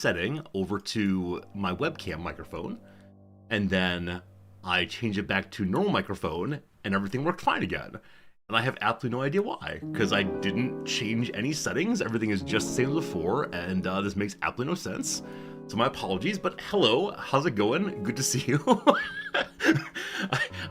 setting over to my webcam microphone, and then I changed it back to normal microphone, and everything worked fine again. And I have absolutely no idea why, because I didn't change any settings. Everything is just the same as before, and this makes absolutely no sense. So my apologies, but hello, how's it going? Good to see you.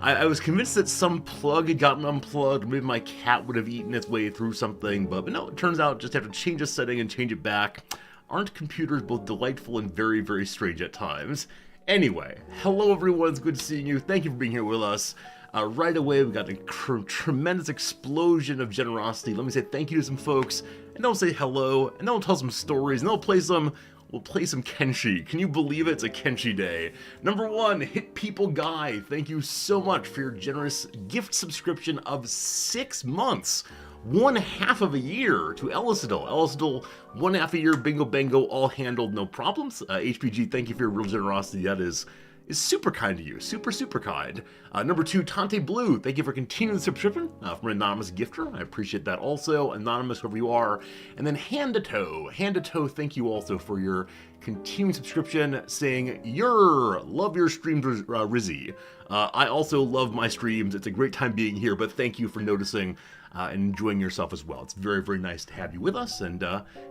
I was convinced that some plug had gotten unplugged, maybe my cat would have eaten its way through something, but no, it turns out just have to change a setting and change it back. Aren't computers both delightful and very, very strange at times? Anyway, hello everyone, it's good seeing you. Thank you for being here with us. Right away, we got a tremendous explosion of generosity. Let me say thank you to some folks, and then we'll say hello, and then we'll tell some stories, and then we'll play some Kenshi. Can you believe it? It's a Kenshi day. Number one, Hit People Guy. Thank you so much for your generous gift subscription of 6 months. 1/2 of a year to Ellisdale. Ellisdale, 1/2 a year, bingo bango, all handled, no problems. HPG, thank you for your real generosity. That is super kind of you. Super kind. Number two, Tante Blue. Thank you for continuing the subscription from an anonymous gifter. I appreciate that also. Anonymous, whoever you are. And then Hand to Toe. Hand to Toe, thank you also for your continuing subscription, saying, love your streams, Rizzy. I also love my streams. It's a great time being here, but thank you for noticing and enjoying yourself as well. It's very, very nice to have you with us, and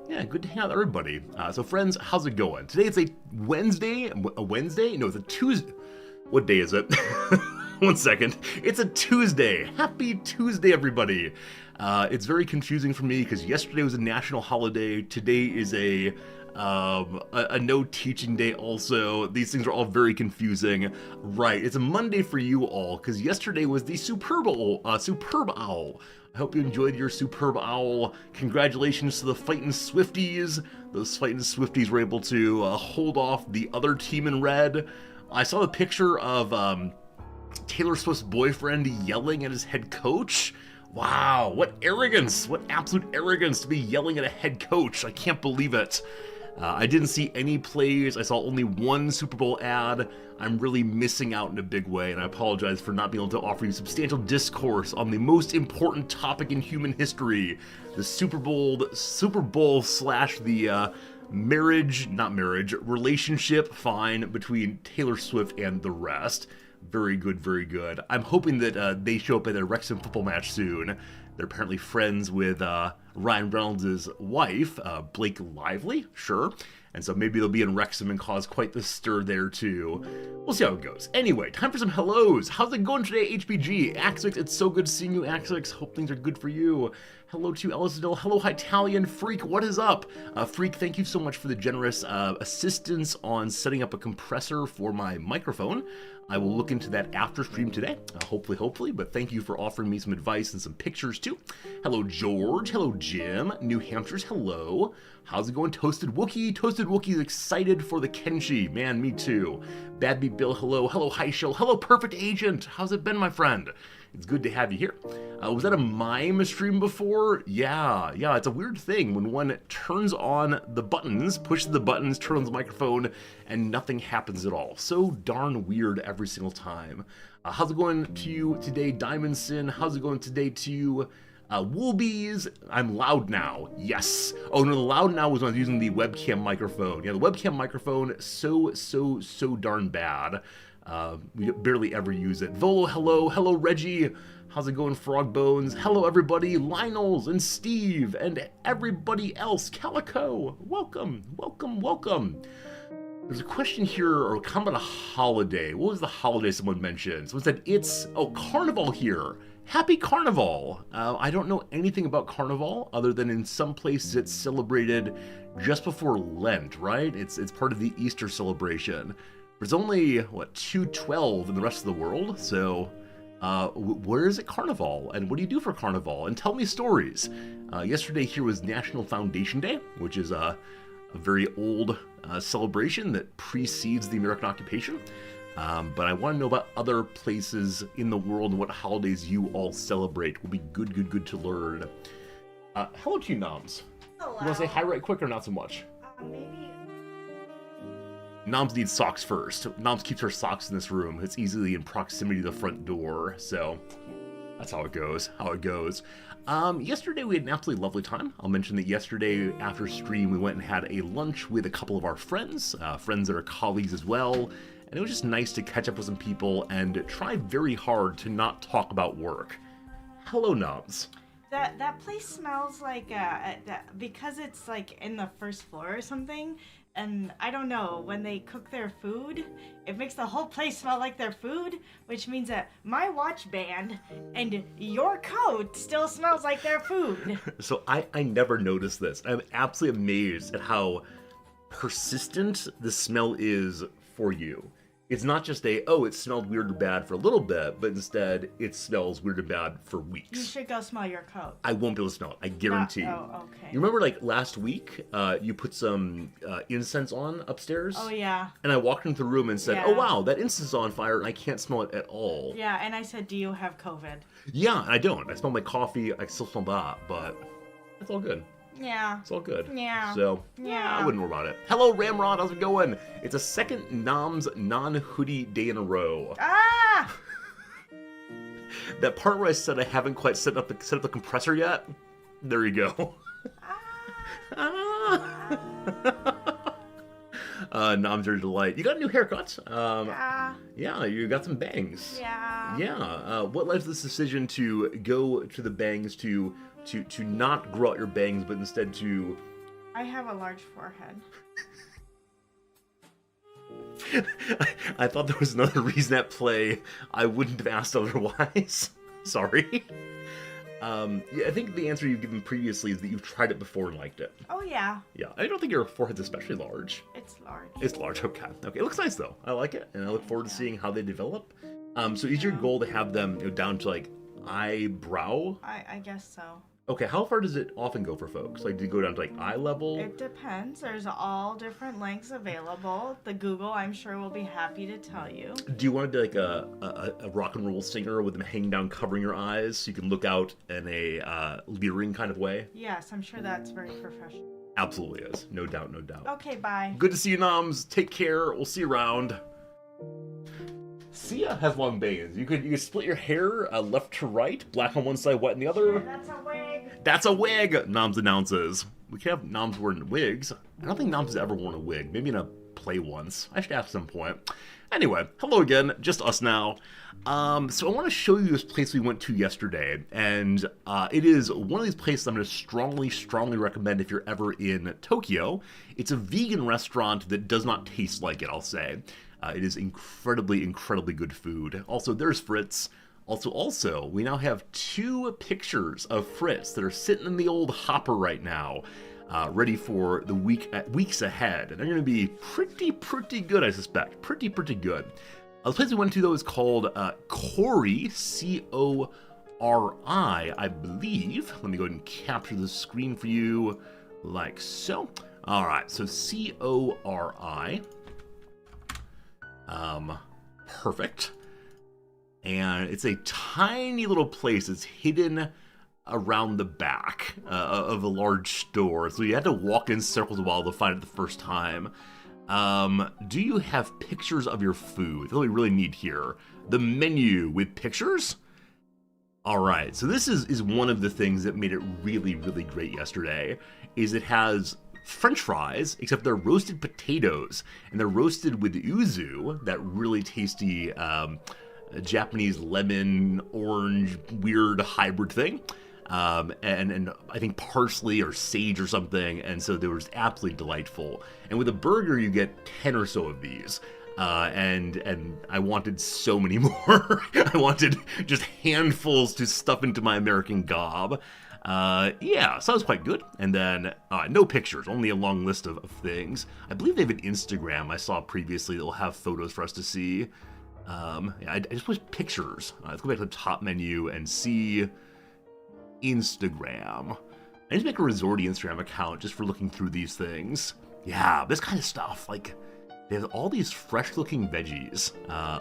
yeah, good to hang out with everybody. So friends, how's it going? Today it's a Wednesday. No, it's a Tuesday. What day is it? One second. It's a Tuesday. Happy Tuesday, everybody. It's very confusing for me because yesterday was a national holiday. Today is a no teaching day also. These things are all very confusing. Right, it's a Monday for you all because yesterday was the Superb Owl. I hope you enjoyed your Superb Owl. Congratulations to the Fightin' Swifties. Those Fightin' Swifties were able to hold off the other team in red. I saw the picture of Taylor Swift's boyfriend yelling at his head coach. Wow, what arrogance! What absolute arrogance to be yelling at a head coach. I can't believe it. I didn't see any plays. I saw only one Super Bowl ad. I'm really missing out in a big way, and I apologize for not being able to offer you substantial discourse on the most important topic in human history, the Super Bowl slash the relationship fine between Taylor Swift and the rest. Very good, very good. I'm hoping that they show up at a Wrexham football match soon. They're apparently friends with Ryan Reynolds' wife, Blake Lively, sure. And so maybe they'll be in Wrexham and cause quite the stir there too. We'll see how it goes. Anyway, time for some hellos. How's it going today, HPG? Axix, it's so good seeing you, Axix. Hope things are good for you. Hello to Ellisdale. Hello, Italian. Freak, what is up? Freak, thank you so much for the generous assistance on setting up a compressor for my microphone. I will look into that after stream today, hopefully, but thank you for offering me some advice and some pictures too. Hello, George. Hello, Jim. New Hampshire's hello. How's it going, Toasted Wookie? Toasted Wookie's excited for the Kenshi. Man, me too. Bad Beat Bill, hello. Hello, Hi Show. Hello, Perfect Agent. How's it been, my friend? It's good to have you here. Was that a mime stream before? Yeah, it's a weird thing when one turns on the buttons, pushes the buttons, turns on the microphone, and nothing happens at all. So darn weird every single time. How's it going to you today, Diamondson? How's it going today to you, Woolbies? I'm loud now. Yes. Oh no, the loud now was when I was using the webcam microphone. Yeah, the webcam microphone, so darn bad. We barely ever use it. Volo, hello. Hello, Reggie. How's it going, Frog Bones? Hello, everybody. Lionels and Steve and everybody else. Calico, welcome. There's a question here, or comment about a holiday. What was the holiday someone mentioned? Someone said, Carnival here. Happy Carnival. I don't know anything about Carnival other than in some places it's celebrated just before Lent, right? It's part of the Easter celebration. There's only, 2/12 in the rest of the world, so where is it Carnival, and what do you do for Carnival? And tell me stories. Yesterday here was National Foundation Day, which is a very old celebration that precedes the American occupation. But I want to know about other places in the world and what holidays you all celebrate. It will be good to learn. Hello to you, Noms. Hello. You want to say hi right quick or not so much? Maybe. Noms needs socks first. Noms keeps her socks in this room. It's easily in proximity to the front door, so That's how it goes. How it goes. Yesterday we had an absolutely lovely time. I'll mention that yesterday after stream we went and had a lunch with a couple of our friends, friends that are colleagues as well, and it was just nice to catch up with some people and try very hard to not talk about work. Hello, Nubs. That place smells like because it's like in the first floor or something. And I don't know, when they cook their food, it makes the whole place smell like their food, which means that my watch band and your coat still smells like their food. So I never noticed this. I'm absolutely amazed at how persistent the smell is for you. It's not just it smelled weird or bad for a little bit, but instead it smells weird and bad for weeks. You should go smell your coat. I won't be able to smell it, I guarantee. Oh, okay. You remember like last week, you put some incense on upstairs? Oh, yeah. And I walked into the room and said, Yeah. oh wow, that incense is on fire and I can't smell it at all. Yeah, and I said, do you have COVID? Yeah, I don't. I smell my coffee, I still smell that, but it's all good. Yeah. It's all good. Yeah. So, Yeah. I wouldn't worry about it. Hello, Ramrod. How's it going? It's a second Noms non-hoodie day in a row. Ah! That part where I said I haven't quite set up the compressor yet, there you go. Noms are a delight. You got a new haircut. Yeah, you got some bangs. Yeah. Yeah. What led to this decision to go to the bangs to not grow out your bangs, but instead to... I have a large forehead. I thought there was another reason at play. I wouldn't have asked otherwise. Sorry. Yeah, I think the answer you've given previously is that you've tried it before and liked it. Oh, yeah. Yeah, I don't think your forehead's especially large. It's large. It's large, okay. Okay, it looks nice though. I like it, and I look forward to seeing how they develop. So is your goal to have them down to like eyebrow? I guess so. Okay, how far does it often go for folks? Like, do you go down to like eye level? It depends. There's all different lengths available. The Google, I'm sure, will be happy to tell you. Do you want to be like a rock and roll singer with them hanging down, covering your eyes, so you can look out in a leering kind of way? Yes, I'm sure that's very professional. Absolutely is. No doubt, no doubt. Okay, bye. Good to see you, Noms. Take care. We'll see you around. Sia has long bangs. You could split your hair left to right, black on one side, white on the other. Yeah, that's a wig. That's a wig, Noms announces. We can have Noms wearing wigs. I don't think Noms has ever worn a wig. Maybe in a play once. I should ask at some point. Anyway, hello again. Just us now. So I want to show you this place we went to yesterday, and it is one of these places I'm going to strongly recommend if you're ever in Tokyo. It's a vegan restaurant that does not taste like it, I'll say. It is incredibly good food. Also, there's Fritz. Also, we now have 2 pictures of Fritz that are sitting in the old hopper right now, ready for the weeks ahead. And they're going to be pretty good, I suspect. Pretty good. The place we went to, though, is called Kori, C-O-R-I, I believe. Let me go ahead and capture the screen for you like so. All right, so C-O-R-I. Perfect. And it's a tiny little place. It's hidden around the back of a large store. So you had to walk in circles a while to find it the first time. Do you have pictures of your food? That's what we really need here. The menu with pictures? All right, so this is one of the things that made it really great yesterday, is it has French fries, except they're roasted potatoes, and they're roasted with yuzu, that really tasty Japanese lemon, orange, weird hybrid thing. And I think parsley or sage or something, and so they were just absolutely delightful. And with a burger, you get 10 or so of these. And I wanted so many more. I wanted just handfuls to stuff into my American gob. Yeah, so that was quite good. And then, no pictures, only a long list of things. I believe they have an Instagram I saw previously that will have photos for us to see. Yeah, I just wish pictures. Let's go back to the top menu and see Instagram. I need to make a Resorty Instagram account just for looking through these things. Yeah, this kind of stuff, like, they have all these fresh-looking veggies,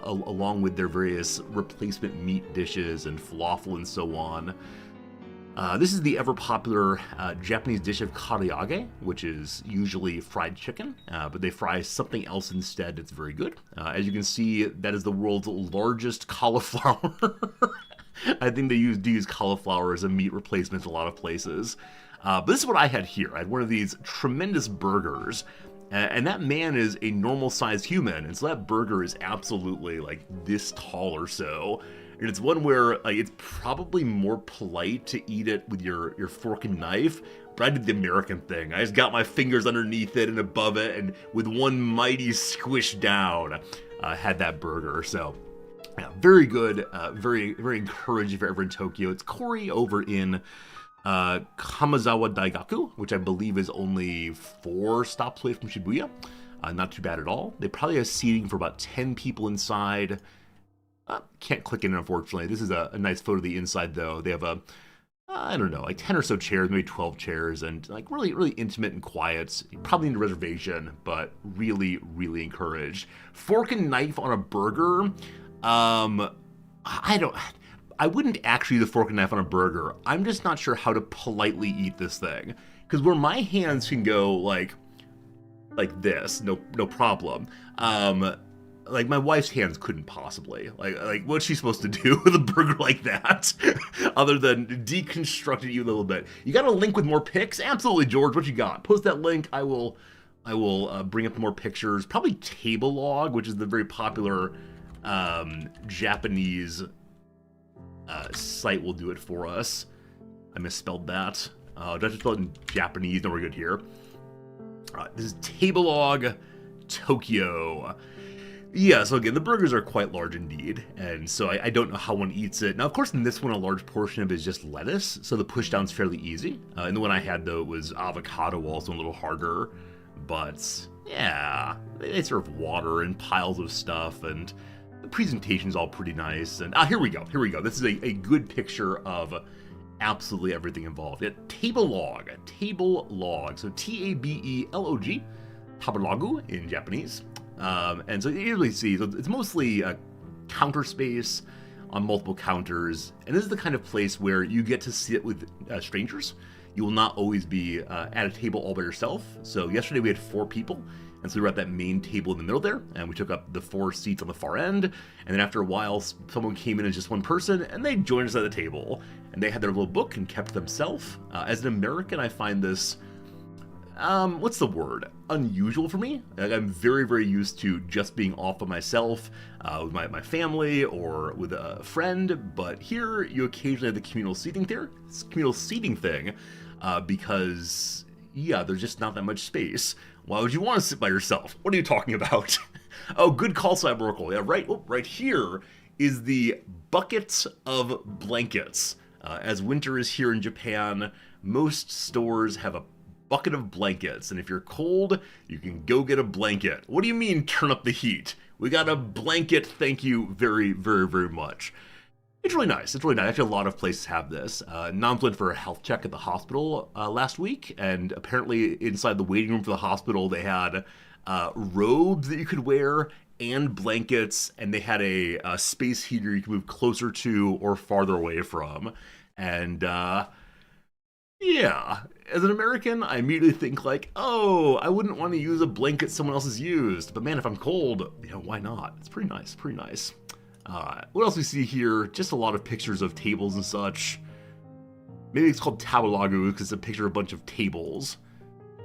along with their various replacement meat dishes and falafel and so on. This is the ever-popular Japanese dish of karaage, which is usually fried chicken, but they fry something else instead that's very good. As you can see, that is the world's largest cauliflower. I think they do use cauliflower as a meat replacement in a lot of places. But this is what I had here. I had one of these tremendous burgers, and that man is a normal-sized human, and so that burger is absolutely like this tall or so. And it's one where like it's probably more polite to eat it with your fork and knife, but I did the American thing. I just got my fingers underneath it and above it, and with one mighty squish down, had that burger. So yeah, very good, very encouraging if you're ever in Tokyo. It's Kori over in Kamazawa Daigaku, which I believe is only 4 stops away from Shibuya. Not too bad at all. They probably have seating for about 10 people inside. Can't click in, unfortunately. This is a nice photo of the inside, though. They have I don't know, like 10 or so chairs, maybe 12 chairs, and like really intimate and quiet. You probably need a reservation, but really encouraged. Fork and knife on a burger. I wouldn't actually use a fork and knife on a burger. I'm just not sure how to politely eat this thing. Because where my hands can go like this, no problem. Like my wife's hands couldn't possibly. Like what's she supposed to do with a burger like that? Other than deconstruct it you a little bit. You got a link with more pics? Absolutely, George. What you got? Post that link. I will bring up more pictures. Probably Table Log, which is the very popular Japanese site will do it for us. I misspelled that. Did I just spell it in Japanese? No, we're good here. This is Table Log Tokyo. Yeah, so again, the burgers are quite large indeed, and so I don't know how one eats it. Now, of course, in this one, a large portion of it is just lettuce, so the pushdown's fairly easy. And the one I had, though, was avocado, also a little harder. But, yeah, they serve water and piles of stuff, and the presentation's all pretty nice. And here we go. This is a good picture of absolutely everything involved. Table Log. So Tabelog, Tabelagu in Japanese. And so you really see, so it's mostly counter space on multiple counters, and this is the kind of place where you get to sit with strangers. You will not always be at a table all by yourself. So yesterday we had 4 people, and so we were at that main table in the middle there, and we took up the 4 seats on the far end, and then after a while, someone came in as just one person, and they joined us at the table, and they had their little book and kept to themselves. As an American, I find this what's the word? Unusual for me. Like, I'm very used to just being off by myself with my family or with a friend, but here you occasionally have the communal seating thing because, yeah, there's just not that much space. Why would you want to sit by yourself? What are you talking about? Oh, good call, Cyberoracle. Yeah, right here is the bucket of blankets. As winter is here in Japan, most stores have a bucket of blankets, and if you're cold, you can go get a blanket. What do you mean turn up the heat? We got a blanket, thank you very much. It's really nice. Actually, a lot of places have this. Nam's went for a health check at the hospital last week, and apparently inside the waiting room for the hospital, they had robes that you could wear and blankets, and they had a space heater you could move closer to or farther away from. And yeah, as an American, I immediately think like, oh, I wouldn't want to use a blanket someone else has used. But man, if I'm cold, why not? It's pretty nice. What else we see here? Just a lot of pictures of tables and such. Maybe it's called Tabelagu because it's a picture of a bunch of tables.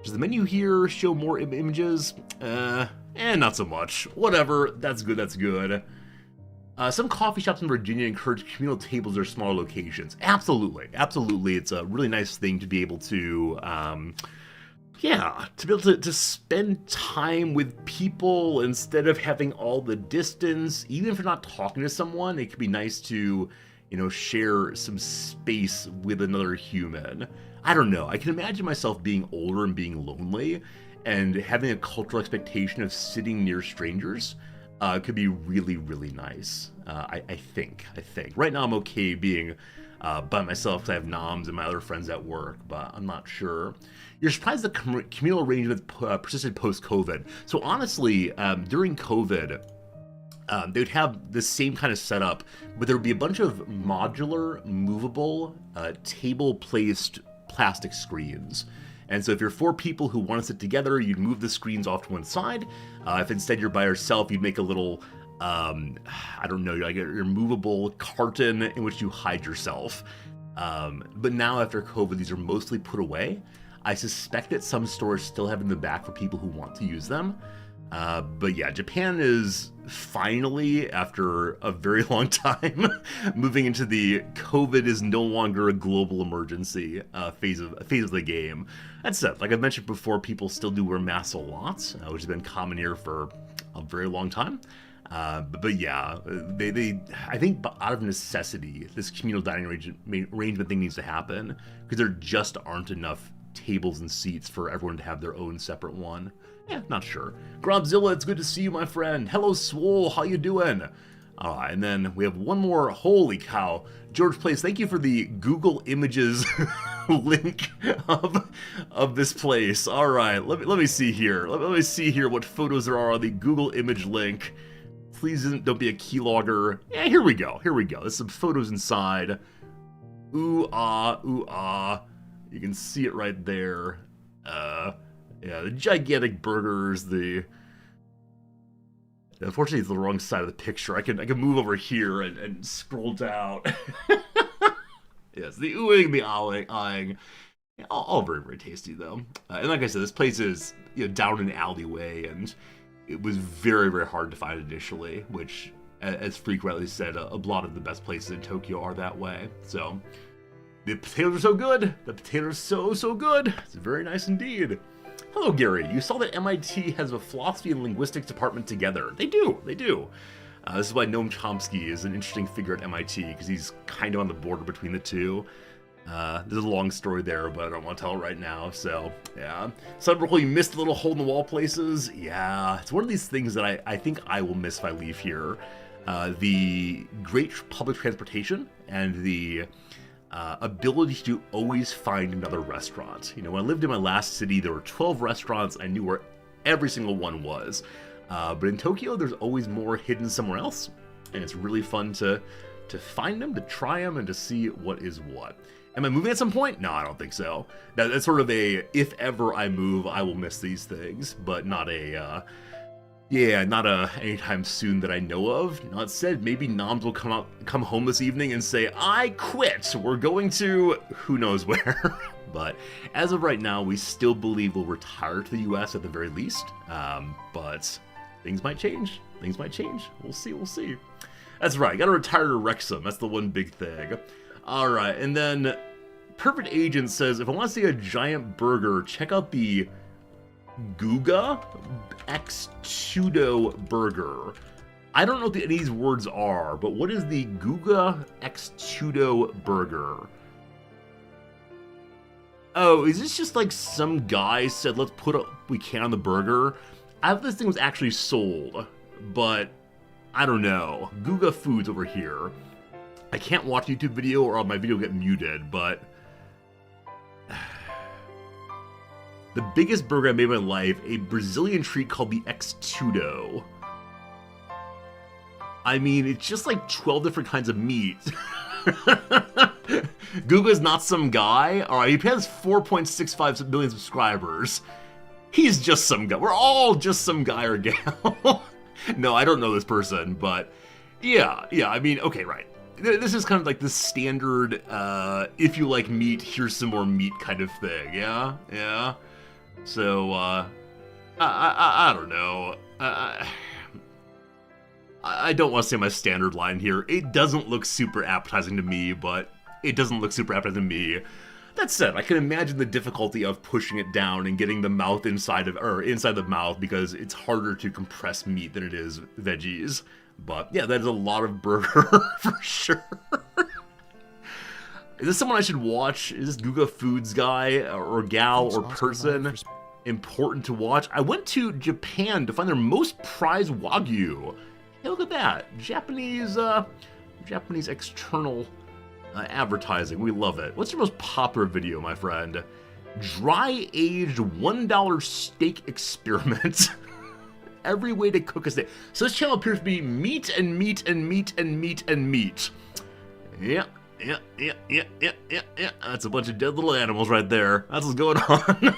Does the menu here show more images? Not so much. Whatever, that's good. Some coffee shops in Virginia encourage communal tables or smaller locations. Absolutely. It's a really nice thing to be able to, to spend time with people instead of having all the distance. Even if you're not talking to someone, it could be nice to, share some space with another human. I don't know. I can imagine myself being older and being lonely and having a cultural expectation of sitting near strangers. Could be really nice. I think. Right now I'm okay being by myself because I have noms and my other friends at work, but I'm not sure. You're surprised the communal arrangement persisted post-COVID. So honestly, during COVID, they would have the same kind of setup, but there would be a bunch of modular, movable, table-placed plastic screens. And so if you're 4 people who want to sit together, you'd move the screens off to one side. If instead you're by yourself, you'd make a little I don't know, like a removable carton in which you hide yourself. But now after COVID, these are mostly put away. I suspect that some stores still have in the back for people who want to use them. But yeah, Japan is finally, after a very long time, moving into the COVID is no longer a global emergency phase of the game. That said, like I mentioned before, people still do wear masks a lot, which has been common here for a very long time. But yeah, they I think out of necessity, this communal dining arrangement thing needs to happen because there just aren't enough tables and seats for everyone to have their own separate one. Not sure. Grobzilla, it's good to see you, my friend. Hello, Swole, how you doing? And then we have one more. Holy cow. George Place, thank you for the Google Images link of this place. All right, let me see here. Let me see here what photos there are on the Google Image link. Please don't be a keylogger. Yeah, here we go. There's some photos inside. Ooh, ah. You can see it right there. Yeah, the gigantic burgers, unfortunately it's the wrong side of the picture. I can move over here and scroll down. Yes, the oohing, the eyeing. All very, very tasty though. And like I said, this place is down an alleyway, and it was very, very hard to find initially, which, as Freak rightly said, a lot of the best places in Tokyo are that way. So, the potatoes are so good. The potatoes are so good. It's very nice indeed. Hello, Gary. You saw that MIT has a philosophy and linguistics department together. They do. This is why Noam Chomsky is an interesting figure at MIT, because he's kind of on the border between the two. There's a long story there, but I don't want to tell it right now, so yeah. Sunbrook, you missed the little hole-in-the-wall places? Yeah, it's one of these things that I think I will miss if I leave here. The great public transportation and the ability to always find another restaurant. When I lived in my last city, there were 12 restaurants. I knew where every single one was. But in Tokyo, there's always more hidden somewhere else. And it's really fun to find them, to try them, and to see what is what. Am I moving at some point? No, I don't think so. That's sort of a, if ever I move, I will miss these things, but not a anytime soon that I know of. Not said, maybe Noms will come home this evening and say, I quit. We're going to who knows where. But as of right now, we still believe we'll retire to the US at the very least. But things might change. We'll see. That's right. Gotta retire to Wrexham. That's the one big thing. All right, and then Perfect Agent says, if I want to see a giant burger, check out the Guga X Tudo Burger. I don't know what any of these words are, but what is the Guga X Tudo Burger? Oh, is this just like some guy said, let's put what we can on the burger? I thought this thing was actually sold, but I don't know. Guga Foods over here. I can't watch a YouTube video or my video get muted, but the biggest burger I made in my life, a Brazilian treat called the X-Tudo. I mean, it's just like 12 different kinds of meat. Guga's not some guy. Alright, he has 4.65 million subscribers. He's just some guy. We're all just some guy or gal. No, I don't know this person, but yeah, I mean, okay, right. This is kind of like the standard, if you like meat, here's some more meat kind of thing, yeah? So, I don't know. I don't want to say my standard line here. It doesn't look super appetizing to me, but it doesn't look super appetizing to me. That said, I can imagine the difficulty of pushing it down and getting the mouth inside the mouth, because it's harder to compress meat than it is veggies. But yeah, that is a lot of burger for sure. Is this someone I should watch? Is this Guga Foods guy or gal or person important to watch? I went to Japan to find their most prized Wagyu. Hey, look at that. Japanese external advertising. We love it. What's your most popular video, my friend? Dry-aged $1 steak experiment. Every way to cook a steak. So this channel appears to be meat and meat and meat and meat and meat. Yeah. That's a bunch of dead little animals right there. That's what's going on.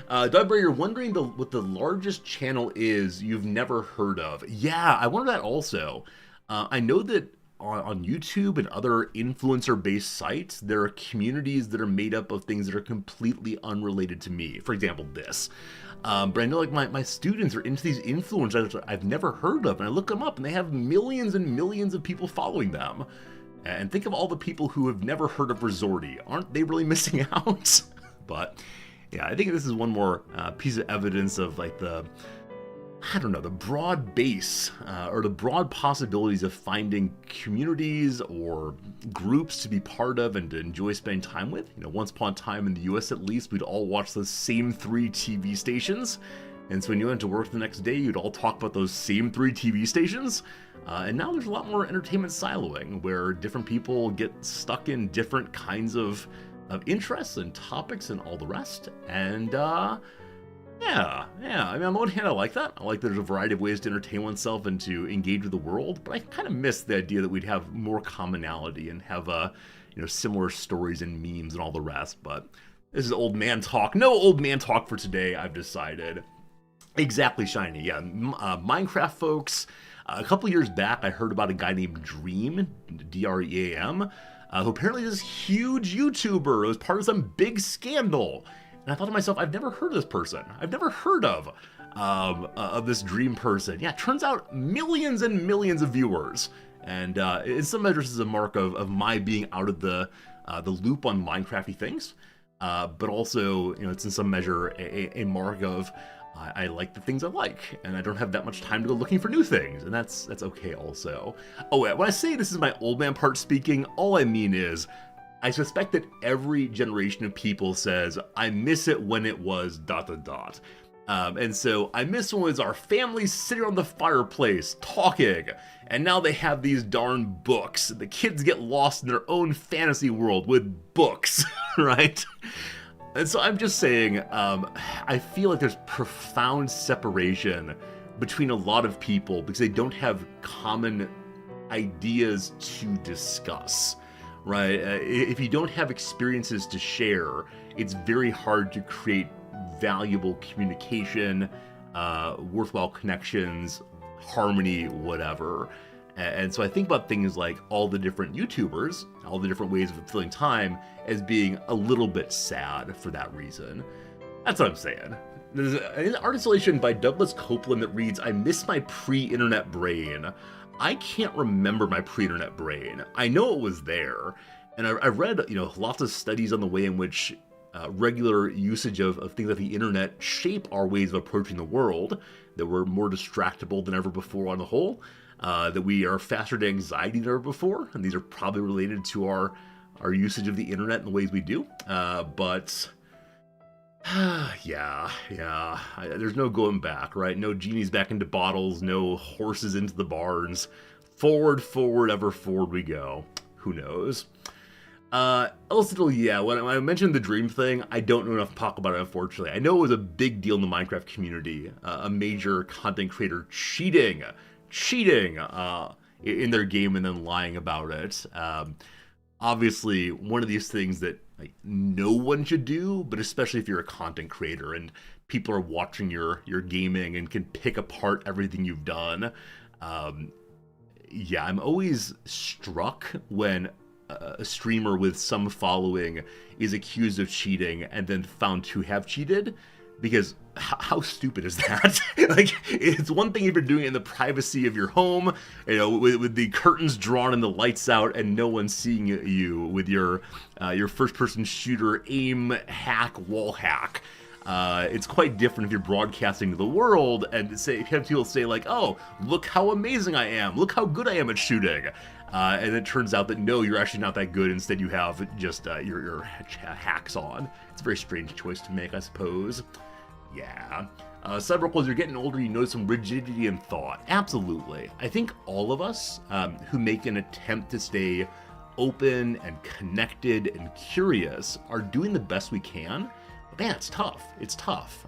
Dugbury, you're wondering what the largest channel is you've never heard of. Yeah, I wonder that also. I know that on YouTube and other influencer-based sites, there are communities that are made up of things that are completely unrelated to me. For example, this. But I know like my students are into these influencers I've never heard of, and I look them up, and they have millions and millions of people following them. And think of all the people who have never heard of Resorty. Aren't they really missing out? But yeah, I think this is one more piece of evidence of like the broad base or the broad possibilities of finding communities or groups to be part of and to enjoy spending time with. You know, once upon a time in the US at least, we'd all watch the same 3 TV stations. And so when you went to work the next day, you'd all talk about those same 3 TV stations. And now there's a lot more entertainment siloing where different people get stuck in different kinds of interests and topics and all the rest. And yeah. I mean, on the one hand, I like that. I like that there's a variety of ways to entertain oneself and to engage with the world. But I kind of miss the idea that we'd have more commonality and have similar stories and memes and all the rest. But this is old man talk. No old man talk for today, I've decided. Exactly, Shiny. Yeah, Minecraft folks. A couple years back, I heard about a guy named Dream, Dream, who apparently is this huge YouTuber. It was part of some big scandal. And I thought to myself, I've never heard of this person. I've never heard of this Dream person. Yeah, turns out millions and millions of viewers. And in some measures, this is a mark of my being out of the loop on Minecrafty things. But also, it's in some measure a mark of I like the things I like, and I don't have that much time to go looking for new things, and that's okay also. Oh, yeah, when I say this is my old man part speaking, all I mean is I suspect that every generation of people says, I miss it when it was ... And so I miss when it was our family sitting around the fireplace talking, and now they have these darn books. The kids get lost in their own fantasy world with books, right? And so I'm just saying, I feel like there's profound separation between a lot of people because they don't have common ideas to discuss, right? If you don't have experiences to share, it's very hard to create valuable communication, worthwhile connections, harmony, whatever. And so I think about things like all the different YouTubers, all the different ways of filling time as being a little bit sad for that reason. That's what I'm saying. There's an art installation by Douglas Copeland that reads, I miss my pre-internet brain. I can't remember my pre-internet brain. I know it was there. And I've read, lots of studies on the way in which regular usage of things like the internet shape our ways of approaching the world, that we're more distractible than ever before on the whole. That we are faster to anxiety than ever before, and these are probably related to our usage of the internet and the ways we do. But there's no going back, right? No genies back into bottles, no horses into the barns. Forward, ever forward we go. Who knows? Also, when I mentioned the Dream thing, I don't know enough to talk about it, unfortunately. I know it was a big deal in the Minecraft community. A major content creator cheating in their game and then lying about it. Obviously, one of these things that no one should do, but especially if you're a content creator and people are watching your gaming and can pick apart everything you've done. I'm always struck when a streamer with some following is accused of cheating and then found to have cheated. Because how stupid is that? It's one thing if you're doing it in the privacy of your home, with the curtains drawn and the lights out and no one seeing you with your first-person shooter aim hack, wall hack. It's quite different if you're broadcasting to the world and you have people say like, oh, look how amazing I am. Look how good I am at shooting. And it turns out that no, you're actually not that good. Instead, you have just your hacks on. It's a very strange choice to make, I suppose. Yeah. Cyberquil, as you're getting older, you know some rigidity in thought. Absolutely. I think all of us who make an attempt to stay open and connected and curious are doing the best we can. But man, it's tough. It's tough.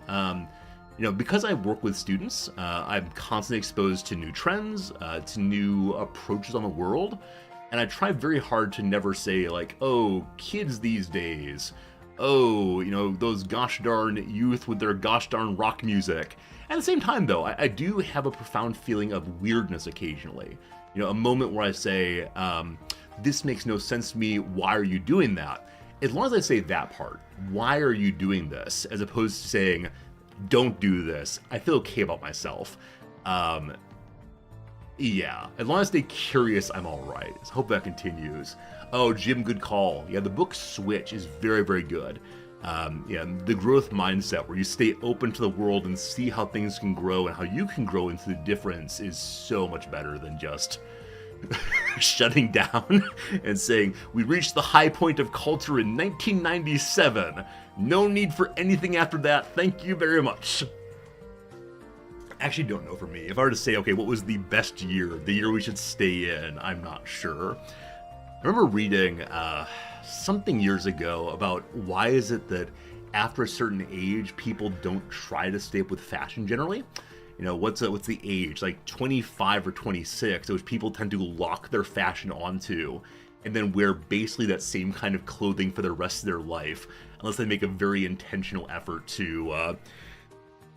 Because I work with students, I'm constantly exposed to new trends, to new approaches on the world. And I try very hard to never say like, oh, kids these days, oh, those gosh darn youth with their gosh darn rock music. At the same time, though, I do have a profound feeling of weirdness occasionally. A moment where I say, this makes no sense to me, why are you doing that? As long as I say that part, why are you doing this, as opposed to saying, don't do this, I feel okay about myself. Yeah, as long as I stay curious, I'm alright. So hope that continues. Oh, Jim, good call. Yeah, the book Switch is very, very good. Yeah, the growth mindset, where you stay open to the world and see how things can grow and how you can grow into the difference, is so much better than just shutting down and saying, we reached the high point of culture in 1997. No need for anything after that. Thank you very much. I actually don't know for me. If I were to say, okay, what was the best year, the year we should stay in, I'm not sure. I remember reading something years ago about why is it that after a certain age, people don't try to stay up with fashion generally. What's the age? Like 25 or 26, which people tend to lock their fashion onto and then wear basically that same kind of clothing for the rest of their life, unless they make a very intentional effort to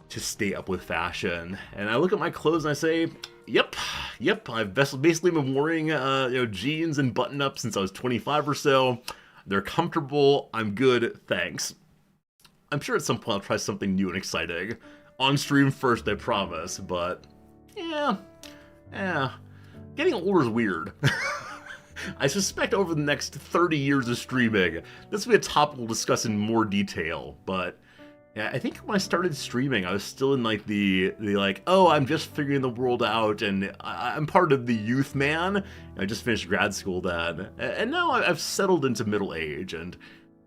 stay up with fashion. And I look at my clothes and I say, yep, I've basically been wearing jeans and button-ups since I was 25 or so. They're comfortable, I'm good, thanks. I'm sure at some point I'll try something new and exciting. On stream first, I promise, but yeah. Getting older is weird. I suspect over the next 30 years of streaming, this will be a topic we'll discuss in more detail, but yeah, I think when I started streaming, I was still in like the oh, I'm just figuring the world out, and I'm part of the youth man. I just finished grad school then, and now I've settled into middle age, and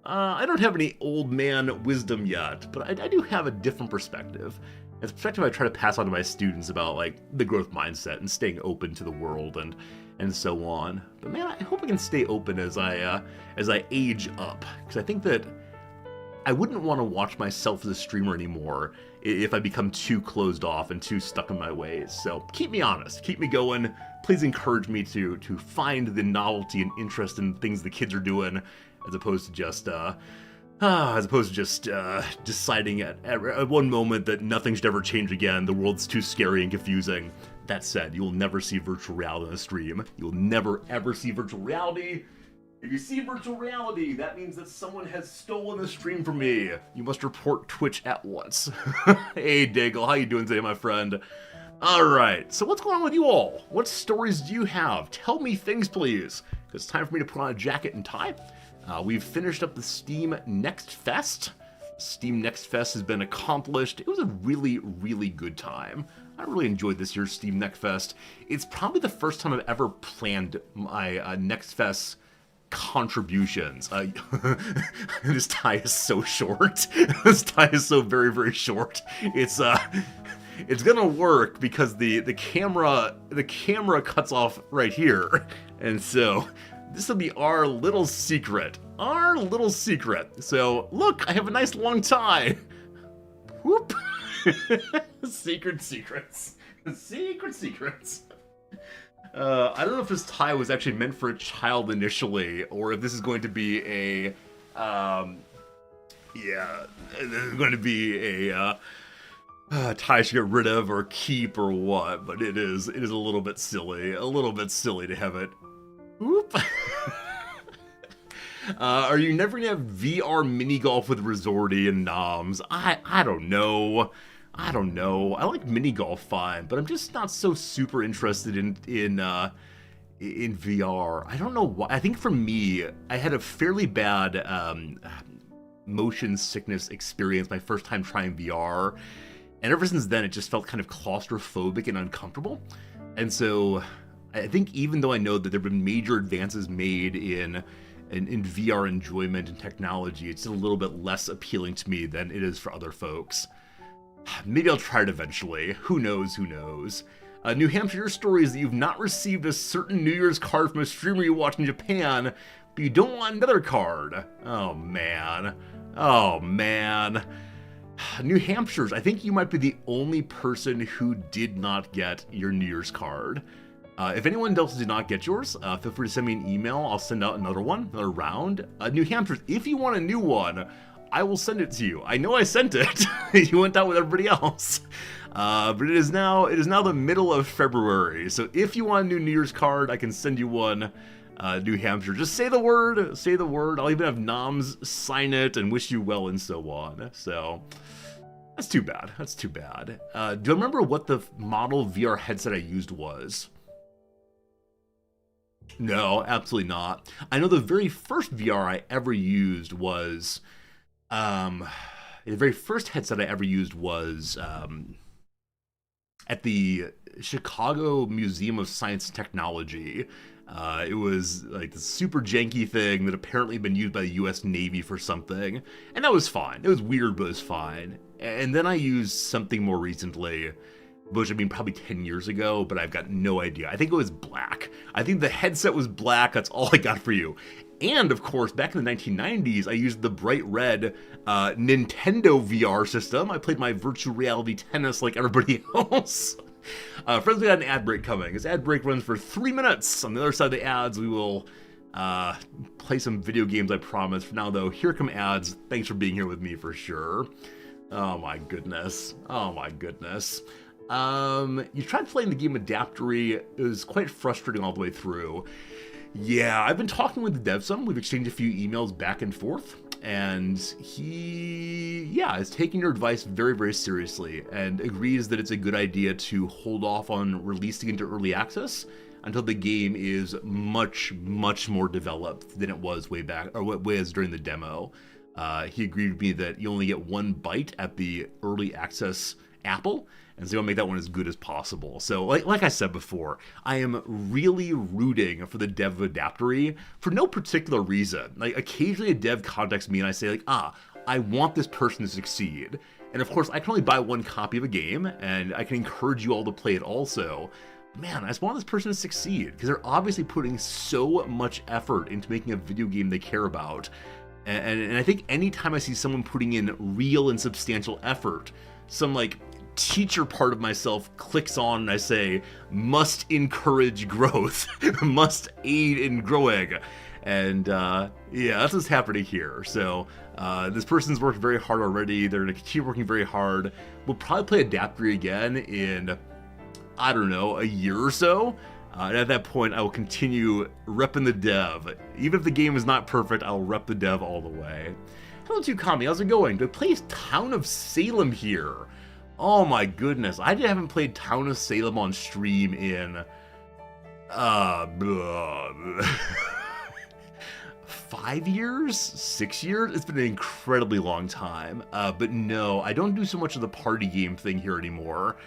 I don't have any old man wisdom yet, but I do have a different perspective. It's a perspective I try to pass on to my students about like the growth mindset and staying open to the world and so on. But man, I hope I can stay open as I age up, because I think that I wouldn't want to watch myself as a streamer anymore if I become too closed off and too stuck in my ways. So keep me honest, keep me going. Please encourage me to find the novelty and interest in things the kids are doing, as opposed to just deciding at one moment that nothing should ever change again. The world's too scary and confusing. That said, you will never see virtual reality on a stream. You will never ever see virtual reality. If you see virtual reality, that means that someone has stolen the stream from me. You must report Twitch at once. Hey, Diggle, how you doing today, my friend? Alright, so what's going on with you all? What stories do you have? Tell me things, please. Because it's time for me to put on a jacket and tie. We've finished up the Steam Next Fest. Steam Next Fest has been accomplished. It was a really, really good time. I really enjoyed this year's Steam Next Fest. It's probably the first time I've ever planned my Next Fest contributions. This tie is so short. This tie is so very, very short. It's gonna work because the camera cuts off right here, and so this will be our little secret. Our little secret. So look, I have a nice long tie. Whoop. Secrets. Secrets. I don't know if this tie was actually meant for a child initially, or if this is going to be a, tie I should get rid of or keep or what, but it is a little bit silly to have it. Whoop. Are you never gonna have VR mini golf with Resorty and Noms? I don't know. I like mini golf fine, but I'm just not so super interested in VR. I don't know why. I think for me, I had a fairly bad motion sickness experience my first time trying VR, and ever since then it just felt kind of claustrophobic and uncomfortable. And so I think even though I know that there have been major advances made in VR enjoyment and technology, it's a little bit less appealing to me than it is for other folks. Maybe I'll try it eventually. Who knows? New Hampshire, your story is that you've not received a certain New Year's card from a streamer you watch in Japan, but you don't want another card. Oh man. New Hampshires, I think you might be the only person who did not get your New Year's card. If anyone else did not get yours, feel free to send me an email. I'll send out another one, another round. New Hampshire, if you want a new one, I will send it to you. I know I sent it. You went out with everybody else. But it is now the middle of February. So if you want a new New Year's card, I can send you one. New Hampshire, just say the word. I'll even have Noms sign it and wish you well and so on. So that's too bad. Do you remember what the model VR headset I used was? No, absolutely not. I know the very first VR I ever used was, the very first headset I ever used was at the Chicago Museum of Science and Technology. It was like this super janky thing that apparently had been used by the US Navy for something, and that was fine. It was weird, but it was fine. And then I used something more recently, which I mean probably 10 years ago, but I've got no idea. I think it was black. I think the headset was black. That's all I got for you. And of course, back in the 1990s, I used the bright red Nintendo VR system. I played my virtual reality tennis like everybody else. Friends, we got an ad break coming. This ad break runs for 3 minutes. On the other side of the ads, we will play some video games, I promise. For now, though, here come ads. Thanks for being here with me for sure. Oh my goodness. You tried playing the game Adaptory. It was quite frustrating all the way through. Yeah, I've been talking with the dev some. We've exchanged a few emails back and forth. And he, is taking your advice very, very seriously and agrees that it's a good idea to hold off on releasing into early access until the game is much, much more developed than it was way back, or what was during the demo. He agreed with me that you only get one bite at the early access apple, and so you want to make that one as good as possible. So, like I said before, I am really rooting for the dev of Adaptory for no particular reason. Like, occasionally a dev contacts me and I say, like, I want this person to succeed. And of course, I can only buy one copy of a game, and I can encourage you all to play it also. Man, I just want this person to succeed, because they're obviously putting so much effort into making a video game they care about. And I think anytime I see someone putting in real and substantial effort, some, like, teacher part of myself clicks on and I say, must encourage growth, must aid in growing. And that's what's happening here. So this person's worked very hard already. They're going to continue working very hard. We'll probably play Adaptory again in, I don't know, a year or so. And at that point, I will continue repping the dev. Even if the game is not perfect, I'll rep the dev all the way. Hello, Kami. How's it going? Do I play Town of Salem here? Oh my goodness, I haven't played Town of Salem on stream in 5 years? 6 years? It's been an incredibly long time. But no, I don't do so much of the party game thing here anymore.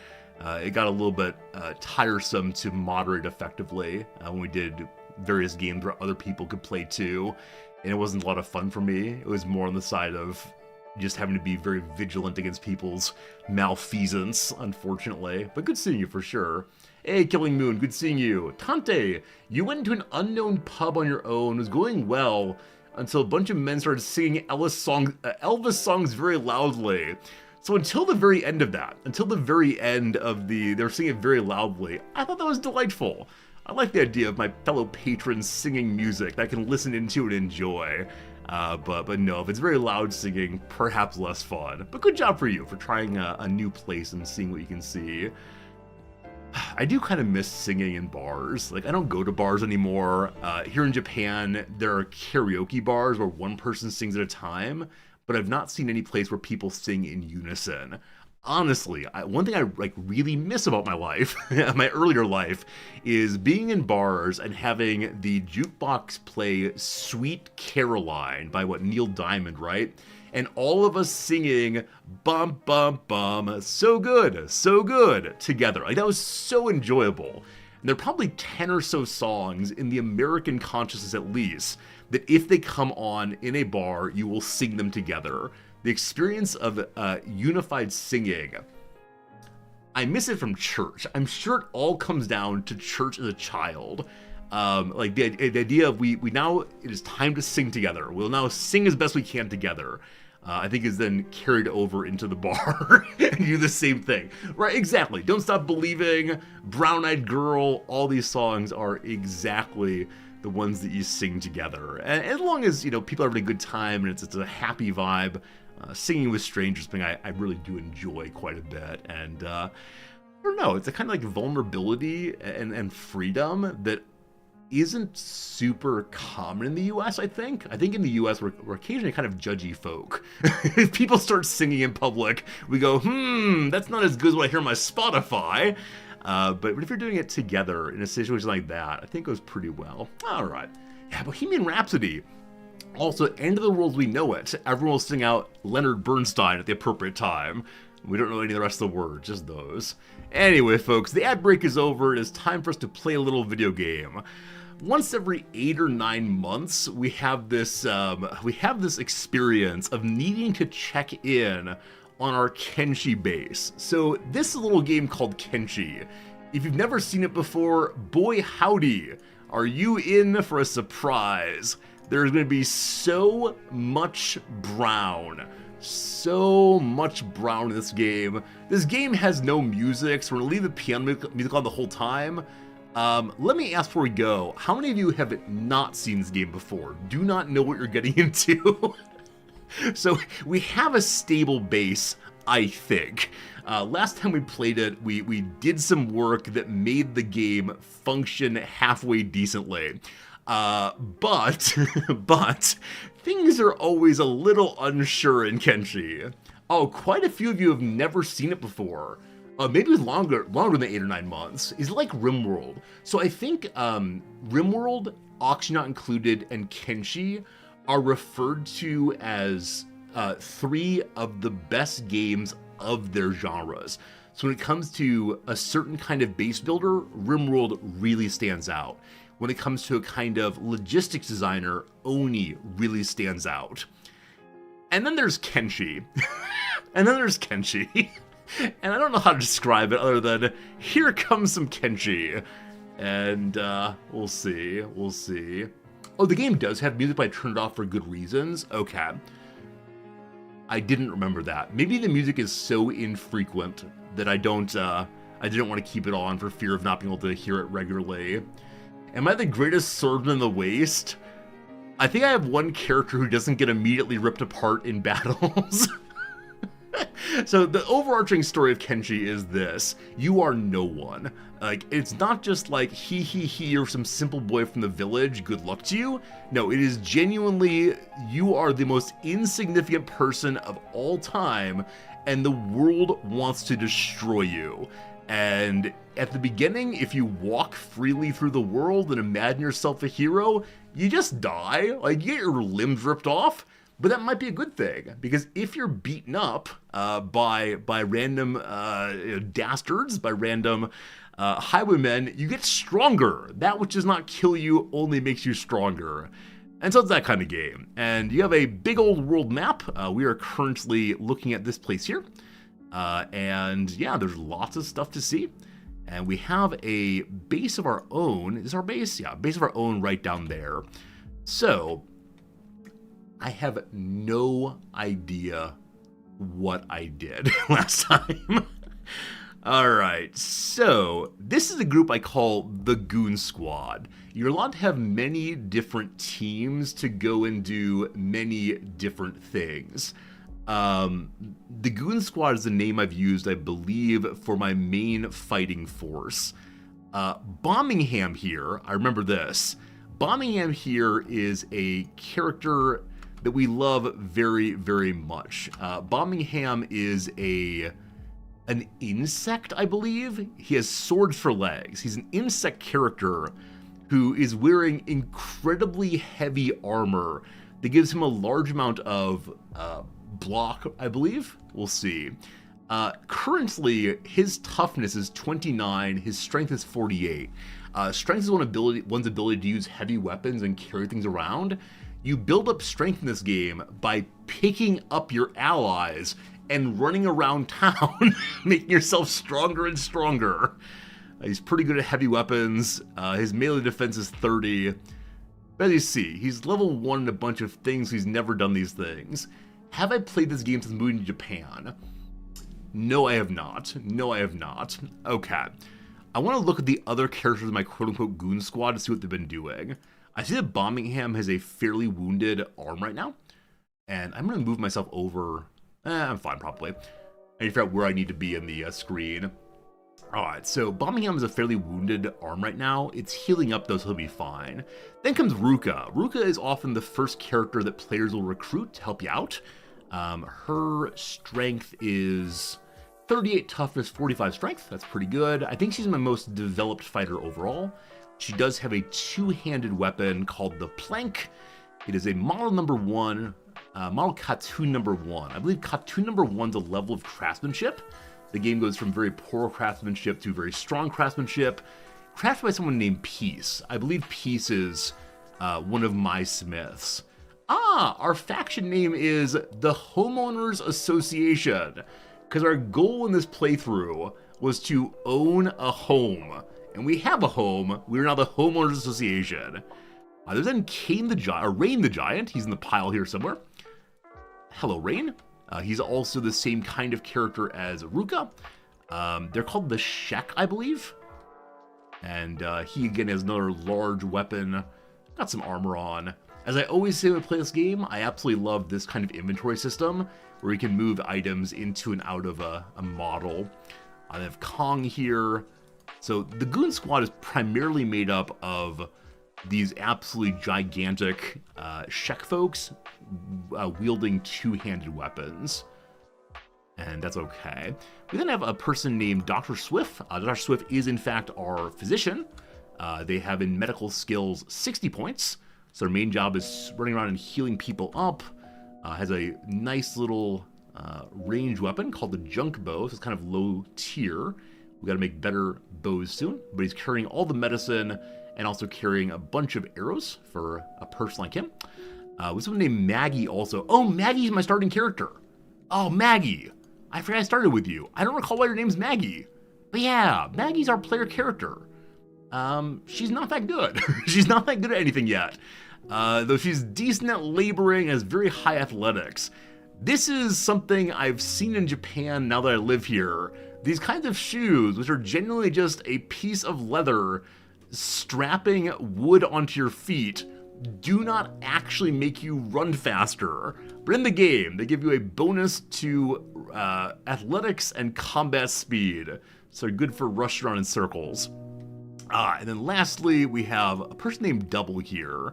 It got a little bit tiresome to moderate effectively when we did various games where other people could play too. And it wasn't a lot of fun for me. It was more on the side of just having to be very vigilant against people's malfeasance, unfortunately. But good seeing you for sure. Hey, Killing Moon, good seeing you. Tante, you went into an unknown pub on your own. It was going well until a bunch of men started singing Elvis songs very loudly. So until the very end of that, they were singing it very loudly, I thought that was delightful. I like the idea of my fellow patrons singing music that I can listen into and enjoy. But no, if it's very loud singing, perhaps less fun. But good job for you for trying a new place and seeing what you can see. I do kind of miss singing in bars. Like, I don't go to bars anymore. Here in Japan, there are karaoke bars where one person sings at a time, but I've not seen any place where people sing in unison. Honestly, one thing I really miss about my life, my earlier life, is being in bars and having the jukebox play Sweet Caroline by Neil Diamond, right? And all of us singing bum bum bum, so good, together. Like, that was so enjoyable. And there are probably 10 or so songs in the American consciousness at least that if they come on in a bar, you will sing them together. The experience of unified singing, I miss it from church. I'm sure it all comes down to church as a child. Like the idea of we now, it is time to sing together. We'll now sing as best we can together. I think is then carried over into the bar and do the same thing. Right, exactly. Don't Stop Believing, Brown Eyed Girl, all these songs are exactly the ones that you sing together. And as long as, people are having a good time and it's a happy vibe, singing with strangers, something I really do enjoy quite a bit. And I don't know, it's a kind of like vulnerability and freedom that isn't super common in the US, I think. I think in the US, we're occasionally kind of judgy folk. If people start singing in public, we go, that's not as good as what I hear on my Spotify. But if you're doing it together in a situation like that, I think it goes pretty well. All right. Yeah, Bohemian Rhapsody. Also, End of the World as We Know It. Everyone will sing out Leonard Bernstein at the appropriate time. We don't know any of the rest of the words, just those. Anyway, folks, the ad break is over. It is time for us to play a little video game. Once every 8 or 9 months, we have this experience of needing to check in on our Kenshi base. So this is a little game called Kenshi. If you've never seen it before, boy howdy, are you in for a surprise. There's going to be so much brown. So much brown in this game. This game has no music, so we're going to leave the piano music on the whole time. Let me ask before we go, how many of you have not seen this game before? Do not know what you're getting into? So we have a stable base, I think. Last time we played it, we did some work that made the game function halfway decently. But things are always a little unsure in Kenshi. Oh, quite a few of you have never seen it before. Maybe it was longer than 8 or 9 months. Is like RimWorld. So I think RimWorld, Auction Not Included, and Kenshi are referred to as 3 of the best games of their genres. So when it comes to a certain kind of base builder, RimWorld really stands out. When it comes to a kind of logistics designer, Oni really stands out. And then there's Kenshi. And I don't know how to describe it other than, here comes some Kenshi. And we'll see. Oh, the game does have music, but I turned it off for good reasons. Okay. I didn't remember that. Maybe the music is so infrequent that I didn't want to keep it on for fear of not being able to hear it regularly. Am I the greatest swordsman in the waste? I think I have one character who doesn't get immediately ripped apart in battles. So the overarching story of Kenshi is this: you are no one. Like, it's not just like he, you're some simple boy from the village, good luck to you. No, it is genuinely, you are the most insignificant person of all time, and the world wants to destroy you. And at the beginning, if you walk freely through the world and imagine yourself a hero, you just die. Like, you get your limbs ripped off. But that might be a good thing, because if you're beaten up by random dastards, by random highwaymen, you get stronger. That which does not kill you only makes you stronger. And so it's that kind of game. And you have a big old world map. We are currently looking at this place here. And yeah, there's lots of stuff to see. And we have a base of our own. Is our base? Yeah, base of our own right down there. So I have no idea what I did last time. All right, so this is a group I call the Goon Squad. You're allowed to have many different teams to go and do many different things. The Goon Squad is the name I've used, I believe, for my main fighting force. Bombingham here, I remember this. Bombingham here is a character that we love very, very much. Bombingham is an insect, I believe. He has swords for legs. He's an insect character who is wearing incredibly heavy armor that gives him a large amount of block, I believe. We'll see. Currently, his toughness is 29, his strength is 48. Strength is one's ability to use heavy weapons and carry things around. You build up strength in this game by picking up your allies and running around town, making yourself stronger and stronger. He's pretty good at heavy weapons. His melee defense is 30. But as you see, he's level 1 in a bunch of things. He's never done these things. Have I played this game since moving to Japan? No, I have not. No, I have not. Okay. I want to look at the other characters in my quote-unquote goon squad to see what they've been doing. I see that Birmingham has a fairly wounded arm right now. And I'm going to move myself over. I'm fine, probably. I need to figure out where I need to be in the screen. Alright, so Birmingham is a fairly wounded arm right now. It's healing up, though, so he'll be fine. Then comes Ruka. Ruka is often the first character that players will recruit to help you out. Her strength is 38 toughness, 45 strength. That's pretty good. I think she's my most developed fighter overall. She does have a two-handed weapon called the Plank. It is a model number 1, model Cartoon number 1. I believe Cartoon number 1's a level of craftsmanship. The game goes from very poor craftsmanship to very strong craftsmanship. Crafted by someone named Peace. I believe Peace is one of my smiths. Our faction name is the Homeowners Association. Because our goal in this playthrough was to own a home. And we have a home. We're now the Homeowners Association. There's then Rain the Giant. He's in the pile here somewhere. Hello, Rain. He's also the same kind of character as Ruka. They're called the Shek, I believe. And he, again, has another large weapon. Got some armor on. As I always say when I play this game, I absolutely love this kind of inventory system where you can move items into and out of a model. I have Kong here. So the Goon Squad is primarily made up of these absolutely gigantic Shek folks wielding two-handed weapons. And that's okay. We then have a person named Dr. Swift. Dr. Swift is, in fact, our physician. They have in medical skills 60 points. So their main job is running around and healing people up. Has a nice little range weapon called the Junk Bow. So it's kind of low tier. We got to make better bows soon. But he's carrying all the medicine and also carrying a bunch of arrows for a person like him. With someone named Maggie also. Oh, Maggie's my starting character. Oh, Maggie. I forgot I started with you. I don't recall why your name's Maggie. But yeah, Maggie's our player character. She's not that good. She's not that good at anything yet. Though she's decent at laboring and has very high athletics. This is something I've seen in Japan now that I live here. These kinds of shoes, which are genuinely just a piece of leather strapping wood onto your feet, do not actually make you run faster. But in the game, they give you a bonus to athletics and combat speed. So they're good for rushing around in circles. And then lastly, we have a person named Double here.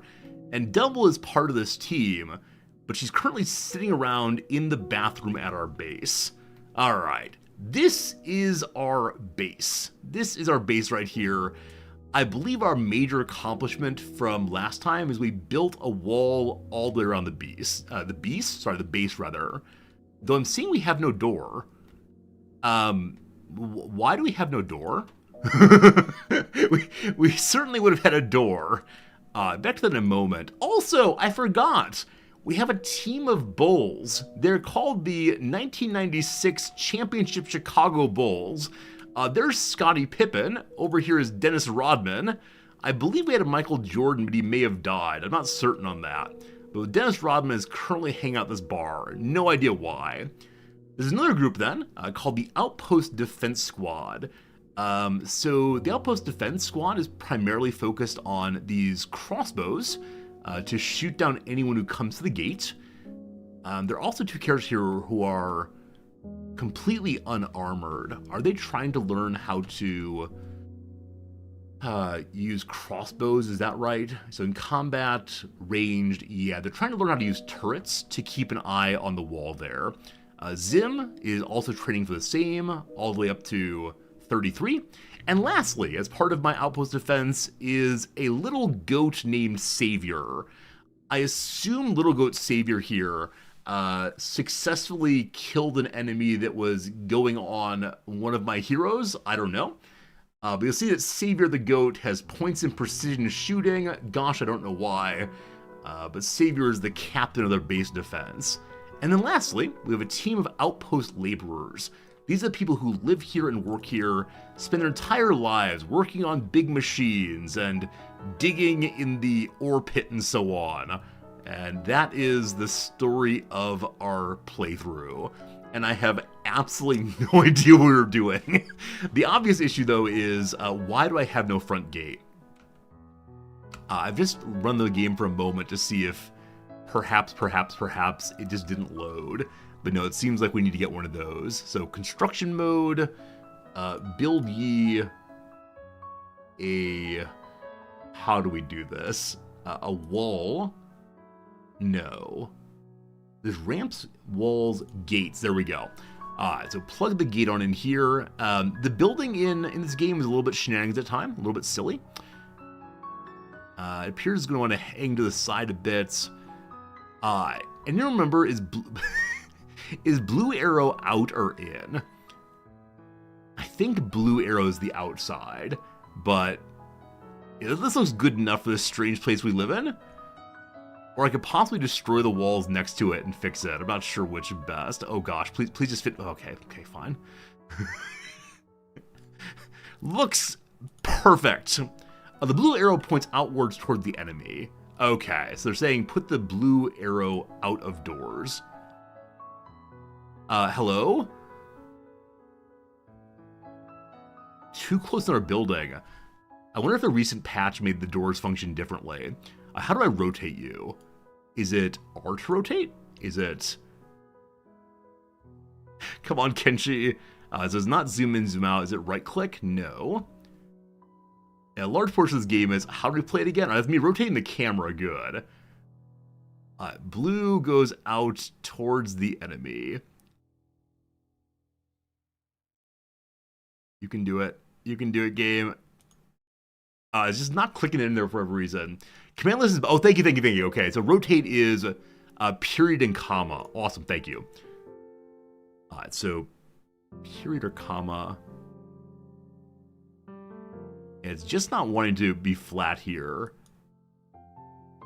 And Double is part of this team, but she's currently sitting around in the bathroom at our base. All right, this is our base. This is our base right here. I believe our major accomplishment from last time is we built a wall all the way around the base. The base rather. Though I'm seeing we have no door. Why do we have no door? we certainly would have had a door. Back to that in a moment. Also, I forgot. We have a team of Bulls. They're called the 1996 Championship Chicago Bulls. There's Scottie Pippen. Over here is Dennis Rodman. I believe we had a Michael Jordan, but he may have died. I'm not certain on that. But Dennis Rodman is currently hanging out at this bar. No idea why. There's another group then called the Outpost Defense Squad. So the Outpost Defense Squad is primarily focused on these crossbows to shoot down anyone who comes to the gate. There are also two characters here who are completely unarmored. Are they trying to learn how to use crossbows? Is that right? So in combat, ranged, yeah, they're trying to learn how to use turrets to keep an eye on the wall there. Zim is also training for the same, all the way up to 33. And lastly, as part of my outpost defense, is a little goat named Savior. I assume little goat Savior here successfully killed an enemy that was going on one of my heroes. I don't know. But you'll see that Savior the goat has points in precision shooting. Gosh, I don't know why. But Savior is the captain of their base defense. And then lastly, we have a team of outpost laborers. These are the people who live here and work here, spend their entire lives working on big machines and digging in the ore pit and so on. And that is the story of our playthrough. And I have absolutely no idea what we're doing. The obvious issue, though, is why do I have no front gate? I've just run the game for a moment to see if perhaps it just didn't load. But no, it seems like we need to get one of those. So construction mode, build ye a... How do we do this? A wall? No. There's ramps, walls, gates. There we go. So plug the gate on in here. The building in this game is a little bit shenanigans at time, a little bit silly. It appears it's going to want to hang to the side a bit. And you remember, is blue arrow out or in? I think blue arrow is the outside, but this looks good enough for this strange place we live in. Or I could possibly destroy the walls next to it and fix it. I'm not sure which is best. Oh gosh, please just fit. Okay, fine. Looks perfect. The blue arrow points outwards toward the enemy. Okay, so they're saying put the blue arrow out of doors. Hello? Too close to our building. I wonder if the recent patch made the doors function differently. How do I rotate you? Is it R to rotate? Is it... Come on, Kenshi. So it's not zoom in, zoom out. Is it right click? No. And a large portion of this game is, how do we play it again? That's me rotating the camera, good. Blue goes out towards the enemy. You can do it. You can do it, game. It's just not clicking in there for whatever reason. Command list is... Oh, thank you. Okay, so rotate is period and comma. Awesome, thank you. So period or comma. And it's just not wanting to be flat here.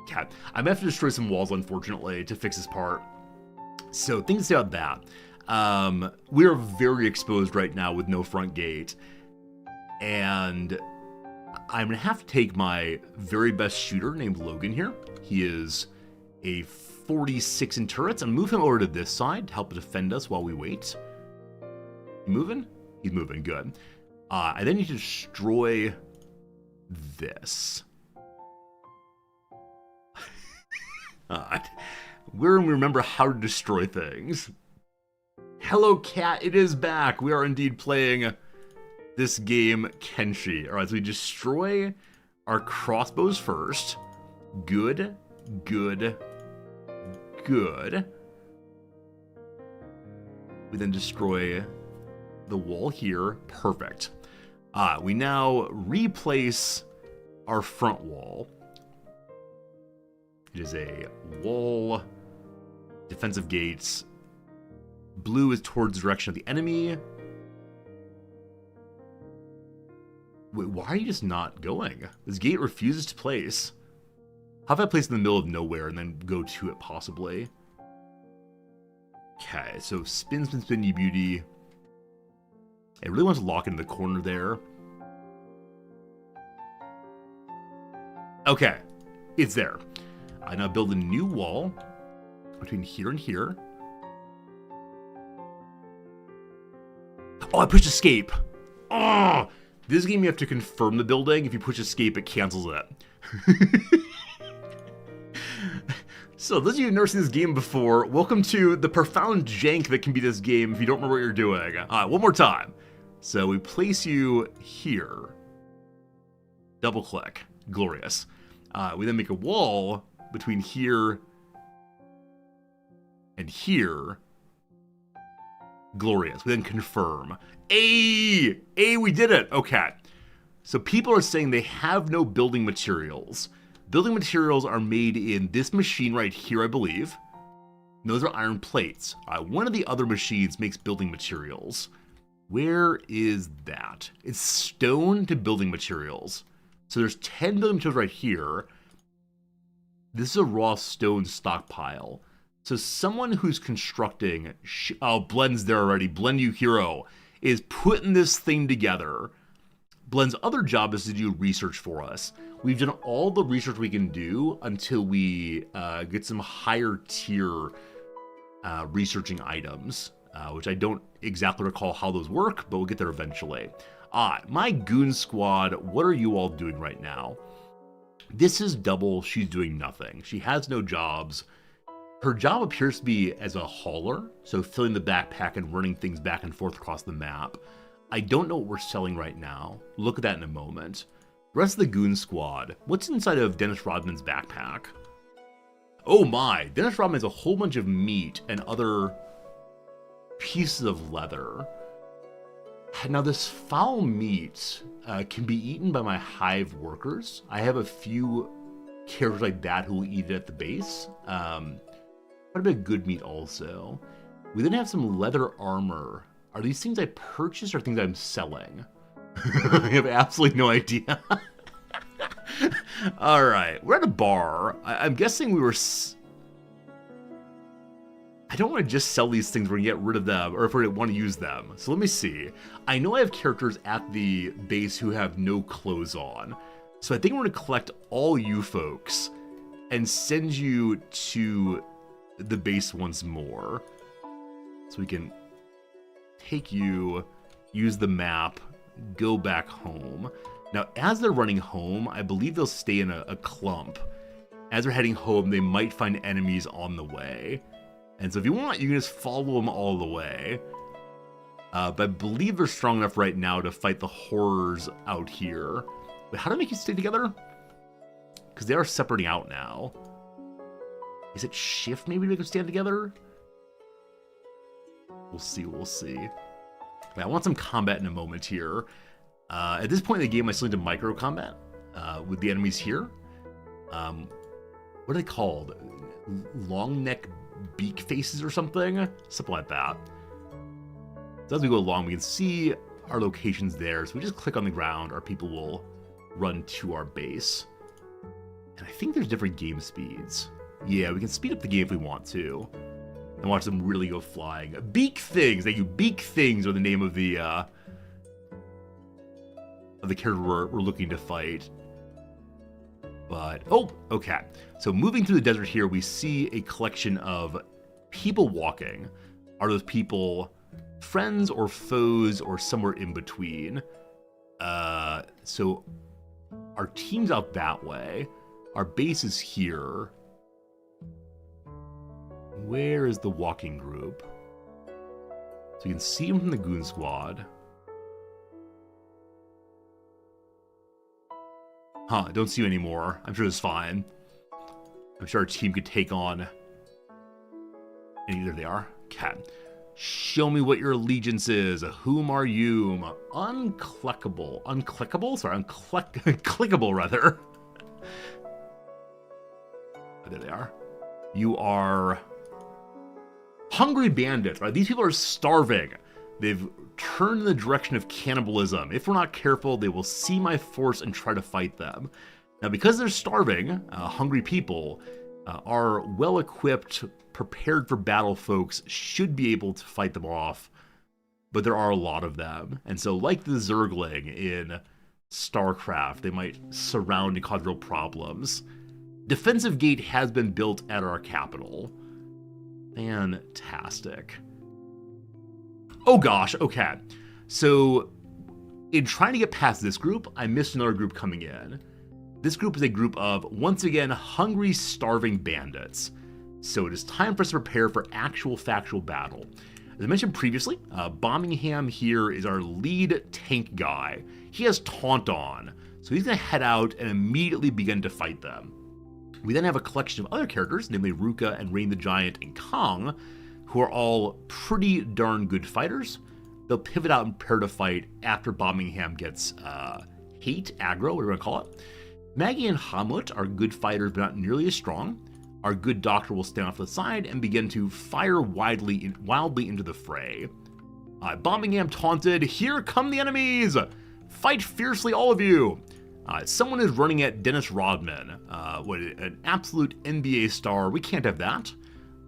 Okay, I'm gonna have to destroy some walls, unfortunately, to fix this part. So things to say about that. We are very exposed right now with no front gate. And I'm going to have to take my very best shooter named Logan here. He is a 46 in turrets, and move him over to this side to help defend us while we wait. You moving? He's moving, good. I then need to destroy this. We're going to remember how to destroy things. Hello, cat, it is back. We are indeed playing this game, Kenshi. All right, so we destroy our crossbows first. Good. We then destroy the wall here. Perfect. We now replace our front wall. It is a wall, defensive gates. Blue is towards the direction of the enemy. Wait, why are you just not going? This gate refuses to place. How if I place it in the middle of nowhere and then go to it, possibly? Okay, so spin, you beauty. It really wants to lock into the corner there. Okay, it's there. I now build a new wall between here and here. Oh, I pushed escape. Oh! This game, you have to confirm the building. If you push escape, it cancels it. So, those of you who've never seen this game before, welcome to the profound jank that can be this game if you don't remember what you're doing. One more time. So, we place you here. Double click. Glorious. We then make a wall between here and here. Glorious. We then confirm. Hey, we did it. Okay. So people are saying they have no building materials. Building materials are made in this machine right here, I believe. And those are iron plates. One of the other machines makes building materials. Where is that? It's stone to building materials. So there's 10 building materials right here. This is a raw stone stockpile. So someone who's constructing, Blend's there already, Blend You Hero, is putting this thing together. Blend's other job is to do research for us. We've done all the research we can do until we get some higher tier researching items, which I don't exactly recall how those work, but we'll get there eventually. My goon squad, what are you all doing right now? This is Double. She's doing nothing. She has no jobs. Her job appears to be as a hauler, so filling the backpack and running things back and forth across the map. I don't know what we're selling right now. Look at that in a moment. The rest of the goon squad, what's inside of Dennis Rodman's backpack? Oh my, Dennis Rodman has a whole bunch of meat and other pieces of leather. Now this foul meat can be eaten by my hive workers. I have a few characters like that who will eat it at the base. Quite a bit of good meat also. We then have some leather armor. Are these things I purchased or things I'm selling? I have absolutely no idea. All right, we're at a bar. I'm guessing we were... I don't want to just sell these things. We're going to get rid of them, or if we want to use them. So let me see. I know I have characters at the base who have no clothes on. So I think we're going to collect all you folks and send you to the base once more. So we can take you, use the map, go back home. Now, as they're running home, I believe they'll stay in a clump. As they're heading home, they might find enemies on the way. And so if you want, you can just follow them all the way. But I believe they're strong enough right now to fight the horrors out here. But how do I make you stay together? Because they are separating out now. Is it shift maybe to make them stand together? We'll see, we'll see. I want some combat in a moment here. At this point in the game, I still need to micro combat with the enemies here. What are they called? Long neck beak faces or something? Something like that. So as we go along, we can see our locations there. So we just click on the ground, our people will run to our base. And I think there's different game speeds. Yeah, we can speed up the game if we want to. And watch them really go flying. Beak things! Thank you. Beak things are the name of the character we're looking to fight. But, oh, okay. So moving through the desert here, we see a collection of people walking. Are those people friends or foes or somewhere in between? So our team's out that way. Our base is here. Where is the walking group? So you can see them from the goon squad. Huh, don't see you anymore. I'm sure it's fine. I'm sure our team could take on... And there they are. Okay. Show me what your allegiance is. Whom are you? Unclickable. Unclickable? Sorry, clickable rather. Oh, there they are. You are... Hungry bandits, right? These people are starving. They've turned in the direction of cannibalism. If we're not careful, they will see my force and try to fight them. Now, because they're starving, hungry people are well-equipped, prepared for battle folks, should be able to fight them off, but there are a lot of them. And so, like the Zergling in StarCraft, they might surround and cause real problems. Defensive gate has been built at our capital. Fantastic. Oh gosh, okay. So, in trying to get past this group, I missed another group coming in. This group is a group of, once again, hungry, starving bandits. So it is time for us to prepare for actual factual battle. As I mentioned previously, Birmingham here is our lead tank guy. He has Taunt on, so he's going to head out and immediately begin to fight them. We then have a collection of other characters, namely Ruka and Rain the Giant and Kong, who are all pretty darn good fighters. They'll pivot out and prepare to fight after Birmingham gets hate, aggro, whatever you want to call it. Maggie and Hamut are good fighters, but not nearly as strong. Our good doctor will stand off to the side and begin to fire wildly into the fray. Birmingham taunted, here come the enemies! Fight fiercely, all of you! Someone is running at Dennis Rodman, an absolute NBA star. We can't have that.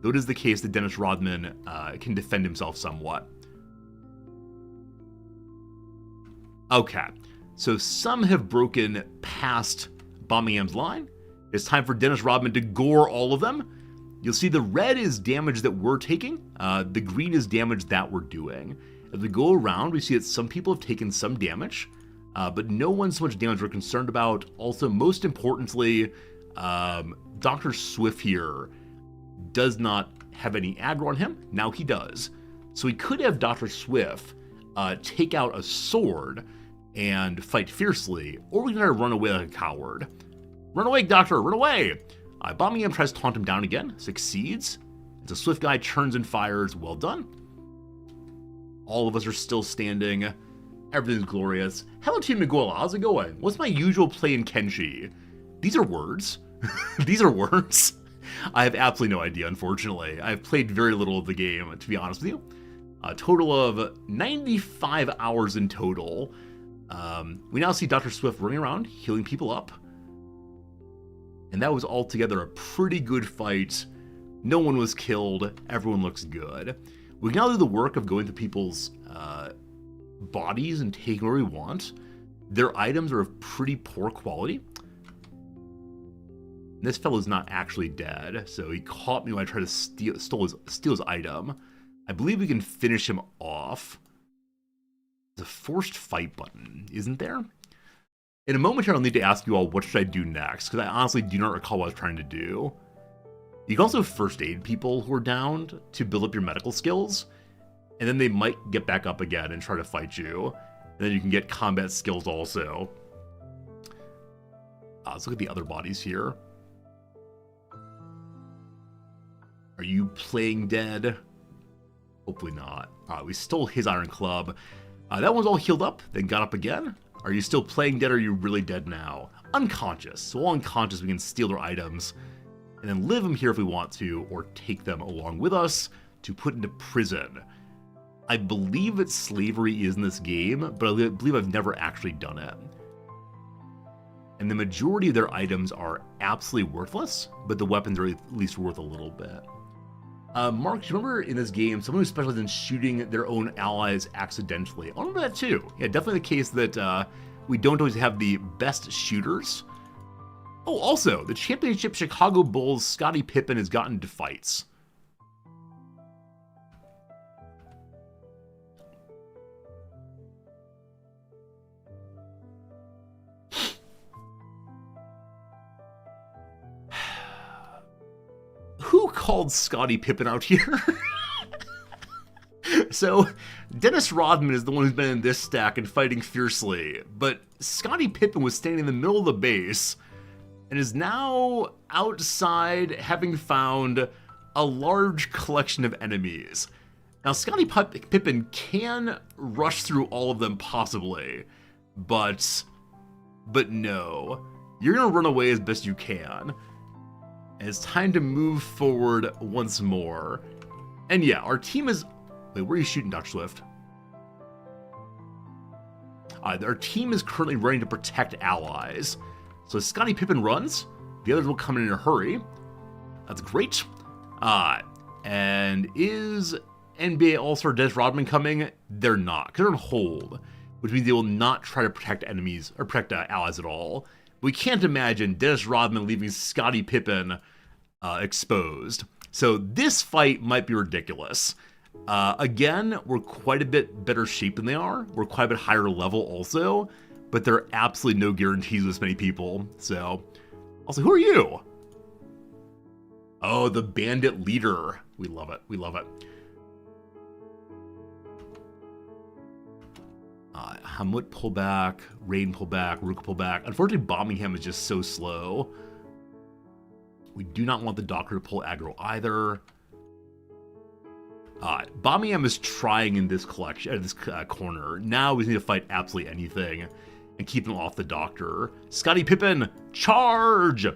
Though it is the case that Dennis Rodman can defend himself somewhat. Okay, So some have broken past Bombingham's line. It's time for Dennis Rodman to gore all of them. You'll see the red is damage that we're taking. The green is damage that we're doing. As we go around, we see that some people have taken some damage, but no one so much damage we're concerned about. Also, most importantly, Dr. Swift here does not have any aggro on him. Now he does. So we could have Dr. Swift take out a sword and fight fiercely, or we can try to run away like a coward. Run away, Doctor, run away! Bommingham tries to taunt him down again, succeeds. As a Swift guy turns and fires, well done. All of us are still standing. Everything's glorious. Hello, Team Miguel, how's it going? What's my usual play in Kenshi? These are words. These are words. I have absolutely no idea, unfortunately. I've played very little of the game, to be honest with you. A total of 95 hours in total. We now see Dr. Swift running around, healing people up. And that was altogether a pretty good fight. No one was killed. Everyone looks good. We can now do the work of going to people's bodies and taking where we want. Their items are of pretty poor quality. This fellow's not actually dead, so he caught me when I tried to steal his item. I believe we can finish him off. There's a forced fight button, isn't there? In a moment here, I'll need to ask you all what should I do next, because I honestly do not recall what I was trying to do. You can also first aid people who are downed to build up your medical skills, and then they might get back up again and try to fight you. And then you can get combat skills also. Let's look at the other bodies here. Are you playing dead? Hopefully not. We stole his iron club. That one's all healed up, then got up again. Are you still playing dead, or are you really dead now? Unconscious. So while unconscious, we can steal their items and then live them here if we want to, or take them along with us to put into prison. I believe that slavery is in this game, but I believe I've never actually done it. And the majority of their items are absolutely worthless, but the weapons are at least worth a little bit. Mark, do you remember in this game, someone who specializes in shooting their own allies accidentally? I remember that too. Yeah, definitely the case that we don't always have the best shooters. Oh, also, the championship Chicago Bulls' Scottie Pippen has gotten into fights. Who called Scottie Pippen out here? So, Dennis Rodman is the one who's been in this stack and fighting fiercely, but Scottie Pippen was standing in the middle of the base and is now outside, having found a large collection of enemies. Now, Scottie Pippen can rush through all of them possibly, but no. You're gonna run away as best you can. And it's time to move forward once more. And yeah, our team is... Wait, where are you shooting, Dr. Swift? Our team is currently running to protect allies. So as Scottie Pippen runs, the others will come in a hurry. That's great. And is NBA All-Star Dennis Rodman coming? They're not, because they're on hold, which means they will not try to protect enemies or protect allies at all. We can't imagine Dennis Rodman leaving Scottie Pippen exposed. So this fight might be ridiculous. Again, we're quite a bit better shape than they are. We're quite a bit higher level also, but there are absolutely no guarantees with this many people. So, also, who are you? Oh, the bandit leader. We love it. We love it. Hamut pull back, Rain pull back, Rook pull back. Unfortunately, Bommingham is just so slow. We do not want the Doctor to pull aggro either. Bommingham is trying in this collection, this corner. Now we need to fight absolutely anything and keep him off the Doctor. Scottie Pippen, charge!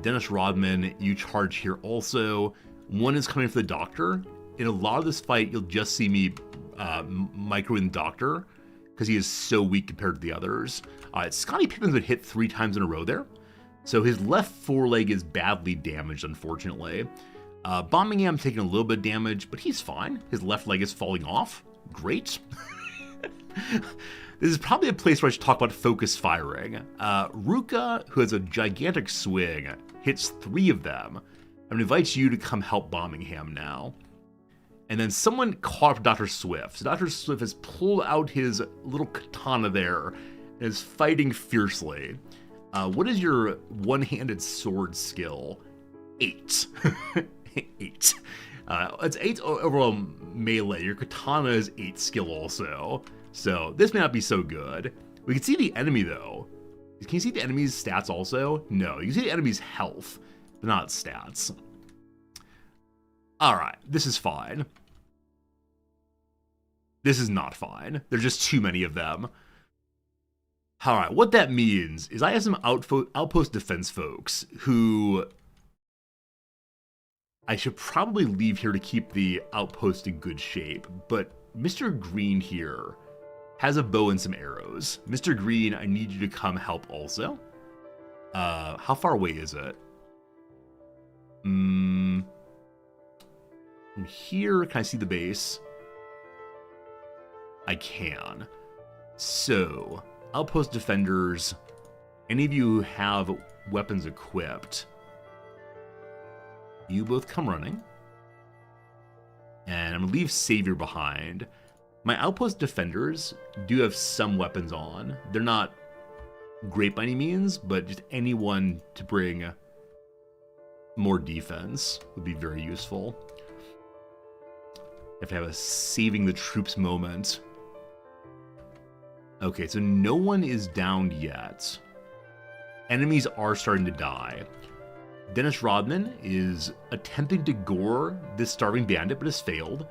Dennis Rodman, you charge here also. One is coming for the Doctor. In a lot of this fight, you'll just see me microing the Doctor because he is so weak compared to the others. Scottie Pippen's been hit 3 times in a row there. So his left foreleg is badly damaged, unfortunately. Bommingham taking a little bit of damage, but he's fine. His left leg is falling off. Great. This is probably a place where I should talk about focus firing. Ruka, who has a gigantic swing, hits 3 of them, and invites you to come help Bombingham now. And then someone caught up Dr. Swift. So Dr. Swift has pulled out his little katana there and is fighting fiercely. What is your one-handed sword skill? 8. 8. It's 8 overall melee. Your katana is 8 skill also. So this may not be so good. We can see the enemy though. Can you see the enemy's stats also? No, you can see the enemy's health, but not stats. Alright, this is fine. This is not fine. There's just too many of them. Alright, what that means is I have some outpost defense folks who I should probably leave here to keep the outpost in good shape, but Mr. Green here has a bow and some arrows. Mr. Green, I need you to come help also. How far away is it? From here, can I see the base? I can. So, outpost defenders, any of you who have weapons equipped, you both come running. And I'm gonna leave Savior behind. My outpost defenders do have some weapons on. They're not great by any means, but just anyone to bring more defense would be very useful. If I have a saving the troops moment. Okay, so no one is downed yet. Enemies are starting to die. Dennis Rodman is attempting to gore this starving bandit, but has failed.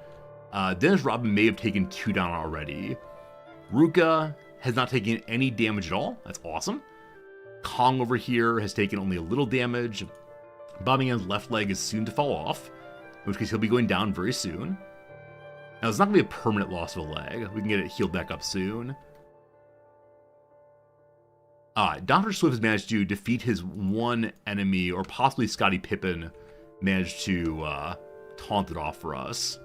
Dennis Rodman may have taken 2 down already. Ruka has not taken any damage at all. That's awesome. Kong over here has taken only a little damage. Bombingham's left leg is soon to fall off, in which case he'll be going down very soon. Now, it's not going to be a permanent loss of a leg. We can get it healed back up soon. Dr. Swift has managed to defeat his one enemy, or possibly Scottie Pippen managed to taunt it off for us.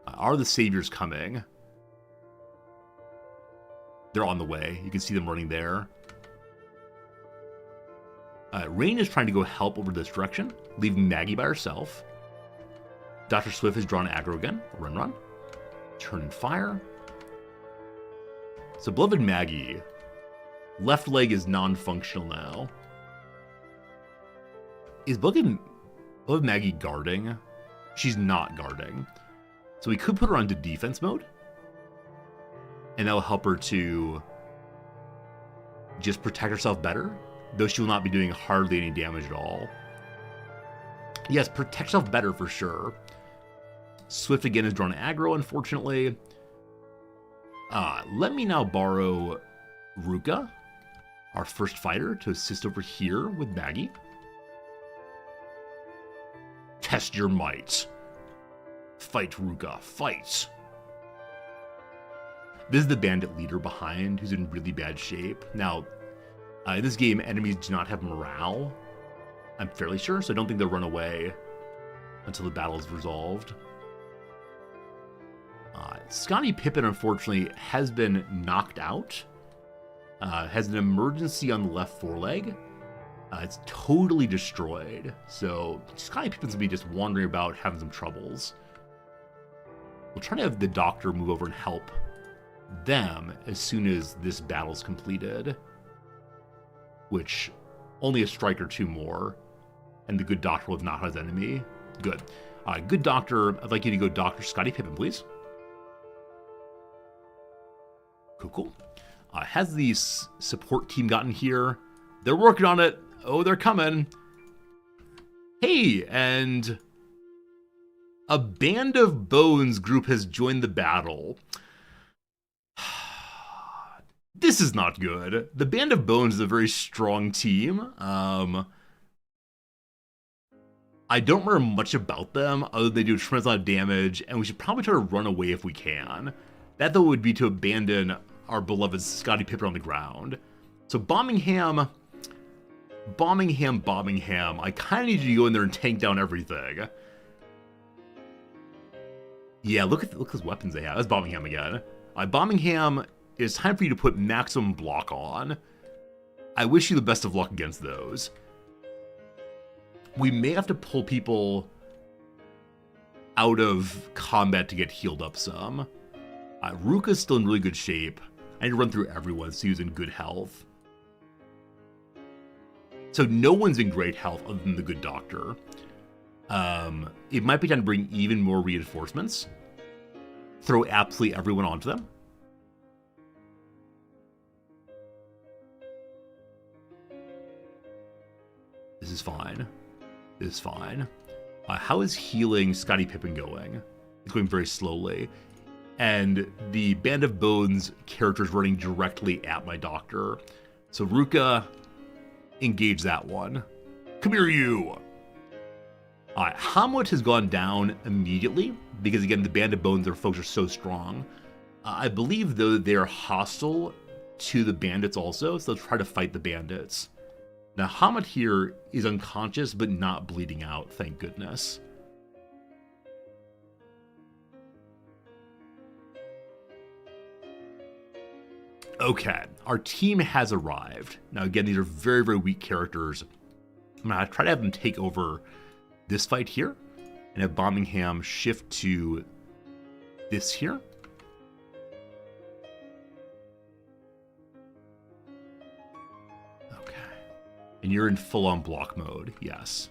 Are the saviors coming? They're on the way. You can see them running there. Rain is trying to go help over this direction, leaving Maggie by herself. Dr. Swift has drawn aggro again. Run. Turn and fire. So beloved Maggie. Left leg is non-functional now. Is beloved Maggie guarding? She's not guarding. So we could put her onto defense mode. And that will help her to just protect herself better. Though she will not be doing hardly any damage at all. Yes, protect herself better for sure. Swift again has drawn aggro, unfortunately. Let me now borrow Ruka, our first fighter, to assist over here with Maggie. Test your might. Fight, Ruka, fight. This is the bandit leader behind, who's in really bad shape. Now, in this game, enemies do not have morale, I'm fairly sure, so I don't think they'll run away until the battle is resolved. Scottie Pippen, unfortunately, has been knocked out. Has an emergency on the left foreleg. It's totally destroyed. So Scottie Pippen's going to be just wandering about, having some troubles. We'll try to have the doctor move over and help them as soon as this battle's completed. Which, only a strike or 2 more. And the good doctor will not have his enemy. Good. Good doctor, I'd like you to go Dr. Scottie Pippen, please. Cool. Has the support team gotten here? They're working on it. Oh, they're coming. Hey, and a Band of Bones group has joined the battle. This is not good. The Band of Bones is a very strong team. I don't remember much about them, other than they do a tremendous amount of damage, and we should probably try to run away if we can. That, though, would be to abandon our beloved Scottie Pippen on the ground. So Bombingham, I kind of need you to go in there and tank down everything. Yeah, look at those weapons they have. That's Bombingham again. Bombingham, it's time for you to put maximum block on. I wish you the best of luck against those. We may have to pull people out of combat to get healed up some. Ruka's still in really good shape. I need to run through everyone so he's in good health. So no one's in great health other than the good doctor. It might be time to bring even more reinforcements. Throw absolutely everyone onto them. This is fine. This is fine. How is healing Scottie Pippen going? It's going very slowly. And the Band of Bones character is running directly at my doctor. So Ruka, engage that one. Come here, you! Alright, Hamlet has gone down immediately, because again, the Band of Bones, their folks are so strong. I believe, though, they're hostile to the bandits also, so they'll try to fight the bandits. Now, Hamlet here is unconscious, but not bleeding out, thank goodness. Okay, our team has arrived. Now, again, these are very, very weak characters. I'm going to try to have them take over this fight here, and have Bombingham shift to this here. Okay. And you're in full-on block mode, yes.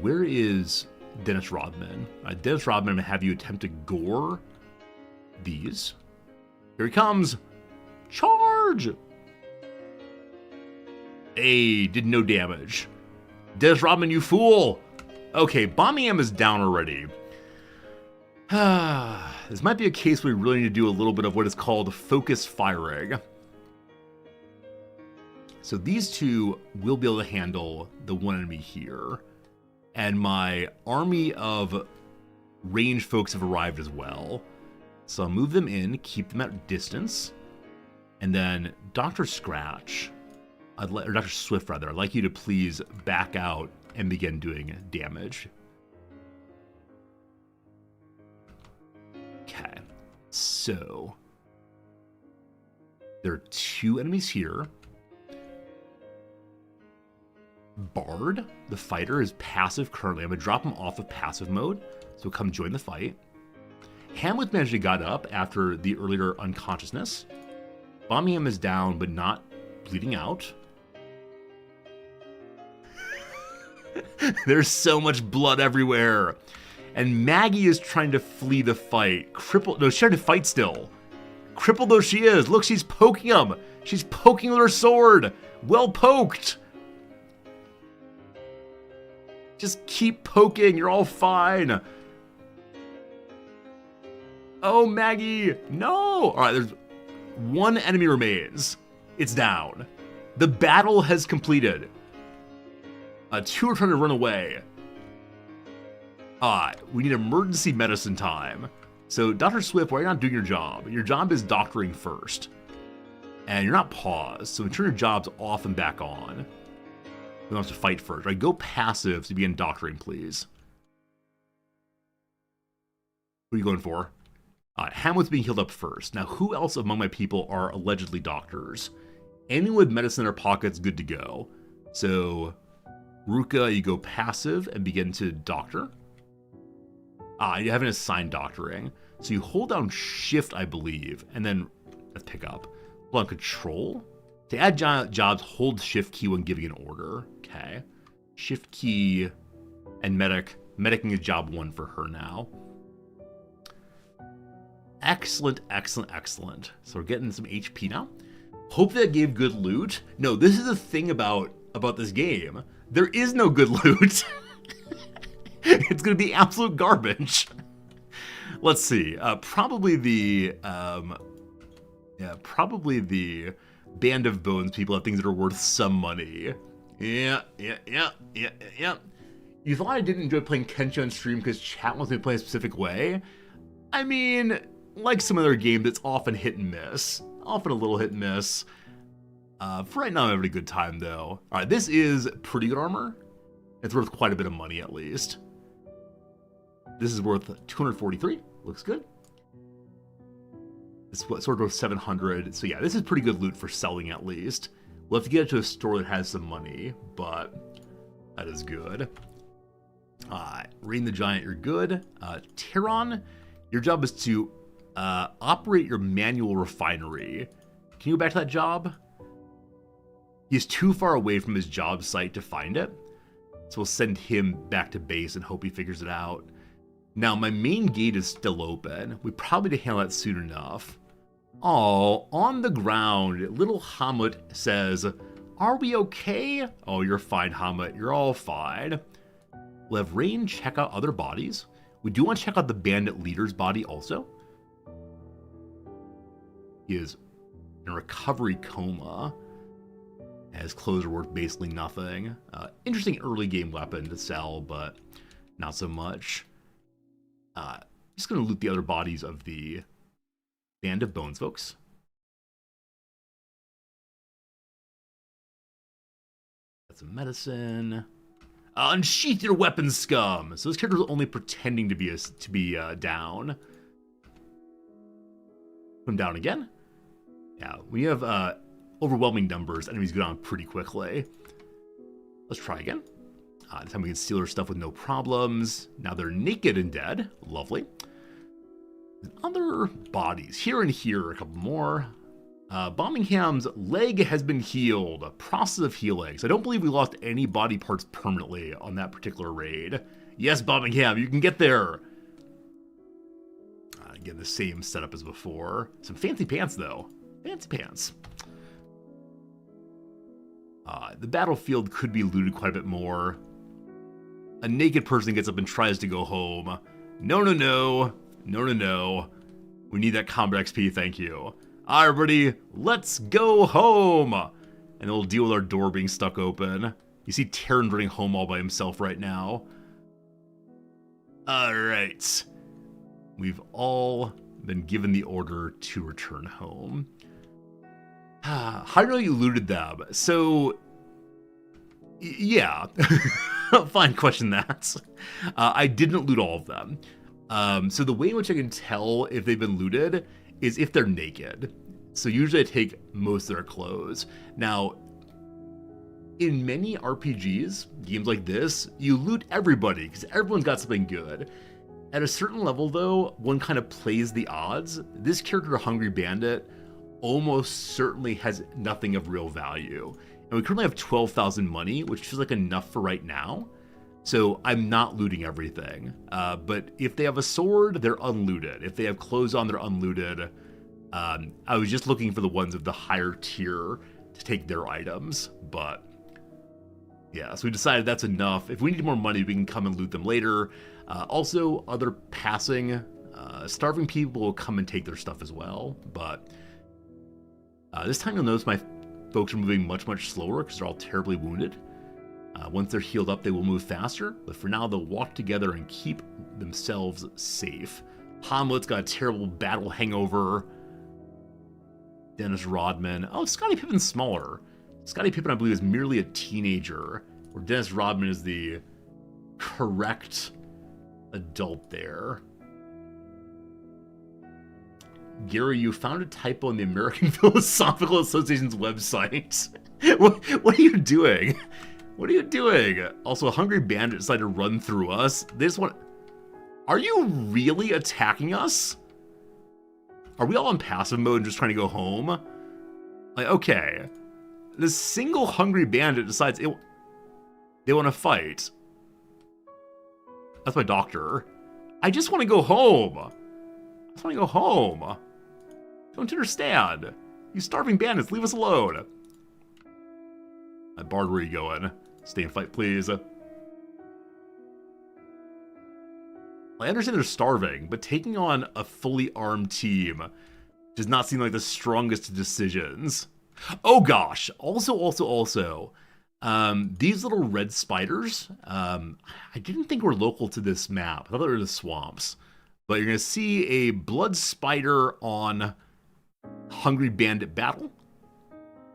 Where is Dennis Rodman? Dennis Rodman, I'm going to have you attempt to gore these. Here he comes! Charge! Hey, did no damage. Dennis Rodman, you fool! Okay, Bombingham is down already. This might be a case where we really need to do a little bit of what is called focus firing. So these two will be able to handle the one enemy here. And my army of ranged folks have arrived as well. So I'll move them in, keep them at distance. And then Dr. Scratch, or Dr. Swift rather, I'd like you to please back out and begin doing damage. Okay, so there are two enemies here. Bard, the fighter, is passive currently. I'm going to drop him off of passive mode, so come join the fight. Hamlet managed to got up after the earlier unconsciousness. Bombingham is down, but not bleeding out. There's so much blood everywhere. And Maggie is trying to flee the fight. Crippled. No, she's trying to fight still. Crippled though she is. Look, she's poking him. She's poking with her sword. Well poked. Just keep poking. You're all fine. Oh, Maggie. No. All right, there's one enemy remains. It's down. The battle has completed. Two are trying to run away. We need emergency medicine time. So, Dr. Swift, why are you not doing your job? Your job is doctoring first. And you're not paused, so turn your jobs off and back on. We want to fight first. Right, go passive to begin doctoring, please. What are you going for? Hamlet's being healed up first. Now, who else among my people are allegedly doctors? Anyone with medicine in their pockets, good to go. So, Ruka, you go passive and begin to doctor. You haven't assigned doctoring. So you hold down shift, I believe, and then let's pick up. Hold on, control. To add jobs, hold shift key when giving an order. Okay. Shift key and medic. Medicing is job 1 for her now. Excellent, excellent, excellent. So we're getting some HP now. Hope that gave good loot. No, this is the thing about this game. There is no good loot. It's going to be absolute garbage. Let's see. Probably the Band of Bones people have things that are worth some money. Yeah. You thought I didn't enjoy playing Kenshi on stream because chat wants me to play a specific way? I mean, like some other games, it's often hit and miss. Often a little hit and miss. For right now, I'm having a good time, though. All right, this is pretty good armor. It's worth quite a bit of money, at least. This is worth 243. Looks good. It's sort of worth 700. So yeah, this is pretty good loot for selling at least. We'll have to get it to a store that has some money, but that is good. Rain the Giant, you're good. Tyron, your job is to operate your manual refinery. Can you go back to that job? He's too far away from his job site to find it. So we'll send him back to base and hope he figures it out. Now, my main gate is still open. We probably need to handle that soon enough. Oh, on the ground, little Hamut says, "Are we okay?" Oh, you're fine, Hamut. You're all fine. We'll have Rain check out other bodies. We do want to check out the bandit leader's body also. He is in a recovery coma. His clothes are worth basically nothing. Interesting early game weapon to sell, but not so much. Just going to loot the other bodies of the Band of Bones folks. Got some medicine. Unsheath your weapons, scum! So this character is only pretending to be down. Put him down again. Yeah, we have overwhelming numbers. Enemies go down pretty quickly. Let's try again. This time we can steal their stuff with no problems. Now they're naked and dead. Lovely. Other bodies. Here and here, a couple more. Bombingham's leg has been healed. A process of healing. So I don't believe we lost any body parts permanently on that particular raid. Yes, Bombingham, you can get there. Again, the same setup as before. Some fancy pants, though. Fancy pants. The battlefield could be looted quite a bit more. A naked person gets up and tries to go home. No, no, no. No, no, no. We need that combat XP, thank you. All right, everybody, let's go home. And then we'll deal with our door being stuck open. You see Terran running home all by himself right now. All right. We've all been given the order to return home. How do you know you looted them? So, yeah. Fine, question that. I didn't loot all of them. So the way in which I can tell if they've been looted is if they're naked. So usually I take most of their clothes. Now, in many RPGs, games like this, you loot everybody because everyone's got something good. At a certain level, though, one kind of plays the odds. This character, Hungry Bandit, almost certainly has nothing of real value. And we currently have 12,000 money, which feels like enough for right now. So I'm not looting everything. But if they have a sword, they're unlooted. If they have clothes on, they're unlooted. I was just looking for the ones of the higher tier to take their items. But yeah, so we decided that's enough. If we need more money, we can come and loot them later. Also, other passing, starving people will come and take their stuff as well. But this time you'll notice my folks are moving much, much slower because they're all terribly wounded. Once they're healed up, they will move faster. But for now, they'll walk together and keep themselves safe. Hamlet's got a terrible battle hangover. Dennis Rodman. Oh, Scottie Pippen's smaller. Scottie Pippen, I believe, is merely a teenager, where Dennis Rodman is the correct adult there. Gary, you found a typo on the American Philosophical Association's website. What are you doing? What are you doing? Also, a Hungry Bandit decided to run through us. They just want... Are you really attacking us? Are we all in passive mode and just trying to go home? Like, okay. This single Hungry Bandit decides they want to fight. That's my doctor. I just want to go home. I just want to go home. Don't understand. You starving bandits, leave us alone. Bard, where are you going? Stay and fight, please. I understand they're starving, but taking on a fully armed team does not seem like the strongest of decisions. Oh gosh. Also, these little red spiders, I didn't think were local to this map. I thought they were the swamps. But you're going to see a blood spider on Hungry Bandit Battle.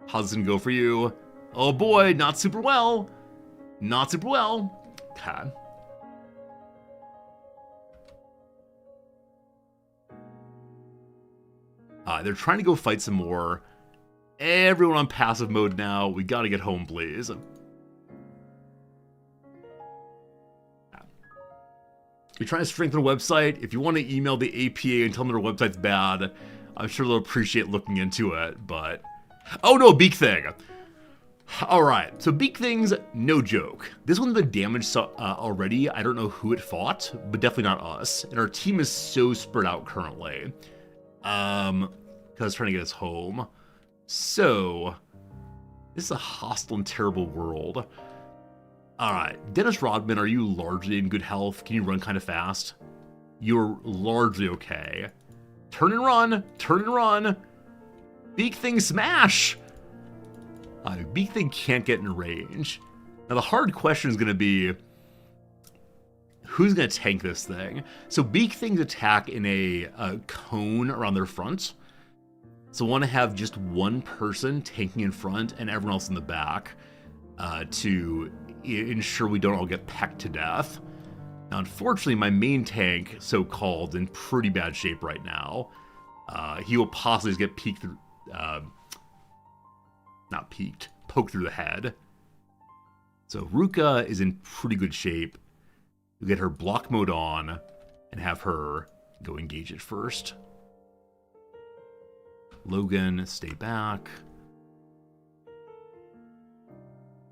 How's this going to go for you? Oh boy, not super well. Not super well. Okay. They're trying to go fight some more. Everyone on passive mode now. We gotta get home, please. You're trying to strengthen the website. If you want to email the APA and tell them their website's bad, I'm sure they'll appreciate looking into it, but... Oh no, Beak Thing! Alright, so Beak Thing's no joke. This one's been damaged already. I don't know who it fought, but definitely not us. And our team is so spread out currently. Because it's trying to get us home. So, this is a hostile and terrible world. Alright, Dennis Rodman, are you largely in good health? Can you run kind of fast? You're largely okay. Turn and run! Turn and run! Beak Thing smash! Beak Thing can't get in range. Now the hard question is going to be, who's going to tank this thing? So Beak Things attack in a cone around their front. So I want to have just one person tanking in front and everyone else in the back to ensure we don't all get pecked to death. Now unfortunately my main tank, so-called, in pretty bad shape right now. He will possibly just get peeked through... not peeked, poked through the head. So Ruka is in pretty good shape. We'll get her block mode on and have her go engage it first. Logan, stay back.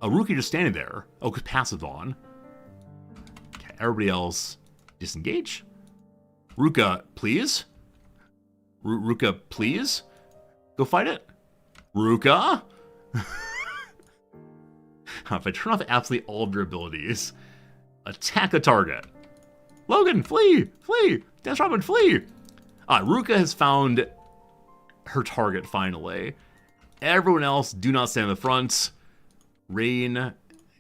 Oh, Ruka just standing there. Oh, because passive on. Okay, everybody else disengage. Ruka, please. Ruka, please. Go fight it. Ruka? If I turn off absolutely all of your abilities, attack the target. Logan, flee! Flee! Dance Robin, flee! Ruka has found her target finally. Everyone else, do not stand in the front. Rain,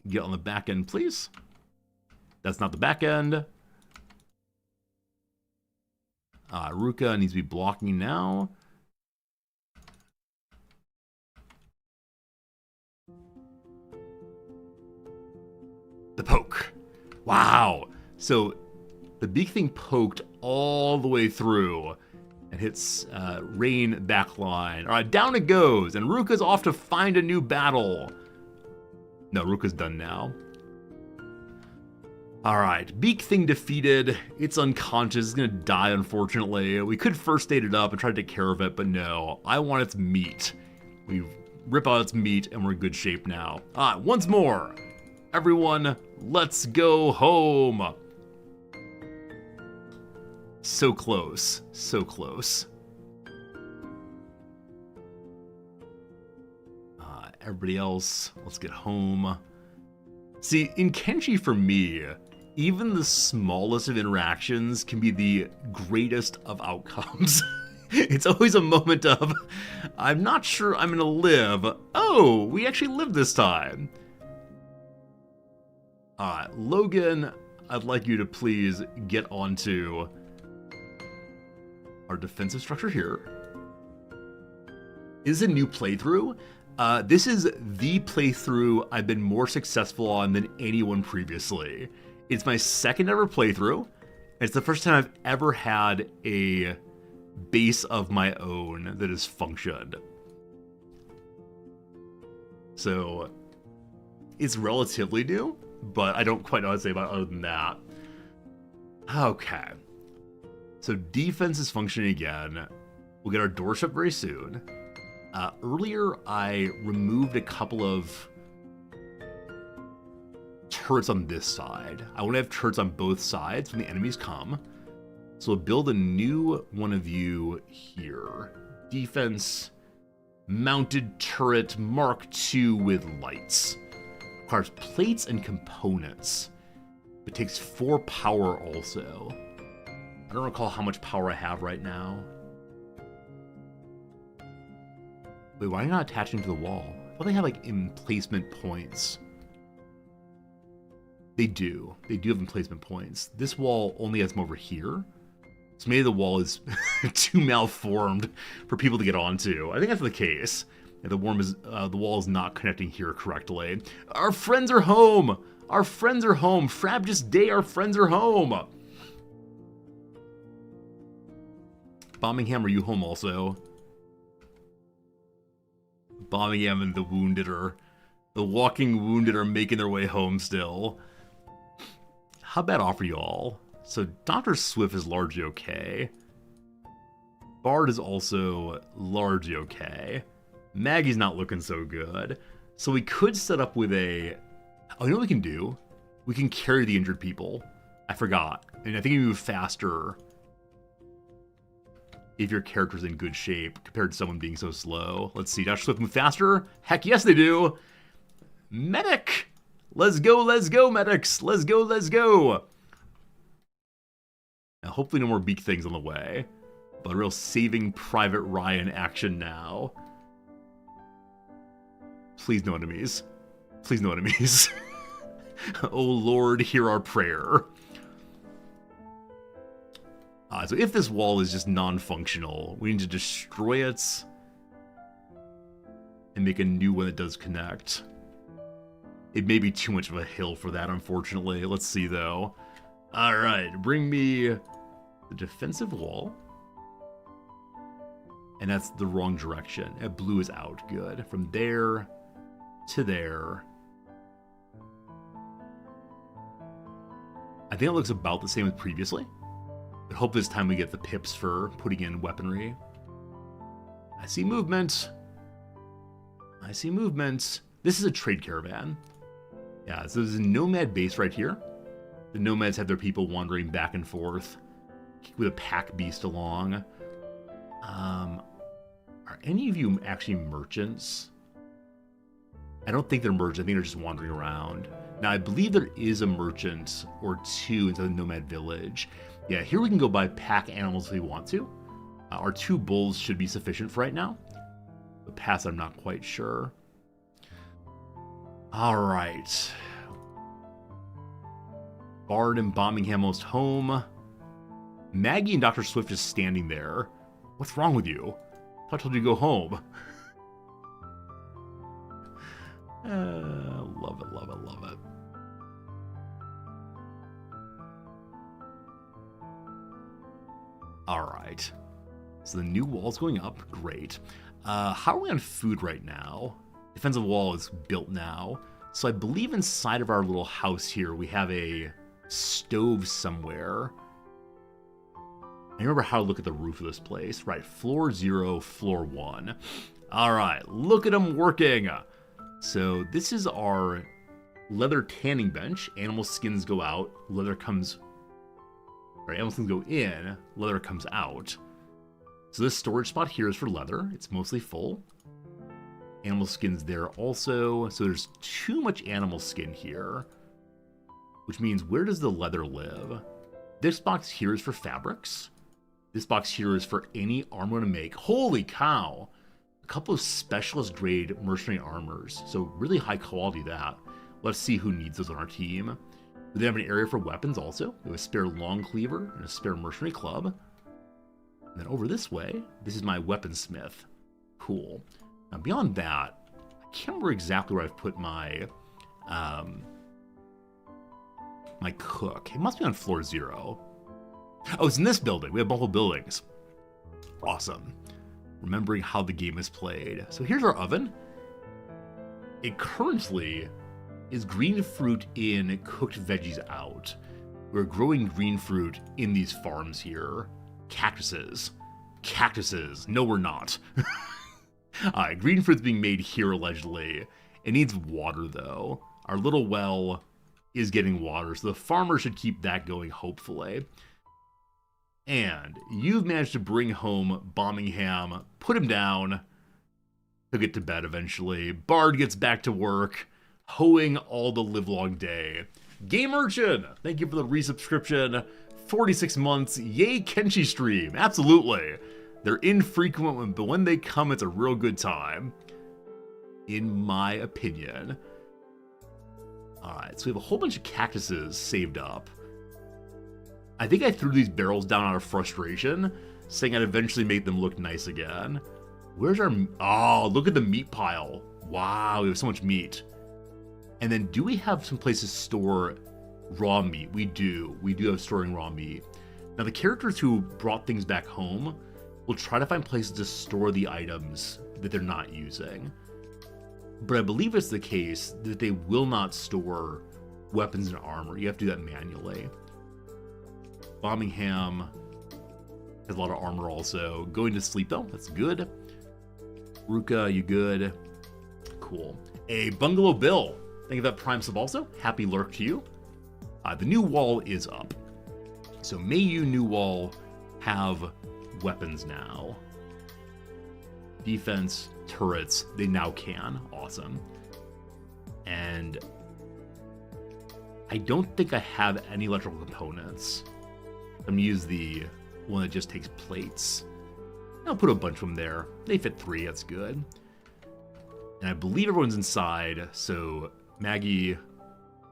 get on the back end, please. That's not the back end. Ruka needs to be blocking now. The poke. Wow. So the Beak Thing poked all the way through and hits Rain backline. All right, down it goes. And Ruka's off to find a new battle. No, Ruka's done now. All right, Beak Thing defeated. It's unconscious. It's going to die, unfortunately. We could first aid it up and try to take care of it, but no. I want its meat. We rip out its meat, and we're in good shape now. Once more. Everyone, let's go home. So close. So close. Everybody else, let's get home. See, in Kenshi for me, even the smallest of interactions can be the greatest of outcomes. It's always a moment of, I'm not sure I'm gonna live. Oh, we actually lived this time. Logan, I'd like you to please get onto our defensive structure here. Is a new playthrough. This is the playthrough I've been more successful on than anyone previously. It's my second ever playthrough. It's the first time I've ever had a base of my own that has functioned. So it's relatively new, but I don't quite know what to say about it other than that. Okay. So defense is functioning again. We'll get our door shut very soon. Earlier, I removed a couple of turrets on this side. I want to have turrets on both sides when the enemies come. So we'll build a new one of you here. Defense, mounted turret Mark II with lights. Requires plates and components. It takes 4 power also. I don't recall how much power I have right now. Wait, why are you not attaching to the wall? I thought they had, like, emplacement points. They do. They do have emplacement points. This wall only has them over here. So maybe the wall is too malformed for people to get onto. I think that's the case. The wall is not connecting here correctly. Our friends are home! Our friends are home! Frabjous day, our friends are home! Bommingham, are you home also? Birmingham and the wounded are... The walking wounded are making their way home still. How bad off are you all? So Dr. Swift is largely okay. Bard is also largely okay. Maggie's not looking so good. So we could set up with a... Oh, you know what we can do? We can carry the injured people. I forgot. And I think you move faster if your character's in good shape compared to someone being so slow. Let's see. Dr. Swift move faster? Heck yes, they do. Medic! Let's go, medics! Let's go! Now, hopefully no more beak things on the way. But real Saving Private Ryan action now. Please no enemies. Please no enemies. Oh Lord, hear our prayer. So if this wall is just non-functional, we need to destroy it and make a new one that does connect. It may be too much of a hill for that, unfortunately. Let's see, though. Alright, bring me the defensive wall. And that's the wrong direction. Blue is out. Good. From there to there. I think it looks about the same as previously. But hope this time we get the pips for putting in weaponry. I see movement. This is a trade caravan. Yeah, so there's a nomad base right here. The nomads have their people wandering back and forth with a pack beast along. Are any of you actually merchants? I don't think they're merchants. I think they're just wandering around. Now, I believe there is a merchant or two inside the nomad village. Yeah, here we can go buy pack animals if we want to. Our 2 bulls should be sufficient for right now. The past, I'm not quite sure. All right. Bard and Birmingham almost home. Maggie and Dr. Swift just standing there. What's wrong with you? I told you to go home. Love it. All right. So the new wall's going up. Great. How are we on food right now? Defensive wall is built now. So I believe inside of our little house here, we have a stove somewhere. I remember how to look at the roof of this place. Right, floor 0, floor 1. All right, look at them working. So this is our leather tanning bench. Animal skins go out, leather comes... Right, animal skins go in, leather comes out. So this storage spot here is for leather. It's mostly full. Animal skins there also. So there's too much animal skin here. Which means, where does the leather live? This box here is for fabrics. This box here is for any armor to make. Holy cow! A couple of specialist grade mercenary armors. So really high quality that. Let's see who needs those on our team. We have an area for weapons also. We have a spare long cleaver and a spare mercenary club. And then over this way, this is my weaponsmith. Cool. Now beyond that, I can't remember exactly where I've put my my cook. It must be on floor 0. Oh, it's in this building. We have multiple buildings. Awesome. Remembering how the game is played. So here's our oven. It currently is green fruit in, cooked veggies out. We're growing green fruit in these farms here. Cactuses. No, we're not. Green fruit's being made here, allegedly. It needs water, though. Our little well is getting water, so the farmer should keep that going, hopefully. And you've managed to bring home Birmingham, put him down. He'll get to bed eventually. Bard gets back to work, hoeing all the livelong day. Game Urchin, thank you for the resubscription. 46 months, yay Kenshi stream, absolutely. They're infrequent, but when they come, it's a real good time. In my opinion. Alright, so we have a whole bunch of cactuses saved up. I think I threw these barrels down out of frustration, saying I'd eventually make them look nice again. Where's our... Oh, look at the meat pile. Wow, we have so much meat. And then do we have some places to store raw meat? We do. We do have storing raw meat. Now, the characters who brought things back home will try to find places to store the items that they're not using. but I believe it's the case that they will not store weapons and armor. You have to do that manually. Birmingham has a lot of armor also. Going to sleep though, that's good. Ruka, you good? Cool. A Bungalow Bill. Thank you for that Prime sub also. Happy lurk to you. The new wall is up. So may you, new wall, have weapons now. Defense, turrets, they now can. Awesome. And I don't think I have any electrical components. I'm going to use the one that just takes plates. I'll put a bunch of them there. They fit 3, that's good. And I believe everyone's inside, so Maggie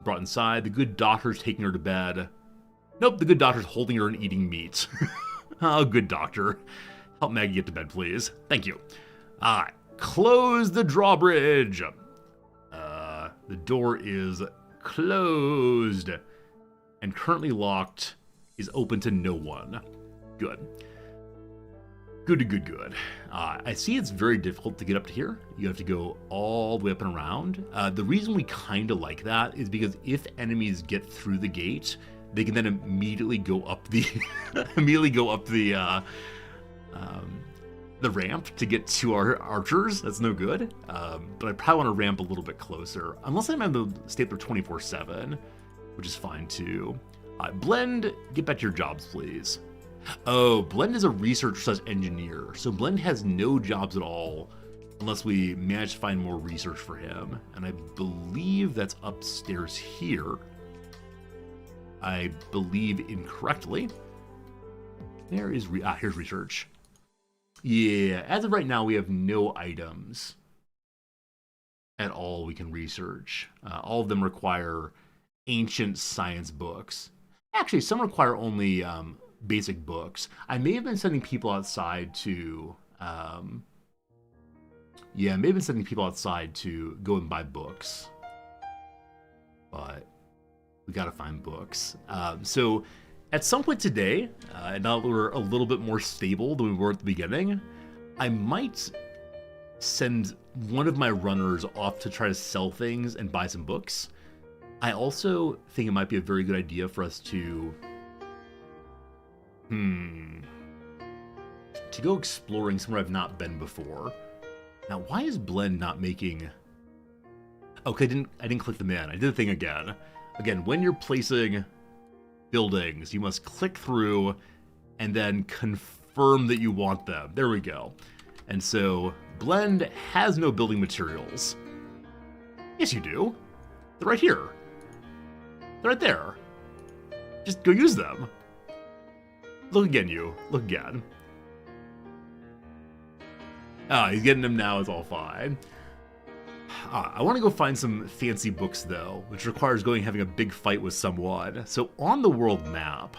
brought inside. The good doctor's taking her to bed. Nope, the good doctor's holding her and eating meat. Oh, good doctor. Help Maggie get to bed, please. Thank you. Alright, close the drawbridge. The door is closed. And currently locked, is open to no one. Good. Good. I see it's very difficult to get up to here. You have to go all the way up and around. The reason we kind of like that is because if enemies get through the gate, they can then immediately go up the the ramp to get to our archers. That's no good. But I probably want to ramp a little bit closer, unless I'm able to stay up there 24/7, which is fine too. Blend, get back to your jobs, please. Oh, Blend is a researcher/engineer, so Blend has no jobs at all unless we manage to find more research for him. And I believe that's upstairs here. I believe incorrectly. There is, here's research. Yeah, as of right now, we have no items at all we can research. All of them require ancient science books. Actually, some require only basic books. I may have been sending people outside to, go and buy books. But we gotta find books. So at some point today, now that we're a little bit more stable than we were at the beginning, I might send one of my runners off to try to sell things and buy some books. I also think it might be a very good idea for us to go exploring somewhere I've not been before. Now, why is Blend not making... Okay, I didn't click them in. I did the thing again. Again, when you're placing buildings, you must click through and then confirm that you want them. There we go. And so, Blend has no building materials. Yes, you do. They're right here. They're right there. Just go use them. Look again, you. Look again. He's getting them now. It's all fine. I want to go find some fancy books, though, which requires going and having a big fight with someone. So on the world map,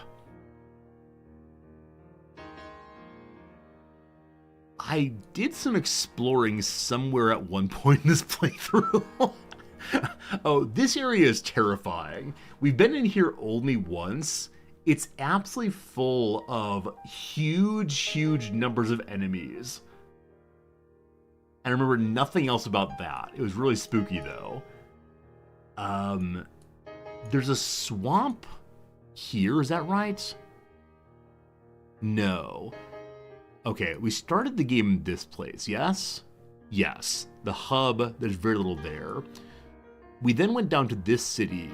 I did some exploring somewhere at one point in this playthrough. Oh, this area is terrifying. We've been in here only once. It's absolutely full of huge numbers of enemies. And I remember nothing else about that. It was really spooky, though. There's a swamp here, is that right? No. Okay, we started the game in this place, yes? Yes. The hub, there's very little there. We then went down to this city,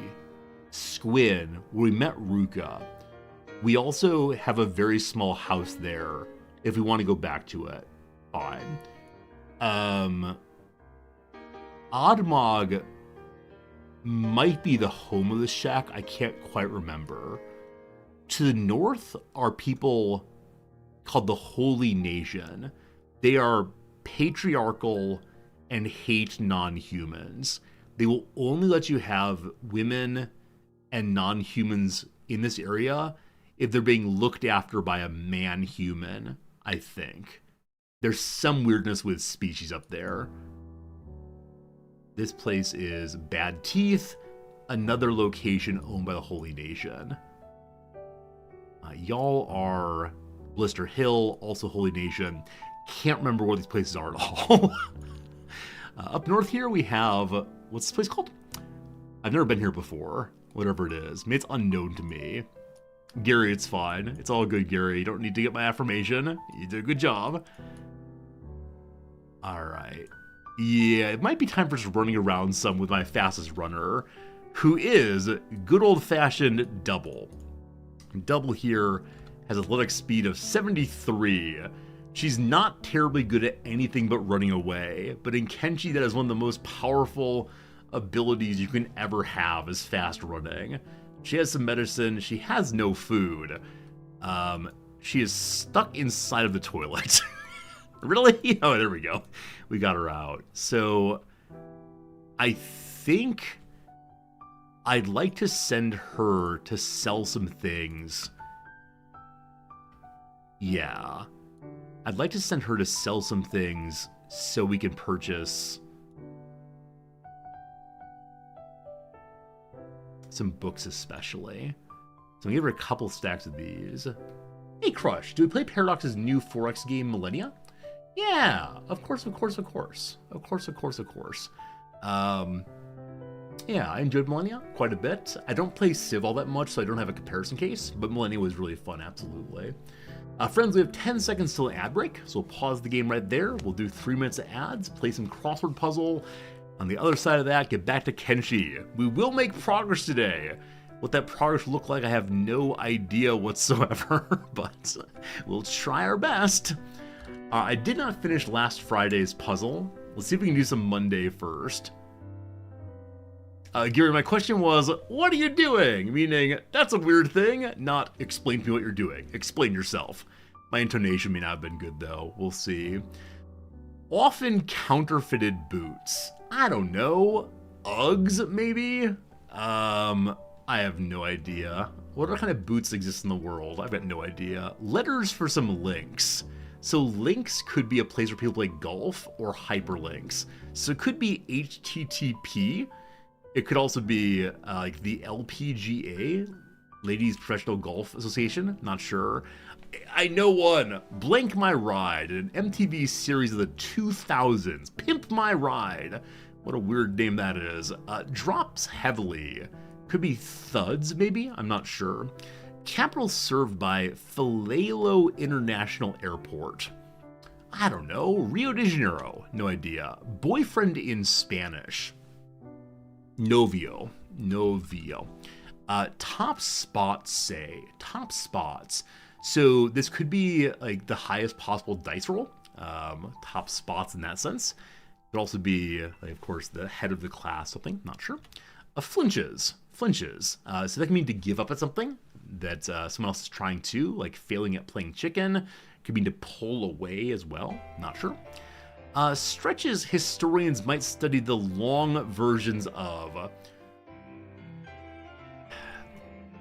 Squin, where we met Ruka. We also have a very small house there, if we want to go back to it. Fine. Oddmog might be the home of the shack. I can't quite remember. To the north are people called the Holy Nation. They are patriarchal and hate non-humans. They will only let you have women and non-humans in this area if they're being looked after by a man-human, I think. There's some weirdness with species up there. This place is Bad Teeth, another location owned by the Holy Nation. Y'all are Blister Hill, also Holy Nation. Can't remember where these places are at all. Up north here we have, what's this place called? I've never been here before, whatever it is. I mean, it's unknown to me. Gary, it's fine. It's all good, Gary. You don't need to get my affirmation. You did a good job. All right. Yeah, it might be time for just running around some with my fastest runner, who is good old-fashioned Double. Double here has athletic speed of 73. She's not terribly good at anything but running away, but in Kenshi, that is one of the most powerful abilities you can ever have, is fast running. She has some medicine. She has no food. She is stuck inside of the toilet. Really? Oh, there we go. We got her out. So I think I'd like to send her to sell some things. Yeah. I'd like to send her to sell some things so we can purchase some books especially. So I'm gonna give her a couple stacks of these. Hey Crush, do we play Paradox's new 4X game Millennia? Yeah, of course. Yeah, I enjoyed Millennia quite a bit. I don't play Civ all that much, so I don't have a comparison case, but Millennia was really fun, absolutely. Friends, we have 10 seconds till an ad break, so we'll pause the game right there. We'll do 3 minutes of ads, play some crossword puzzle. On the other side of that, get back to Kenshi. We will make progress today. What that progress will look like, I have no idea whatsoever, but we'll try our best. I did not finish last Friday's puzzle. Let's see if we can do some Monday first. Gary, my question was, what are you doing? Meaning, that's a weird thing, not explain to me what you're doing. Explain yourself. My intonation may not have been good, though. We'll see. Often counterfeited boots. I don't know. Uggs, maybe? I have no idea. What other kind of boots exist in the world? I've got no idea. Letters for some links. So links could be a place where people play golf or hyperlinks. So it could be HTTP. It could also be like the LPGA, Ladies Professional Golf Association. Not sure. I know one. Blank My Ride, an MTV series of the 2000s. Pimp My Ride. What a weird name that is. Drops heavily. Could be Thuds, maybe? I'm not sure. Capital served by Falelo International Airport. I don't know. Rio de Janeiro. No idea. Boyfriend in Spanish. Novio. Top spots say. Top spots. So this could be like the highest possible dice roll. Top spots in that sense. Could also be, like, of course, the head of the class, something. Not sure. Flinches. So that can mean to give up at something that someone else is trying to, like failing at playing chicken. Could mean to pull away as well. Not sure. Stretches historians might study the long versions of.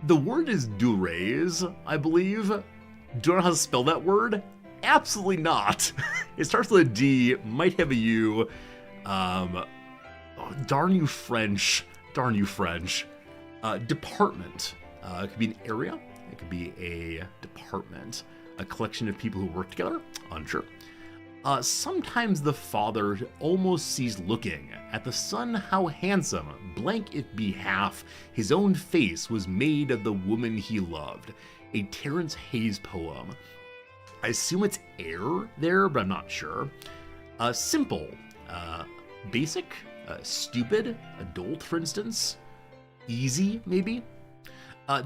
The word is durées, I believe. Do I know how to spell that word? Absolutely not. It starts with a D, might have a U. Darn you French. Department. It could be an area. It could be a department. A collection of people who work together. Unsure. Sometimes the father almost sees looking at the son how handsome, blank it be half, his own face was made of the woman he loved. A Terence Hayes poem. I assume it's air there, but I'm not sure. Simple. Basic. Stupid. Adult, for instance. Easy, maybe.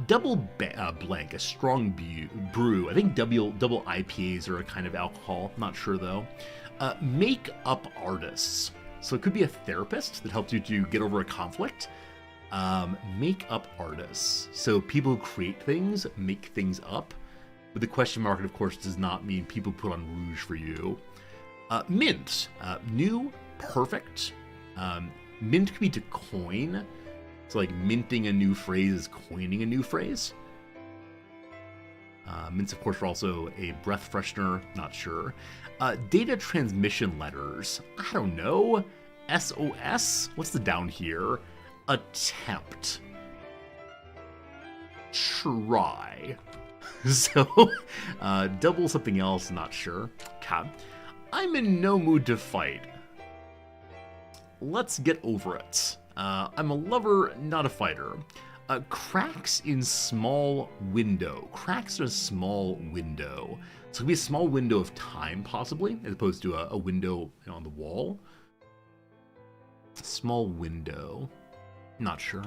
Double blank, a strong brew. I think double IPAs are a kind of alcohol. Not sure though. Make-up artists. So it could be a therapist that helps you to get over a conflict. Make-up artists. So people who create things, make things up. But the question mark, of course, does not mean people put on rouge for you. Mint. New, perfect. Mint could be to coin. So like minting a new phrase is coining a new phrase. Mints, of course, are also a breath freshener. Not sure. Data transmission letters. I don't know. SOS? What's the down here? Attempt. Try. So, double something else. Not sure. Okay. I'm in no mood to fight. let's get over it. I'm a lover, not a fighter. Cracks in small window. Cracks in a small window. So it could be a small window of time, possibly, as opposed to a window on the wall. Small window. Not sure.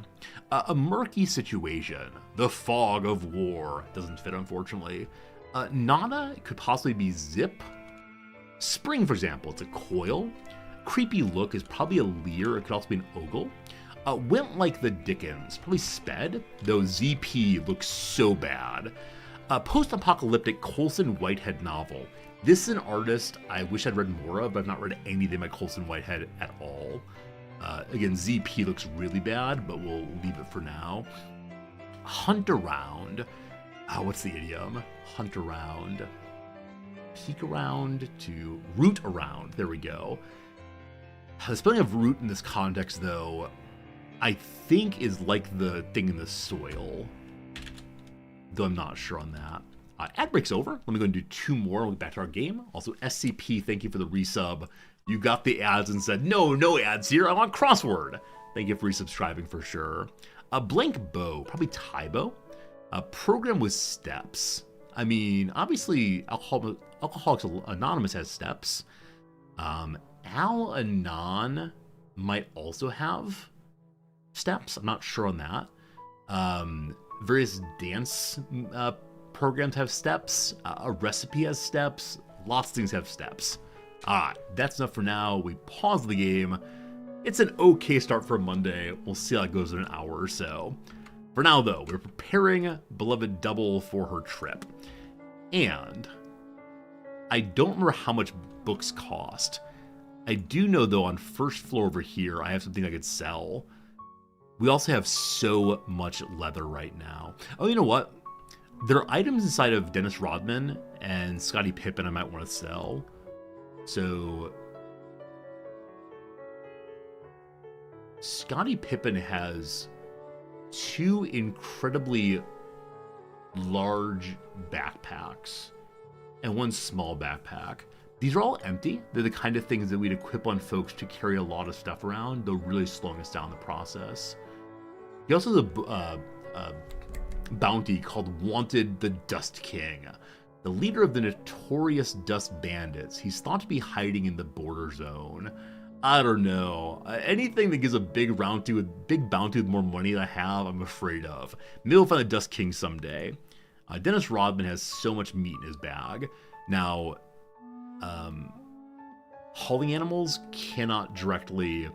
A murky situation. The fog of war. Doesn't fit, unfortunately. Nada could possibly be zip. Spring, for example, it's a coil. Creepy look is probably a leer. It could also be an ogle. Went like the Dickens, probably sped, though ZP looks so bad. Post-apocalyptic Colson Whitehead novel. This is an artist I wish I'd read more of, but I've not read anything by Colson Whitehead at all. Again, ZP looks really bad, but we'll leave it for now. Hunt around. What's the idiom? Hunt around. Peek around to root around. There we go. The spelling of root in this context, though, I think is like the thing in the soil. Though I'm not sure on that. Ad break's over. Let me go and do 2 more. We'll get back to our game. Also, SCP, thank you for the resub. You got the ads and said, no ads here. I want crossword. Thank you for resubscribing for sure. A blank bow, probably Tybo. A program with steps. I mean, obviously, Alcoholics Anonymous has steps. Al-Anon might also have steps. I'm not sure on that. Various dance programs have steps. A recipe has steps. Lots of things have steps. Alright, that's enough for now. We pause the game. It's an okay start for a Monday. We'll see how it goes in an hour or so. For now, though, we're preparing beloved Double for her trip. And I don't remember how much books cost. I do know, though, on first floor over here, I have something I could sell. We also have so much leather right now. Oh, you know what? There are items inside of Dennis Rodman and Scottie Pippen I might want to sell. So Scottie Pippen has 2 incredibly large backpacks and 1 small backpack. These are all empty. They're the kind of things that we'd equip on folks to carry a lot of stuff around, though really slowing us down the process. He also has a bounty called Wanted the Dust King, the leader of the notorious Dust Bandits. He's thought to be hiding in the border zone. I don't know. Anything that gives a big bounty with more money than I have, I'm afraid of. Maybe we'll find the Dust King someday. Dennis Rodman has so much meat in his bag. Now, hauling animals cannot directly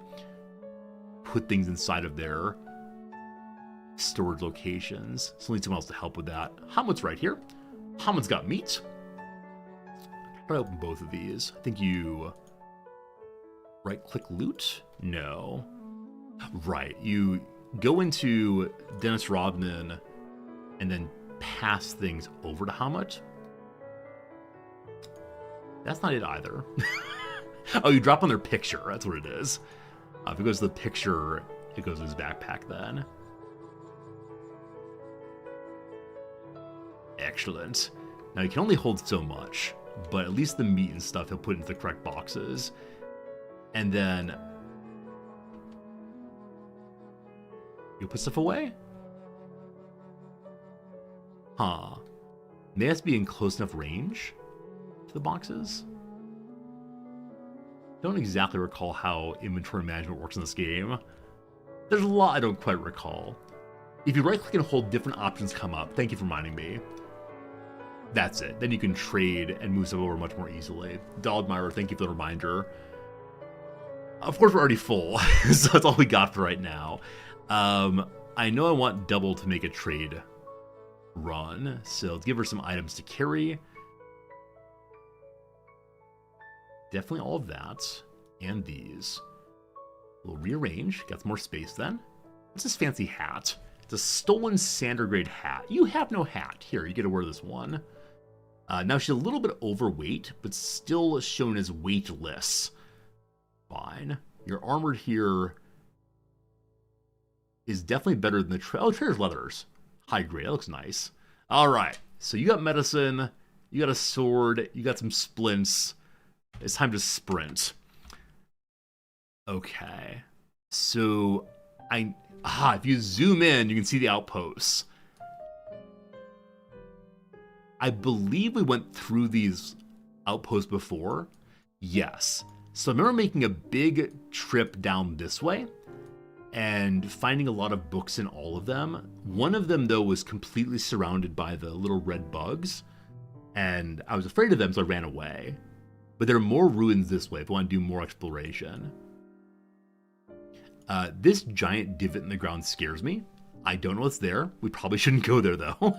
put things inside of their storage locations. So we'll need someone else to help with that. Hamlet's right here. Hamlet's got meat. How do I open both of these? I think you right-click loot? No. Right. You go into Dennis Rodman and then pass things over to Hamlet. That's not it either. Oh, you drop on their picture. That's what it is. If it goes to the picture, it goes to his backpack then. Excellent. Now, you can only hold so much, but at least the meat and stuff he'll put into the correct boxes. And then you'll put stuff away? Huh. May have to be in close enough range to the boxes? Don't exactly recall how inventory management works in this game. There's a lot I don't quite recall. If you right-click and hold, different options come up. Thank you for reminding me. That's it. Then you can trade and move stuff over much more easily. Dogmire, thank you for the reminder. Of course, we're already full, so that's all we got for right now. I know I want Double to make a trade run, so let's give her some items to carry. Definitely all of that, and these. We'll rearrange, got some more space then. What's this fancy hat? It's a stolen Sander grade hat. You have no hat. Here, you get to wear this one. Now she's a little bit overweight, but still shown as weightless. Fine. Your armor here is definitely better than the Trader's Leathers. High grade. That looks nice. All right. So you got medicine. You got a sword. You got some splints. It's time to sprint. Okay. So, if you zoom in, you can see the outposts. I believe we went through these outposts before. Yes. So I remember making a big trip down this way and finding a lot of books in all of them. One of them, though, was completely surrounded by the little red bugs, and I was afraid of them, so I ran away. But there are more ruins this way if I want to do more exploration. This giant divot in the ground scares me. I don't know what's there. We probably shouldn't go there, though.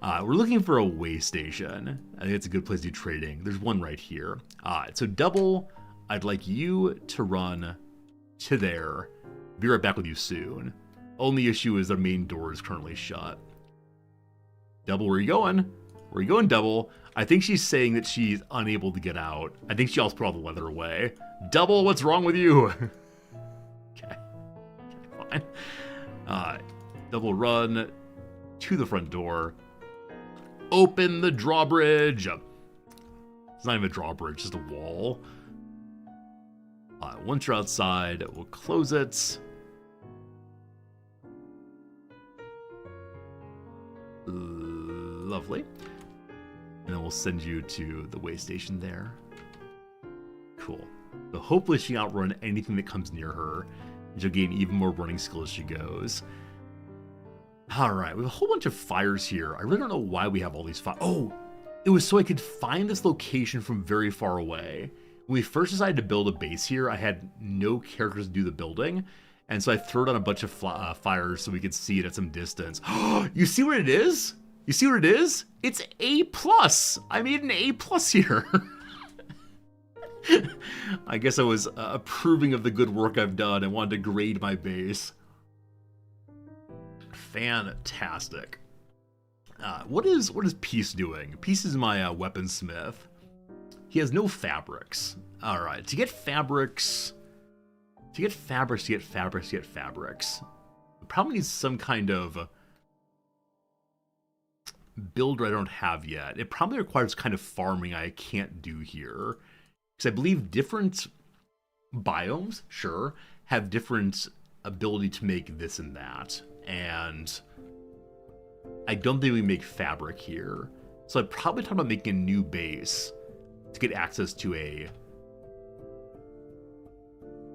We're looking for a way station. I think it's a good place to do trading. There's one right here. So Double, I'd like you to run to there. Be right back with you soon. Only issue is the main door is currently shut. Double, where are you going? Where are you going, Double? I think she's saying that she's unable to get out. I think she also put all the leather away. Double, what's wrong with you? Okay, fine. Double, run to the front door. Open the drawbridge. It's not even a drawbridge, just a wall. Once you're outside, we'll close it. Lovely. And then we'll send you to the way station there. Cool. So hopefully she can outrun anything that comes near her. And she'll gain even more running skill as she goes. Alright, we have a whole bunch of fires here. I really don't know why we have all these fires. Oh! It was so I could find this location from very far away. When we first decided to build a base here, I had no characters to do the building. And so I threw down a bunch of fires so we could see it at some distance. You see what it is? You see what it is? It's A+. I made an A+ here. I guess I was approving of the good work I've done and wanted to grade my base. Fantastic. What is Peace doing? Peace is my weaponsmith. He has no fabrics. All right, to get fabrics, we probably need some kind of builder I don't have yet. It probably requires kind of farming I can't do here. Because I believe different biomes, sure, have different ability to make this and that. And I don't think we make fabric here. So I'd probably talk about making a new base to get access to a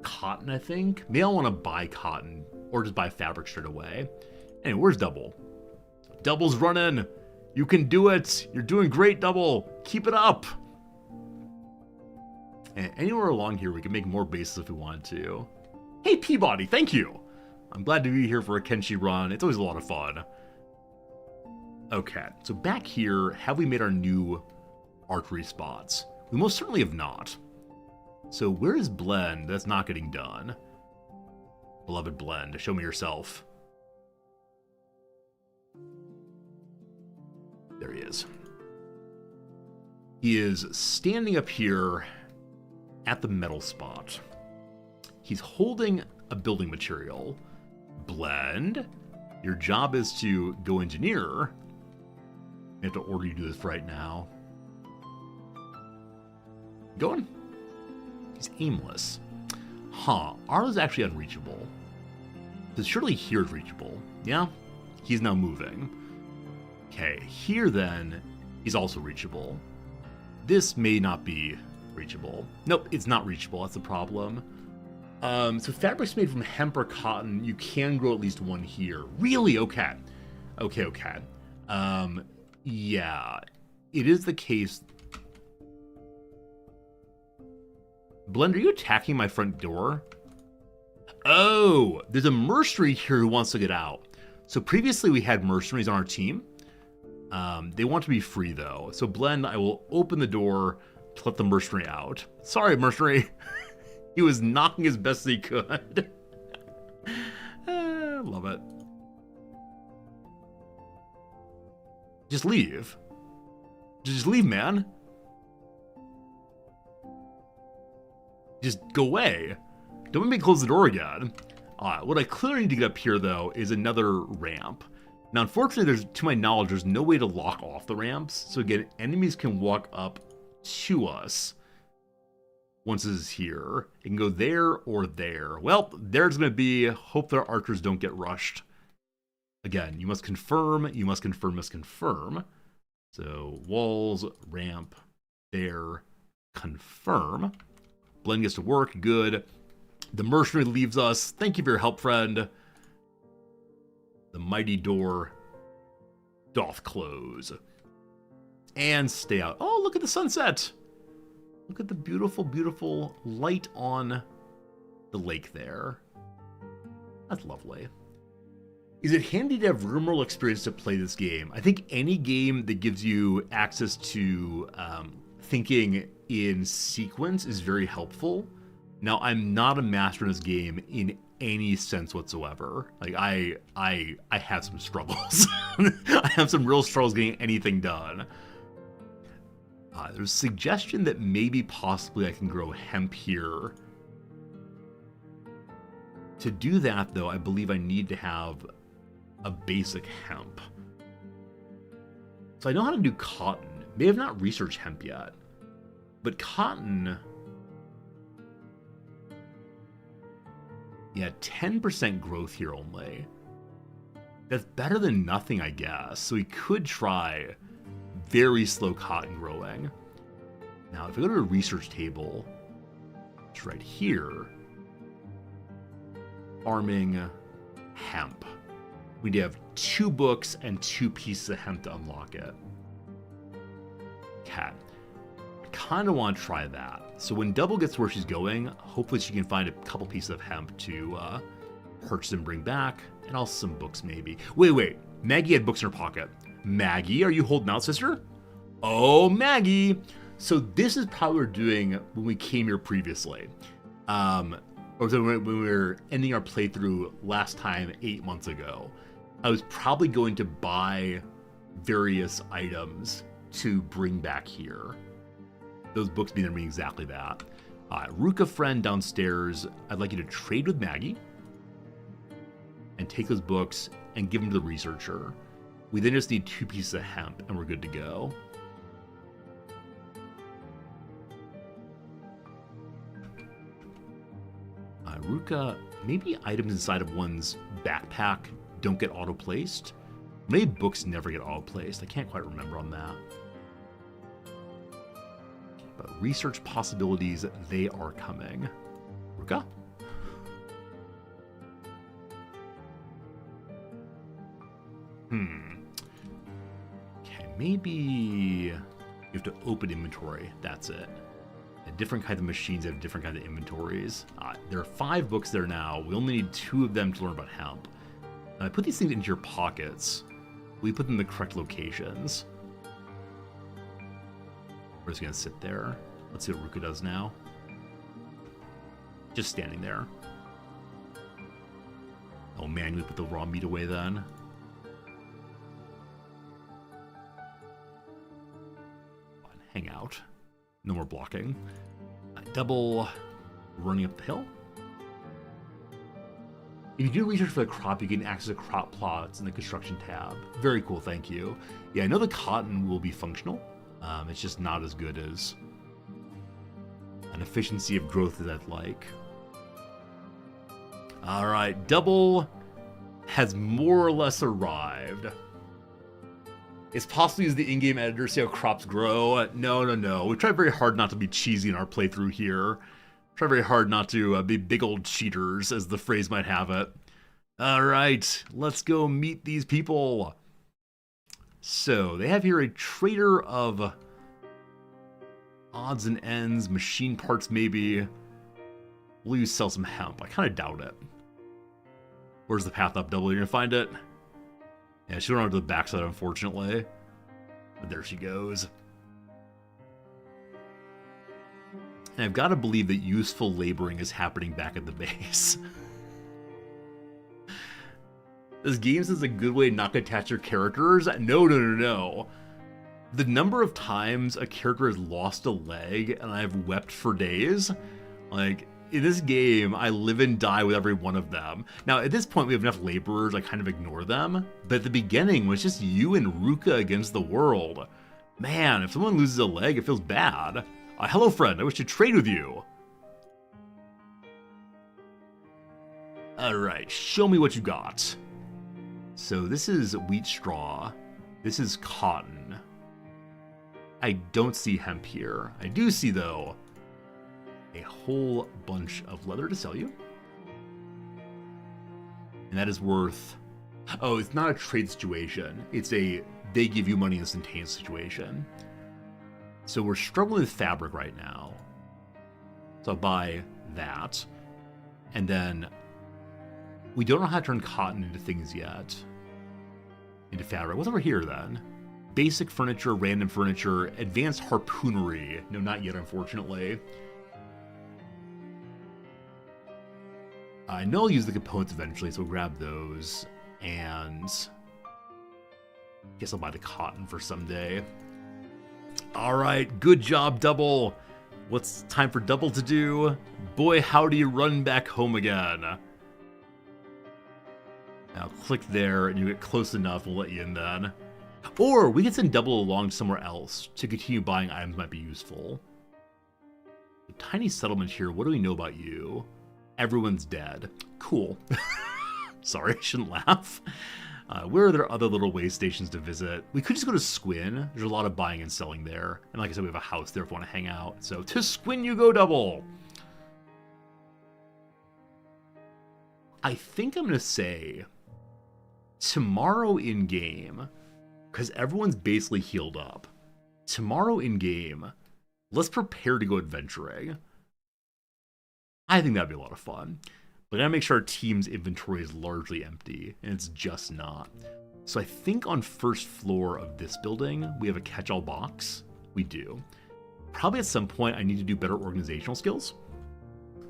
cotton, I think. Maybe I want to buy cotton or just buy fabric straight away. Anyway, where's Double? Double's running. You can do it. You're doing great, Double. Keep it up. And anywhere along here, we can make more bases if we wanted to. Hey, Peabody, thank you. I'm glad to be here for a Kenshi run. It's always a lot of fun. Okay, so back here, have we made our new archery spots? We most certainly have not. So where is Blend? That's not getting done. Beloved Blend, show me yourself. There he is. He is standing up here at the metal spot. He's holding a building material. Blend, your job is to go engineer. I have to order you to do this right now. Going. He's aimless. Huh. Arlo's actually unreachable. Because surely here is reachable. Yeah? He's now moving. Okay, here then, he's also reachable. This may not be reachable. Nope, it's not reachable. That's the problem. So fabric's made from hemp or cotton. You can grow at least one here. Really? Okay. Okay. Yeah. It is the case. Blend, are you attacking my front door? Oh, there's a mercenary here who wants to get out. So previously we had mercenaries on our team. They want to be free though. So Blend, I will open the door to let the mercenary out. Sorry, mercenary. He was knocking as best as he could. Love it. Just leave. Just leave, man. Just go away. Don't make me close the door again. What I clearly need to get up here, though, is another ramp. Now, unfortunately, to my knowledge, there's no way to lock off the ramps. So again, enemies can walk up to us. once this is here. It can go there or there. Well, there's going to be, hope their archers don't get rushed. Again, you must confirm, you must confirm. So walls, ramp, there, confirm. Blend gets to work, good. The mercenary leaves us. Thank you for your help, friend. The mighty door doth close. And stay out. Oh, look at the sunset. Look at the beautiful, beautiful light on the lake there. That's lovely. Is it handy to have real-world experience to play this game? I think any game that gives you access to thinking in sequence is very helpful. Now, I'm not a master in this game in any sense whatsoever. Like, I have some struggles. I have some real struggles getting anything done. There's a suggestion that maybe possibly I can grow hemp here. To do that, though, I believe I need to have a basic hemp. So I know how to do cotton. May have not researched hemp yet. But cotton... Yeah, 10% growth here only. That's better than nothing, I guess. So we could try very slow cotton growing. Now, if I go to the research table, it's right here. Farming hemp. We need to have 2 books and 2 pieces of hemp to unlock it. Okay. I kind of want to try that. So when Double gets where she's going, hopefully she can find a couple pieces of hemp to purchase and bring back. And also some books, maybe. Wait. Maggie had books in her pocket. Maggie, are you holding out, sister? Oh, Maggie. So this is probably what we were doing when we came here previously. Or when we were ending our playthrough last time 8 months ago. I was probably going to buy various items to bring back here. Those books mean exactly that. Ruka friend downstairs, I'd like you to trade with Maggie and take those books and give them to the researcher. We then just need 2 pieces of hemp and we're good to go. Ruka, maybe items inside of one's backpack don't get auto-placed. Maybe books never get auto-placed. I can't quite remember on that. But research possibilities, they are coming. Ruka? Okay, maybe you have to open inventory. That's it. Different kinds of machines have different kinds of inventories. There are 5 books there now. We only need 2 of them to learn about hemp. Put these things into your pockets. We put them in the correct locations. We're just going to sit there. Let's see what Ruka does now. Just standing there. Oh man, we put the raw meat away then. Hang out. No more blocking. Double running up the hill. If you do research for the crop, you can access crop plots in the construction tab. Very cool, thank you. Yeah, I know the cotton will be functional. It's just not as good as an efficiency of growth as I'd like. All right, Double has more or less arrived. It's possibly as the in-game editor, see how crops grow. No. We try very hard not to be cheesy in our playthrough here. Try very hard not to be big old cheaters, as the phrase might have it. All right, let's go meet these people. So they have here a trader of odds and ends, machine parts maybe. Will you sell some hemp? I kind of doubt it. Where's the path up, Double? You're gonna find it? Yeah, she went on to the backside, unfortunately. But there she goes. And I've got to believe that useful laboring is happening back at the base. This game is a good way not to attach your characters. No. The number of times a character has lost a leg and I've wept for days. Like, in this game, I live and die with every one of them. Now, at this point, we have enough laborers, I kind of ignore them. But at the beginning, it was just you and Ruka against the world. Man, if someone loses a leg, it feels bad. Hello, friend. I wish to trade with you. Alright, show me what you got. So this is wheat straw. This is cotton. I don't see hemp here. I do see, though, a whole bunch of leather to sell you. And that is worth... Oh, it's not a trade situation. It's a they give you money instantaneous situation. So we're struggling with fabric right now. So I'll buy that. And then we don't know how to turn cotton into things yet. Into fabric. What's over here then? Basic furniture, random furniture, advanced harpoonery. No, not yet, unfortunately. I know I'll use the components eventually, so we'll grab those. And guess I'll buy the cotton for someday. Alright, good job, Double. What's time for Double to do? Boy, how do you run back home again? Now click there and you get close enough, we'll let you in then. Or we can send Double along somewhere else to continue buying items that might be useful. A tiny settlement here, what do we know about you? Everyone's dead. Cool. Sorry, I shouldn't laugh. Where are there other little way stations to visit? We could just go to Squin. There's a lot of buying and selling there. And like I said, we have a house there if we want to hang out. So to Squin you go, Double. I think I'm going to say tomorrow in game, because everyone's basically healed up. Tomorrow in game, let's prepare to go adventuring. I think that'd be a lot of fun. But I gotta make sure our team's inventory is largely empty, and it's just not. So I think on first floor of this building, we have a catch-all box. We do. Probably at some point I need to do better organizational skills.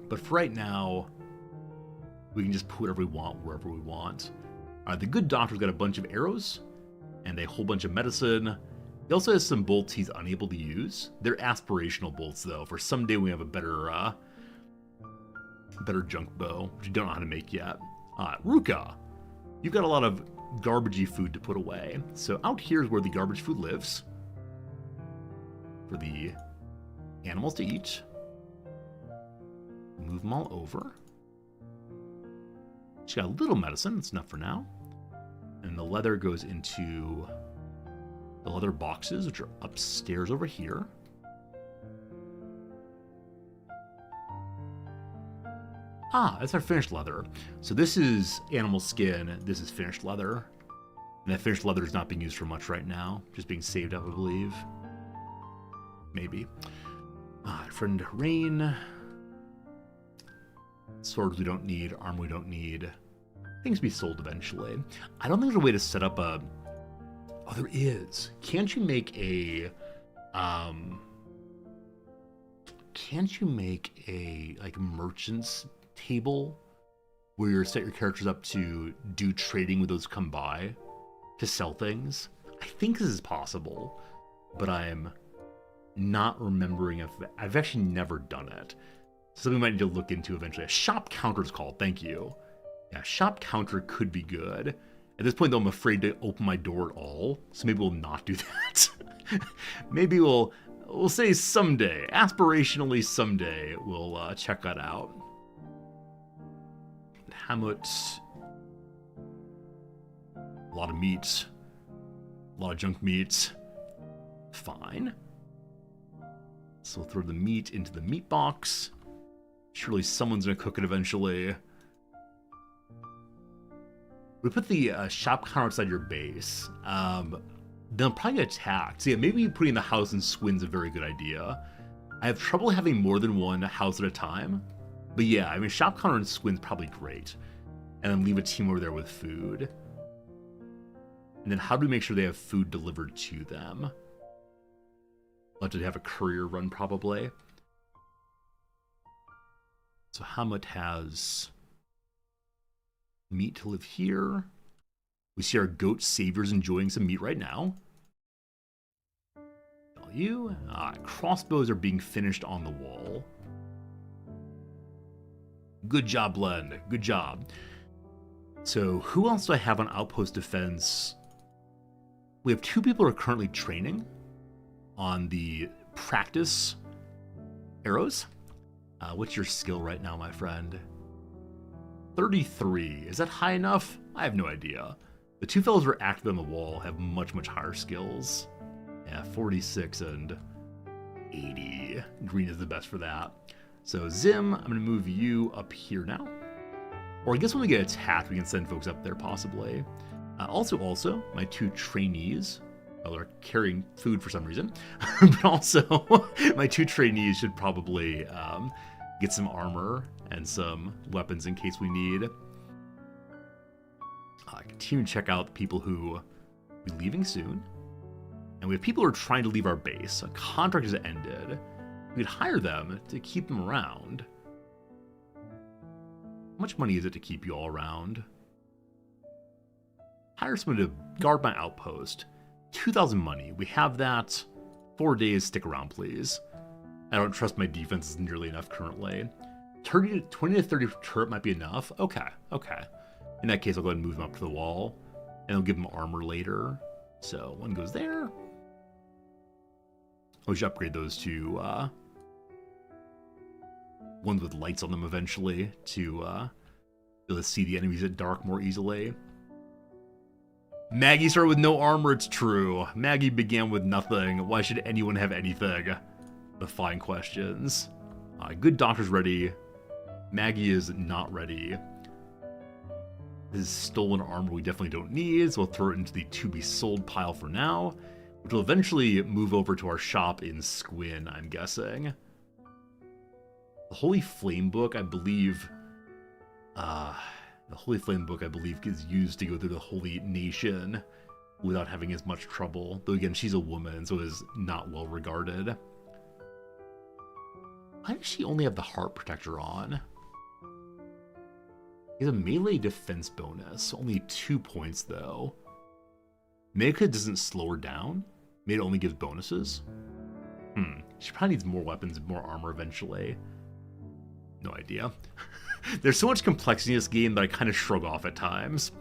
But for right now, we can just put whatever we want wherever we want. The good doctor's got a bunch of arrows and a whole bunch of medicine. He also has some bolts he's unable to use. They're aspirational bolts, though. For someday we have a better junk bow, which you don't know how to make yet. Ruka, you've got a lot of garbagey food to put away. So out here is where the garbage food lives. For the animals to eat. Move them all over. She's got a little medicine, that's enough for now. And the leather goes into the leather boxes, which are upstairs over here. That's our finished leather. So this is animal skin, this is finished leather. And that finished leather is not being used for much right now, just being saved up, I believe. Maybe. Friend Rain. Swords we don't need, armor we don't need. Things be sold eventually. I don't think there's a way to set up a... Oh, there is. Can't you make a... Can't you make a, like, merchant's table where you set your characters up to do trading with those who come by to sell things? I think this is possible, but I'm not remembering if I've actually never done it. Something we might need to look into eventually. A shop counter is called. Thank you. Yeah, shop counter could be good. At this point, though, I'm afraid to open my door at all, so maybe we'll not do that. Maybe we'll say someday, aspirationally someday, we'll check that out. Hamlet. A lot of meat. A lot of junk meat. Fine. So we'll throw the meat into the meat box. Surely someone's gonna cook it eventually. We put the shop counter outside your base. They'll probably get attacked. So yeah, maybe putting the house in Squin's a very good idea. I have trouble having more than one house at a time. But yeah, I mean, shop counter in Squin's probably great. And then leave a team over there with food. And then how do we make sure they have food delivered to them? Let it have a courier run, probably. So Hamlet has meat to live here. We see our goat saviors enjoying some meat right now. You crossbows are being finished on the wall. Good job, Blend. Good job. So who else do I have on outpost defense? We have 2 people who are currently training on the practice arrows. What's your skill right now, my friend? 33. Is that high enough? I have no idea. The two fellows who are active on the wall have much, much higher skills. Yeah, 46 and 80. Green is the best for that. So Zim, I'm going to move you up here now. Or I guess when we get attacked, we can send folks up there possibly. Also, my two trainees, well, they're carrying food for some reason, but also my two trainees should probably get some armor and some weapons in case we need. Continue to check out the people who will be leaving soon. And we have people who are trying to leave our base. A contract has ended. We could hire them to keep them around. How much money is it to keep you all around? Hire someone to guard my outpost. 2,000 money. We have that. 4 days. Stick around, please. I don't trust my defense is nearly enough currently. 20 to 30 turret might be enough. Okay. In that case, I'll go ahead and move them up to the wall. And I'll give them armor later. So one goes there. We should upgrade those to ones with lights on them eventually to be able to see the enemies at dark more easily. Maggie started with no armor, it's true. Maggie began with nothing. Why should anyone have anything? The fine questions. Good doctor's ready. Maggie is not ready. This is stolen armor we definitely don't need, so we'll throw it into the to-be-sold pile for now, which will eventually move over to our shop in Squin, I'm guessing. The Holy Flame Book, I believe... the Holy Flame Book, I believe, is used to go through the Holy Nation without having as much trouble. Though, again, she's a woman, so is not well regarded. Why does she only have the Heart Protector on? He has a melee defense bonus. Only 2 points, though. Mecha doesn't slow her down. Maybe it only gives bonuses. She probably needs more weapons and more armor eventually. No idea. There's so much complexity in this game that I kind of shrug off at times.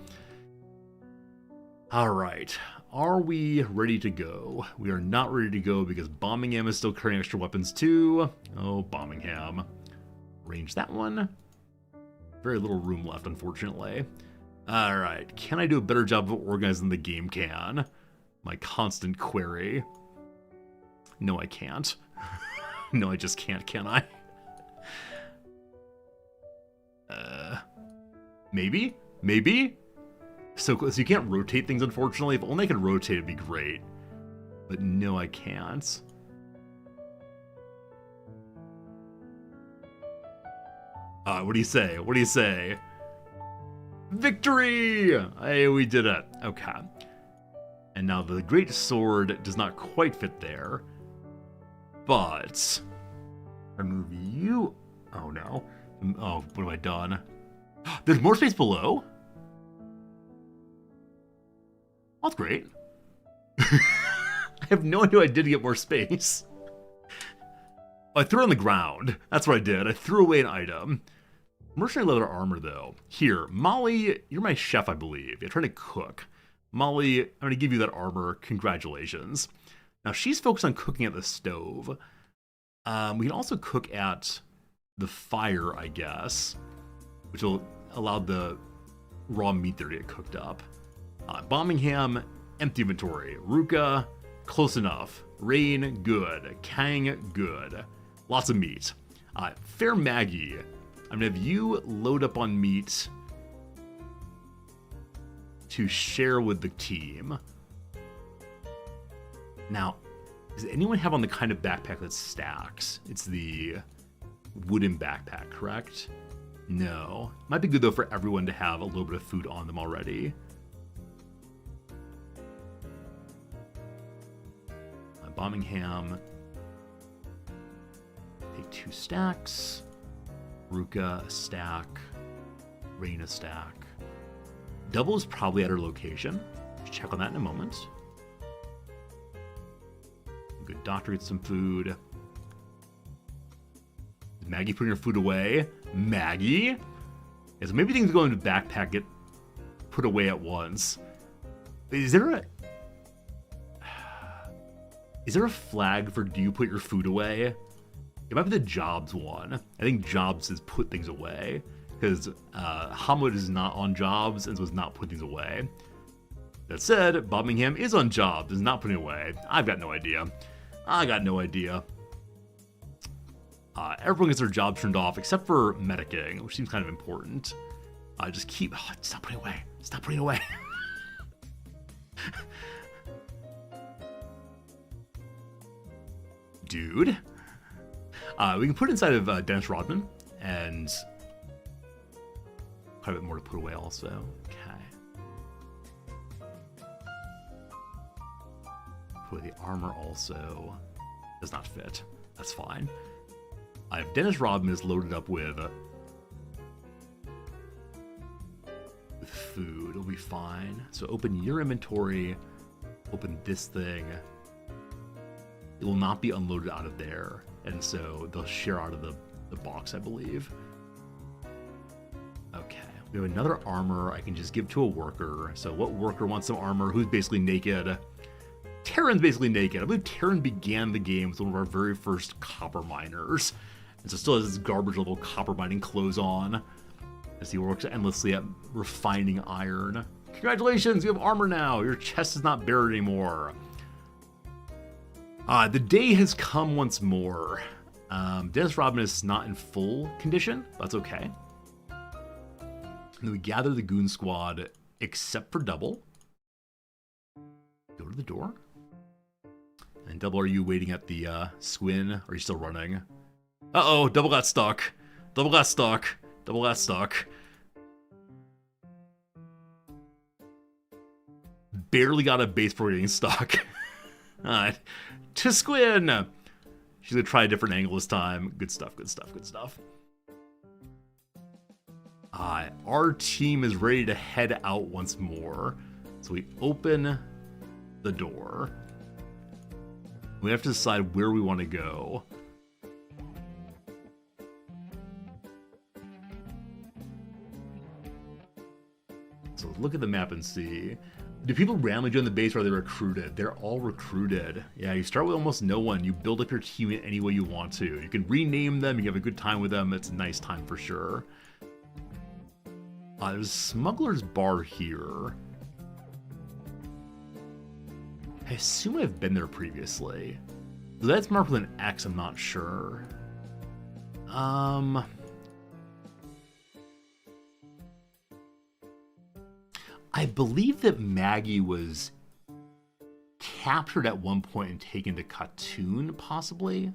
Alright. Are we ready to go? We are not ready to go because Bommingham is still carrying extra weapons too. Oh, Bommingham. Range that one. Very little room left, unfortunately. Alright, can I do a better job of organizing the game can? My constant query. No, I can't. No, I just can't, can I? Maybe? Maybe? So you can't rotate things, unfortunately. If only I could rotate, it'd be great. But no, I can't. What do you say? What do you say? Victory! Hey, we did it. Okay. And now the Great Sword does not quite fit there. But... I move you... Oh, no. Oh, what have I done? There's more space below? That's great. I have no idea I did get more space. Oh, I threw it on the ground. That's what I did. I threw away an item. Mercenary leather armor, though. Here, Molly, you're my chef, I believe. You're trying to cook. Molly, I'm going to give you that armor. Congratulations. Now, she's focused on cooking at the stove. We can also cook at the fire, I guess, which will allow the raw meat there to get cooked up. Bommingham, empty inventory. Ruka, close enough. Rain, good. Kang, good. Lots of meat. Fair Maggie, I'm going to have you load up on meat to share with the team. Now, does anyone have on the kind of backpack that stacks? It's the wooden backpack, correct? No. Might be good, though, for everyone to have a little bit of food on them already. Bommingham. Take 2 stacks. Ruka, a stack. Rain, a stack. Double is probably at her location. Check on that in a moment. Good doctor gets some food. Is Maggie putting her food away? Maggie? Yeah, so maybe things go into the backpack get put away at once. Is there a flag for do you put your food away? It might be the jobs one. I think jobs says put things away. because Hamud is not on jobs and was not putting things away. That said, Bobbingham is on jobs, is not putting away. I've got no idea. I got no idea. Everyone gets their job turned off except for medicing, which seems kind of important. Just keep... stop putting away. Stop putting away. Dude. We can put it inside of Dennis Rodman, and quite a bit more to put away also. Okay. Put the armor also. Does not fit. That's fine. If Dennis Rodman is loaded up with food, it'll be fine. So open your inventory, open this thing. It will not be unloaded out of there, and so they'll share out of the box, I believe. Okay, we have another armor I can just give to a worker. So what worker wants some armor? Who's basically naked? Terran's basically naked. I believe Terran began the game with one of our very first copper miners, and so still has his garbage level copper mining clothes on, as he works endlessly at refining iron. Congratulations, you have armor now. Your chest is not bare anymore. The day has come once more. Dennis Rodman is not in full condition. That's okay. And then we gather the goon squad, except for Double. Go to the door. And Double, are you waiting at the Squin? Or are you still running? Uh-oh, Double got stuck. Double got stuck. Double got stuck. Barely got a base for getting stuck. Alright. To Squin! She's gonna try a different angle this time. Good stuff, good stuff, good stuff. Our team is ready to head out once more. So we open the door. We have to decide where we want to go. So look at the map and see. Do people randomly join the base or are they recruited? They're all recruited. Yeah, you start with almost no one. You build up your team in any way you want to. You can rename them, you can have a good time with them. It's a nice time for sure. There's a smuggler's bar here. I assume I've been there previously. That's marked with an X, I'm not sure. I believe that Maggie was captured at one point and taken to Khatun, possibly?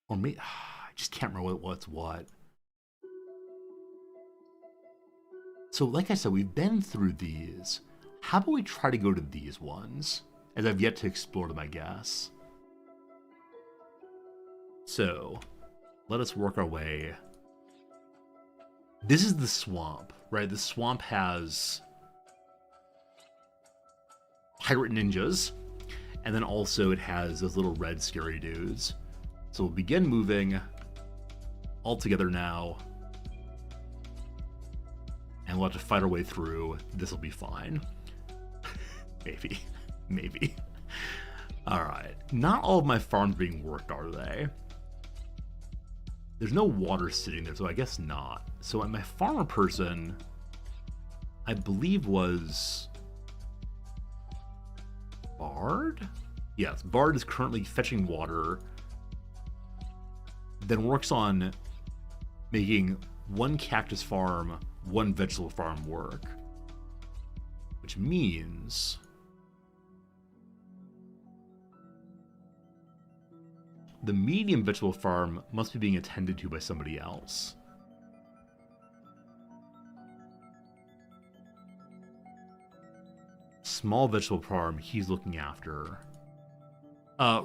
Or maybe... I just can't remember what's what. So, like I said, we've been through these. How about we try to go to these ones? As I've yet to explore them, I guess. So, let us work our way. This is the swamp, right? The swamp has pirate ninjas, and then also it has those little red scary dudes. So we'll begin moving all together now, and we'll have to fight our way through. This will be fine. Maybe. Maybe. Alright. Not all of my farms being worked, are they? There's no water sitting there, so I guess not. So my farmer person, I believe, was Bard? Yes, Bard is currently fetching water, then works on making one cactus farm, one vegetable farm work. Which means... the medium vegetable farm must be being attended to by somebody else. Small vegetable farm he's looking after.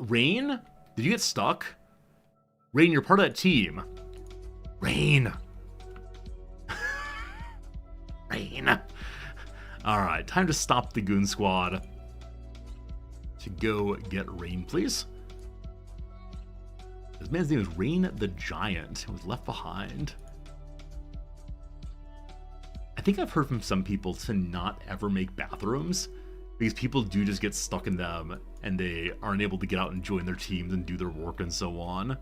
Rain? Did you get stuck? Rain, you're part of that team. Rain! Rain! Alright, time to stop the goon squad. To go get Rain, please. This man's name is Rain the Giant. He was left behind. I think I've heard from some people to not ever make bathrooms, because people do just get stuck in them and they aren't able to get out and join their teams and do their work and so on.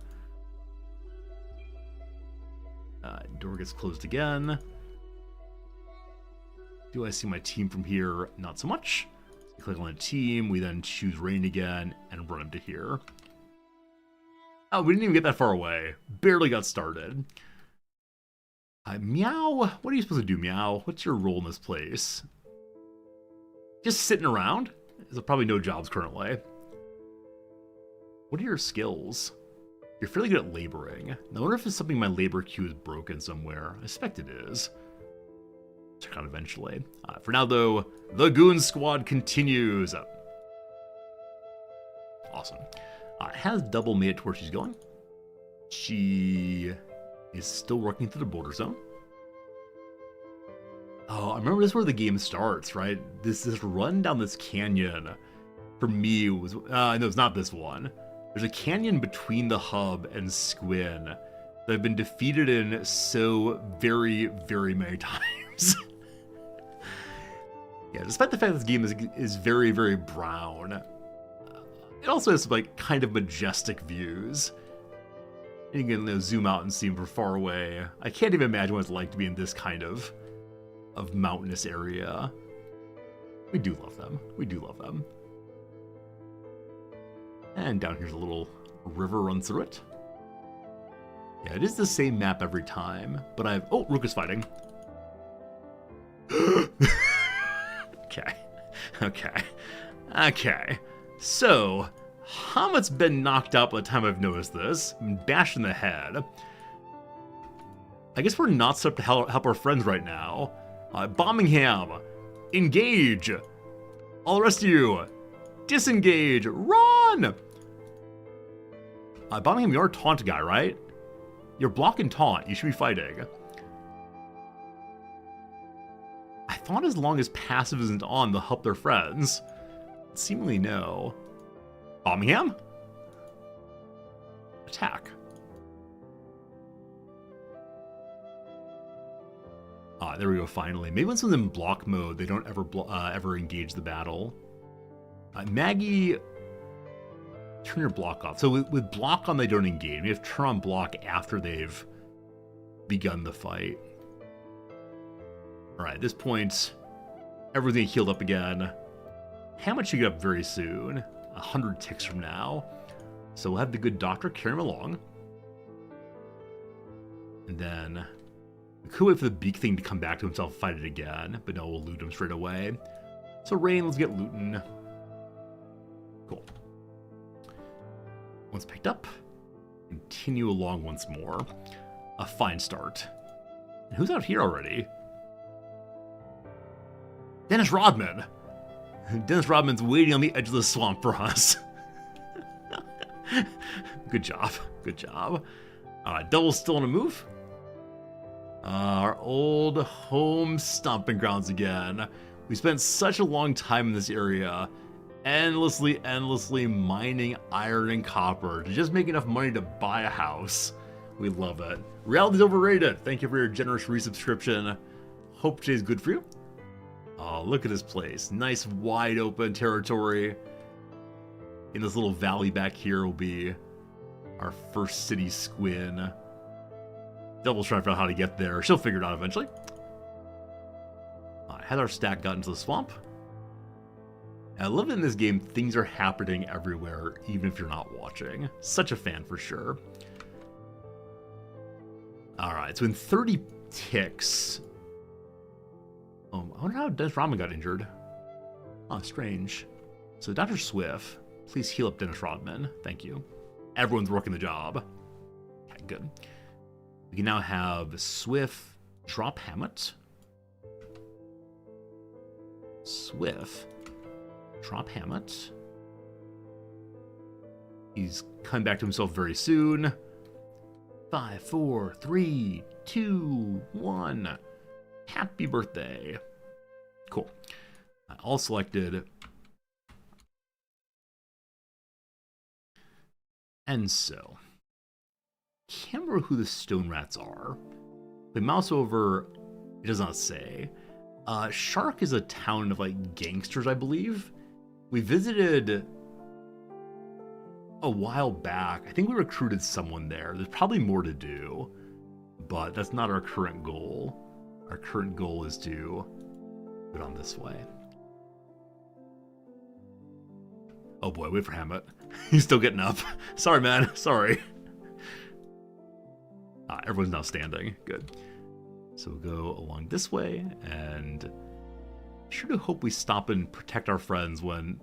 Door gets closed again. Do I see my team from here? Not so much. Click on a team. We then choose rain again and run into here. Oh, we didn't even get that far away. Barely got started. Meow. What are you supposed to do, Meow? What's your role in this place? Just sitting around? There's probably no jobs currently. What are your skills? You're fairly good at laboring. I wonder if it's something my labor queue is broken somewhere. I suspect it is. Check out eventually. For now, though, the Goon Squad continues. Awesome. Has Double made it to where she's going? She is still working through the border zone. Oh, I remember this is where the game starts, right? This run down this canyon, for me, was... no, it's not this one. There's a canyon between the hub and Squin that I've been defeated in so very, very many times. Yeah, despite the fact that this game is very, very brown, it also has some, like, kind of majestic views. You can zoom out and see them from far away. I can't even imagine what it's like to be in this kind of mountainous area. We do love them. We do love them. And down here's a little river run through it. Yeah, it is the same map every time, but I've... Oh, Rook is fighting. Okay. So, Hamet's been knocked out by the time I've noticed this. I'm bashed in the head. I guess we're not set up to help our friends right now. Bombingham, engage. All the rest of you, disengage. Run! Bombingham, you're a taunt guy, right? You're blocking taunt. You should be fighting. I thought as long as passive isn't on, they'll help their friends. Seemingly no. Bombingham? Attack. There we go, finally. Maybe when someone's in block mode, they don't ever engage the battle. Maggie, turn your block off. So with block on, they don't engage. We have to turn on block after they've begun the fight. Alright, at this point, everything healed up again. Hamet should get up very soon. 100 ticks from now. So we'll have the good doctor carry him along. And then we could wait for the beak thing to come back to himself and fight it again. But no, we'll loot him straight away. So Rain, let's get looting. Cool. Once picked up, continue along once more. A fine start. And who's out here already? Dennis Rodman. Dennis Rodman's waiting on the edge of the swamp for us. Good job. Good job. Double's still on a move. Our old home stomping grounds again. We spent such a long time in this area, endlessly mining iron and copper to just make enough money to buy a house. We love it. Reality's overrated. Thank you for your generous resubscription. Hope today's good for you. Oh, look at this place. Nice wide open territory. In this little valley back here will be our first city, Squin. Double's trying to figure out how to get there. She'll figure it out eventually. Has our stack gotten to the swamp? I love that in this game, things are happening everywhere, even if you're not watching. Such a fan for sure. Alright, so in 30 ticks... I wonder how Dennis Rodman got injured. Oh, strange. So Dr. Swift, please heal up Dennis Rodman. Thank you. Everyone's working the job. Okay, good. We can now have Swift drop Hamet. Swift drop Hamet. He's coming back to himself very soon. 5, 4, 3, 2, 1. Happy birthday. Cool. All selected. And so, can't remember who the stone rats are. The mouse over, it does not say. Shark is a town of like gangsters, I believe. We visited a while back. I think we recruited someone there. There's probably more to do. but that's not our current goal. Our current goal is to go down this way. Oh boy, wait for Hammett. He's still getting up. Sorry, man. Sorry. Everyone's now standing. Good. So we'll go along this way, and I sure do hope we stop and protect our friends when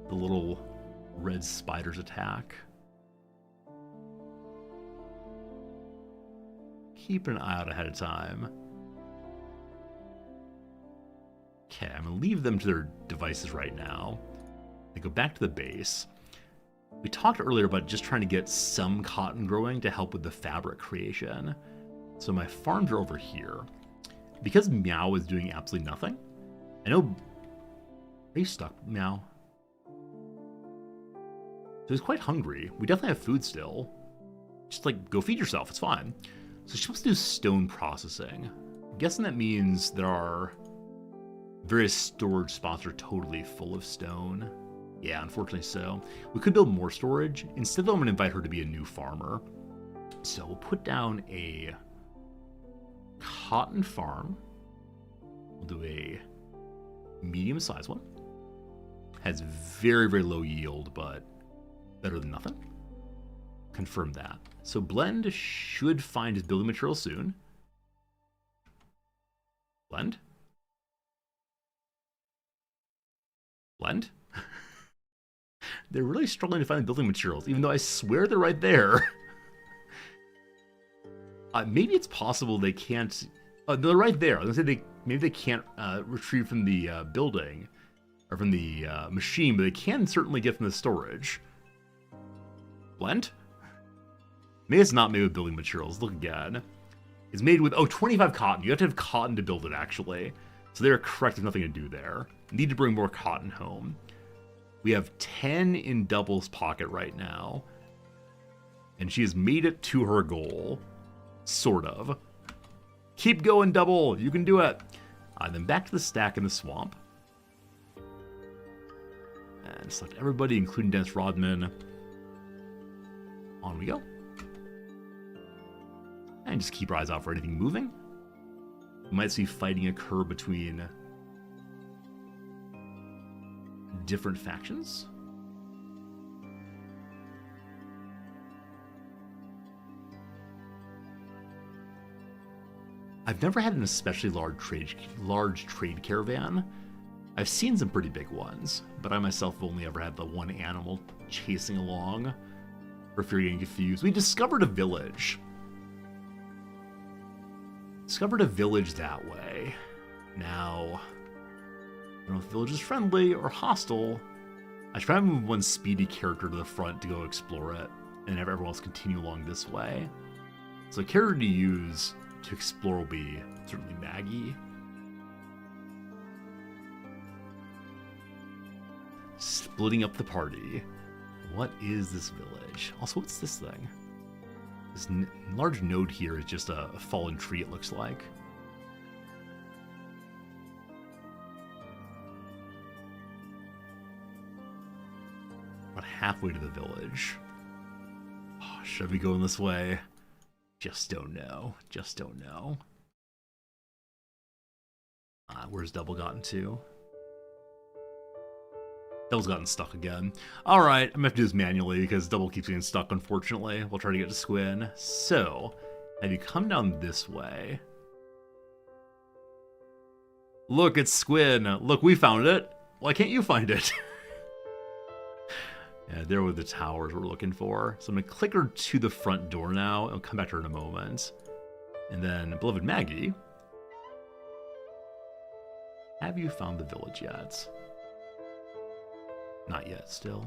the little red spiders attack. Keep an eye out ahead of time. Okay, I'm going to leave them to their devices right now. I go back to the base. We talked earlier about just trying to get some cotton growing to help with the fabric creation. So my farms are over here. Because Meow is doing absolutely nothing, I know... Are you stuck, Meow? So he's quite hungry. We definitely have food still. Just, like, go feed yourself. It's fine. So she's supposed to do stone processing. I'm guessing that means there are... various storage spots are totally full of stone. Yeah, unfortunately so. We could build more storage. Instead, though, I'm going to invite her to be a new farmer. So we'll put down a cotton farm. We'll do a medium-sized one. Has very, very low yield, but better than nothing. Confirm that. So Blend should find his building material soon. Blend? Blend? They're really struggling to find the building materials, even though I swear they're right there. Maybe it's possible they can't... they're right there. I was going to say maybe they can't retrieve from the building, or from the machine, but they can certainly get from the storage. Blend? Maybe it's not made with building materials. Look again. It's made with, 25 cotton. You have to have cotton to build it, actually. So they're correct, there's nothing to do there. Need to bring more cotton home. We have 10 in Double's pocket right now. And she has made it to her goal. Sort of. Keep going, Double. You can do it. Then back to the stack in the swamp. And select everybody, including Dennis Rodman. On we go. And just keep our eyes out for anything moving. We might see fighting occur between different factions. I've never had an especially large trade caravan. I've seen some pretty big ones, but I myself have only ever had the one animal chasing along. Or if you're getting confused, we discovered a village. Discovered a village that way. Now, I don't know if the village is friendly or hostile. I should probably move one speedy character to the front to go explore it, and have everyone else continue along this way. So the character to use to explore will be certainly Maggie. Splitting up the party. What is this village? Also, what's this thing? This large node here is just a fallen tree, it looks like. About halfway to the village. Oh, should we go in this way? Just don't know. Just don't know. Where's Double gotten to? Double's gotten stuck again. Alright, I'm gonna have to do this manually because Double keeps getting stuck, unfortunately. We'll try to get to Squin. So, have you come down this way? Look, it's Squin. Look, we found it. Why can't you find it? Yeah, there were the towers we're looking for. So I'm gonna click her to the front door now, and I'll come back to her in a moment. And then, beloved Maggie, have you found the village yet? Not yet, still.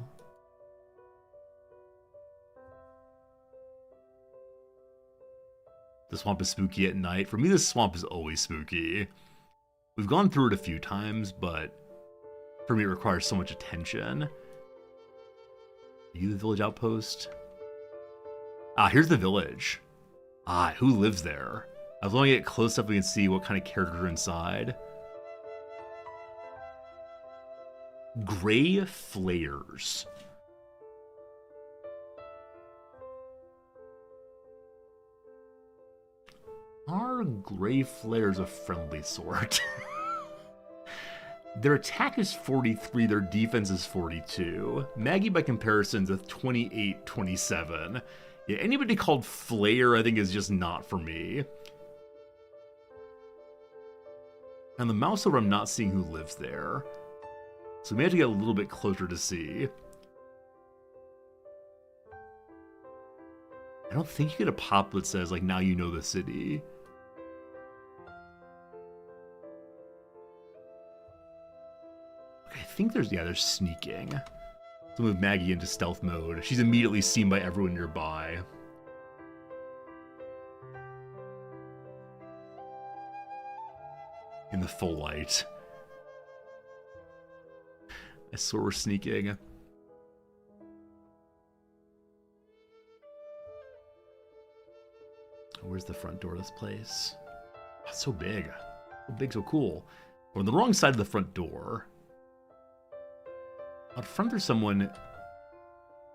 The swamp is spooky at night. For me, this swamp is always spooky. We've gone through it a few times, but for me, it requires so much attention. Are you the village outpost? Here's the village. Who lives there? I was going to get close up so we can see what kind of characters are inside. Gray Flares. Are Gray Flares a friendly sort? Their attack is 43, their defense is 42. Maggie, by comparison, is a 28-27. Yeah, anybody called Flare, I think, is just not for me. And the mouse over, I'm not seeing who lives there. So we may have to get a little bit closer to see. I don't think you get a pop that says, like, now you know the city. Okay, I think there's sneaking. So move Maggie into stealth mode. She's immediately seen by everyone nearby. In the full light. I saw her sneaking. Where's the front door of this place? Oh, it's so big. So big, so cool. We're on the wrong side of the front door. Out front there's someone...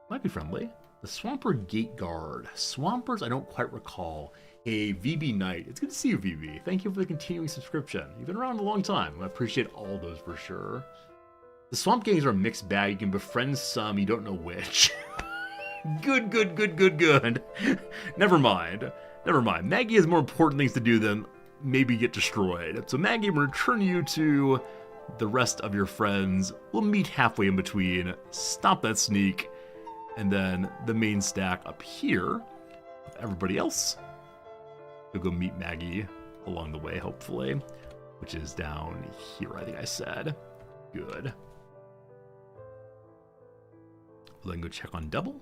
Might be friendly. The Swamper Gate Guard. Swampers, I don't quite recall. Hey, VB Knight. It's good to see you, VB. Thank you for the continuing subscription. You've been around a long time. I appreciate all those for sure. The Swamp Gangs are a mixed bag. You can befriend some, you don't know which. Good. Never mind. Maggie has more important things to do than maybe get destroyed. So Maggie, I'm going to return you to the rest of your friends. We'll meet halfway in between. Stop that sneak. And then the main stack up here. Everybody else. You'll go meet Maggie along the way, hopefully. Which is down here, I think I said. Good. We'll then go check on Double.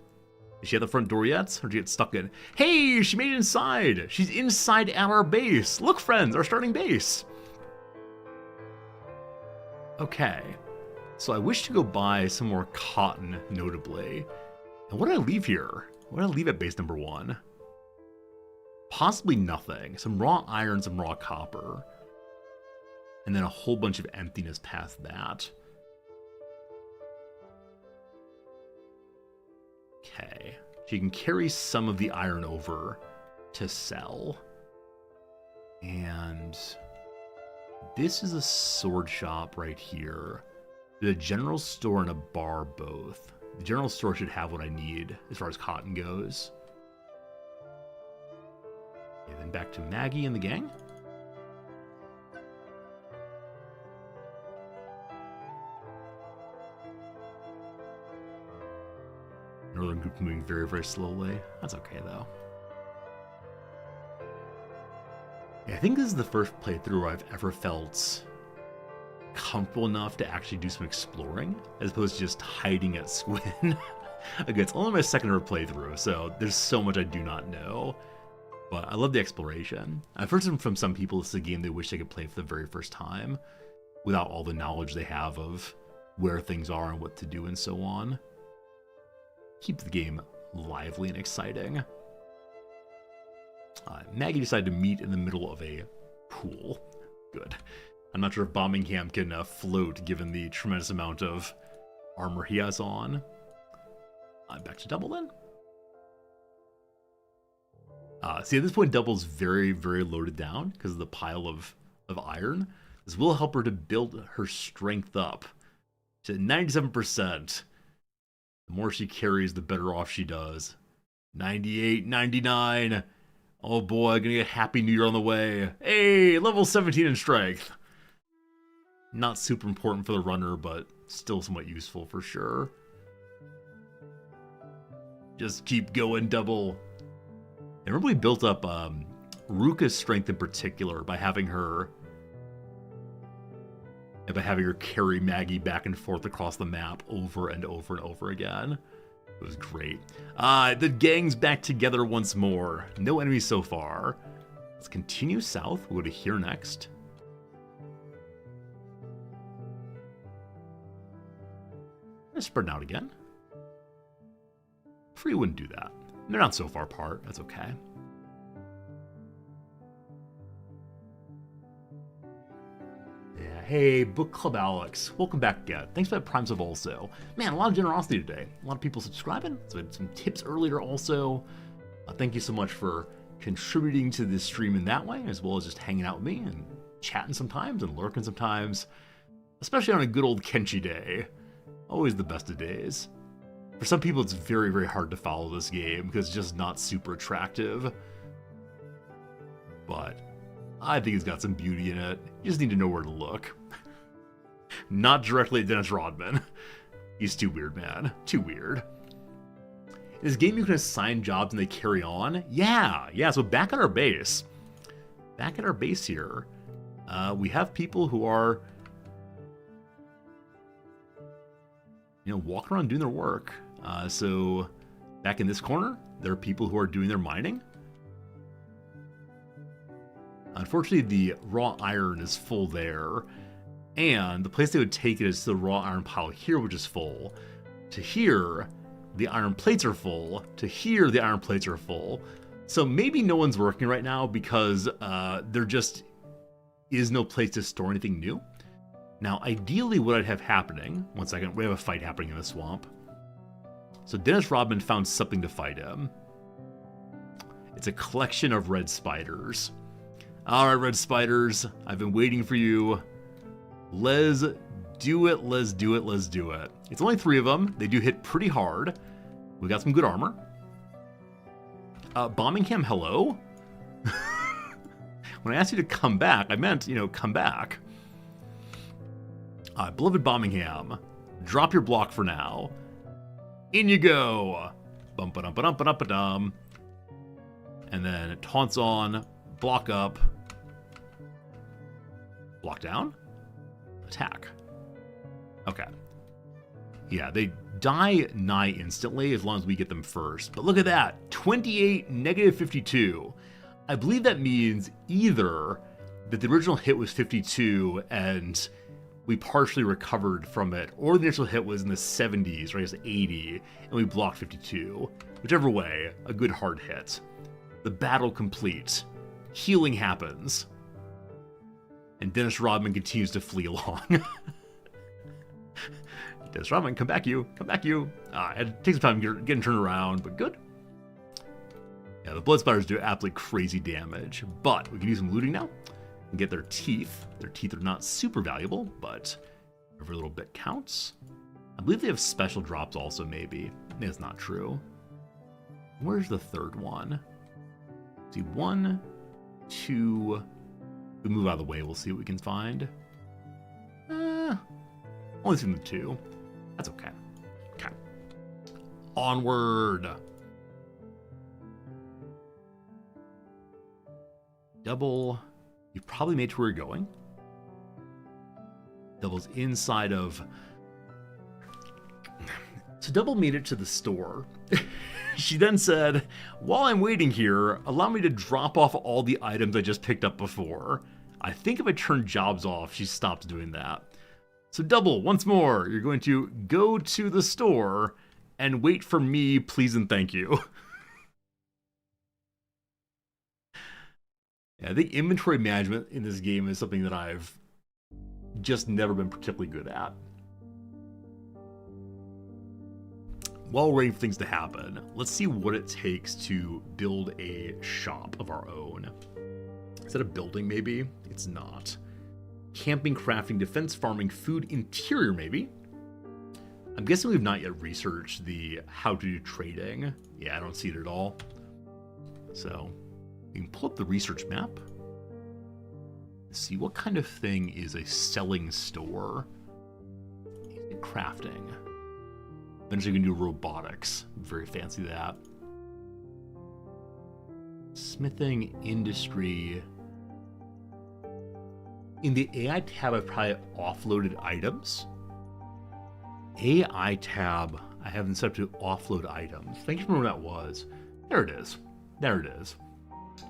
Is she at the front door yet? Or did she get stuck in? Hey, she made it inside. She's inside at our base. Look, friends, our starting base. Okay. So I wish to go buy some more cotton, notably. And what did I leave here? What did I leave at base number 1? Possibly nothing. Some raw iron, some raw copper. And then a whole bunch of emptiness past that. Okay. She can carry some of the iron over to sell. And this is a sword shop right here. The general store and a bar both. The general store should have what I need as far as cotton goes. Okay, then back to Maggie and the gang. Northern group moving very, very slowly. That's okay, though. Yeah, I think this is the first playthrough where I've ever felt comfortable enough to actually do some exploring, as opposed to just hiding at Squin. Again, it's only my second ever playthrough, so there's so much I do not know. But I love the exploration. I've heard from some people this is a game they wish they could play for the very first time, without all the knowledge they have of where things are and what to do and so on. Keep the game lively and exciting. Maggie decided to meet in the middle of a pool. Good. I'm not sure if Bombingham can float given the tremendous amount of armor he has on. Back to Double then. See, at this point, Double's very, very loaded down because of the pile of iron. This will help her to build her strength up to 97%. The more she carries, the better off she does. 98, 99. Oh boy, gonna get Happy New Year on the way. Hey, level 17 in strength. Not super important for the runner, but still somewhat useful for sure. Just keep going, Double. I remember we built up Ruka's strength in particular by having her carry Maggie back and forth across the map over and over and over again. It was great. The gang's back together once more. No enemies so far. Let's continue south. We'll go to here next. They're spreading out again. Free wouldn't do that. They're not so far apart. That's okay. Hey, Book Club Alex. Welcome back again. Thanks for that Prime sub also. Man, a lot of generosity today. A lot of people subscribing. So I had some tips earlier also. Thank you so much for contributing to this stream in that way, as well as just hanging out with me and chatting sometimes and lurking sometimes, especially on a good old Kenshi day. Always the best of days. For some people, it's very, very hard to follow this game because it's just not super attractive. But I think it's got some beauty in it. You just need to know where to look. Not directly at Dennis Rodman. He's too weird, man. Too weird. In this game, you can assign jobs and they carry on. Yeah. So back at our base. Back at our base here, we have people who are, walking around doing their work. So back in this corner, there are people who are doing their mining. Unfortunately, the raw iron is full there, and the place they would take it is to the raw iron pile here, which is full. To here, the iron plates are full. To here, the iron plates are full. So maybe no one's working right now because there just is no place to store anything new. Now, ideally, what I'd have happening, one second, we have a fight happening in the swamp. So Dennis Rodman found something to fight him. It's a collection of red spiders. All right, red spiders, I've been waiting for you. Let's do it, let's do it, let's do it. It's only 3 of them. They do hit pretty hard. We got some good armor. Bombingham, hello? When I asked you to come back, I meant, come back. Beloved Bombingham, drop your block for now. In you go. Bum-ba-dum-ba-dum-ba-dum-ba-dum. And then it taunts on, block up, block down, attack. Okay. Yeah, they die nigh instantly as long as we get them first. But look at that, 28, negative 52. I believe that means either that the original hit was 52 and we partially recovered from it, or the initial hit was in the 70s, or I guess 80, and we blocked 52. Whichever way, a good hard hit. The battle complete. Healing happens. And Dennis Rodman continues to flee along. Dennis Rodman, come back you. It takes some time getting turned around, but good. Yeah, the blood spiders do absolutely crazy damage, but we can do some looting now and get their teeth. Their teeth are not super valuable, but every little bit counts. I believe they have special drops also, maybe. It's not true. Where's the third one? Let's see, 1, 2. We move out of the way, we'll see what we can find. Only seen the 2. That's okay. Okay. Onward. Double. You've probably made it to where you're going. Double's inside of... So Double made it to the store. She then said, while I'm waiting here, allow me to drop off all the items I just picked up before. I think if I turn jobs off, she stops doing that. So Double, once more, you're going to go to the store and wait for me, please and thank you. Yeah, I think inventory management in this game is something that I've just never been particularly good at. While we're waiting for things to happen, let's see what it takes to build a shop of our own. Is that a building, maybe? It's not. Camping, crafting, defense, farming, food, interior, maybe? I'm guessing we've not yet researched the how to do trading. Yeah, I don't see it at all. So, we can pull up the research map. See what kind of thing is a selling store. Crafting. Eventually we can do robotics. Very fancy that. Smithing, industry. In the AI tab, I've probably offloaded items. AI tab, I haven't set up to offload items. Thank you for remembering what that was. There it is. There it is.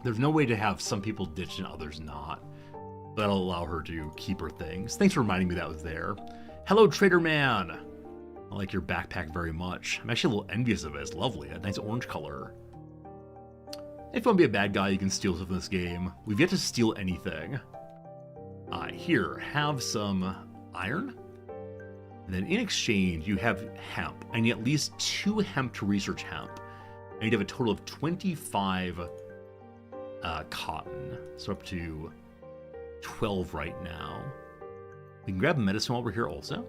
There's no way to have some people ditched and others not. That'll allow her to keep her things. Thanks for reminding me that was there. Hello, Trader Man. I like your backpack very much. I'm actually a little envious of it. It's lovely. A nice orange color. If you want to be a bad guy, you can steal stuff in this game. We've yet to steal anything. Here, have some iron. And then in exchange, you have hemp. I need at least 2 hemp to research hemp. I need to have a total of 25 cotton. So up to 12 right now. We can grab medicine while we're here also.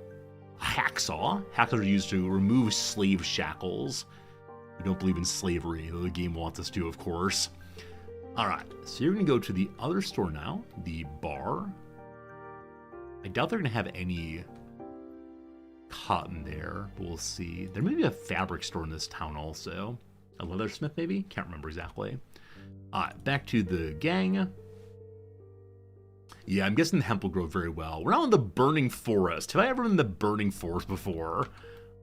Hacksaw. Hacksaws are used to remove slave shackles. We don't believe in slavery, though the game wants us to, of course. Alright, so you're going to go to the other store now, the bar. I doubt they're going to have any cotton there, but we'll see. There may be a fabric store in this town also. A leathersmith, maybe? Can't remember exactly. Alright, back to the gang. Yeah, I'm guessing the hemp will grow very well. We're now in the Burning Forest. Have I ever been in the Burning Forest before?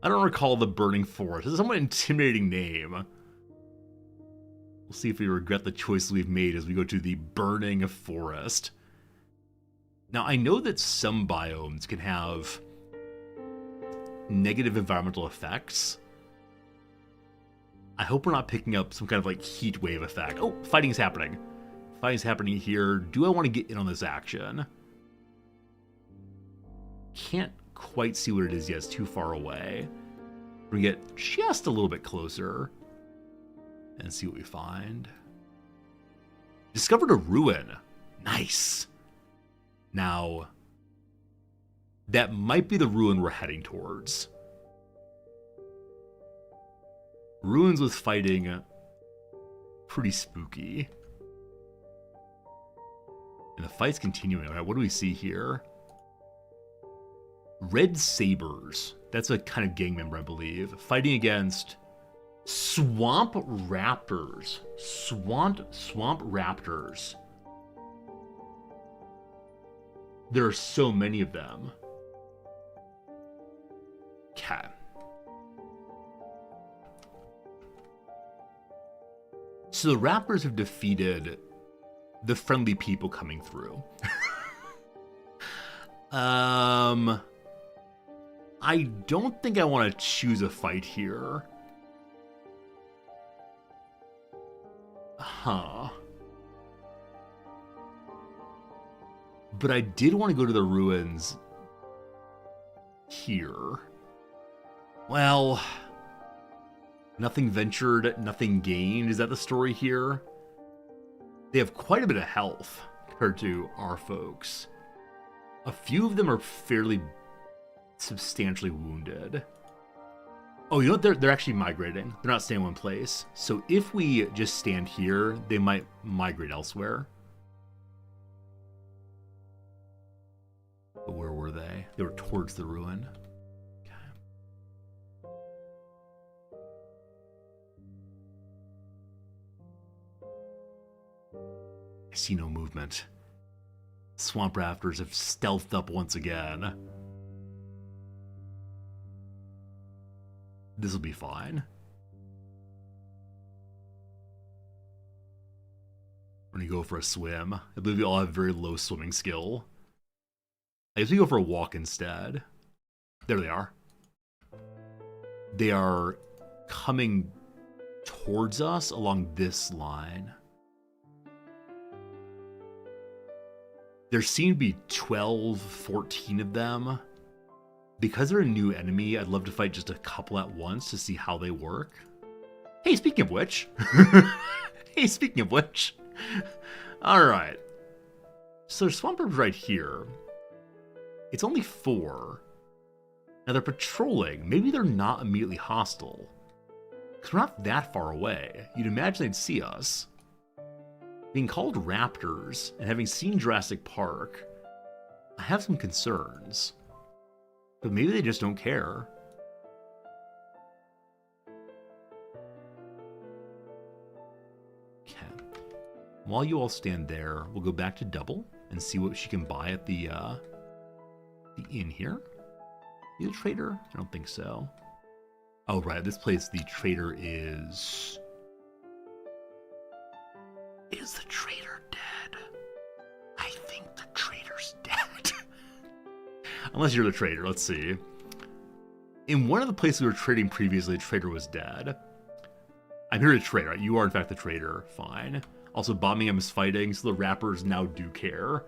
I don't recall the Burning Forest. It's a somewhat intimidating name. We'll see if we regret the choice we've made as we go to the Burning Forest. Now, I know that some biomes can have negative environmental effects. I hope we're not picking up some kind of like heat wave effect. Oh, fighting's happening. Fighting's happening here. Do I want to get in on this action? Can't quite see what it is yet. It's too far away. We're gonna get just a little bit closer and see what we find. Discovered a ruin. Nice. Now, that might be the ruin we're heading towards. Ruins with fighting, pretty spooky. And the fight's continuing. All right, what do we see here? Red Sabers. That's a kind of gang member, I believe. Fighting against Swamp Raptors. Swamp Raptors. There are so many of them. Okay. So the Raptors have defeated the friendly people coming through. I don't think I want to choose a fight here. Huh. But I did want to go to the ruins here. Well, nothing ventured, nothing gained. Is that the story here? They have quite a bit of health compared to our folks. A few of them are fairly substantially wounded. Oh, you know what? They're actually migrating. They're not staying in one place. So if we just stand here, they might migrate elsewhere. But where were they? They were towards the ruin. Okay. I see no movement. Swamp Raptors have stealthed up once again. This will be fine. We're gonna go for a swim. I believe we all have very low swimming skill. I guess we go for a walk instead. There they are. They are coming towards us along this line. There seem to be 12, 14 of them. Because they're a new enemy, I'd love to fight just a couple at once to see how they work. Hey, speaking of which. Hey, speaking of which. Alright. So there's Swampers right here. It's only 4. Now they're patrolling. Maybe they're not immediately hostile. Because we're not that far away. You'd imagine they'd see us. Being called raptors, and having seen Jurassic Park, I have some concerns. But maybe they just don't care. Okay. While you all stand there, we'll go back to Double and see what she can buy at the inn here. Is it a trader? I don't think so. Oh, right. This place, the trader is... Is the trader dead? I think the trader's dead. Unless you're the trader, let's see. In one of the places we were trading previously, the trader was dead. I'm here to trade, right? You are, in fact, the trader. Fine. Also, Birmingham is fighting, so the rappers now do care.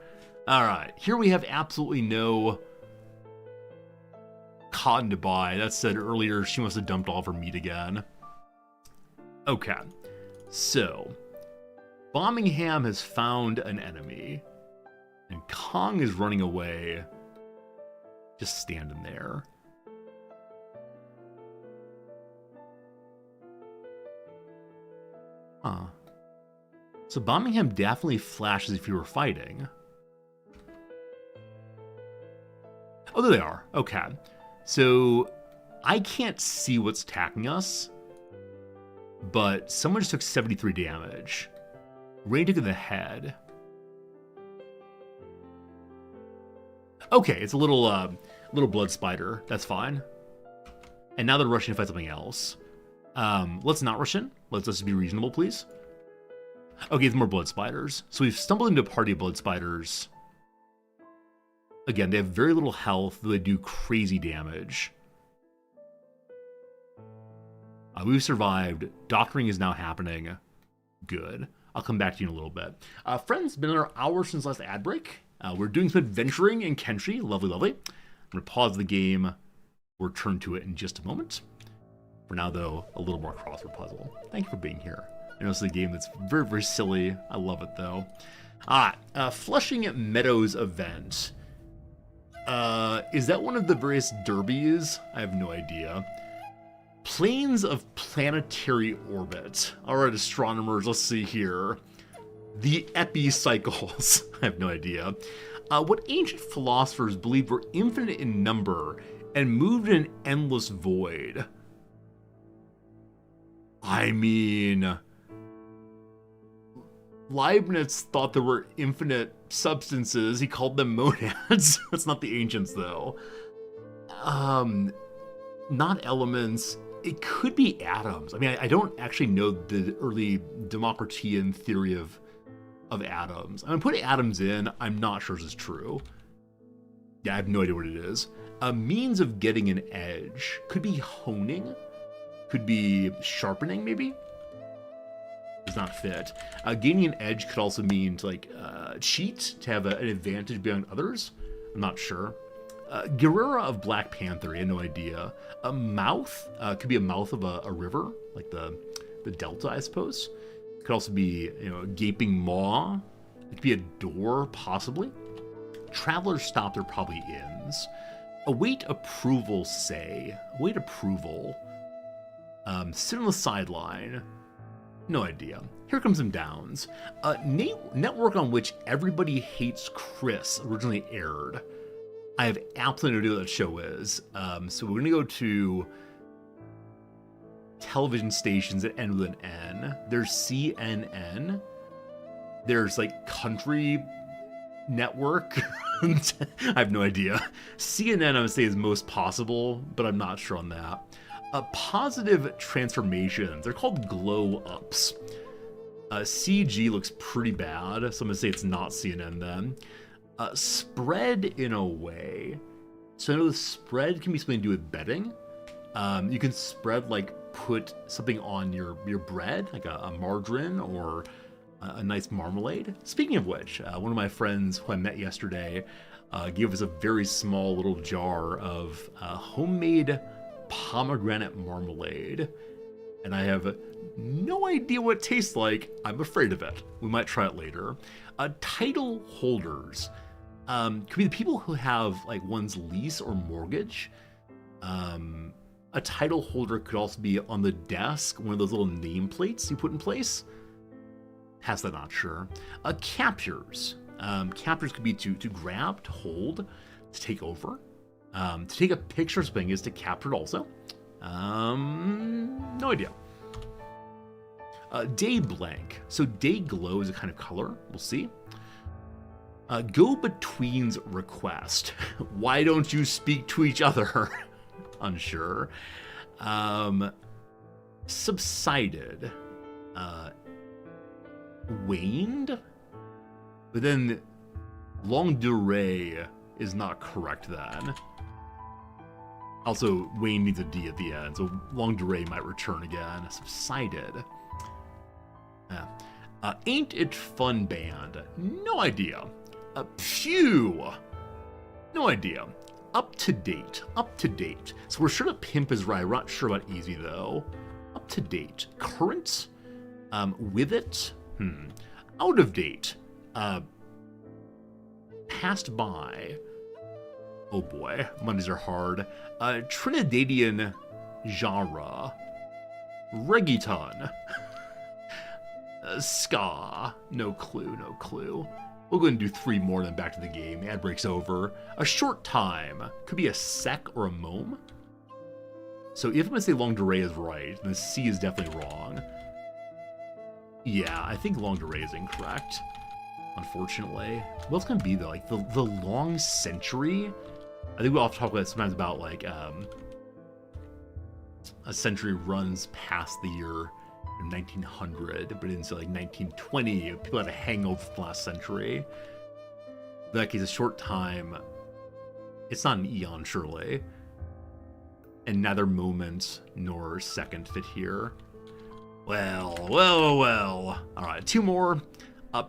Alright, here we have absolutely no cotton to buy. That said, earlier, she must have dumped all of her meat again. Okay. So, Birmingham has found an enemy. And Kong is running away. Just standing there. Huh. So Birmingham definitely flashes if you were fighting. Oh, there they are. Okay. So I can't see what's attacking us. But someone just took 73 damage. Ray took in the head. Okay, it's a little blood spider. That's fine. And now they're rushing to fight something else. Let's not rush in. Let's just be reasonable, please. Okay, it's more blood spiders. So we've stumbled into a party of blood spiders. Again, they have very little health, though they do crazy damage. We've survived. Doctoring is now happening. Good. I'll come back to you in a little bit. Friends, been another hour since last ad break. We're doing some adventuring in Kenshi. Lovely, lovely. I'm going to pause the game. We'll return to it in just a moment. For now, though, a little more crossword puzzle. Thank you for being here. I know it's a game that's very, very silly. I love it, though. Flushing Meadows event. Is that one of the various derbies? I have no idea. Planes of planetary orbit. All right, astronomers, let's see here. The epicycles. I have no idea. What ancient philosophers believed were infinite in number and moved in an endless void. I mean, Leibniz thought there were infinite substances. He called them monads. That's not the ancients, though. Not elements. It could be atoms. I mean, I don't actually know the early Democritean theory of atoms. I'm gonna put atoms in. I'm not sure this is true. Yeah, I have no idea what it is. A means of getting an edge. Could be honing. Could be sharpening, maybe? Does not fit. Gaining an edge could also mean to, like, cheat, to have an advantage beyond others. I'm not sure. Guerrera of Black Panther, I had no idea. A mouth, could be a mouth of a river, like the delta, I suppose. Could also be, a gaping maw. It could be a door, possibly. Traveler's stop, there probably inns. Await approval, say. Await approval. Sit on the sideline. No idea. Here comes some downs. Network on which Everybody Hates Chris originally aired. I have absolutely no idea what that show is. So we're going to go to television stations that end with an N. There's CNN. There's, like, Country Network. I have no idea. CNN, I would say, is most possible, but I'm not sure on that. Positive transformations. They're called glow-ups. CG looks pretty bad, so I'm going to say it's not CNN then. Spread in a way. So I know the spread can be something to do with betting. You can spread, like, put something on your bread, like a margarine or a nice marmalade. Speaking of which, one of my friends who I met yesterday gave us a very small little jar of homemade pomegranate marmalade. And I have no idea what it tastes like. I'm afraid of it. We might try it later. Title holders. Could be the people who have, like, one's lease or mortgage. A title holder could also be on the desk, one of those little nameplates you put in place. Past that, not sure. Captures. Captures could be to grab, to hold, to take over. To take a picture of something is to capture it also. No idea. Day blank. So day glow is a kind of color. We'll see. Go-between's request. Why don't you speak to each other? Unsure. Subsided. Waned? But then longue durée is not correct then. Also, Wayne needs a D at the end, so longue durée might return again. Subsided. Ain't It Fun Band? No idea. Phew! No idea. Up to date. Up to date. So we're sure that pimp is right. We're not sure about easy, though. Up to date. Current? With it? out of date. Passed by. Oh boy, Mondays are hard. Trinidadian genre. Reggaeton. Ska. No clue, no clue. We'll go ahead and do 3 more, then back to the game. Ad break's over. A short time. Could be a sec or a mom. So if I'm going to say longue durée is right, then C is definitely wrong. Yeah, I think longue durée is incorrect, unfortunately. What's going to be, though? Like, the long century? I think we'll have to talk about sometimes about, like, a century runs past the year 1900, but into, like, 1920. People had a hangover from the last century. In that case, a short time. It's not an eon, surely. And neither moment nor second fit here. Well. All right, 2 more.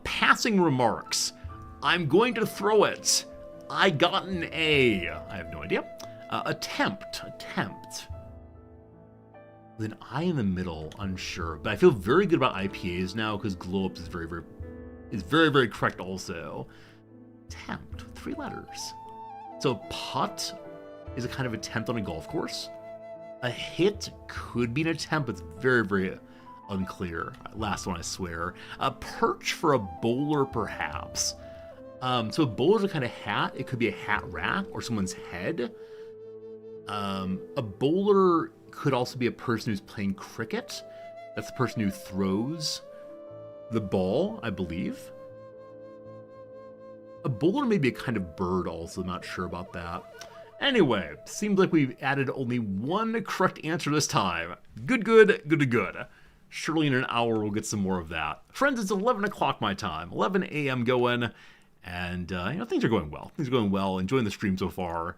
Passing remarks. I'm going to throw it. I got an A. I have no idea. Attempt. With an I in the middle, unsure. But I feel very good about IPAs now because glow ups is very correct also. Attempt. 3 letters. So putt is a kind of attempt on a golf course. A hit could be an attempt, but it's very unclear. Last one, I swear. A perch for a bowler, perhaps. So a bowler's a kind of hat. It could be a hat rack or someone's head. A bowler could also be a person who's playing cricket. That's the person who throws the ball, I believe. A bowler may be a kind of bird also, I'm not sure about that. Anyway, seems like we've added only 1 correct answer this time. Good. Surely in an hour we'll get some more of that. Friends, it's 11 o'clock my time, 11 a.m. going, and things are going well. Enjoying the stream so far.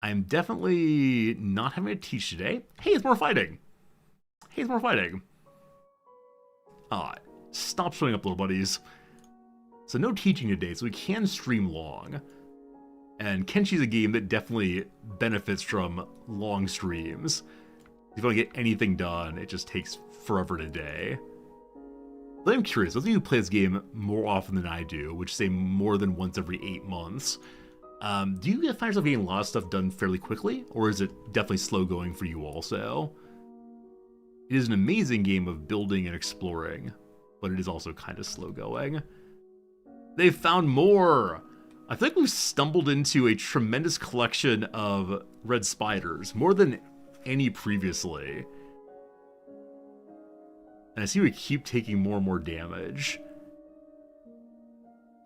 I'm definitely not having to teach today. Hey, it's more fighting. Stop showing up, little buddies. So no teaching today, so we can stream long. And Kenshi's a game that definitely benefits from long streams. If you want to get anything done, it just takes forever today. But I'm curious, those of you who play this game more often than I do, which say more than once every 8 months, do you find yourself getting a lot of stuff done fairly quickly? Or is it definitely slow going for you also? It is an amazing game of building and exploring, but it is also kind of slow going. They've found more! I feel like we've stumbled into a tremendous collection of red spiders, more than any previously. And I see we keep taking more and more damage.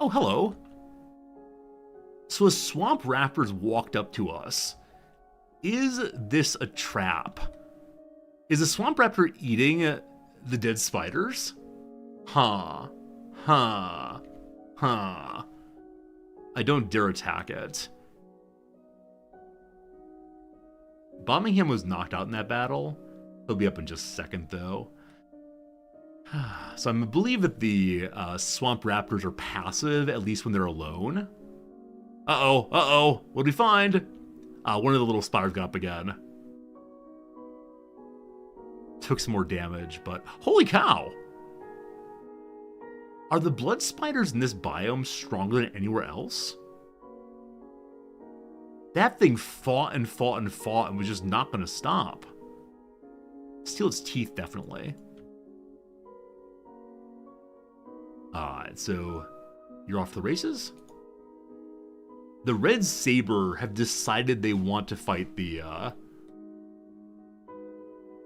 Oh, hello. So a swamp raptor's walked up to us. Is this a trap? Is the swamp raptor eating the dead spiders? Huh. I don't dare attack it. Birmingham was knocked out in that battle. He'll be up in just a second, though. So I believe that the swamp raptors are passive, at least when they're alone. Uh-oh. What did we find? One of the little spiders got up again. Took some more damage, but holy cow! Are the blood spiders in this biome stronger than anywhere else? That thing fought and was just not going to stop. Steal its teeth, definitely. Alright, so you're off the races? The Red Saber have decided they want to fight the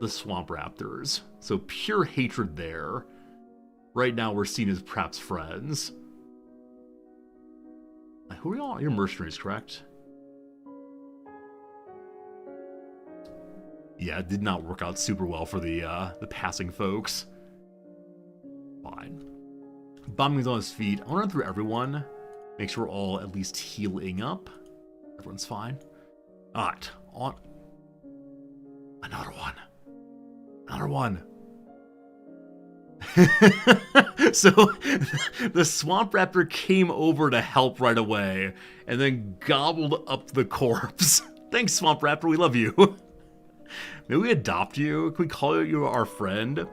Swamp Raptors. So pure hatred there. Right now we're seen as perhaps friends. Who are y'all? You're mercenaries, correct? Yeah, it did not work out super well for the passing folks. Fine. Bombing's on his feet. I want to run through everyone. Make sure we're all at least healing up. Everyone's fine. Alright, on. Another one. So the swamp raptor came over to help right away and then gobbled up the corpse. Thanks, swamp raptor, we love you. Maybe we adopt you? Can we call you our friend?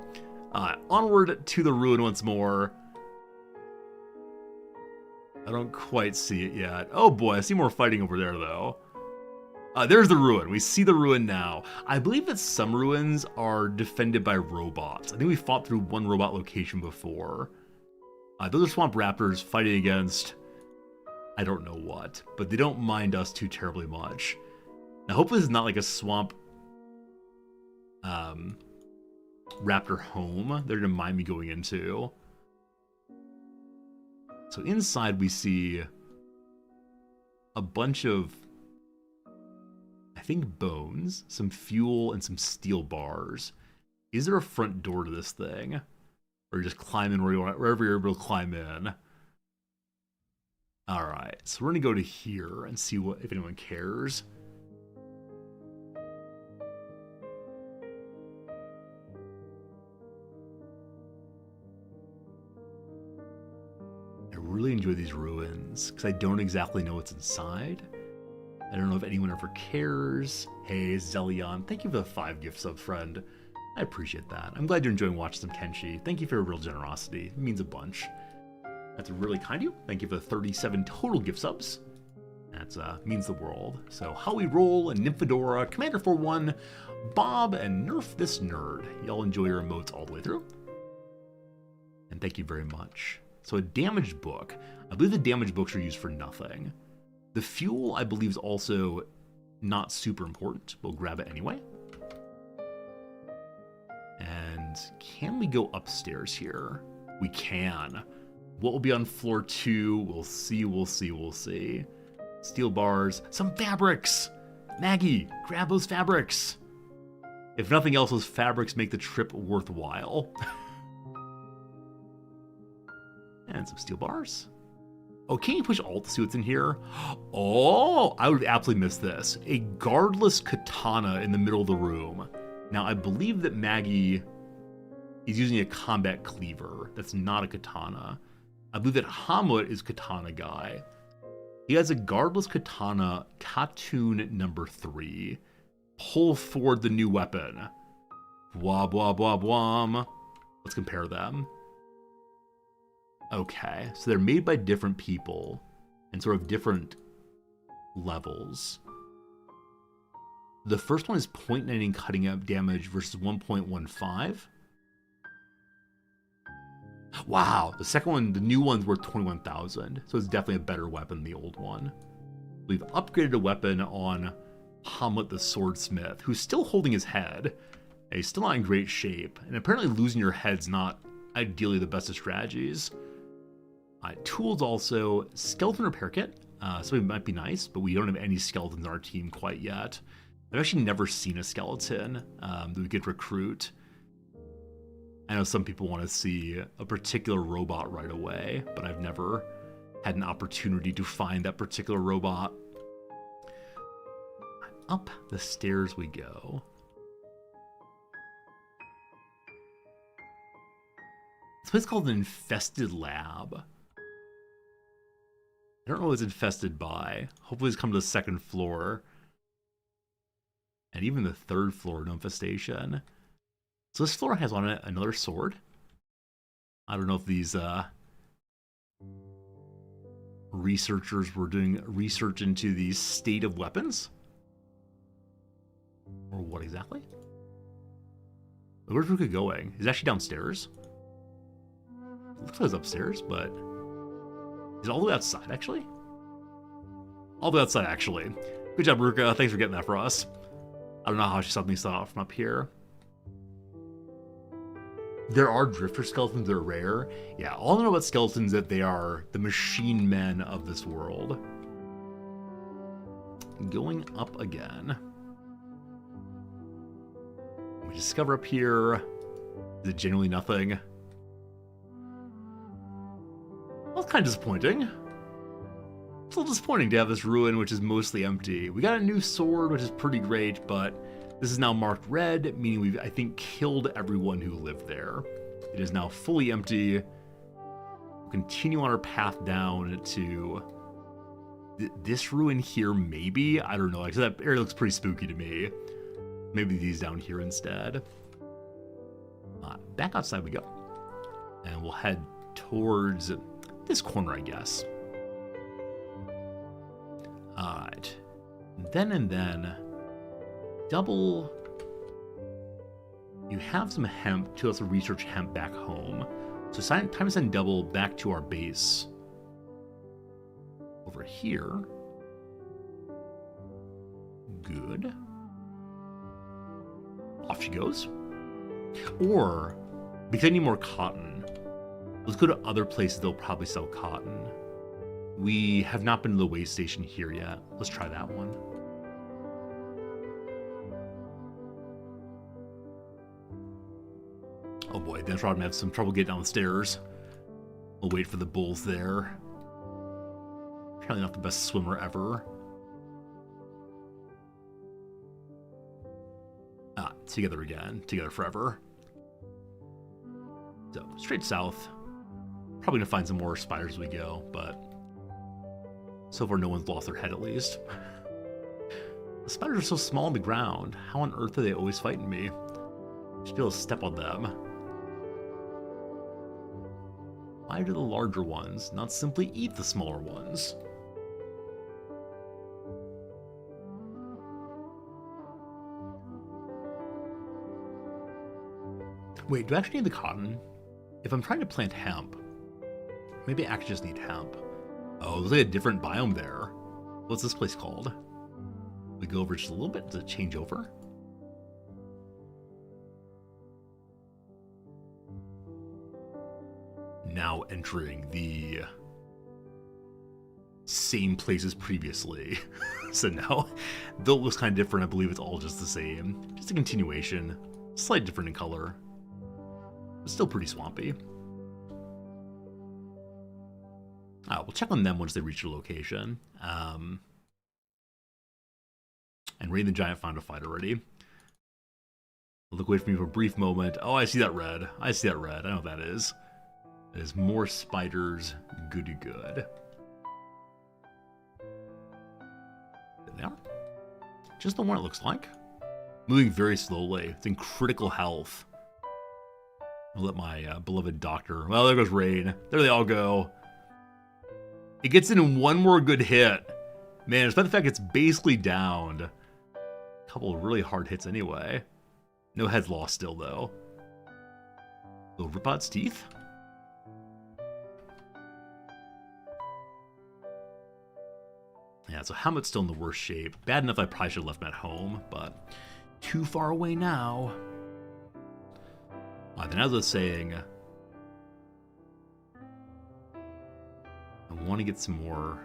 Onward to the ruin once more. I don't quite see it yet. Oh boy, I see more fighting over there though. There's the ruin. We see the ruin now. I believe that some ruins are defended by robots. I think we fought through one robot location before. Those are swamp raptors fighting against I don't know what, but they don't mind us too terribly much. Now, hopefully this is not like a swamp raptor home they're gonna mind me going into. So inside we see a bunch of, I think, bones, some fuel, and some steel bars. Is there a front door to this thing? Or you just climb in wherever you're able to climb in? Alright, so we're gonna go to here and see if anyone cares. I really enjoy these ruins, because I don't exactly know what's inside. I don't know if anyone ever cares. Hey, Zelion, thank you for the 5 gift subs, friend. I appreciate that. I'm glad you're enjoying watching some Kenshi. Thank you for your real generosity. It means a bunch. That's really kind of you. Thank you for the 37 total gift subs. That means the world. So, How We Roll, and Nymphadora, Commander41, Bob, and Nerf This Nerd. Y'all enjoy your emotes all the way through. And thank you very much. So, a damaged book. I believe the damaged books are used for nothing. The fuel, I believe, is also not super important. We'll grab it anyway. And can we go upstairs here? We can. What will be on floor 2? We'll see, we'll see, we'll see. Steel bars. Some fabrics! Maggie, grab those fabrics! If nothing else, those fabrics make the trip worthwhile. And some steel bars. Oh, can you push Alt to see what's in here? Oh, I would have absolutely missed this. A guardless katana in the middle of the room. Now, I believe that Maggie is using a combat cleaver. That's not a katana. I believe that Hamlet is katana guy. He has a guardless katana, Katoon number 3. Pull forward the new weapon. Wab wab wab wam. Let's compare them. Okay, so they're made by different people and sort of different levels. The first one is 0.9 cutting up damage versus 1.15. Wow, the second one, the new one's worth 21,000, so it's definitely a better weapon than the old one. We've upgraded a weapon on Hamlet the Swordsmith, who's still holding his head. He's still not in great shape, and apparently losing your head's not ideally the best of strategies. Tools also, skeleton repair kit, so it might be nice, but we don't have any skeletons on our team quite yet. I've actually never seen a skeleton that we could recruit. I know some people want to see a particular robot right away, but I've never had an opportunity to find that particular robot. Up the stairs we go. This place is called an infested lab. I don't know what it's infested by. Hopefully it's come to the 2nd floor. And even the 3rd floor, no infestation. So this floor has on it another sword. I don't know if these researchers were doing research into the state of weapons. Or what exactly? Where's Ruka going? Is it actually downstairs? It looks like it's upstairs, but... Is it all the way outside, actually? All the way outside, actually. Good job, Ruka. Thanks for getting that for us. I don't know how she suddenly saw it from up here. There are drifter skeletons that are rare. Yeah, all I know about skeletons is that they are the machine men of this world. Going up again. We discover up here. Is it genuinely nothing? Well, it's kind of disappointing. It's a little disappointing to have this ruin, which is mostly empty. We got a new sword, which is pretty great, but this is now marked red, meaning we've, I think, killed everyone who lived there. It is now fully empty. We'll continue on our path down to this ruin here, maybe? I don't know, because that area looks pretty spooky to me. Maybe these down here instead. Back outside we go. And we'll head towards this corner, I guess. then, double. You have some hemp to also research hemp back home. So time to send double back to our base. Over here. Good. Off she goes. Or, because I need more cotton, let's go to other places that'll probably sell cotton. We have not been to the way station here yet. Let's try that one. Oh boy, then I'm gonna have some trouble getting down the stairs. We'll wait for the bulls there. Apparently not the best swimmer ever. Ah, together again. Together forever. So, straight south. Probably gonna find some more spiders as we go, but so far no one's lost their head at least. The spiders are so small on the ground. How on earth are they always fighting me? I should be able to step on them. Why do the larger ones not simply eat the smaller ones? Wait, do I actually need the cotton? If I'm trying to plant hemp, maybe I actually just need hemp. Oh, there's like a different biome there. What's this place called? We go over just a little bit to change over. Now entering the same place as previously. So now, though it looks kind of different, I believe it's all just the same. Just a continuation. Slightly different in color. But still pretty swampy. We'll check on them once they reach your location. And Rain the Giant found a fight already. Look away from me for a brief moment. Oh, I see that red. I see that red. I know what that is. That is more spiders. Goody good. There they are. Just the one it looks like. Moving very slowly. It's in critical health. I'll let my beloved doctor... Well, there goes Rain. There they all go. It gets in one more good hit. Man, despite the fact it's basically downed. A couple of really hard hits anyway. No heads lost still, though. Will rip out its teeth? Yeah, so Helmet's still in the worst shape. Bad enough I probably should have left him at home, but too far away now. Then as I was saying, I want to get some more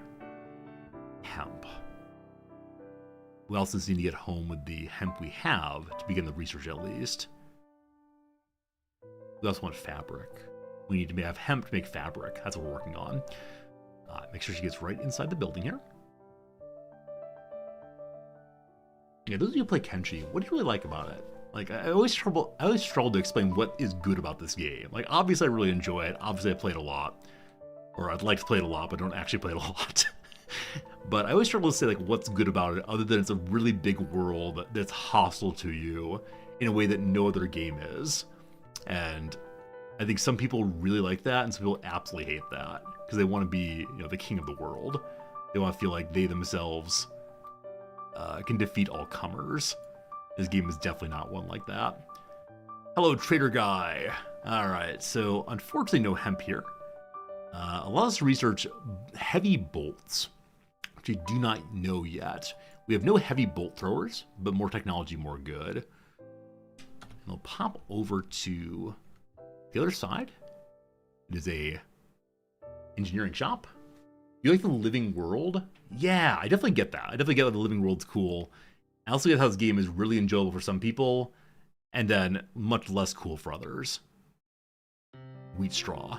hemp. We also need to get home with the hemp we have to begin the research at least. We also want fabric. We need to have hemp to make fabric. That's what we're working on. Make sure she gets right inside the building here. Yeah, those of you who play Kenshi, what do you really like about it? Like, I always struggle to explain what is good about this game. Like, obviously I really enjoy it. Obviously I play it a lot. Or I'd like to play it a lot, but don't actually play it a lot. But I always struggle to say, like, what's good about it, other than it's a really big world that's hostile to you in a way that no other game is. And I think some people really like that, and some people absolutely hate that. Because they want to be, you know, the king of the world. They want to feel like they themselves can defeat all comers. This game is definitely not one like that. Hello, trader guy. Alright, so unfortunately no hemp here. Allow us to research heavy bolts, which I do not know yet. We have no heavy bolt throwers, but more technology, more good. And I'll pop over to the other side. It is a engineering shop. You like the living world? Yeah, I definitely get that. I definitely get that the living world's cool. I also get how this game is really enjoyable for some people, and then much less cool for others. Wheat straw.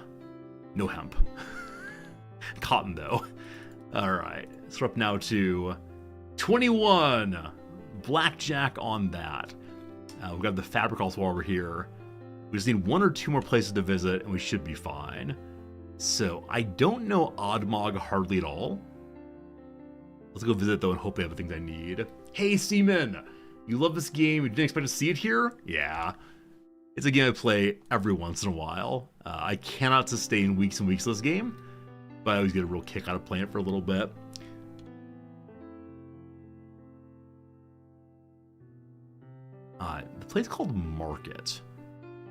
No hemp. Cotton, though. Alright, so we're up now to 21. Blackjack on that. We've got the fabric also over here. We just need one or two more places to visit, and we should be fine. So, I don't know Oddmog hardly at all. Let's go visit, though, and hope they have the things I need. Hey, Seaman! You love this game? You didn't expect to see it here? Yeah. It's a game I play every once in a while. I cannot sustain weeks and weeks of this game, but I always get a real kick out of playing it for a little bit. The place called Market.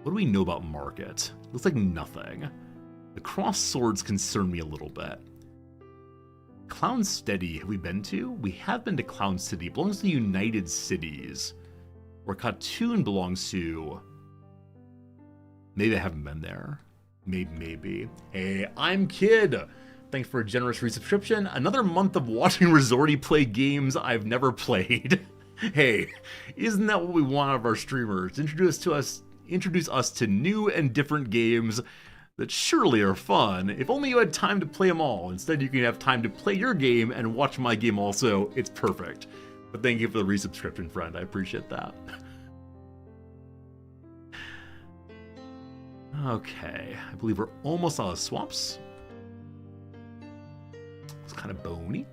What do we know about Market? Looks like nothing. The crossed swords concern me a little bit. Clown Steady, have we been to? We have been to Clown City. It belongs to the United Cities. Where Khatun belongs to... Maybe I haven't been there. Maybe. Hey, I'm Kid. Thanks for a generous resubscription. Another month of watching Resorty play games I've never played. Hey, isn't that what we want out of our streamers? Introduce us to new and different games that surely are fun. If only you had time to play them all. Instead, you can have time to play your game and watch my game also. It's perfect. But thank you for the resubscription, friend. I appreciate that. Okay, I believe we're almost out of swamps. It's kind of bony.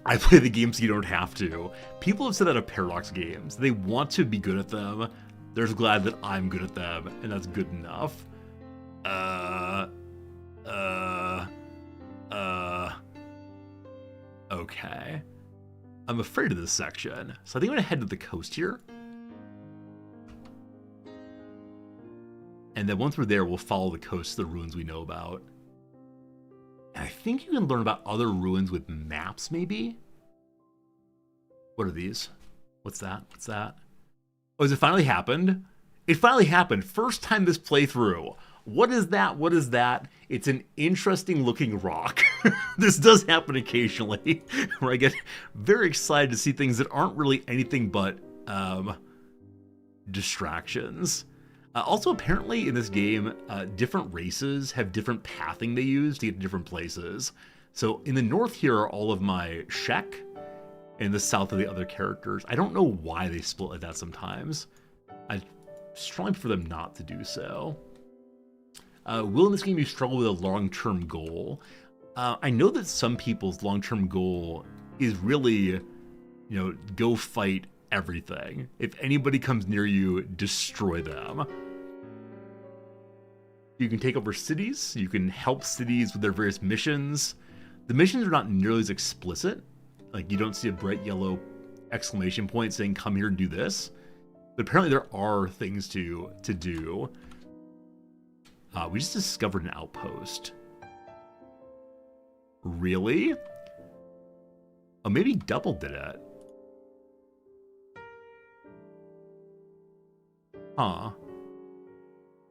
I play the games so you don't have to. People have said that of Paradox games. They want to be good at them. They're just glad that I'm good at them, and that's good enough. Okay. I'm afraid of this section, so I think I'm gonna head to the coast here. And then once we're there, we'll follow the coast to the ruins we know about. And I think you can learn about other ruins with maps, maybe? What are these? What's that? What's that? Oh, has it finally happened? It finally happened. First time this playthrough. What is that? What is that? It's an interesting looking rock. This does happen occasionally, where I get very excited to see things that aren't really anything but distractions. Also, apparently in this game, different races have different pathing they use to get to different places. So in the north here are all of my Shek, and the south are the other characters. I don't know why they split like that sometimes. I strongly prefer them not to do so. Will in this game you struggle with a long-term goal? I know that some people's long-term goal is really, go fight everything. If anybody comes near you, destroy them. You can take over cities. You can help cities with their various missions. The missions are not nearly as explicit. Like, you don't see a bright yellow exclamation point saying, come here and do this. But apparently there are things to do. We just discovered an outpost. Really? Oh, maybe Double did it. Huh.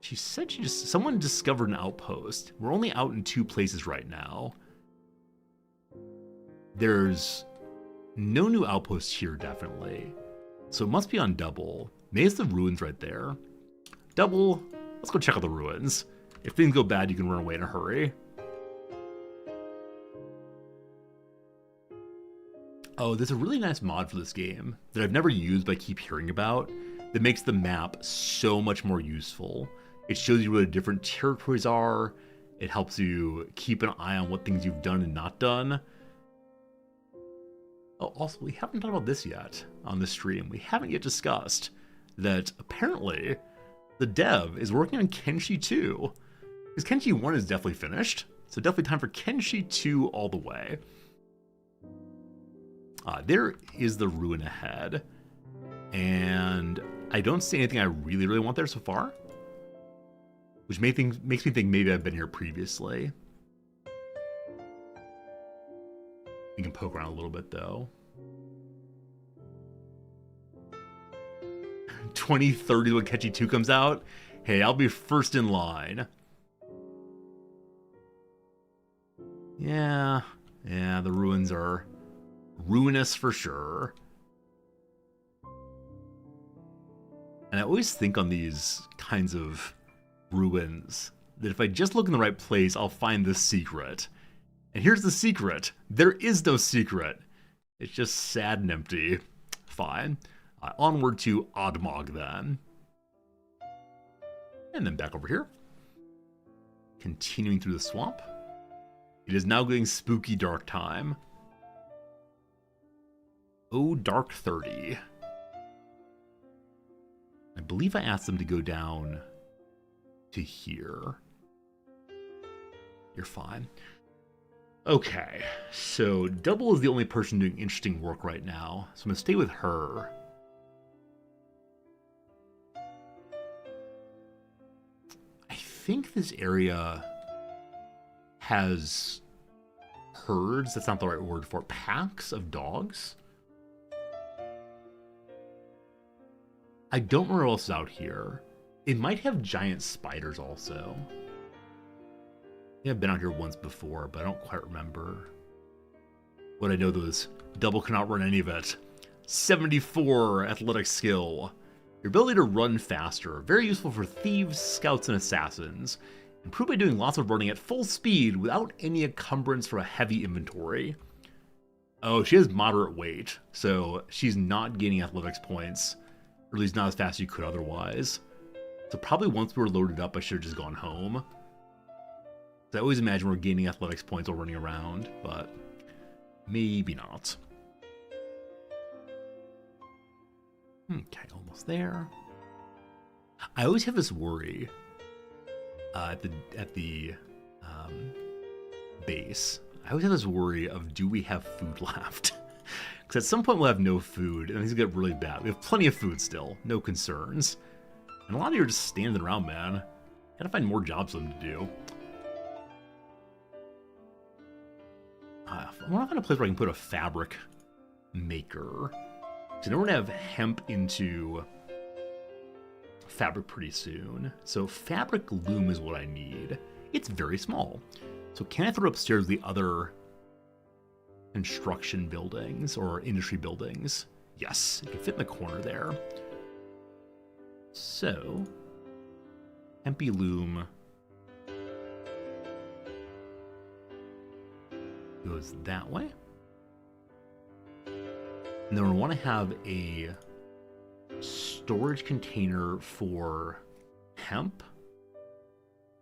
She said someone discovered an outpost. We're only out in 2 places right now. There's no new outposts here, definitely. So it must be on Double. Maybe it's the ruins right there. Double, let's go check out the ruins. If things go bad, you can run away in a hurry. Oh, there's a really nice mod for this game that I've never used but I keep hearing about that makes the map so much more useful. It shows you where the different territories are. It helps you keep an eye on what things you've done and not done. Oh, also, we haven't talked about this yet on the stream. We haven't yet discussed that apparently the dev is working on Kenshi 2. Because Kenshi 1 is definitely finished. So definitely time for Kenshi 2 all the way. There is the ruin ahead. And I don't see anything I really, really want there so far. Which makes me think maybe I've been here previously. We can poke around a little bit, though. 2030 when Kenshi 2 comes out? Hey, I'll be first in line. Yeah, the ruins are ruinous for sure. And I always think on these kinds of ruins that if I just look in the right place, I'll find the secret. And here's the secret. There is no secret. It's just sad and empty. Fine. Onward to Oddmog then. And then back over here. Continuing through the swamp. It is now getting spooky dark time. Oh, dark 30. I believe I asked them to go down to here. You're fine. Okay, so Double is the only person doing interesting work right now, so I'm going to stay with her. think this area has herds. That's not the right word for it. Packs of dogs. I don't remember what else is out here. It might have giant spiders also. Yeah, I've been out here once before, but I don't quite remember. What I know though is double cannot run any of it. 74 athletic skill. Your ability to run faster. Very useful for thieves, scouts, and assassins. Improved by doing lots of running at full speed without any encumbrance from a heavy inventory. Oh, she has moderate weight, so she's not gaining athletics points. Or at least not as fast as you could otherwise. So probably once we were loaded up, I should have just gone home. I always imagine we're gaining athletics points while running around, but maybe not. Okay, almost there. I always have this worry at the base. I always have this worry of, do we have food left? Because at some point we'll have no food, and things get really bad. We have plenty of food still, no concerns. And a lot of you are just standing around, man. Gotta find more jobs for them to do. I want to find a place where I can put a fabric maker. So I know we're going to have hemp into fabric pretty soon. So fabric loom is what I need. It's very small. So can I throw it upstairs the other construction buildings or industry buildings? Yes, it can fit in the corner there. So, hempy loom goes that way. And then we want to have a storage container for hemp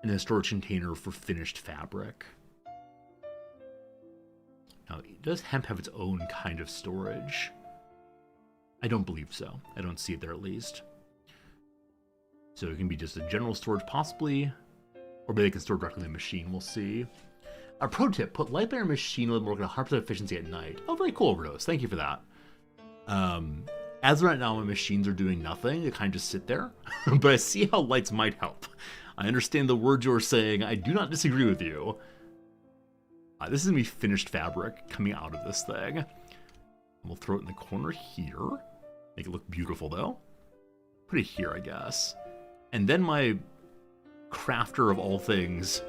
and a storage container for finished fabric. Now, does hemp have its own kind of storage? I don't believe so. I don't see it there at least. So it can be just a general storage possibly, or maybe they can store directly in the machine. We'll see. A pro tip, put light by your machine will work at 100% efficiency at night. Oh, very cool, Overdose. Thank you for that. As of right now, my machines are doing nothing. They kind of just sit there. But I see how lights might help. I understand the words you're saying. I do not disagree with you. This is going to be finished fabric coming out of this thing. And we'll throw it in the corner here. Make it look beautiful, though. Put it here, I guess. And then my crafter of all things,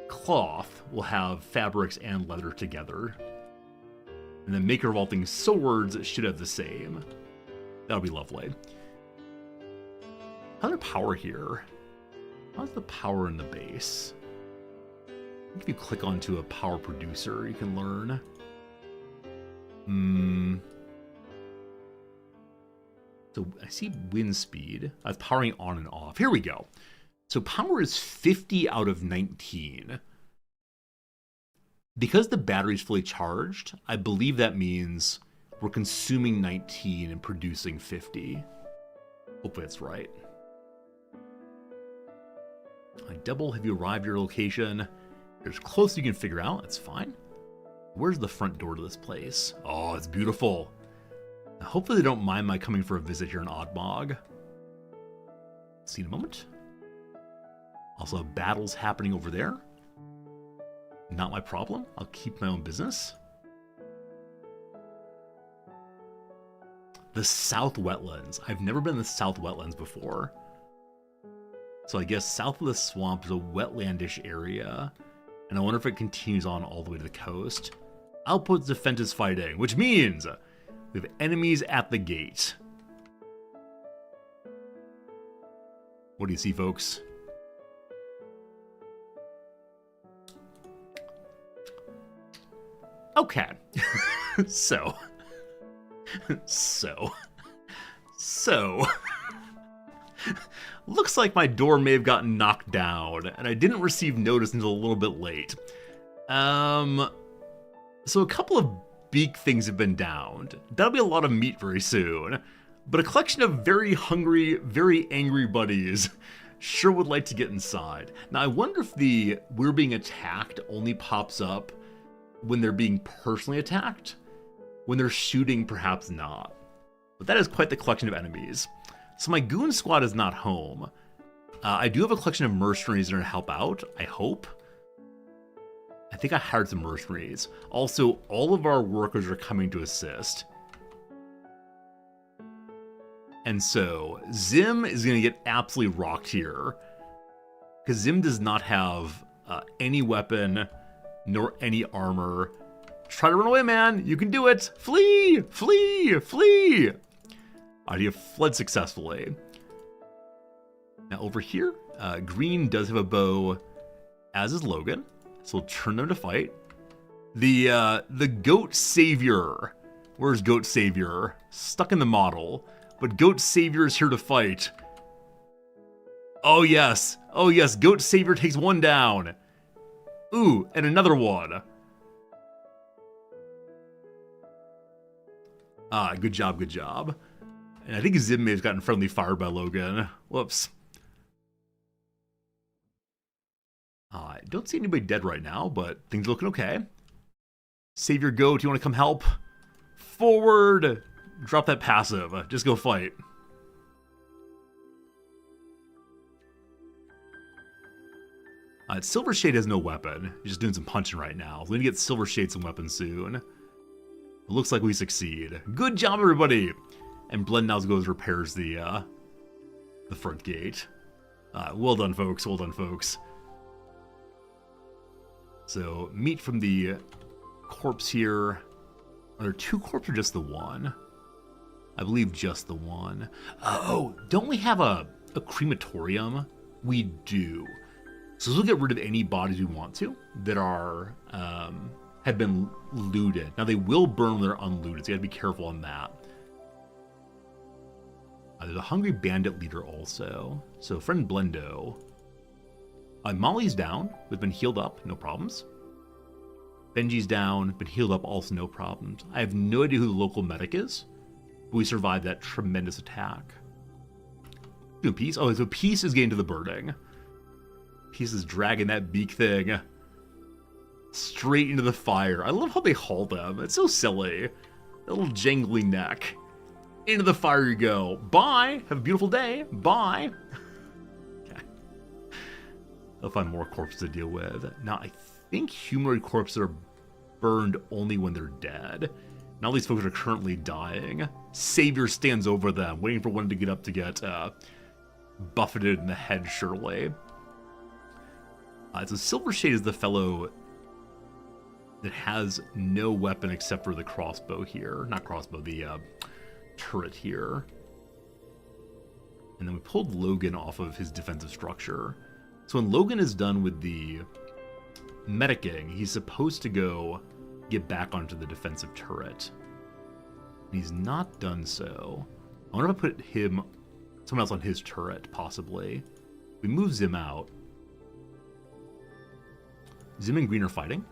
cloth, will have fabrics and leather together. And then maker of all things swords should have the same. That'll be lovely. How's the power here? How's the power in the base? If you click onto a power producer, you can learn. So I see wind speed. I was powering on and off. Here we go. So power is 50 out of 19. Because the battery's fully charged, I believe that means we're consuming 19 and producing 50. Hopefully that's right. Double, have you arrived at your location? You're as close as you can figure out. That's fine. Where's the front door to this place? Oh, it's beautiful. Hopefully they don't mind my coming for a visit here in Oddmog. See in a moment. Also, battles happening over there. Not my problem. I'll keep my own business. The South Wetlands. I've never been in the South Wetlands before. So I guess south of the swamp is a wetlandish area. And I wonder if it continues on all the way to the coast. Outpost defense is fighting, which means we have enemies at the gate. What do you see, folks? Okay. So. Looks like my door may have gotten knocked down, and I didn't receive notice until a little bit late. So a couple of big things have been downed. That'll be a lot of meat very soon. But a collection of very hungry, very angry buddies sure would like to get inside. Now I wonder if the "we're being attacked" only pops up when they're being personally attacked. When they're shooting, perhaps not. But that is quite the collection of enemies. So my goon squad is not home, I do have a collection of mercenaries that are going to help out, I hope. I think I hired some mercenaries. Also, all of our workers are coming to assist. And so, Zim is going to get absolutely rocked here. Because Zim does not have any weapon, nor any armor. Try to run away, man. You can do it. Flee! Flee! Flee! Alright, you have fled successfully. Now over here, Green does have a bow, as is Logan. So we'll turn them to fight. The Goat Savior. Where's Goat Savior? Stuck in the model. But Goat Savior is here to fight. Oh yes. Oh yes, Goat Savior takes one down. Ooh, and another one. Ah, good job, good job. And I think Zim may have gotten friendly fired by Logan. Whoops. I don't see anybody dead right now, but things are looking okay. Savior Goat, you want to come help? Forward! Drop that passive. Just go fight. Silver Shade has no weapon. He's just doing some punching right now. We're going to get Silver Shade some weapons soon. It looks like we succeed. Good job, everybody! And Blend now goes repairs the front gate. Well done, folks. Well done, folks. So, meat from the corpse here. Are there two corpses or just the one? I believe just the one. Oh, don't we have a crematorium? We do. So we'll get rid of any bodies we want to that are have been looted. Now they will burn when they're unlooted, so you gotta be careful on that. There's a hungry bandit leader also. So friend Blendo. Molly's down, but been healed up, no problems. Benji's down, but healed up, also no problems. I have no idea who the local medic is, but we survived that tremendous attack. Doing Peace? Oh, so Peace is getting to the burning. Peace is dragging that beak thing straight into the fire. I love how they haul them. It's so silly. That little jangly neck. Into the fire you go. Bye. Have a beautiful day. Bye. Okay. I'll find more corpses to deal with. Now, I think humanoid corpses are burned only when they're dead. Now these folks are currently dying. Savior stands over them, waiting for one to get up to get buffeted in the head, surely. So Silver Shade is the fellow that has no weapon except for the crossbow here. Not crossbow, the turret here. And then we pulled Logan off of his defensive structure. So when Logan is done with the medicing, he's supposed to go get back onto the defensive turret. And he's not done so. I wonder if I put someone else on his turret, possibly. We move Zim out. Zim and Green are fighting.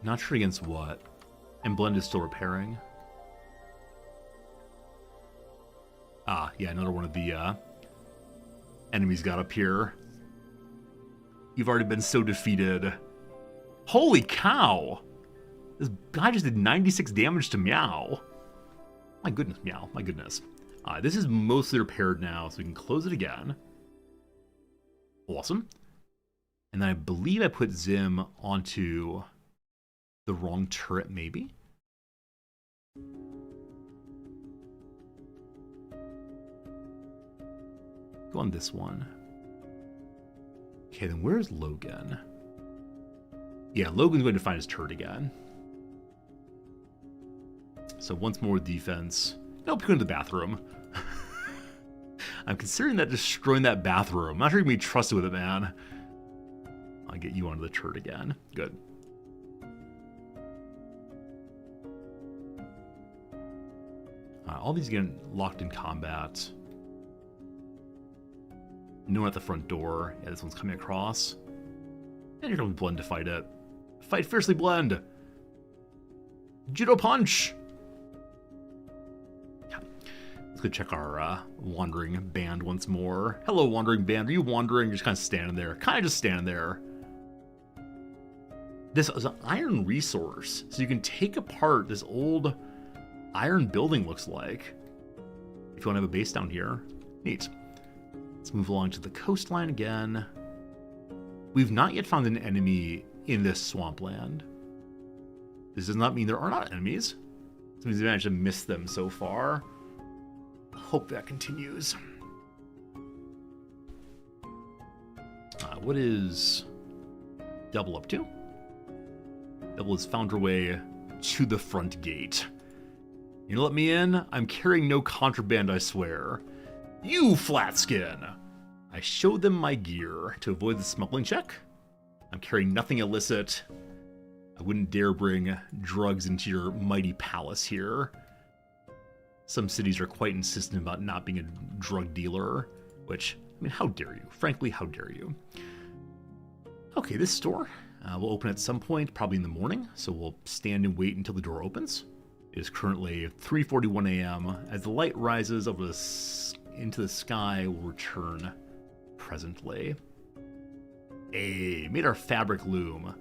Not sure against what. And Blend is still repairing. Ah, yeah, another one of the enemies got up here. You've already been so defeated. Holy cow! This guy just did 96 damage to Meow. My goodness, Meow. My goodness. This is mostly repaired now, so we can close it again. Awesome. And then I believe I put Zim onto the wrong turret, maybe? Go on this one. Okay, then where's Logan? Yeah, Logan's going to find his turret again. So once more defense. Nope, go to the bathroom. I'm considering that destroying that bathroom. I'm not sure you can be trusted with it, man. I'll get you onto the turret again. Good. All these getting locked in combat. No one at the front door. Yeah, this one's coming across. And you're going to Blend to fight it. Fight fiercely, Blend! Judo punch! Yeah. Let's go check our wandering band once more. Hello, wandering band. Are you wandering? You're just kind of standing there. Kind of just standing there. This is an iron resource. So you can take apart this old iron building looks like. If you want to have a base down here. Neat. Let's move along to the coastline again. We've not yet found an enemy in this swampland. This does not mean there are not enemies. This means we managed to miss them so far. Hope that continues. What is Double up to? Double has found her way to the front gate. You gonna let me in? I'm carrying no contraband, I swear. You flatskin! I showed them my gear to avoid the smuggling check. I'm carrying nothing illicit. I wouldn't dare bring drugs into your mighty palace here. Some cities are quite insistent about not being a drug dealer, which, I mean, how dare you? Frankly, how dare you? Okay, this store will open at some point, probably in the morning, so we'll stand and wait until the door opens. It is currently 3:41 a.m. As the light rises over into the sky, we'll return presently. Hey, made our fabric loom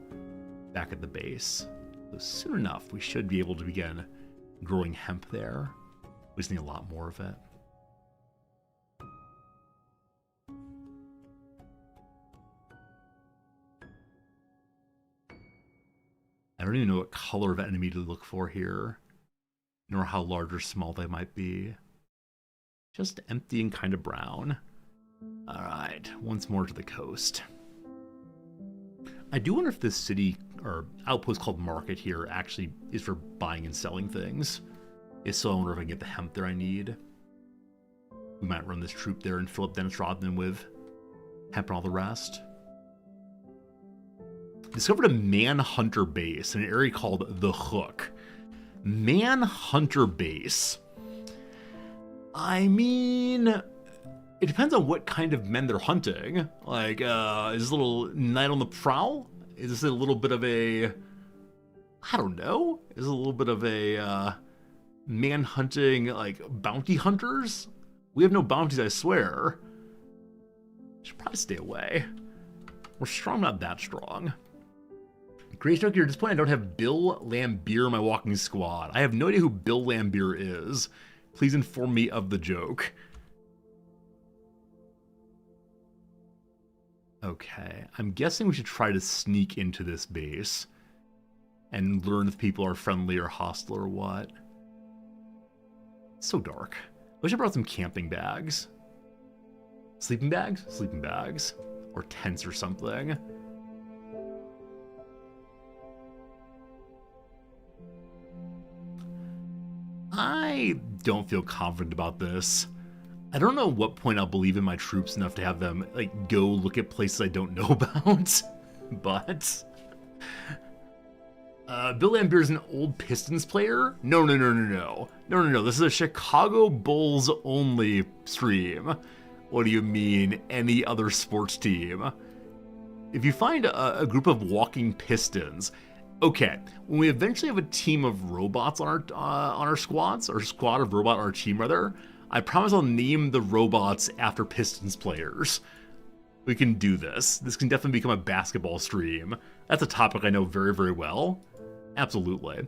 back at the base. So soon enough, we should be able to begin growing hemp there. We just need a lot more of it. I don't even know what color of enemy to look for here, nor how large or small they might be. Just empty and kind of brown. Alright, once more to the coast. I do wonder if this city, or outpost called Market here, actually is for buying and selling things. If so, I wonder if I can get the hemp there I need. We might run this troop there and fill up Dennis Rodman with hemp and all the rest. Discovered a Manhunter base in an area called The Hook. Manhunter base. I mean, it depends on what kind of men they're hunting. Like, is this a little night on the prowl? Is this a little bit of a, I don't know. Is it a little bit of a man hunting, like, bounty hunters? We have no bounties, I swear. Should probably stay away. We're strong, not that strong. Greystoke, you're disappointed I don't have Bill Lambier in my walking squad. I have no idea who Bill Lambier is. Please inform me of the joke. Okay, I'm guessing we should try to sneak into this base and learn if people are friendly or hostile or what. It's so dark. I wish I brought some camping bags. Sleeping bags? Sleeping bags. Or tents or something. I don't feel confident about this. I don't know at what point I'll believe in my troops enough to have them, like, go look at places I don't know about. But Bill Lambier is an old Pistons player? No. This is a Chicago Bulls only stream. What do you mean, any other sports team? If you find a group of walking Pistons, okay, when we eventually have a team of robots on our squads, or squad of robot on our team rather, I promise I'll name the robots after Pistons players. We can do this. This can definitely become a basketball stream. That's a topic I know very, very well. Absolutely.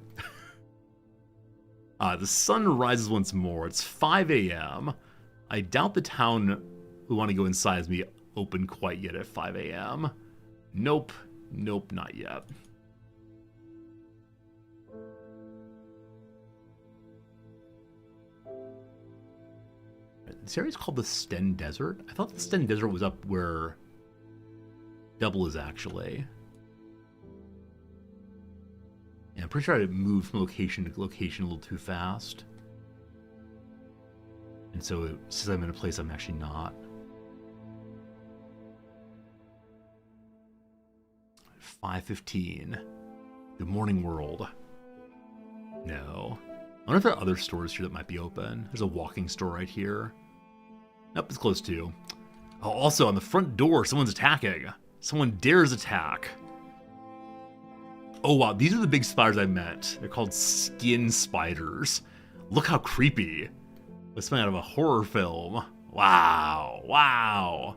The sun rises once more. It's 5 a.m. I doubt the town we want to go inside is going to be open quite yet at 5 a.m. Nope, not yet. This area is called the Sten Desert. I thought the Sten Desert was up where Double is actually. Yeah, I'm pretty sure I moved from location to location a little too fast. And so it says I'm in a place I'm actually not. 5:15. The morning world. No. I wonder if there are other stores here that might be open. There's a walking store right here. Nope, it's closed too. Oh, also on the front door, someone's attacking. Someone dares attack. Oh wow, these are the big spiders I meant. They're called skin spiders. Look how creepy. It's something out of a horror film. Wow.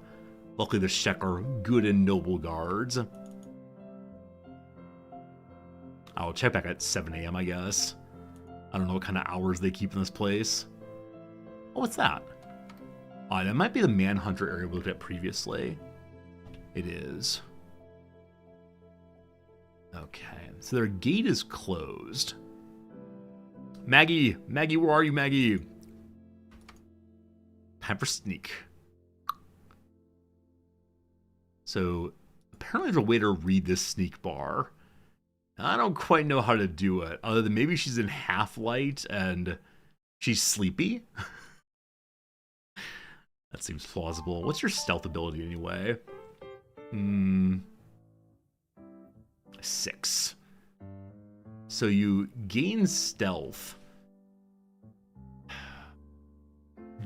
Luckily the Shek are good and noble guards. I'll check back at 7 a.m. I guess. I don't know what kind of hours they keep in this place. Oh, what's that? That might be the Manhunter area we looked at previously. It is. Okay, so their gate is closed. Maggie! Maggie, where are you, Maggie? Time for sneak. So, apparently there's a way to read this sneak bar. I don't quite know how to do it, other than maybe she's in half light and she's sleepy. That seems plausible. What's your stealth ability anyway? 6. So you gain stealth.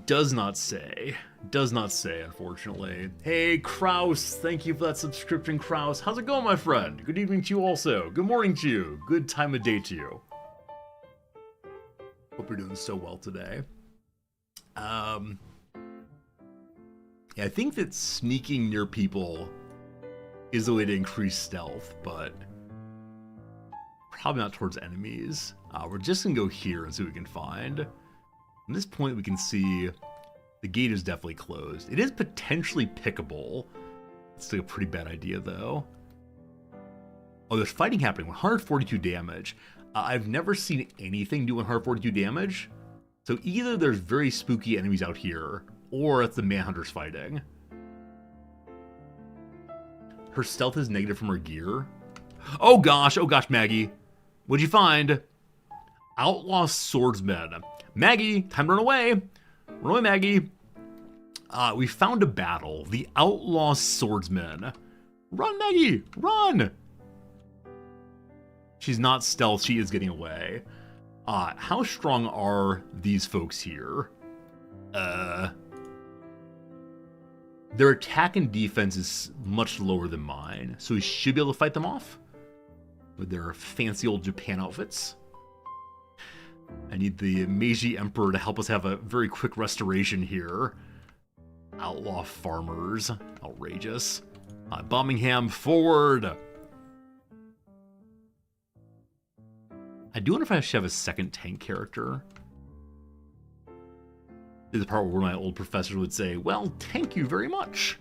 Does not say, unfortunately. Hey, Kraus, thank you for that subscription, Kraus. How's it going, my friend? Good evening to you also. Good morning to you. Good time of day to you. Hope you're doing so well today. Yeah, I think that sneaking near people is the way to increase stealth, but probably not towards enemies. We're just gonna go here and see what we can find. At this point, we can see the gate is definitely closed. It is potentially pickable. It's like a pretty bad idea, though. Oh, there's fighting happening. 142 damage. I've never seen anything do 142 damage. So either there's very spooky enemies out here, or it's the Manhunters fighting. Her stealth is negative from her gear. Oh gosh, Maggie. What'd you find? Outlaw swordsman. Maggie, time to run away. Run away, Maggie. We found a battle. The outlaw swordsman. Run, Maggie, run. She's not stealth, she is getting away. How strong are these folks here? Their attack and defense is much lower than mine, so we should be able to fight them off with their fancy old Japan outfits. I need the Meiji Emperor to help us have a very quick restoration here. Outlaw farmers. Outrageous. Birmingham, forward! I do wonder if I should have a second tank character. This is the part where my old professors would say, well, thank you very much.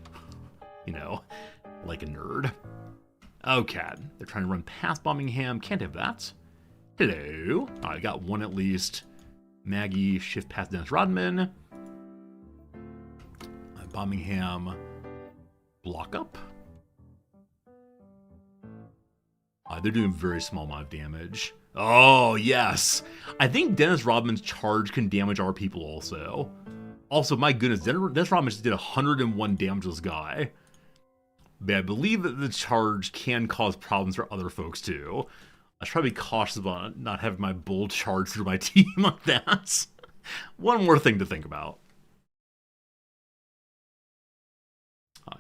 You know, like a nerd. Okay, they're trying to run past Birmingham. Can't have that. Hello. I got one at least. Maggie, shift past Dennis Rodman. Birmingham, block up. They're doing a very small amount of damage. Oh, yes. I think Dennis Rodman's charge can damage our people also. Also, my goodness, Dennis Rodman just did 101 damage to this guy. But I believe that the charge can cause problems for other folks too. I should probably be cautious about not having my bull charge through my team like that. One more thing to think about.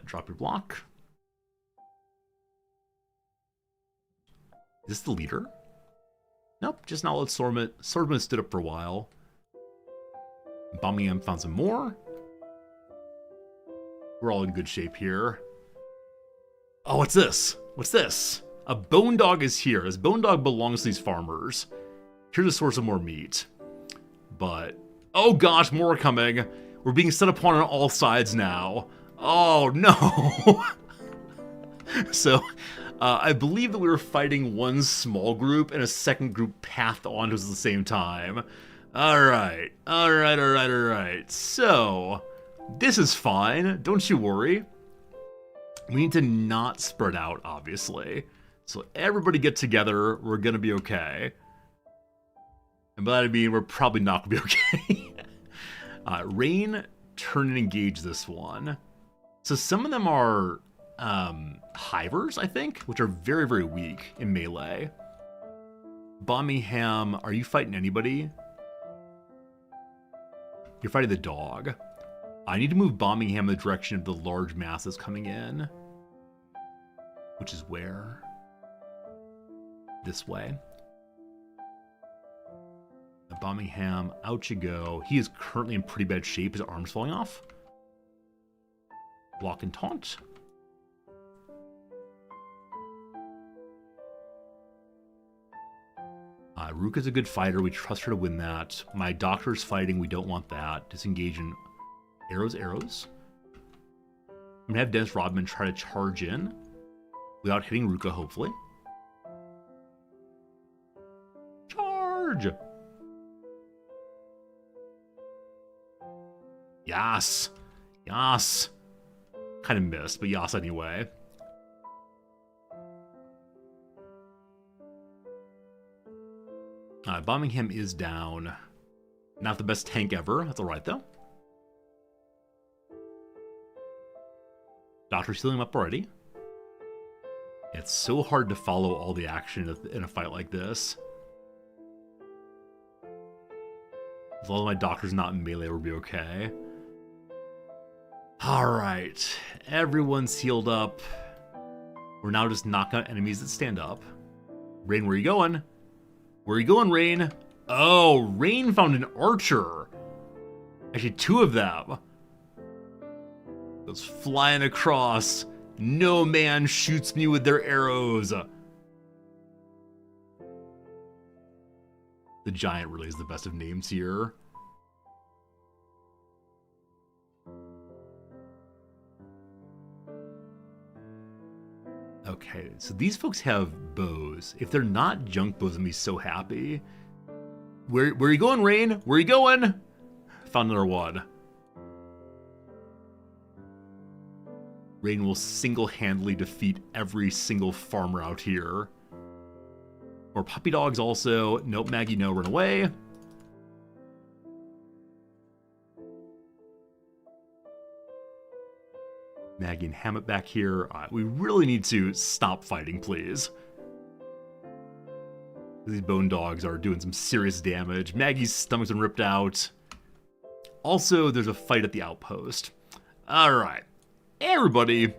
Drop your block. Is this the leader? Nope, just not let Swordman. Swordman stood up for a while. Birmingham found some more. We're all in good shape here. Oh, what's this? What's this? A bone dog is here. This bone dog belongs to these farmers. Here's a source of more meat. But, oh gosh, more are coming. We're being set upon on all sides now. Oh no. So, I believe that we were fighting one small group and a second group pathed onto us at the same time. Alright. So, this is fine. Don't you worry. We need to not spread out, obviously. So everybody get together. We're going to be okay. And by that I mean we're probably not going to be okay. Rain, turn and engage this one. So some of them are hivers, I think, which are very, very weak in melee. Birmingham, are you fighting anybody? You're fighting the dog. I need to move Birmingham in the direction of the large masses coming in. Which is where? This way. Birmingham, out you go. He is currently in pretty bad shape. His arm's falling off. Block and taunt. Ruka's a good fighter. We trust her to win that. My doctor's fighting. We don't want that. Disengage in arrows. I'm going to have Dennis Rodman try to charge in without hitting Ruka, hopefully. Charge! Yas! Yas! Kind of missed, but yas anyway. Bombing him is down. Not the best tank ever. That's alright, though. Doctor's healing him up already. It's so hard to follow all the action in a fight like this. As long as my doctor's not in melee, we'll be okay. Alright. Everyone's healed up. We're now just knocking out enemies that stand up. Rain, where are you going? Where are you going, Rain? Oh, Rain found an archer. Actually, 2 of them. Goes flying across. No man shoots me with their arrows. The giant really is the best of names here. Okay, so these folks have bows. If they're not junk bows, I'm gonna be so happy. Where are you going, Rain? Where are you going? Found another one. Rain will single-handedly defeat every single farmer out here. Or puppy dogs also. Nope, Maggie, no, run away. Maggie and Hammett back here. We really need to stop fighting, please. These bone dogs are doing some serious damage. Maggie's stomach's been ripped out. Also, there's a fight at the outpost. Alright. Everybody,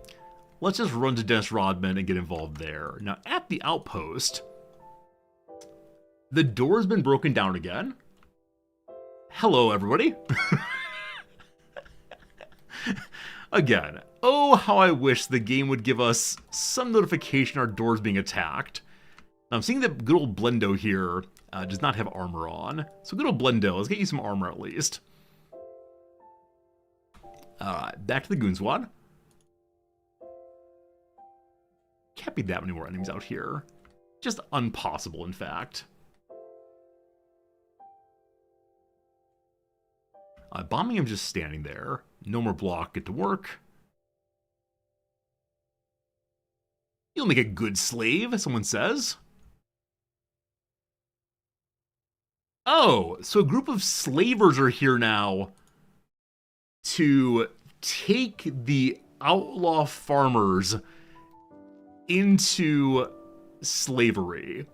let's just run to Dennis Rodman and get involved there. Now, at the outpost, the door's been broken down again. Hello, everybody. Again, oh, how I wish the game would give us some notification our door's being attacked. Now, I'm seeing that good old Blendo here does not have armor on. So good old Blendo, let's get you some armor at least. Alright, back to the Goon Squad. Can't be that many more enemies out here. Just impossible, in fact. Bombing him just standing there. No more block, get to work. You'll make a good slave, someone says. Oh, so a group of slavers are here now to take the outlaw farmers into slavery.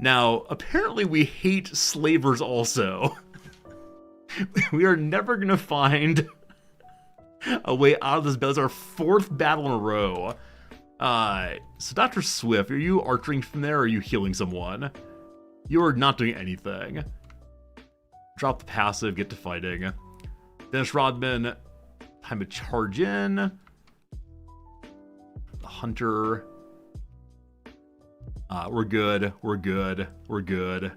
Now, apparently we hate slavers also. We are never going to find a way out of this battle. It's our 4th battle in a row. So Dr. Swift, are you archering from there or are you healing someone? You are not doing anything. Drop the passive, get to fighting. Dennis Rodman, time to charge in. The Hunter. We're good. We're good. We're good.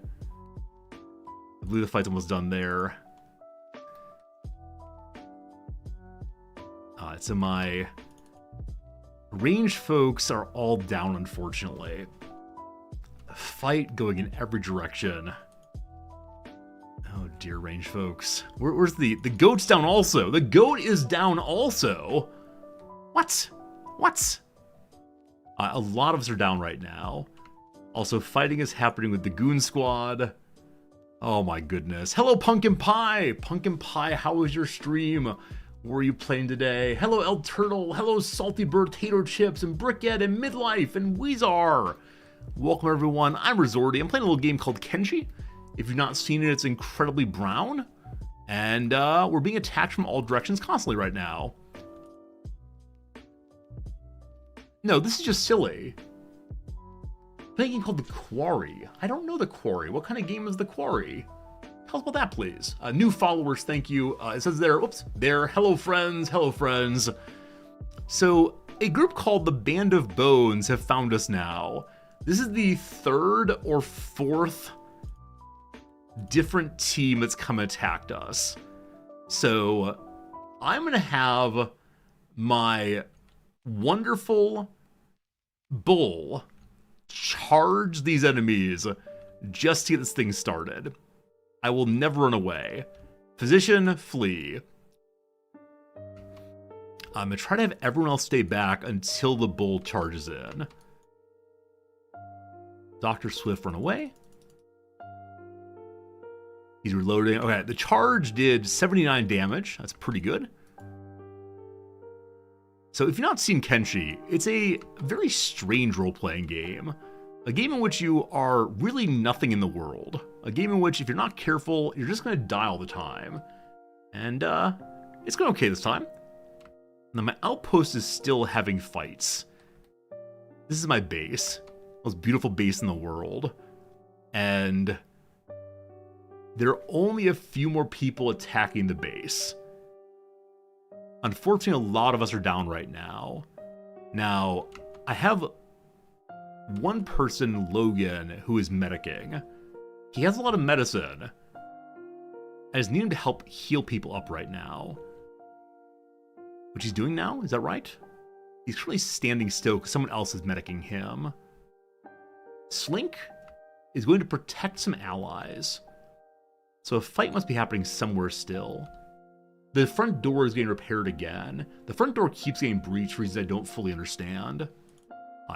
I believe the fight's almost done there. So my range folks are all down, unfortunately. The fight going in every direction. Oh dear, range folks. Where's the goat's down also? The goat is down also. What? What? A lot of us are down right now. Also, fighting is happening with the Goon Squad. Oh my goodness. Hello, Pumpkin Pie! Pumpkin Pie, how was your stream? What were you playing today? Hello, El Turtle. Hello, Salty Bird Tater Chips and Brickhead and Midlife and Weezar. Welcome, everyone. I'm Resorty. I'm playing a little game called Kenshi. If you've not seen it, it's incredibly brown. And we're being attacked from all directions constantly right now. No, this is just silly. I'm playing a game called The Quarry. I don't know The Quarry. What kind of game is The Quarry? Tell us about that, please. New followers, thank you. It says there, oops, there. Hello, friends. Hello, friends. So, A group called the Band of Bones have found us now. This is the 3rd or 4th different team that's come attacked us. So I'm going to have my wonderful bull charge these enemies just to get this thing started. I will never run away. Physician, flee. I'm going to try to have everyone else stay back until the bull charges in. Dr. Swift, run away. He's reloading. Okay, the charge did 79 damage. That's pretty good. So if you've not seen Kenshi, it's a very strange role-playing game. A game in which you are really nothing in the world. A game in which, if you're not careful, you're just going to die all the time. And it's going okay this time. Now my outpost is still having fights. This is my base. Most beautiful base in the world. And there are only a few more people attacking the base. Unfortunately, a lot of us are down right now. Now, I have one person, Logan, who is medicing. He has a lot of medicine. I just need him to help heal people up right now. Which he's doing now, is that right? He's currently standing still because someone else is medicing him. Slink is going to protect some allies. So a fight must be happening somewhere still. The front door is getting repaired again. The front door keeps getting breached for reasons I don't fully understand.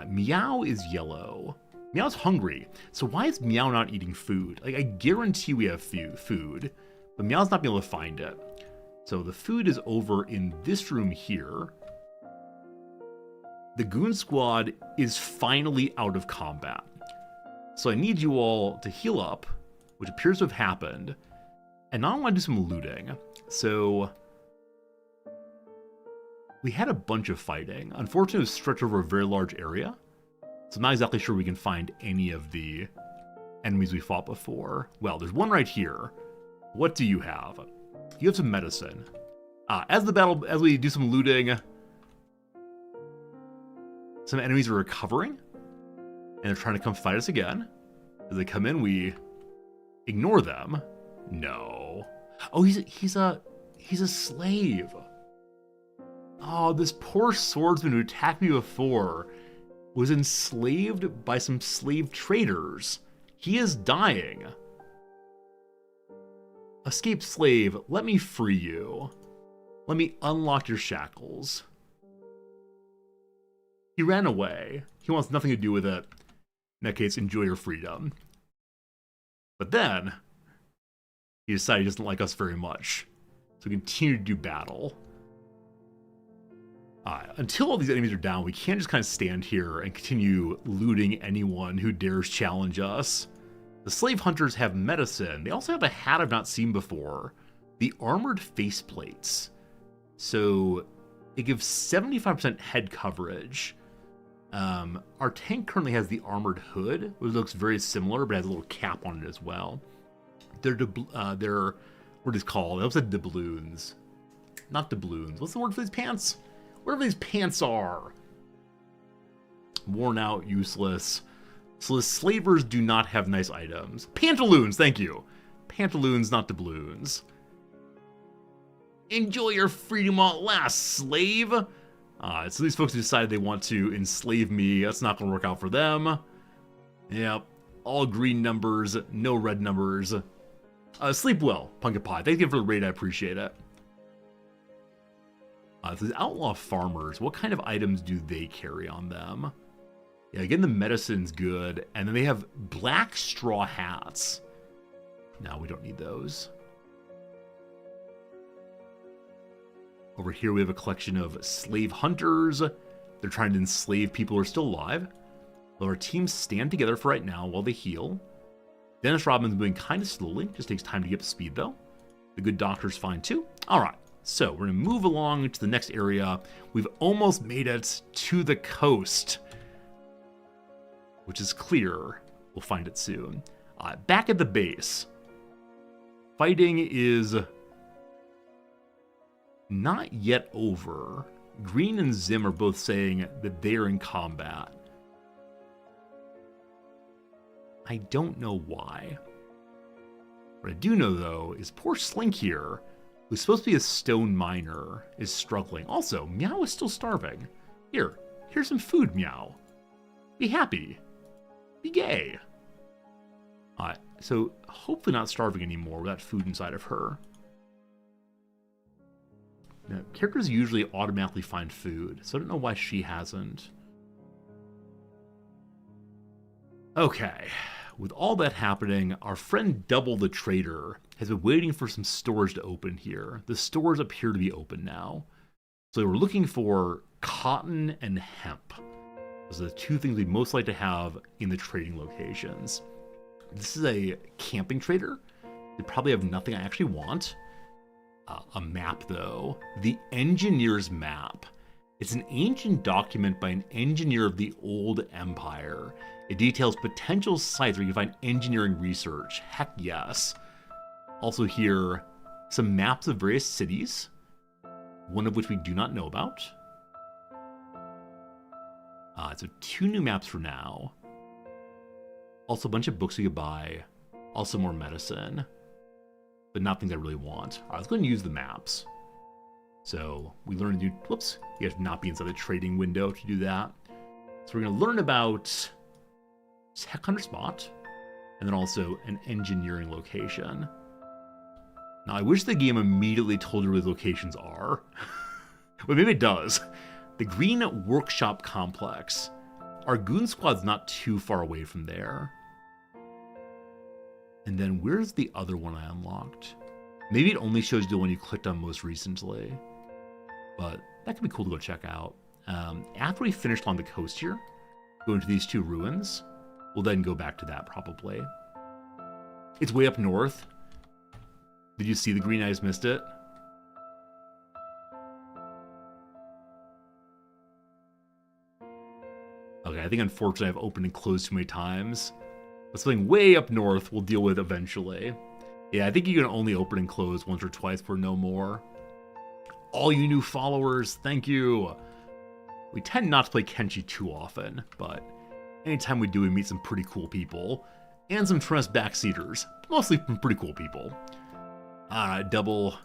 Meow is yellow. Meow's hungry. So why is Meow not eating food? Like, I guarantee we have food, but Meow's not being able to find it. So the food is over in this room here. The Goon Squad is finally out of combat. So I need you all to heal up, which appears to have happened. And now I want to do some looting. So we had a bunch of fighting. Unfortunately, it was stretched over a very large area. So I'm not exactly sure we can find any of the enemies we fought before. Well, there's one right here. What do you have? You have some medicine. As we do some looting, some enemies are recovering. And they're trying to come fight us again. As they come in, we ignore them. No. Oh, he's a slave. Oh, this poor swordsman who attacked me before was enslaved by some slave traders. He is dying. Escape slave, let me free you. Let me unlock your shackles. He ran away. He wants nothing to do with it. In that case, enjoy your freedom. But then, he decided he doesn't like us very much. So we continue to do battle. Until all these enemies are down, we can't just kind of stand here and continue looting anyone who dares challenge us. The slave hunters have medicine. They also have a hat I've not seen before. The armored faceplates. So it gives 75% head coverage. Our tank currently has the armored hood, which looks very similar, but has a little cap on it as well. They're what is called? I almost said doubloons. Not doubloons. What's the word for these pants? Whatever these pants are. Worn out, useless. So the slavers do not have nice items. Pantaloons, thank you. Pantaloons, not doubloons. Enjoy your freedom while it lasts, slave. So these folks decided they want to enslave me. That's not going to work out for them. Yep. All green numbers, no red numbers. Sleep well, Pumpkin Pie. Thank you for the raid, I appreciate it. These outlaw farmers, what kind of items do they carry on them? Yeah, again, the medicine's good. And then they have black straw hats. No, we don't need those. Over here we have a collection of slave hunters. They're trying to enslave people who are still alive. Well, our teams stand together for right now while they heal. Dennis Rodman's moving kind of slowly. Just takes time to get up to speed, though. The good doctor's fine, too. All right. So we're going to move along to the next area. We've almost made it to the coast, which is clear. We'll find it soon. Back at the base, fighting is not yet over. Green and Zim are both saying that they are in combat. I don't know why. What I do know, though, is poor Slink here, who's supposed to be a stone miner, is struggling. Also, Meow is still starving. Here's some food, Meow. Be happy. Be gay. So hopefully not starving anymore with that food inside of her. Now, characters usually automatically find food, so I don't know why she hasn't. Okay, with all that happening, our friend Double the Trader has been waiting for some stores to open here. The stores appear to be open now. So we're looking for cotton and hemp. Those are the two things we most like to have in the trading locations. This is a camping trader. They probably have nothing I actually want. A map, though. The Engineer's Map. It's an ancient document by an engineer of the Old Empire. It details potential sites where you can find engineering research. Heck yes. Also here, some maps of various cities, one of which we do not know about. So 2 new maps for now. Also a bunch of books we could buy. Also more medicine. But not things I really want. Alright, let's go ahead and use the maps. So we learn to do, whoops, you have to not be inside the trading window to do that. So we're going to learn about Tech Hunter Spot, and then also an engineering location. Now I wish the game immediately told you where the locations are. Well, maybe it does. The Green Workshop Complex. Our Goon Squad's not too far away from there. And then where's the other one I unlocked? Maybe it only shows you the one you clicked on most recently. But that could be cool to go check out. After we finish on the coast here, go into these 2 ruins. We'll then go back to that probably. It's way up north. Did you see the green? I just missed it. Okay, I think unfortunately I've opened and closed too many times. But something way up north we'll deal with eventually. Yeah, I think you can only open and close once or twice for no more. All you new followers, thank you. We tend not to play Kenshi too often, but anytime we do, we meet some pretty cool people. And some trust backseaters. Mostly some pretty cool people. Alright, Double.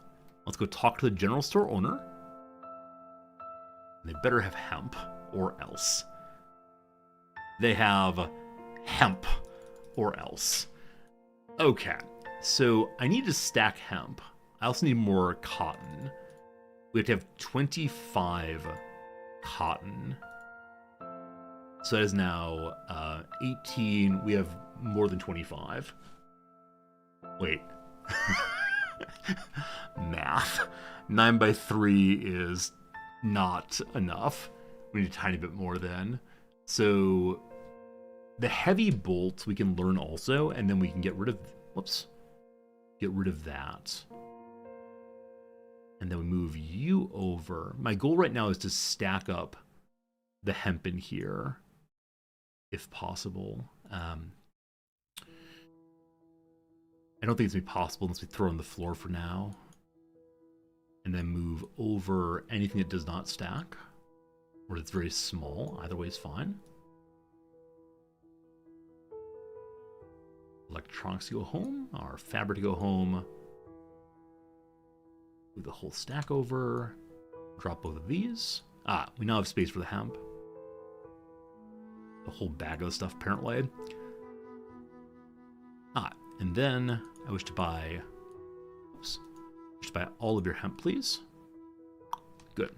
Let's go talk to the general store owner. They better have hemp, or else. They have hemp, or else. Okay, so I need to stack hemp. I also need more cotton. We have to have 25 cotton. So that is now 18. We have more than 25. Wait. Math. 9 by 3 is not enough. We need a tiny bit more then. So the heavy bolts we can learn also, and then we can get rid of, whoops, get rid of that. And then we move you over. My goal right now is to stack up the hemp in here, if possible. I don't think it's going to be possible unless we throw on the floor for now. And then move over anything that does not stack, or it's very small. Either way is fine. Electronics to go home, our fabric to go home. Move the whole stack over. Drop both of these. We now have space for the hemp. The whole bag of stuff, apparently. And then I wish to buy, oops, I wish to buy all of your hemp, please. Good.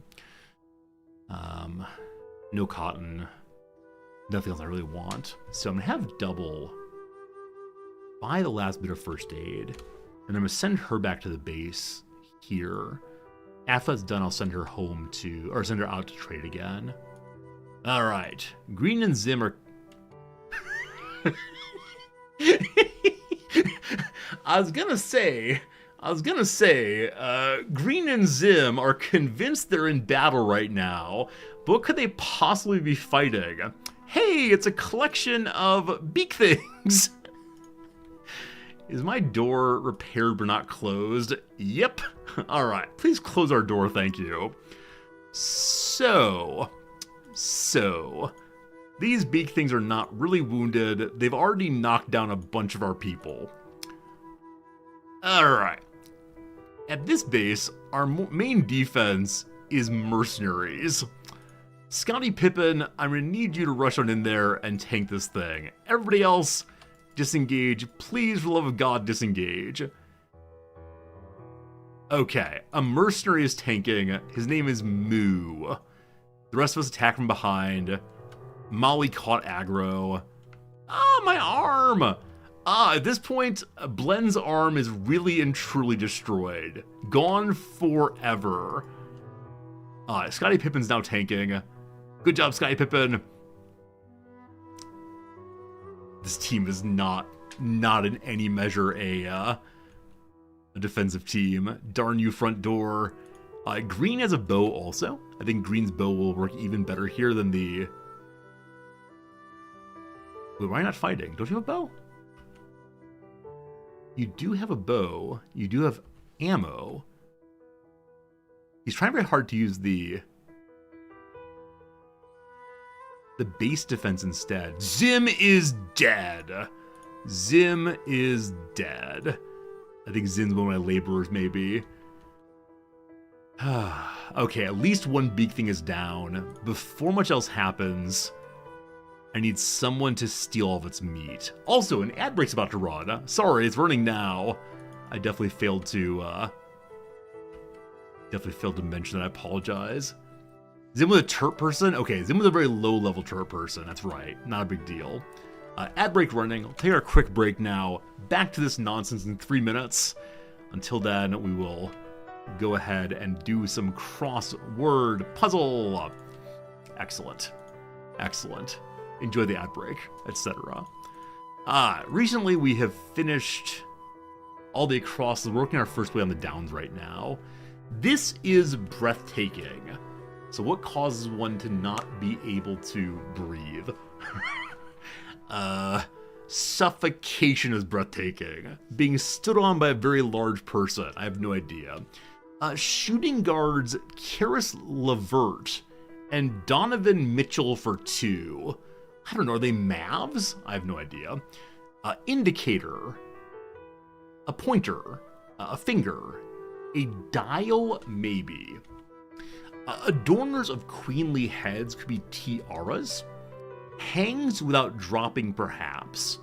No cotton. Nothing else I really want. So I'm gonna have Double buy the last bit of first aid, and I'm gonna send her back to the base here. After that's done, I'll send her home to, or send her out to trade again. All right, Green and Zim are. I was gonna say, Green and Zim are convinced they're in battle right now, but what could they possibly be fighting? Hey, it's a collection of beak things. Is my door repaired but not closed? Yep. All right, please close our door, thank you. So, these beak things are not really wounded. They've already knocked down a bunch of our people. Alright. At this base, our main defense is mercenaries. Scottie Pippen, I'm gonna need you to rush on in there and tank this thing. Everybody else, disengage. Please, for the love of God, disengage. Okay, a mercenary is tanking. His name is Moo. The rest of us attack from behind. Molly caught aggro. Ah, my arm! At this point, Blend's arm is really and truly destroyed. Gone forever. Scottie Pippen's now tanking. Good job, Scottie Pippen. This team is not in any measure a defensive team. Darn you, front door. Green has a bow also. I think Green's bow will work even better here than the... Wait, why are you not fighting? Don't you have a bow? You do have a bow. You do have ammo. He's trying very hard to use the base defense instead. Zim is dead. Zim is dead. I think Zim's one of my laborers, maybe. Okay, at least one beak thing is down. Before much else happens, I need someone to steal all of its meat. Also, an ad break's about to run. Sorry, it's running now. I definitely failed to mention that. I apologize. Zim was a turret person? Okay, Zim was a very low-level turret person. That's right. Not a big deal. Ad break running. I'll take our quick break now. Back to this nonsense in 3 minutes. Until then, we will go ahead and do some crossword puzzle. Excellent. Excellent. Enjoy the ad break, etc. Recently we have finished all the across. We're working our first way on the downs right now. This is breathtaking. So what causes one to not be able to breathe? Suffocation is breathtaking. Being stood on by a very large person. I have no idea. Shooting guards Karis Levert and Donovan Mitchell for 2. I don't know, are they Mavs? I have no idea. Indicator. A pointer. A finger. A dial, maybe. Adorners of queenly heads could be tiaras. Hangs without dropping, perhaps.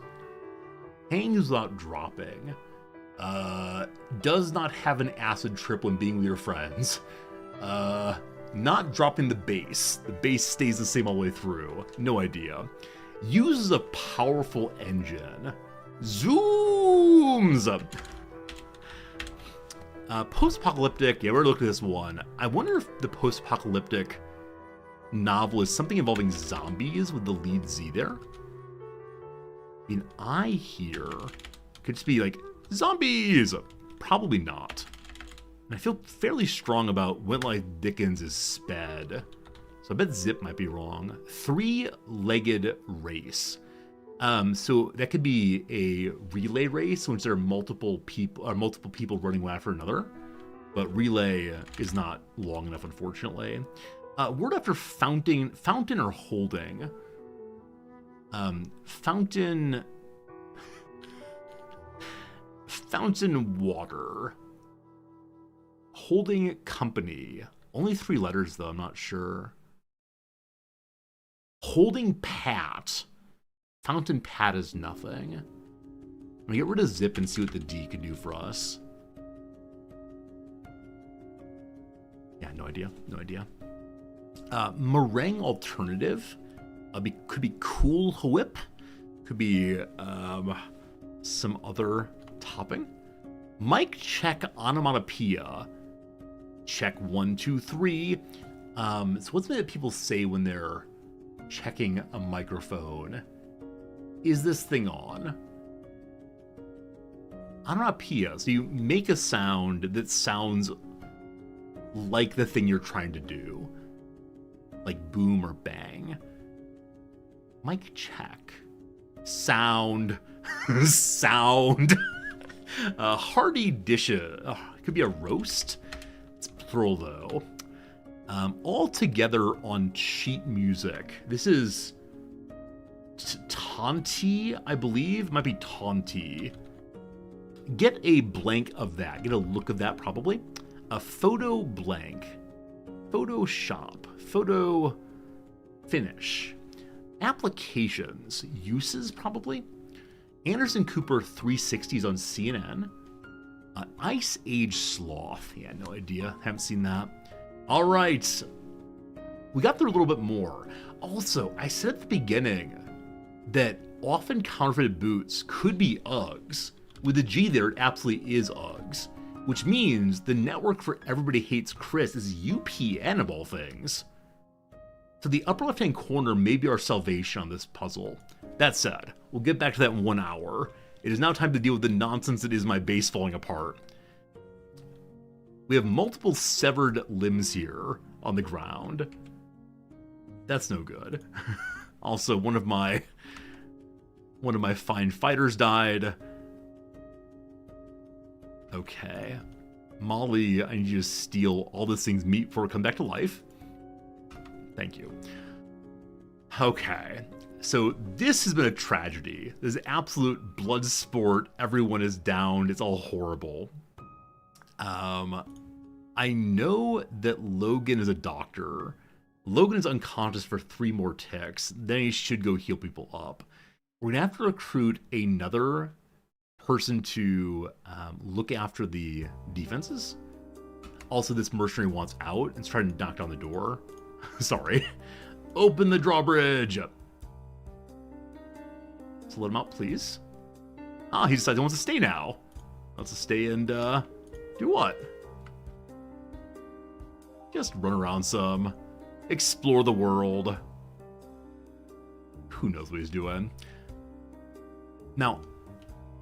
Hangs without dropping. Does not have an acid trip when being with your friends. Not dropping the base. The base stays the same all the way through. No idea. Uses a powerful engine. Zooms! Post-apocalyptic. Yeah, we're looking at this one. I wonder if the post-apocalyptic novel is something involving zombies with the lead Z there. I mean, I here could just be like, zombies! Probably not. And I feel fairly strong about When Life Dickens is sped. So I bet Zip might be wrong. 3-legged race. So that could be a relay race in which there are multiple people running one after another. But relay is not long enough, unfortunately. Word after fountain or holding. Fountain water. Holding company. Only 3 letters though, I'm not sure. Holding pat. Fountain pat is nothing. I'm gonna get rid of Zip and see what the D can do for us. Yeah, no idea. No idea. Meringue alternative. Could be Cool Whip. Could be some other topping. Mic check onomatopoeia. Check 1, 2, 3. So what's it that people say when they're checking a microphone? Is this thing on? Onomatopoeia. So you make a sound that sounds like the thing you're trying to do. Like boom or bang. Mic check. Sound. Sound. Hearty dishes. It could be a roast. It's plural though. all together on sheet music. This is Tanti, I believe. Might be Tanti. Get a blank of that. Get a look of that, probably. A photo blank. Photoshop. Photo finish. Applications. Uses, probably. Anderson Cooper 360s on CNN. Ice Age Sloth. Yeah, no idea. Haven't seen that. All right. We got through a little bit more. Also, I said at the beginning that often counterfeited boots could be Uggs. With a G there, it absolutely is Uggs. Which means the network for Everybody Hates Chris is UPN of all things. So the upper left-hand corner may be our salvation on this puzzle. That said, we'll get back to that in 1 hour. It is now time to deal with the nonsense that is my base falling apart. We have multiple severed limbs here on the ground. That's no good. Also, one of my fine fighters died. Okay. Molly, I need you to steal all this thing's meat before it comes back to life. Thank you. Okay. So this has been a tragedy. This is absolute blood sport. Everyone is downed. It's all horrible. I know that Logan is a doctor. Logan is unconscious for 3 more ticks. Then he should go heal people up. We're going to have to recruit another person to look after the defenses. Also, this mercenary wants out and is trying to knock down the door. Sorry. Open the drawbridge. So let him out, please. Ah, he decides he wants to stay now. Wants to stay and do what? Just run around some. Explore the world. Who knows what he's doing? Now,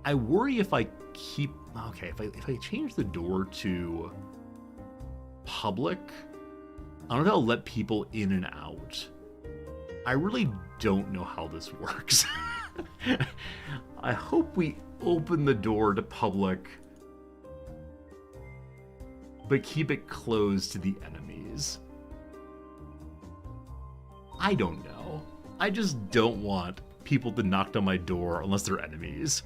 I worry if I keep... Okay, if I change the door to public, I don't know how to let people in and out. I really don't know how this works. I hope we open the door to public, but keep it closed to the enemies. I don't know. I just don't want people to knock on my door unless they're enemies.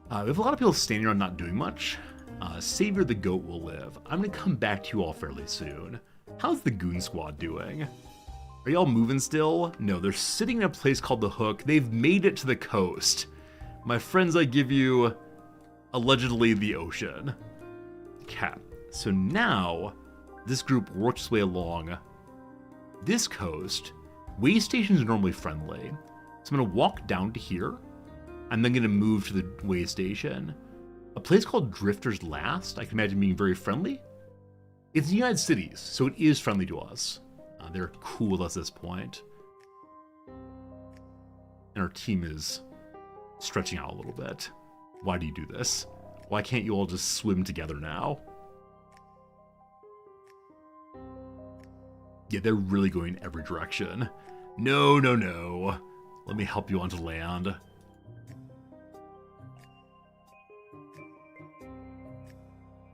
We have a lot of people standing around not doing much. Savior the goat will live. I'm going to come back to you all fairly soon. How's the Goon Squad doing? Are y'all moving still? No, they're sitting in a place called the Hook. They've made it to the coast. My friends, I give you allegedly the ocean. Okay, so now this group works its way along this coast. Way stations are normally friendly. So I'm going to walk down to here. I'm then going to move to the way station. A place called Drifter's Last, I can imagine being very friendly. It's the United Cities, so it is friendly to us. They're cool with us at this point. And our team is stretching out a little bit. Why do you do this? Why can't you all just swim together now? Yeah, they're really going every direction. No, no, no. Let me help you onto land.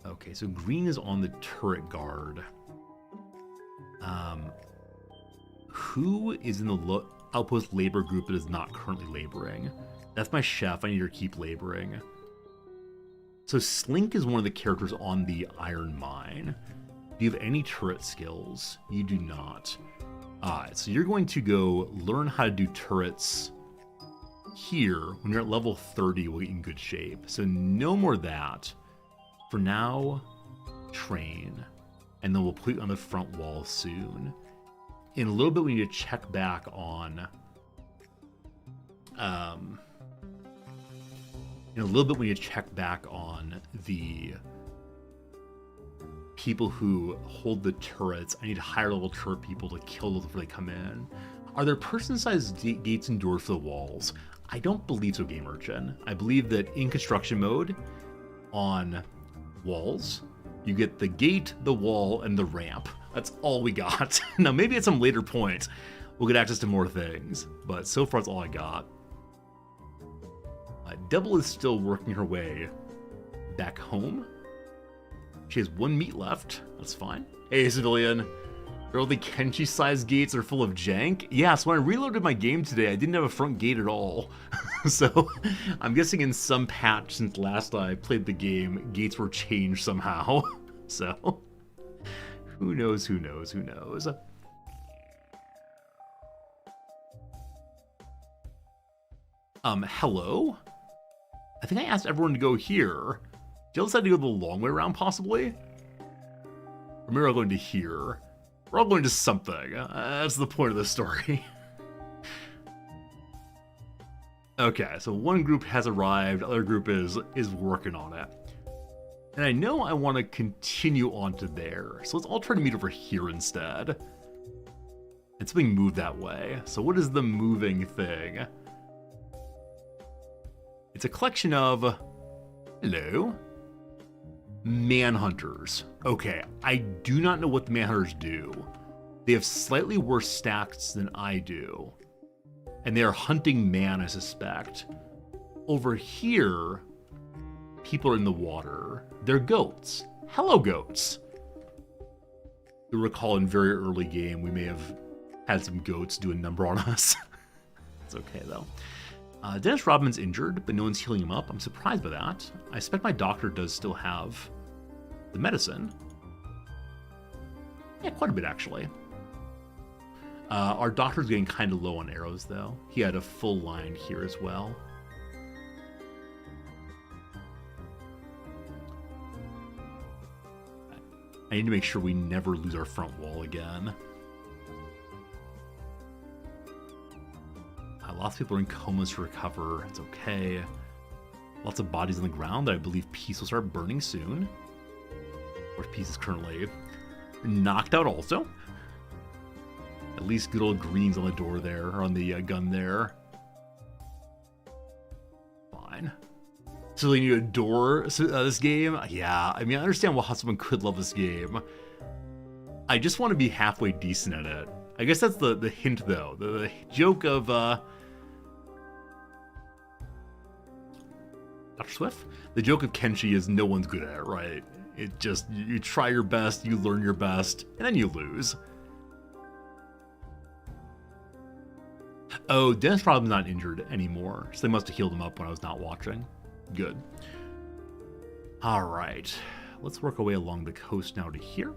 Okay, so green is on the turret guard. Who is in the outpost labor group that is not currently laboring? That's my chef. I need her to keep laboring. So Slink is one of the characters on the Iron Mine. Do you have any turret skills? You do not. Alright, so you're going to go learn how to do turrets here. When you're at level 30, we'll get in good shape. So no more that. For now, train. And then we'll put you on the front wall soon. In a little bit, we need to check back on... the people who hold the turrets. I need higher level turret people to kill them before they come in. Are there person-sized gates and doors for the walls? I don't believe so, Game Urchin. I believe that in construction mode, on walls, you get the gate, the wall, and the ramp. That's all we got. Now, maybe at some later point, we'll get access to more things, but so far, that's all I got. Devil is still working her way back home. She has 1 meat left. That's fine. Hey, civilian. Are all the Kenshi-sized gates are full of jank? Yeah, so when I reloaded my game today, I didn't have a front gate at all. So, I'm guessing in some patch since last I played the game, gates were changed somehow. So, who knows, who knows, who knows. Hello? I think I asked everyone to go here. Did y'all decide to go the long way around, possibly? Or maybe we're all going to here. We're all going to something. That's the point of the story. Okay, so one group has arrived, other group is working on it. And I know I want to continue on to there, so let's all try to meet over here instead. And something move that way. So what is the moving thing? It's a collection of... Hello? Manhunters. Okay, I do not know what the Manhunters do. They have slightly worse stats than I do. And they are hunting man, I suspect. Over here, people are in the water. They're goats. Hello, goats. You'll recall in very early game, we may have had some goats do a number on us. It's okay, though. Dennis Rodman's injured, but no one's healing him up. I'm surprised by that. I expect my doctor does still have the medicine. Yeah, quite a bit, actually. Our doctor's getting kind of low on arrows, though. He had a full line here as well. I need to make sure we never lose our front wall again. Lots of people are in comas to recover. It's okay. Lots of bodies on the ground that I believe Peace will start burning soon. Of course, Peace is currently knocked out also. At least good old Green's on the door there, or on the gun there. Fine. So you adore this game? Yeah, I mean, I understand how someone could love this game. I just want to be halfway decent at it. I guess that's the hint, though. The joke of... Dr. Swift? The joke of Kenshi is no one's good at it, right? It just, you try your best, you learn your best, and then you lose. Oh, Dennis Rodman's not injured anymore, so they must have healed him up when I was not watching. Good. Alright, let's work our way along the coast now to here.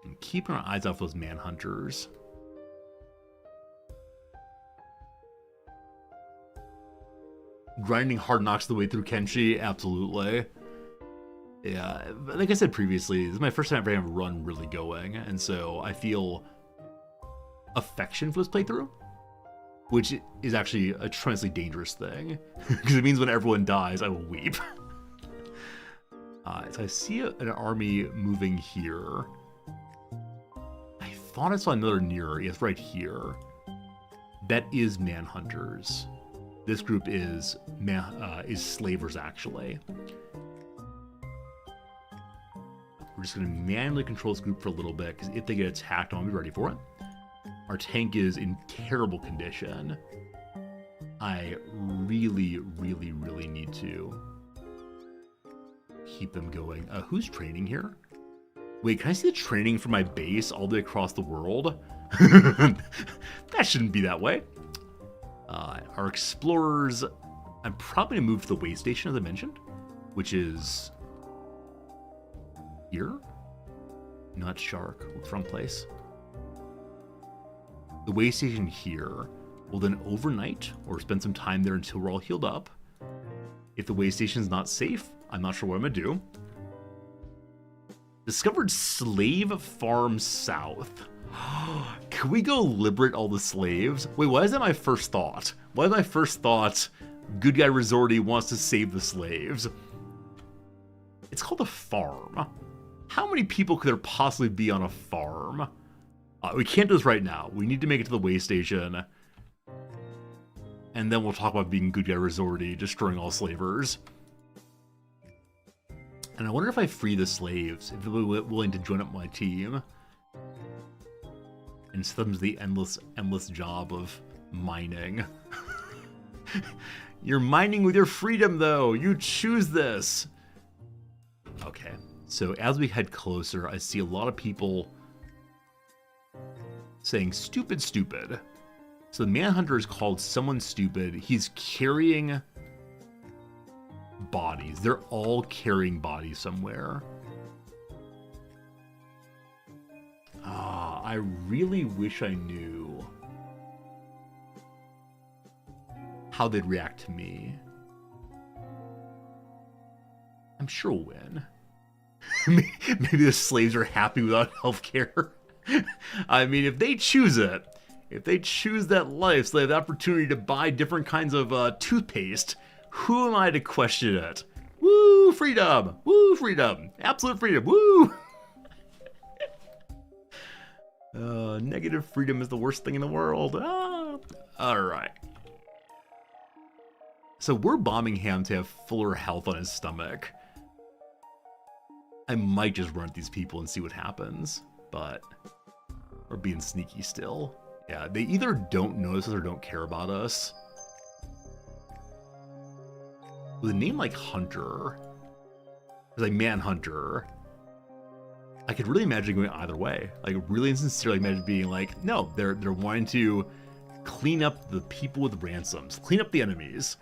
And keeping our eyes off those manhunters. Grinding hard knocks the way through Kenshi, absolutely. Yeah, like I said previously, this is my first time ever having a run really going, and so I feel affection for this playthrough, which is actually a tremendously dangerous thing, because it means when everyone dies, I will weep. So I see an army moving here. I thought I saw another nearer, yes, right here. That is manhunters. This group is slavers, actually. We're just going to manually control this group for a little bit, because if they get attacked, I want to be ready for it. Our tank is in terrible condition. I really, really, really need to keep them going. Who's training here? Wait, can I see the training from my base all the way across the world? That shouldn't be that way. Our explorers, I'm probably going to move to the way station, as I mentioned, which is here. Not Shark. What's the wrong place? The way station here will then overnight or spend some time there until we're all healed up. If the way station is not safe, I'm not sure what I'm going to do. Discovered slave farm south. Can we go liberate all the slaves? Wait, why is that my first thought? Why is my first thought good guy Resorty wants to save the slaves? It's called a farm. How many people could there possibly be on a farm? We can't do this right now. We need to make it to the way station. And then we'll talk about being good guy Resorty, destroying all slavers. And I wonder if I free the slaves, if they'll be willing to join up my team. And so there's the endless job of mining. You're mining with your freedom, though. You choose this. Okay, so as we head closer, I see a lot of people saying stupid, stupid. So the Manhunter is called someone stupid. He's carrying bodies. They're all carrying bodies somewhere. I really wish I knew how they'd react to me. I'm sure we'll win. Maybe the slaves are happy without healthcare. I mean, if they choose it, if they choose that life, so they have the opportunity to buy different kinds of toothpaste, who am I to question it? Woo, freedom! Woo, freedom! Absolute freedom! Woo! Negative freedom is the worst thing in the world. Ah. Alright. So we're bombing him to have fuller health on his stomach. I might just run at these people and see what happens, but we're being sneaky still. Yeah, they either don't notice us or don't care about us. With a name like Hunter, like Manhunter, I could really imagine going either way. Like, really and sincerely imagine being like, no, they're wanting to clean up the people with ransoms, clean up the enemies.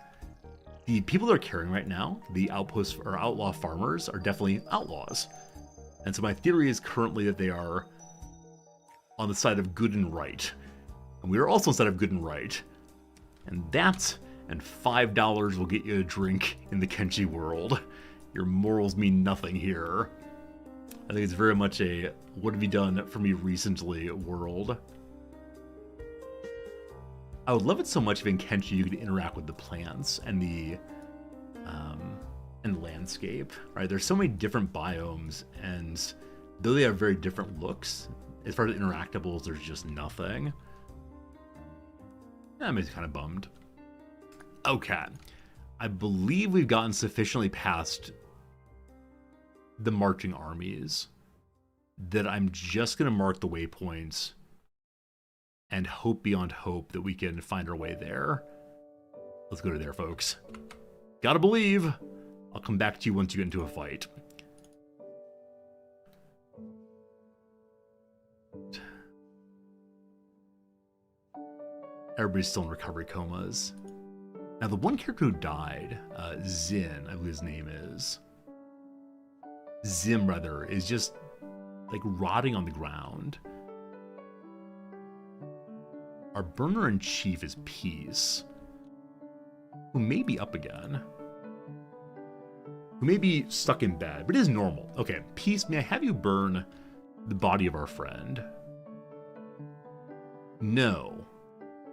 The people they're carrying right now, the outpost or outlaw farmers, are definitely outlaws. And so my theory is currently that they are on the side of good and right. And we are also on the side of good and right. And that and $5 will get you a drink in the Kenshi world. Your morals mean nothing here. I think it's very much a what have you done for me recently world. I would love it so much if in Kenshi you could interact with the plants and the landscape. Right? There's so many different biomes, and though they have very different looks, as far as interactables, there's just nothing. I'm just kind of bummed. Okay, I believe we've gotten sufficiently past the marching armies that I'm just gonna mark the waypoints and hope beyond hope that we can find our way there. Let's go to there, folks. Gotta believe. I'll come back to you once you get into a fight. Everybody's still in recovery comas. Now, the one character who died, Zin, I believe his name is. Zim, rather, is just, like, rotting on the ground. Our burner-in-chief is Peace, who may be up again. Who may be stuck in bed, but it is normal. Okay, Peace, may I have you burn the body of our friend? No.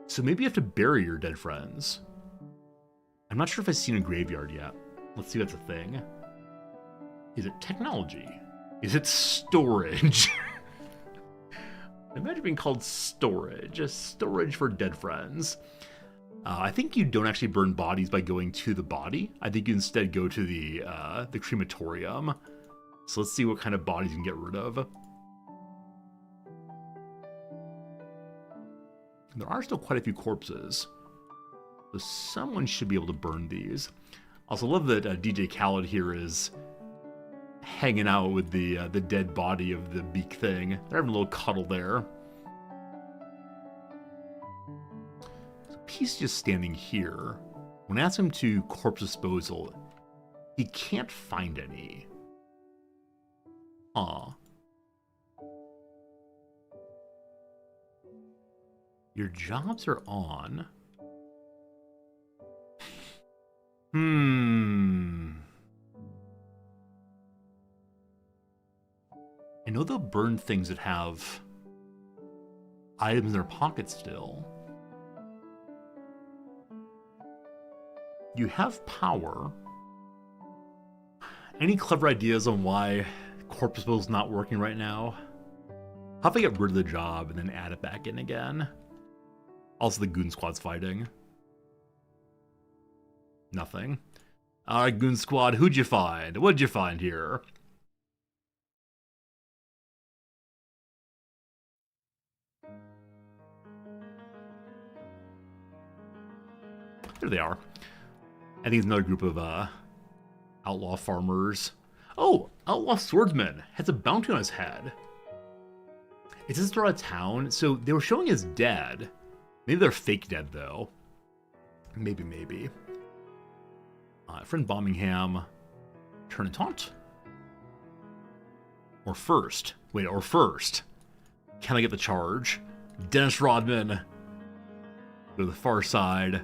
So maybe you have to bury your dead friends. I'm not sure if I've seen a graveyard yet. Let's see if that's a thing. Is it technology? Is it storage? Imagine being called storage. A storage for dead friends. I think you don't actually burn bodies by going to the body. I think you instead go to the crematorium. So let's see what kind of bodies you can get rid of. There are still quite a few corpses. So someone should be able to burn these. Also love that DJ Khaled here is hanging out with the dead body of the beak thing. They're having a little cuddle there. So Peace just standing here. When I ask him to corpse disposal, he can't find any. Huh. Your jobs are on. I know they'll burn things that have items in their pockets still. You have power. Any clever ideas on why corpse disposal is not working right now? How if I get rid of the job and then add it back in again? Also, the Goon Squad's fighting. Nothing. Alright, Goon Squad, who'd you find? What'd you find here? There they are. I think it's another group of outlaw farmers. Oh, outlaw swordsman has a bounty on his head. It says they're out of town, so they were showing us dead. Maybe they're fake dead, though. Maybe. Friend Bombingham. Turn and taunt? Or first. Wait, or first. Can I get the charge? Dennis Rodman. Go to the far side.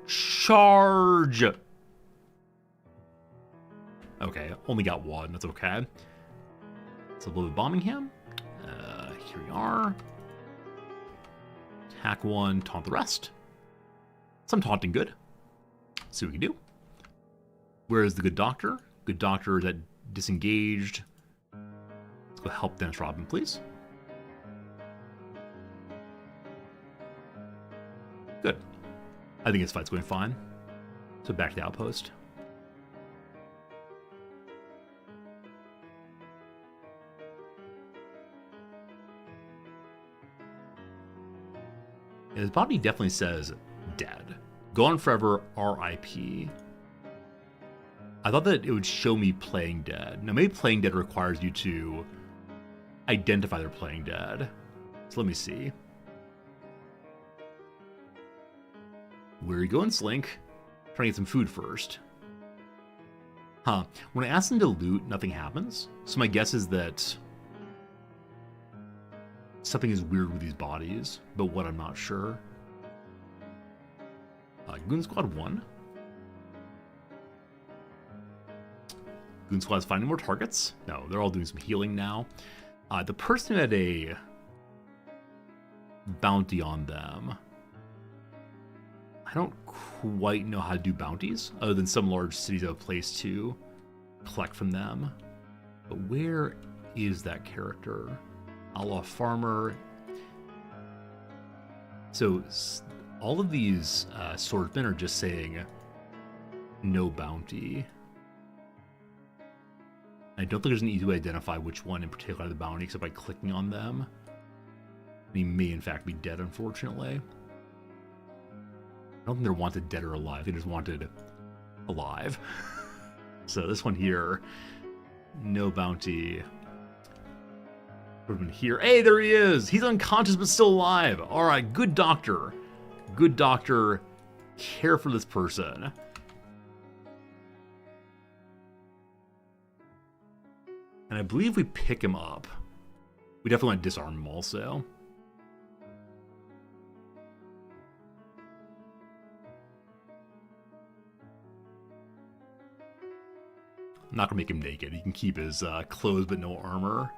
Charge! Okay, only got one. That's okay. So a little bit Bombingham. Here we are. Attack one, taunt the rest. Some taunting good. See what we can do. Where is the good doctor? Good doctor is at disengaged. Let's go help Dennis Rodman, please. Good. I think this fight's going fine. So back to the outpost. His body definitely says dead. Gone forever, R.I.P. I thought that it would show me playing dead. Now maybe playing dead requires you to identify they're playing dead. So let me see. Where are you going, Slink? Trying to get some food first. Huh. When I ask them to loot, nothing happens. So my guess is that something is weird with these bodies, but what I'm not sure. Goon Squad 1. Goon Squad's finding more targets. No, they're all doing some healing now. The person who had a bounty on them. I don't quite know how to do bounties, other than some large cities have a place to collect from them. But where is that character? Outlaw Farmer. So all of these swordsmen are just saying no bounty. I don't think there's an easy way to identify which one in particular are the bounty except by clicking on them. He may in fact be dead, unfortunately. I don't think they're wanted dead or alive. They just wanted alive. So this one here, no bounty. Here. Hey, there he is! He's unconscious but still alive! Alright, good doctor. Good doctor. Care for this person. And I believe we pick him up. We definitely want to disarm him also. I'm not going to make him naked. He can keep his clothes but no armor.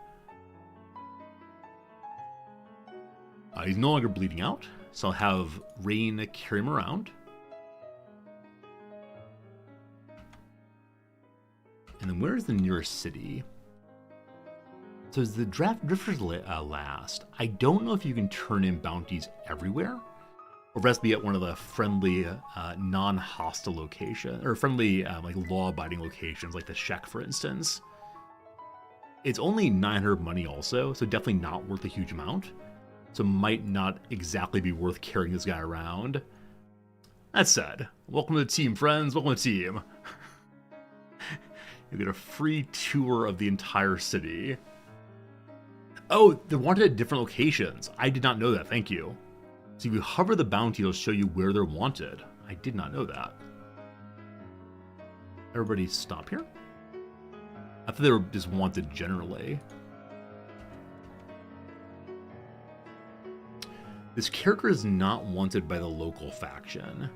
He's no longer bleeding out, so I'll have Rain carry him around. And then where's the nearest city? So is the Drifters last? I don't know if you can turn in bounties everywhere, or if it has to be at one of the friendly, non-hostile locations, or friendly, like law-abiding locations, like the Shek, for instance. It's only 900 money also, so definitely not worth a huge amount. So might not exactly be worth carrying this guy around. That said, welcome to the team, friends. Welcome to the team. You get a free tour of the entire city. Oh, they're wanted at different locations. I did not know that. Thank you. So if you hover the bounty, it'll show you where they're wanted. I did not know that. Everybody stop here. I thought they were just wanted generally. This character is not wanted by the local faction.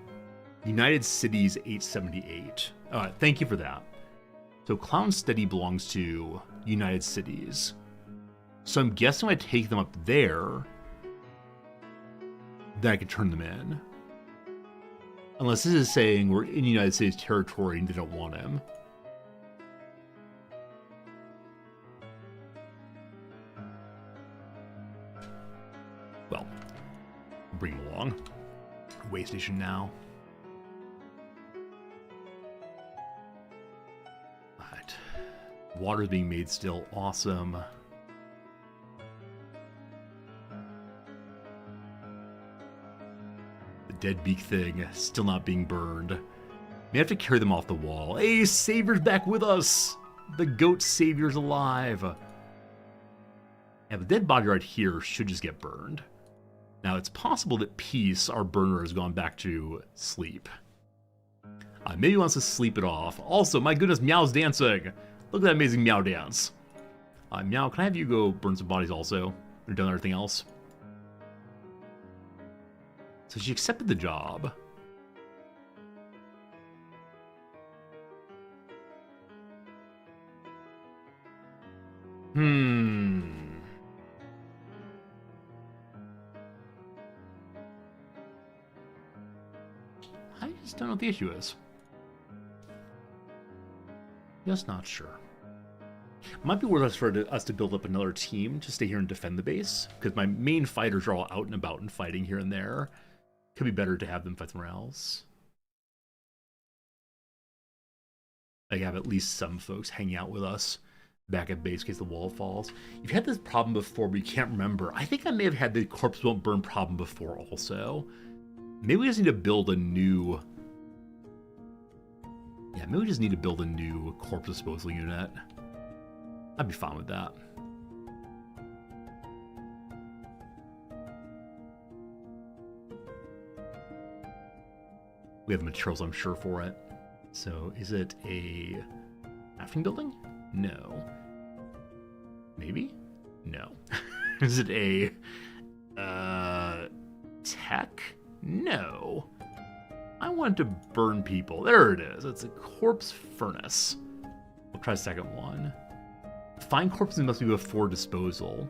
United Cities 878. Thank you for that. So Clown Steady belongs to United Cities. So I'm guessing I take them up there, then I can turn them in. Unless this is saying we're in United States territory and they don't want him. Well, bring him along. Way station now. Alright. Water's being made still. Awesome. The dead beak thing still not being burned. May have to carry them off the wall. Hey, Savior's back with us! The goat Savior's alive. Yeah, the dead body right here should just get burned. Now, it's possible that Peace, our burner, has gone back to sleep. Maybe he wants to sleep it off. Also, my goodness, Meow's dancing. Look at that amazing Meow dance. Meow, can I have you go burn some bodies also? Or done everything else? So she accepted the job. I just don't know what the issue is. Just not sure. Might be worth us to build up another team to stay here and defend the base, because my main fighters are all out and about and fighting here and there. Could be better to have them fight somewhere else. I have at least some folks hanging out with us back at base in case the wall falls. You've had this problem before, but you can't remember. I think I may have had the corpse won't burn problem before also. Maybe we just need to build a new... Yeah, maybe we just need to build a new corpse disposal unit. I'd be fine with that. We have the materials, I'm sure, for it. So, is it a crafting building? No. Maybe? No. Is it a tech? No. I want to burn people. There it is. It's a corpse furnace. We'll try the second one. Find corpses must be before disposal.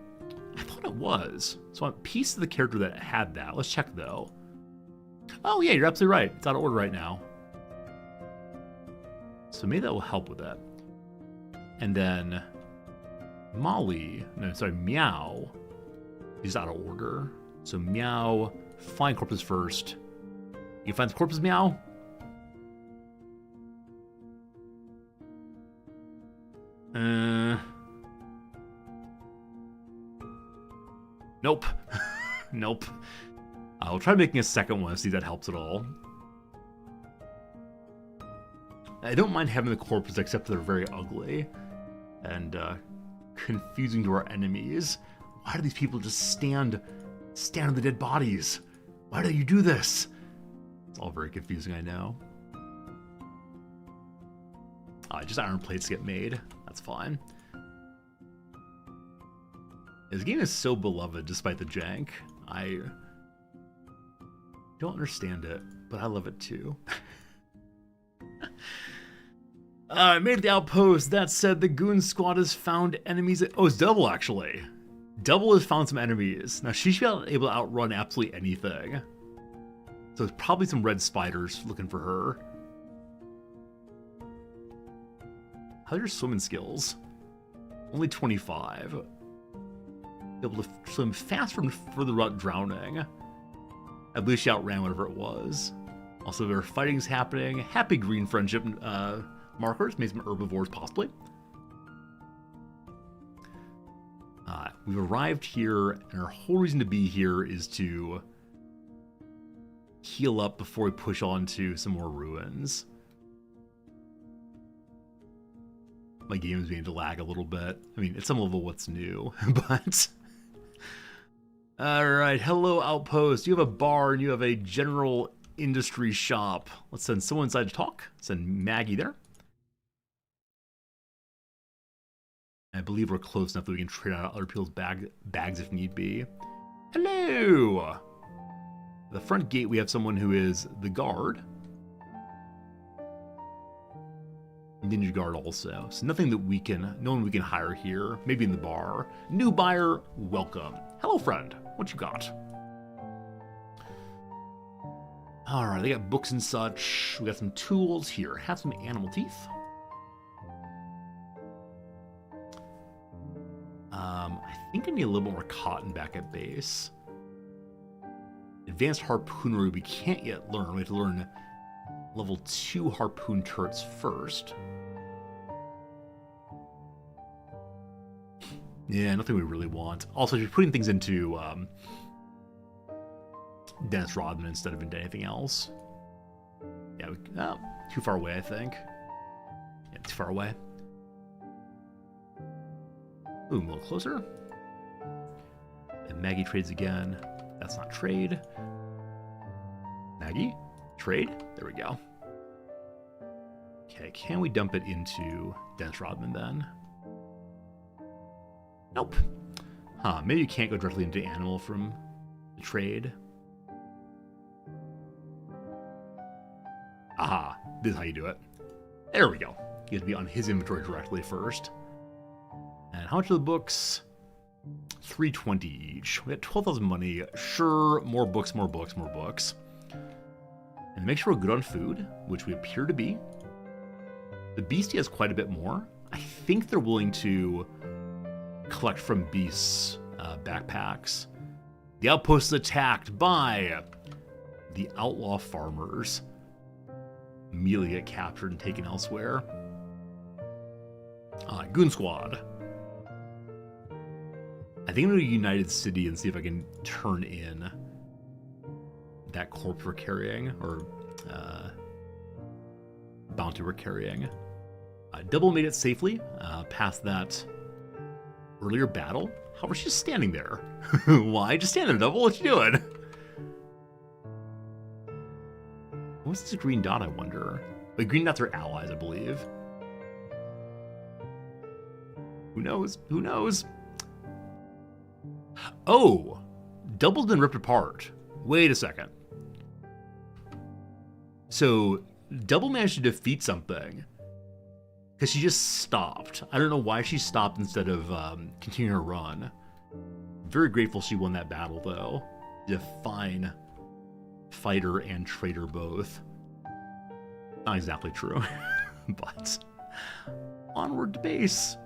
I thought it was. So I'm a piece of the character that had that. Let's check though. Oh yeah, you're absolutely right. It's out of order right now. So maybe that will help with that. And then Meow is out of order. So Meow, find corpses first. You find the corpses, Meow? Nope. Nope. I'll try making a second one, see if that helps at all. I don't mind having the corpses, except they're very ugly and confusing to our enemies. Why do these people just stand on the dead bodies? Why do you do this? It's all very confusing, I know. Just iron plates get made. That's fine. This game is so beloved despite the jank. I don't understand it, but I love it too. I made it to the outpost. That said, the goon squad has found enemies. Oh, it's Double actually. Double has found some enemies. Now she should be able to outrun absolutely anything. So it's probably some red spiders looking for her. How's your swimming skills? Only 25. Able to swim fast from further without drowning. At least she outran whatever it was. Also, there are fighting's happening. Happy green friendship markers. Maybe some herbivores, possibly. We've arrived here, and our whole reason to be here is to heal up before we push on to some more ruins. My game is beginning to lag a little bit. I mean, at some level, what's new, but... Alright, hello Outpost. You have a bar and you have a general industry shop. Let's send someone inside to talk. Send Maggie there. I believe we're close enough that we can trade out other people's bags if need be. Hello! At the front gate we have someone who is the guard. Ninja guard also. So nothing that we can, no one we can hire here. Maybe in the bar. New buyer, welcome. Hello friend, what you got? Alright, they got books and such. We got some tools here. Have some animal teeth. I think I need a little more cotton back at base. Advanced harpoonery we can't yet learn. We have to learn level 2 harpoon turrets first. Yeah, nothing we really want. Also, if you're putting things into Dennis Rodman instead of into anything else. Yeah, Oh, too far away, I think. Yeah, too far away. Ooh, a little closer. And Maggie trades again. That's not trade. Maggie? Trade? There we go. Okay, can we dump it into Dennis Rodman then? Nope. Huh, maybe you can't go directly into animal from the trade. Aha, this is how you do it. There we go. You have to be on his inventory directly first. And how much are the books? 320 each. We got 12,000 money. Sure, more books, more books, more books. And make sure we're good on food, which we appear to be. The beastie has quite a bit more. I think they're willing to collect from beasts' backpacks. The outpost is attacked by the outlaw farmers. Immediately get captured and taken elsewhere. Goon Squad. I think I'm going to United City and see if I can turn in that corpse we're carrying, or bounty we're carrying. Double made it safely past that earlier battle. How was she just standing there? Why? Just stand there, Double. What you doing? What's this green dot, I wonder? Wait, green dots are allies, I believe. Who knows? Who knows? Oh! Double's been ripped apart. Wait a second. So, Double managed to defeat something. Because she just stopped. I don't know why she stopped instead of continuing her run. Very grateful she won that battle, though. She's a fine fighter and trader both. Not exactly true. But onward to base.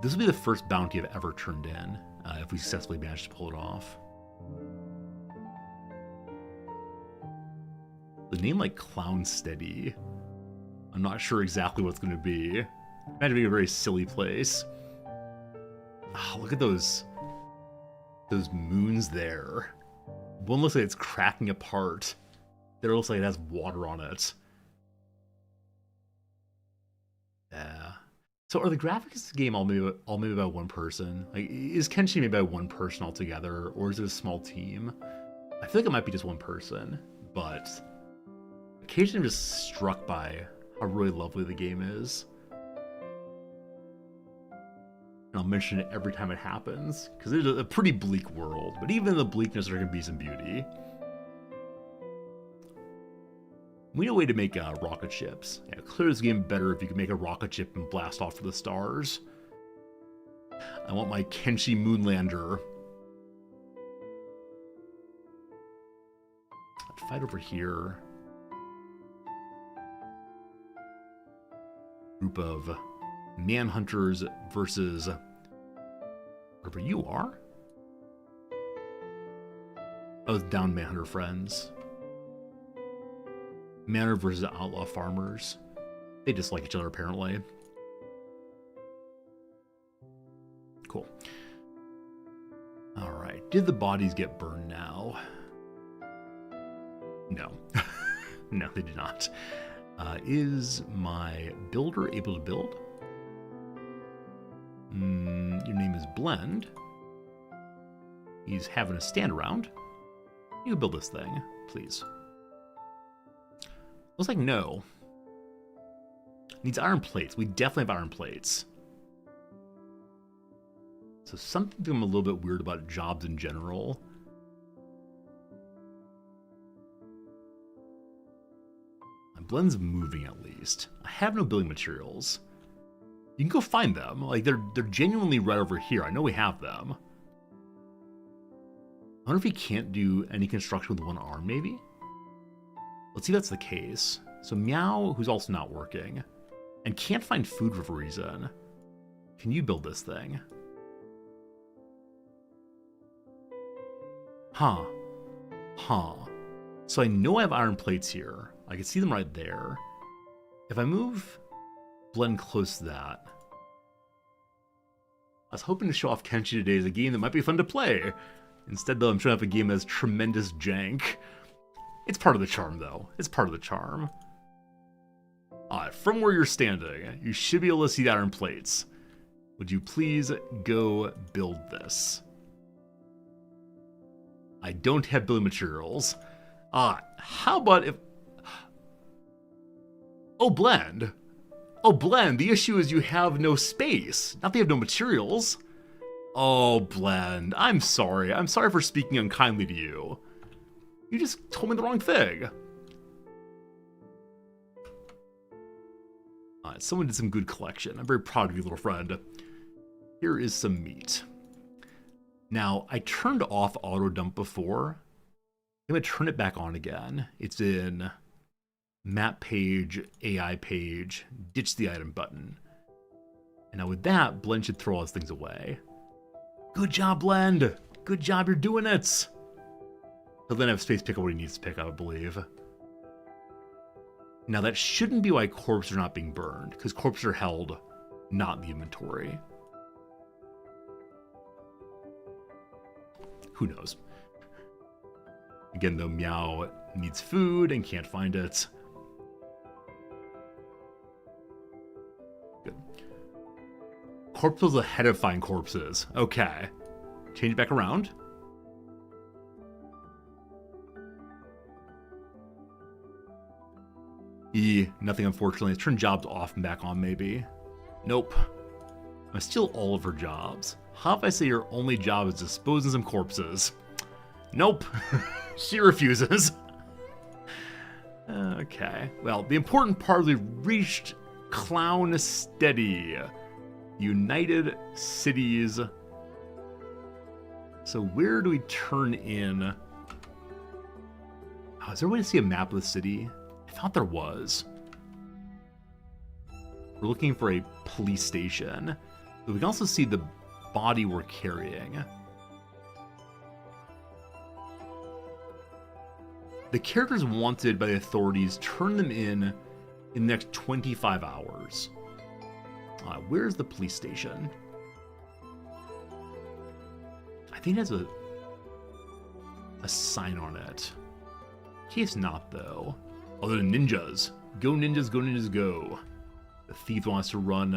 This will be the first bounty I've ever turned in, if we successfully manage to pull it off. The name like Clown Steady. I'm not sure exactly what it's going to be. Imagine being a very silly place. Oh, look at those moons there. One looks like it's cracking apart. The other looks like it has water on it. Yeah. So are the graphics of this game all made by one person? Like, is Kenshi made by one person altogether, or is it a small team? I feel like it might be just one person, but occasionally I'm just struck by how really lovely the game is. And I'll mention it every time it happens, because it's a pretty bleak world, but even in the bleakness there can be some beauty. We know a way to make rocket ships. Yeah, clear this game better if you can make a rocket ship and blast off for the stars. I want my Kenshi Moonlander. I'd fight over here. Group of manhunters versus wherever you are. Oh, down manhunter friends. Manor versus outlaw farmers. They dislike each other, apparently. Cool. Alright. Did the bodies get burned now? No. No, they did not. Is my builder able to build? Your name is Blend. He's having a stand around. You can build this thing, please. Looks like no. Needs iron plates. We definitely have iron plates. So something I'm a little bit weird about jobs in general. My blend's moving at least. I have no building materials. You can go find them. Like they're genuinely right over here. I know we have them. I wonder if he can't do any construction with one arm, maybe? Let's see if that's the case. So Meow, who's also not working, and can't find food for a reason. Can you build this thing? Huh. So I know I have iron plates here. I can see them right there. If I move Blend close to that. I was hoping to show off Kenshi today as a game that might be fun to play. Instead, though, I'm showing up a game that has tremendous jank. It's part of the charm, though. It's part of the charm. From where you're standing, you should be able to see the iron plates. Would you please go build this? I don't have building materials. How about if... Oh, Blend. Oh, Blend, the issue is you have no space. Not that you have no materials. Oh, Blend, I'm sorry. I'm sorry for speaking unkindly to you. You just told me the wrong thing. Someone did some good collection. I'm very proud of you, little friend. Here is some meat. Now, I turned off auto dump before. I'm going to turn it back on again. It's in map page, AI page, ditch the item button. And now with that, Blend should throw all those things away. Good job, Blend. Good job, you're doing it. He'll then have space pick up what he needs to pick up, I believe. Now that shouldn't be why corpses are not being burned, because corpses are held, not in the inventory. Who knows? Again, though, Meow needs food and can't find it. Good. Corpses ahead of find corpses. Okay. Change it back around. Nothing, unfortunately. Let's turn jobs off and back on, maybe. Nope. I steal all of her jobs. How if I say your only job is disposing some corpses? Nope. She refuses. Okay. Well, the important part, we reached Clown Steady. United Cities. So where do we turn in? Is there a way to see a map of the city? I thought there was. We're looking for a police station. But we can also see the body we're carrying. The characters wanted by the authorities, turn them in the next 25 hours. Where's the police station? I think it has a sign on it. In case not, though. Oh, they're ninjas. Go ninjas, go ninjas, go. The thief wants to run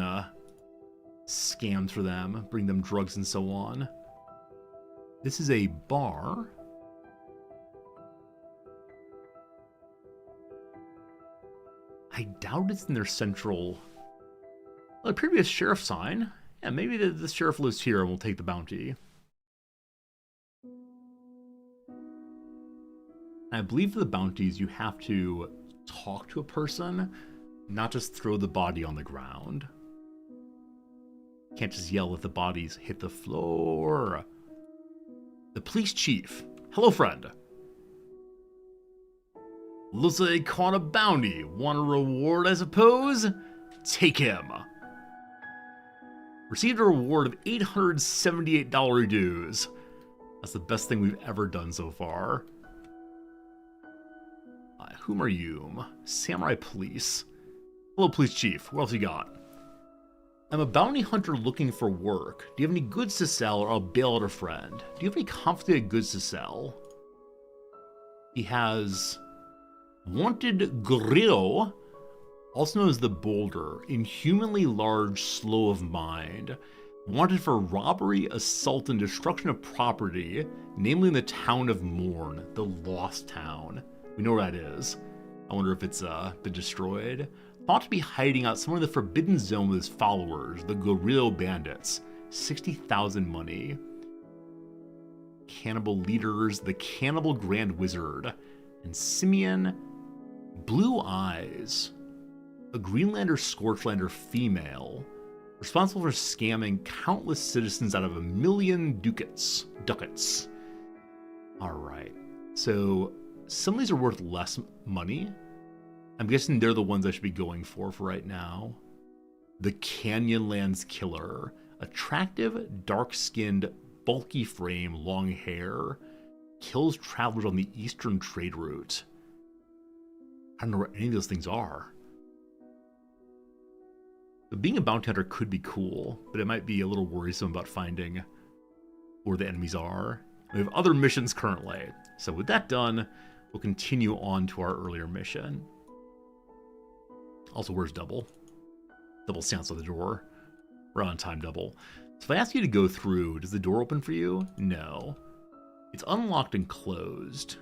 scams for them, bring them drugs and so on. This is a bar. I doubt it's in their central... Well, the previous sheriff sign. Yeah, maybe the sheriff lives here and we'll take the bounty. I believe for the bounties, you have to talk to a person, not just throw the body on the ground. Can't just yell if the bodies hit the floor. The police chief. Hello, friend. Looks like caught a bounty. Want a reward, I suppose? Take him. Received a reward of $878 dues. That's the best thing we've ever done so far. Whom are you? Samurai Police. Hello, Police Chief. What else you got? I'm a bounty hunter looking for work. Do you have any goods to sell, or I'll bail out a friend? Do you have any confiscated goods to sell? He has Wanted Grillo, also known as the Boulder, inhumanly large, slow of mind. Wanted for robbery, assault, and destruction of property, namely in the town of Morn, the Lost Town. We know where that is. I wonder if it's been destroyed. Thought to be hiding out somewhere in the Forbidden Zone with his followers, the Guerrillo Bandits. 60,000 money. Cannibal leaders, the Cannibal Grand Wizard, and Simeon Blue Eyes, a Greenlander Scorchlander female, responsible for scamming countless citizens out of 1 million ducats. All right, so some of these are worth less money. I'm guessing they're the ones I should be going for right now. The Canyonlands Killer. Attractive, dark-skinned, bulky frame, long hair. Kills travelers on the eastern trade route. I don't know where any of those things are. But being a bounty hunter could be cool, but it might be a little worrisome about finding where the enemies are. We have other missions currently. So with that done, we'll continue on to our earlier mission. Also, where's Double? Double stands at the door. We're on time, Double. So if I ask you to go through, does the door open for you? No. It's unlocked and closed.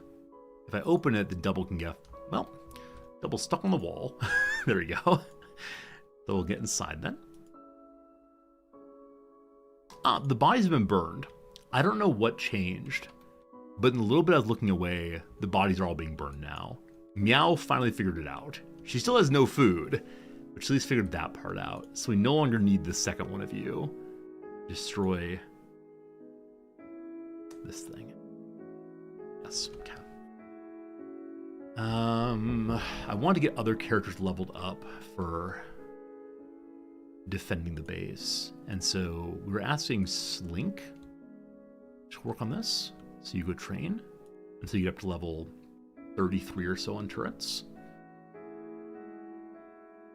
If I open it, the Double can get, well, Double's stuck on the wall. There we go. So we'll get inside then. The bodies have been burned. I don't know what changed, but in the little bit I was looking away, the bodies are all being burned now. Meow finally figured it out. She still has no food, but she at least figured that part out. So we no longer need the second one of you. Destroy this thing. Yes, okay. I want to get other characters leveled up for defending the base. And so we were asking Slink to work on this. So you go train until you get up to level 33 or so on turrets.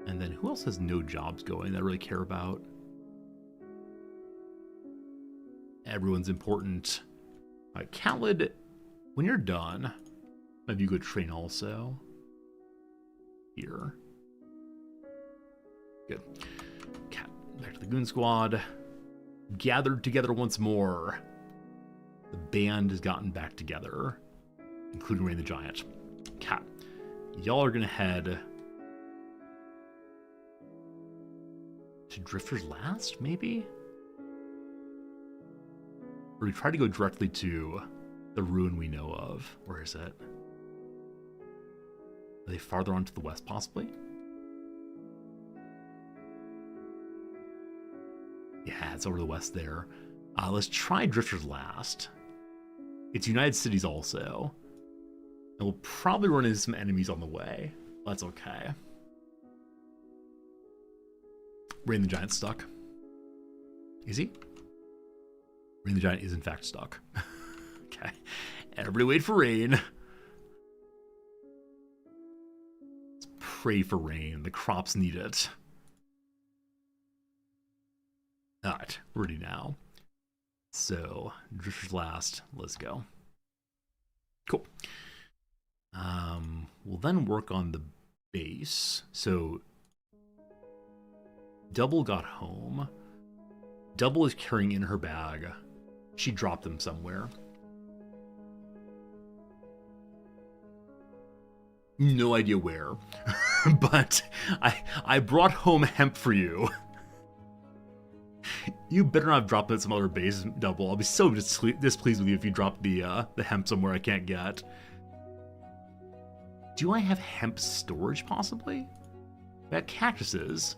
And then who else has no jobs going that I really care about? Everyone's important. All right, Khaled, when you're done, maybe you go train also. Here. Good. Cat, back to the Goon Squad. Gathered together once more. The band has gotten back together, including Rain the Giant. Cat, y'all are gonna head to Drifter's Last, maybe? Or we try to go directly to the ruin we know of. Where is it? Are they farther on to the west, possibly? Yeah, it's over the west there. Let's try Drifter's Last. It's United Cities also. And we'll probably run into some enemies on the way. That's okay. Rain the Giant's stuck. Is he? Rain the Giant is in fact stuck. Okay. Everybody wait for Rain. Let's pray for rain. The crops need it. Alright, ready now. So, Drifter's Last. Let's go. Cool. We'll then work on the base. So, Double got home. Double is carrying in her bag. She dropped them somewhere. No idea where. But I brought home hemp for you. You better not have dropped it at some other base, Double. I'll be so displeased with you if you drop the hemp somewhere I can't get. Do I have hemp storage, possibly? That cactuses.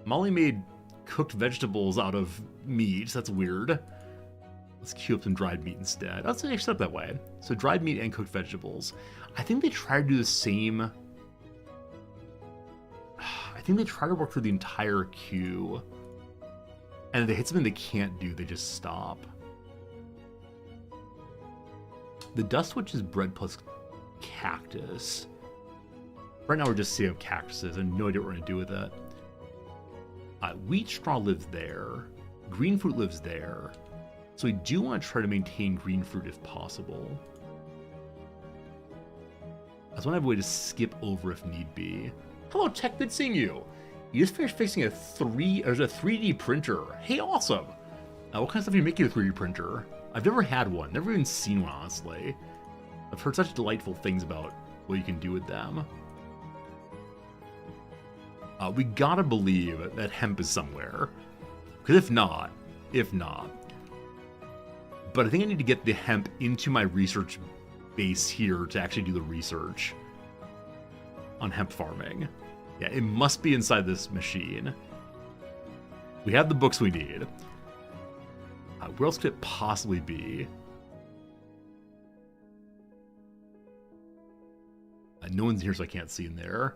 Molly made cooked vegetables out of meat. That's weird. Let's queue up some dried meat instead. Let's actually set up that way. So dried meat and cooked vegetables. I think they try to do the same. I think they try to work through the entire queue. And if they hit something they can't do, they just stop. The Dust Witch is bread plus cactus. Right now we're just seeing cactuses. I have no idea what we're going to do with it. Wheat straw lives there. Green fruit lives there. So we do want to try to maintain green fruit if possible. I just want to have a way to skip over if need be. Hello, Tech, good seeing you. You just finished fixing a 3D printer. Hey, awesome. What kind of stuff are you making with a 3D printer? I've never had one. Never even seen one, honestly. I've heard such delightful things about what you can do with them. We gotta believe that hemp is somewhere. Because if not. But I think I need to get the hemp into my research base here to actually do the research on hemp farming. Yeah, it must be inside this machine. We have the books we need. Where else could it possibly be? No one's here, so I can't see in there.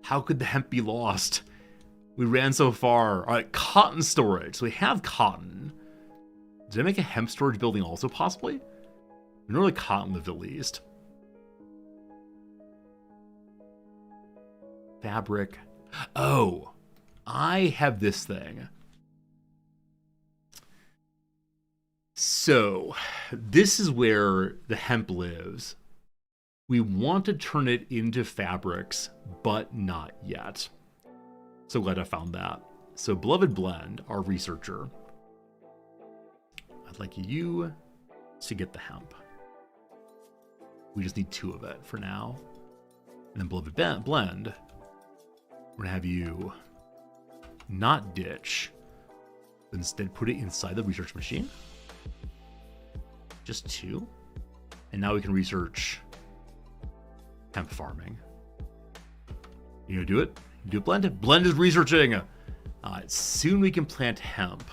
How could the hemp be lost? We ran so far. All right, cotton storage. So we have cotton. Did I make a hemp storage building also, possibly? Normally cotton lived at least. Fabric. Oh, I have this thing. So, this is where the hemp lives. We want to turn it into fabrics, but not yet. So glad I found that. So, Beloved Blend, our researcher, I'd like you to get the hemp. We just need 2 of it for now. And then Beloved Blend, we're gonna have you not ditch, but instead put it inside the research machine. Just 2. And now we can research hemp farming. You gonna do it? Do it, Blend? Blend is researching! Soon we can plant hemp.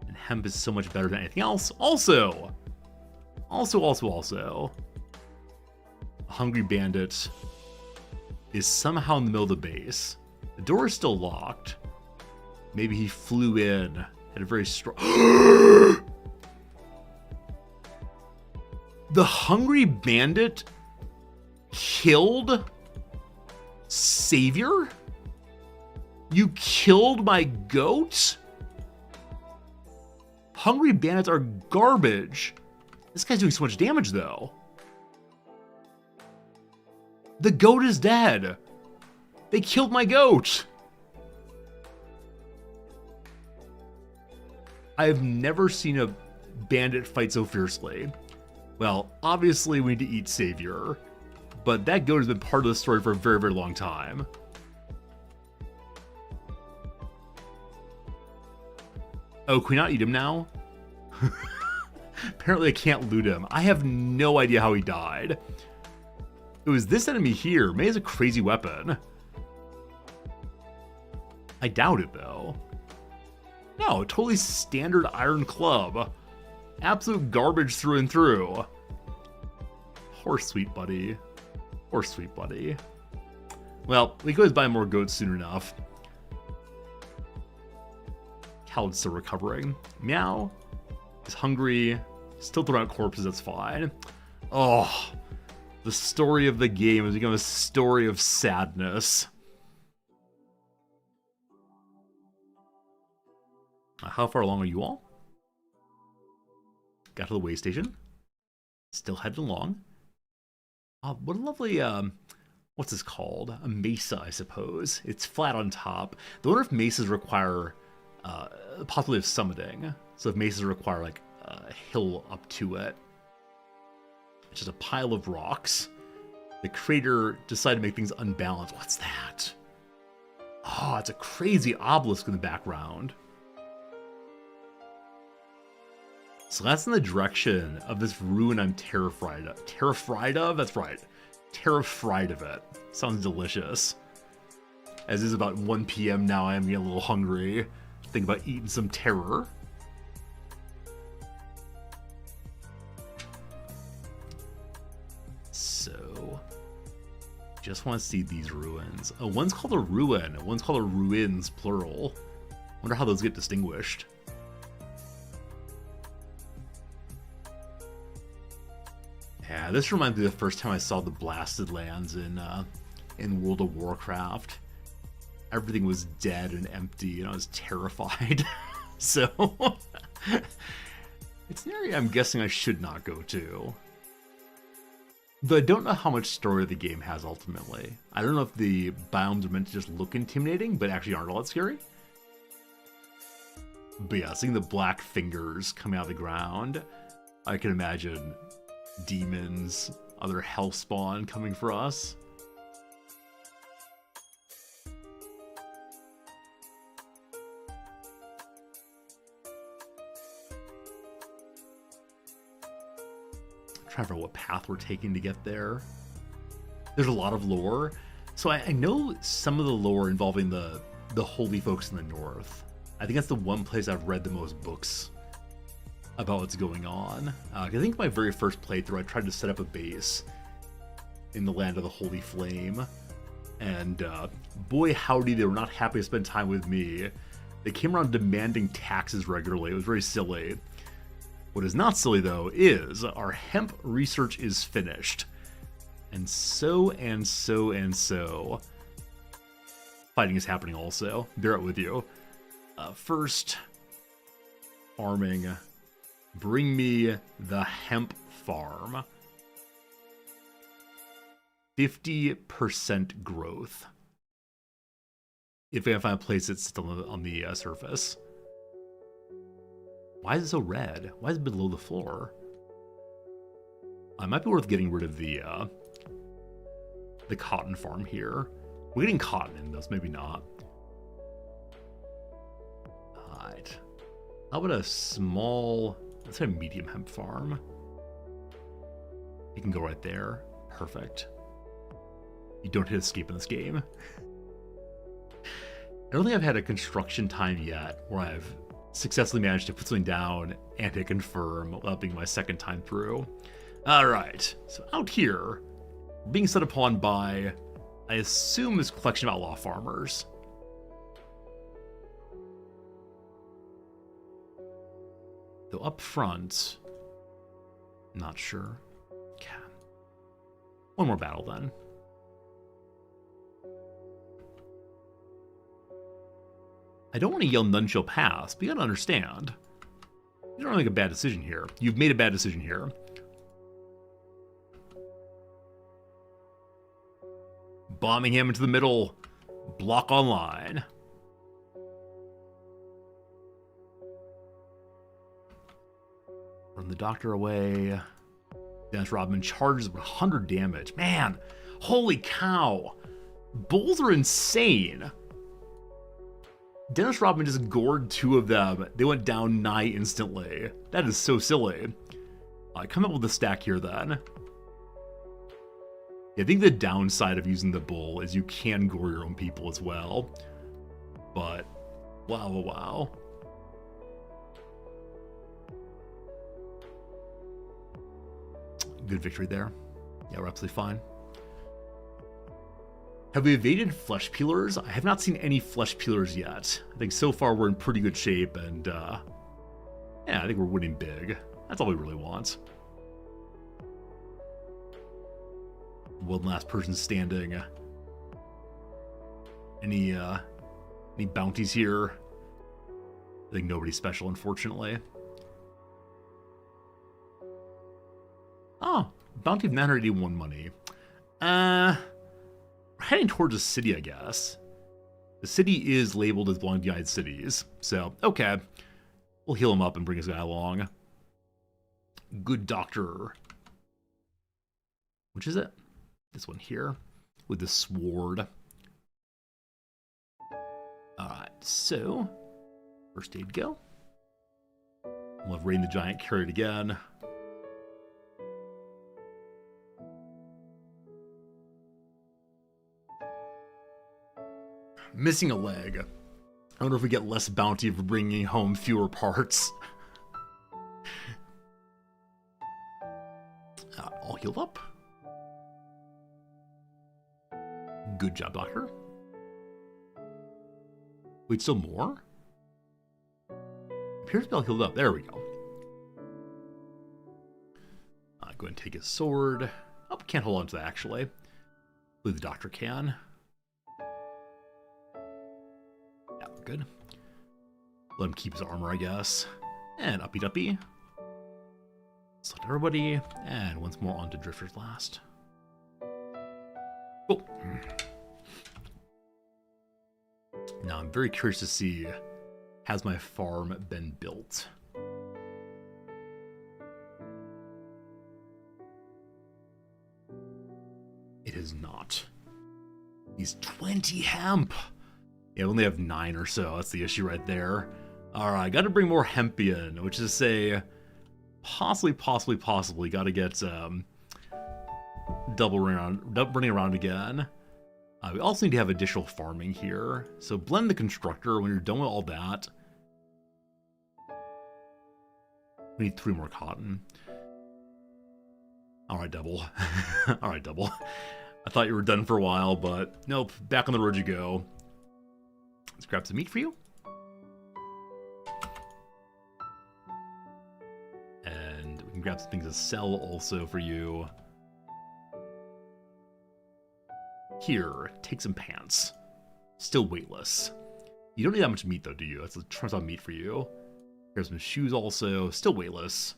And hemp is so much better than anything else. Also, a hungry bandit is somehow in the middle of the base. The door is still locked. Maybe he flew in at a very strong... The hungry bandit killed Savior? You killed my goat? Hungry bandits are garbage. This guy's doing so much damage, though. The goat is dead. They killed my goat. I've never seen a bandit fight so fiercely. Well, obviously we need to eat Savior, but that goat has been part of the story for a very, very long time. Oh, can we not eat him now? Apparently I can't loot him. I have no idea how he died. It was this enemy here. May has a crazy weapon. I doubt it, though. No, totally standard iron club. Absolute garbage through and through. Poor sweet buddy. Poor sweet buddy. Well, we could always buy more goats soon enough. Khaled's still recovering. Meow is hungry. Still throwing out corpses, that's fine. Oh, the story of the game has become a story of sadness. How far along are you all? Got to the way station. Still heading along. What a lovely, what's this called? A mesa, I suppose. It's flat on top. I wonder if mesas require possibility of summiting. So if mesas require like a hill up to it. It's just a pile of rocks. The creator decided to make things unbalanced. What's that? Oh, it's a crazy obelisk in the background. So that's in the direction of this ruin I'm terrified of. Terrified of? That's right. Terrified of it. Sounds delicious. As it is about 1 p.m. now, I am getting a little hungry. Think about eating some terror. So, just want to see these ruins. Oh, one's called a ruin. One's called a ruins, plural. Wonder how those get distinguished. Yeah, this reminds me of the first time I saw the blasted lands in World of Warcraft. Everything was dead and empty, and I was terrified. So, it's an area I'm guessing I should not go to. Though I don't know how much story the game has ultimately. I don't know if the biomes are meant to just look intimidating, but actually aren't all that scary. But yeah, seeing the black fingers coming out of the ground, I can imagine demons, other hell spawn coming for us. Trying to figure out what path we're taking to get there. There's a lot of lore. So I know some of the lore involving the holy folks in the north. I think that's the one place I've read the most books about what's going on. I think my very first playthrough, I tried to set up a base in the land of the Holy Flame. And boy howdy, they were not happy to spend time with me. They came around demanding taxes regularly. It was very silly. What is not silly, though, is our hemp research is finished. And so, fighting is happening also. Bear it with you. First, Farming. Bring me the hemp farm. 50% growth. If I can find a place that sits on the surface. Why is it so red? Why is it below the floor? It might be worth getting rid of the cotton farm here. We're getting cotton in this, maybe not. Alright. How about a small, let's say a medium hemp farm? You can go right there. Perfect. You don't hit escape in this game. I don't think I've had a construction time yet where I've successfully managed to put something down and hit confirm without being my second time through. Alright, so out here, being set upon by, I assume, this collection of outlaw farmers. Though up front, not sure. Okay. One more battle then. I don't want to yell none shall pass, but you gotta understand. You don't want to make a bad decision here. You've made a bad decision here. Bombing him into the middle. Block online. Run the doctor away. Dennis Rodman charges with 100 damage. Man, holy cow. Bulls are insane. Dennis Rodman just gored 2 of them. They went down nigh instantly. That is so silly. Come up with a stack here then. Yeah, I think the downside of using the bull is you can gore your own people as well. But, wow, wow, wow. Good victory there. Yeah, we're absolutely fine. Have we evaded flesh peelers? I have not seen any flesh peelers yet. I think so far we're in pretty good shape, and yeah, I think we're winning big. That's all we really want. One last person standing. Any bounties here? I think nobody special, unfortunately. Oh, bounty of 981 money. We're heading towards a city, I guess. The city is labeled as belonging to the United Cities. So, okay. We'll heal him up and bring his guy along. Good doctor. Which is it? This one here. With the sword. Alright, so. First aid go. We'll have Rain the Giant carry it again. Missing a leg. I wonder if we get less bounty for bringing home fewer parts. All healed up. Good job, doctor. Wait, still more? Appears to be all healed up. There we go. Go ahead and take his sword. Oh, can't hold on to that, actually. I believe the doctor can. Good. Let him keep his armor, I guess. And uppy duppy. Select everybody. And once more onto Drifter's Last. Cool. Now I'm very curious to see, has my farm been built? It is not. He's 20 hemp. Yeah, we only have 9 or so. That's the issue right there. Alright, got to bring more hempian, which is to say, possibly, got to get running around again. We also need to have additional farming here. So blend the constructor when you're done with all that. We need 3 more cotton. Alright, double. Alright, double. I thought you were done for a while, but nope. Back on the road you go. Let's grab some meat for you. And we can grab some things to sell also for you. Here, take some pants. Still weightless. You don't need that much meat though, do you? Let's try some meat for you. Here's some shoes also. Still weightless.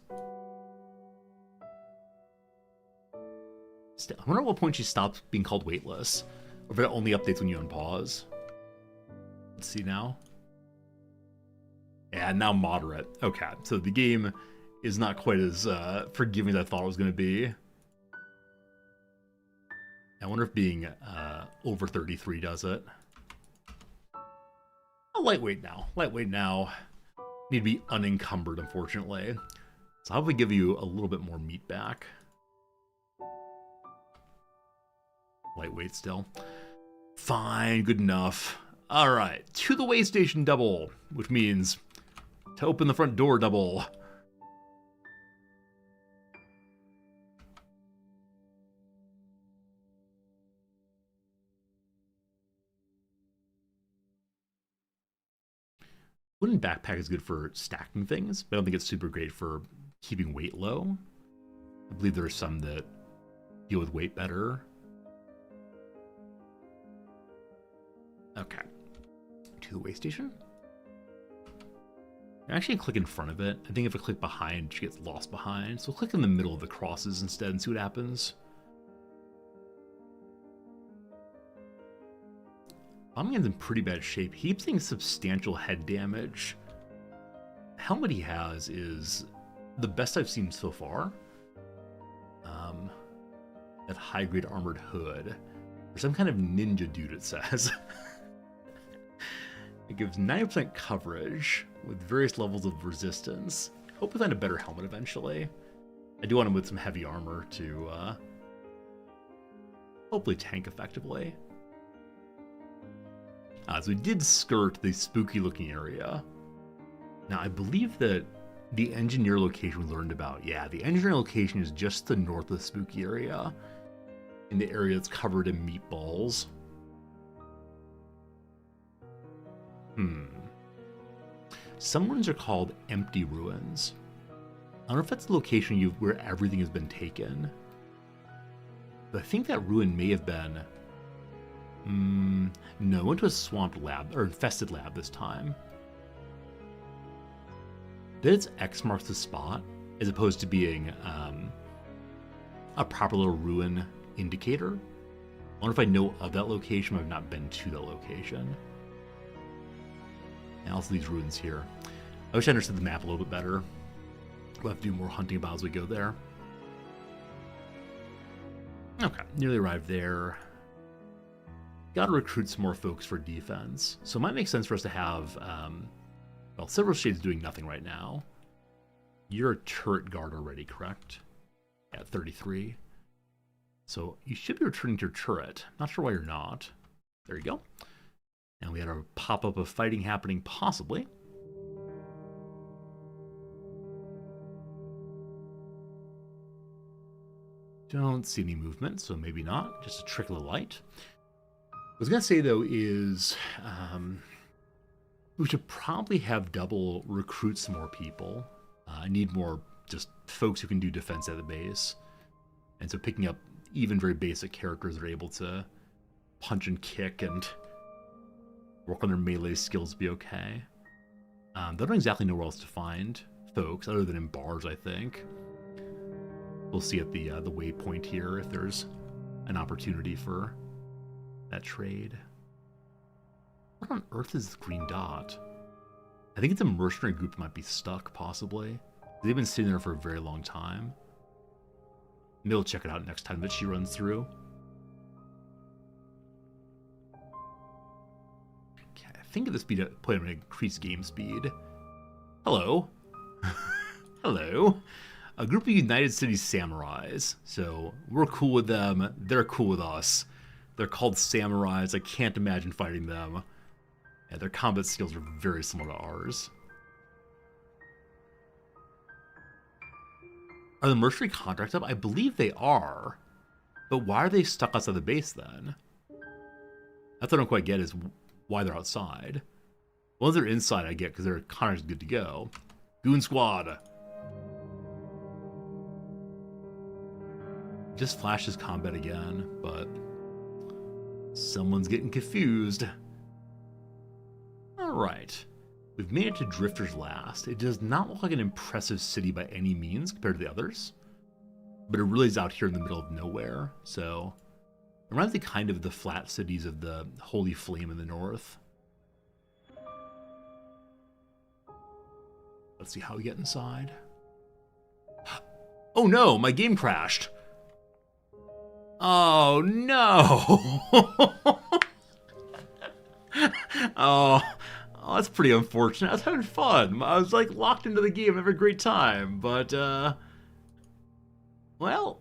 I wonder at what point she stops being called weightless. Or if it only updates when you unpause. Let's see now. Yeah, now moderate. Okay, so the game is not quite as forgiving as I thought it was going to be. I wonder if being over 33 does it. Oh, lightweight now. Lightweight now. Need to be unencumbered, unfortunately. So how about we give you a little bit more meat back? Lightweight still. Fine, good enough. All right, to the way station double, which means to open the front door double. Wooden backpack is good for stacking things, but I don't think it's super great for keeping weight low. I believe there are some that deal with weight better. Okay. To the way station. I actually click in front of it. I think if I click behind, she gets lost behind. So click in the middle of the crosses instead and see what happens. Bombman's in pretty bad shape. He keeps taking substantial head damage. The helmet he has is the best I've seen so far. That high-grade armored hood. Or some kind of ninja dude, it says. It gives 90% coverage with various levels of resistance. Hope we find a better helmet eventually. I do want him with some heavy armor to hopefully tank effectively. So we did skirt the spooky looking area. Now I believe that the engineer location we learned about, yeah, the engineer location is just to the north of the spooky area. In the area that's covered in meatballs. Some ruins are called empty ruins. I don't know if that's the location where everything has been taken. But I think that ruin may have been... no, I went to a swamped lab, or infested lab this time. That its X marks the spot, as opposed to being a proper little ruin indicator. I wonder if I know of that location, but I've not been to that location. And also these ruins here. I wish I understood the map a little bit better. We'll have to do more hunting about as we go there. Okay, nearly arrived there. Gotta recruit some more folks for defense. So it might make sense for us to have, well, Silver Shade's doing nothing right now. You're a turret guard already, correct? Yeah, 33. So you should be returning to your turret. Not sure why you're not. There you go. And we had a pop-up of fighting happening, possibly. Don't see any movement, so maybe not. Just a trickle of light. What I was going to say, though, is we should probably have double recruit some more people. I need more just folks who can do defense at the base. And so picking up even very basic characters that are able to punch and kick and work on their melee skills to be okay. They don't exactly know where else to find folks, other than in bars, I think. We'll see at the waypoint here if there's an opportunity for that trade. What on earth is this green dot? I think it's a mercenary group that might be stuck, possibly. They've been sitting there for a very long time. Maybe we'll check it out next time that she runs through. Okay, I think at this speed, I'm going to increase game speed. Hello. Hello. A group of United Cities Samurais. So we're cool with them. They're cool with us. They're called Samurais. I can't imagine fighting them. And their combat skills are very similar to ours. Are the mercenary contracts up? I believe they are. But why are they stuck outside the base then? That's what I don't quite get is why they're outside. Once they're inside, I get because their contract's good to go. Goon Squad. Just flashes combat again, but someone's getting confused. All right. We've made it to Drifter's Last. It does not look like an impressive city by any means compared to the others, but it really is out here in the middle of nowhere, so it reminds me kind of the flat cities of the Holy Flame in the north. Let's see how we get inside. Oh no, my game crashed. Oh no. Oh, that's pretty unfortunate. I was having fun. I was like locked into the game, having a great time, but well,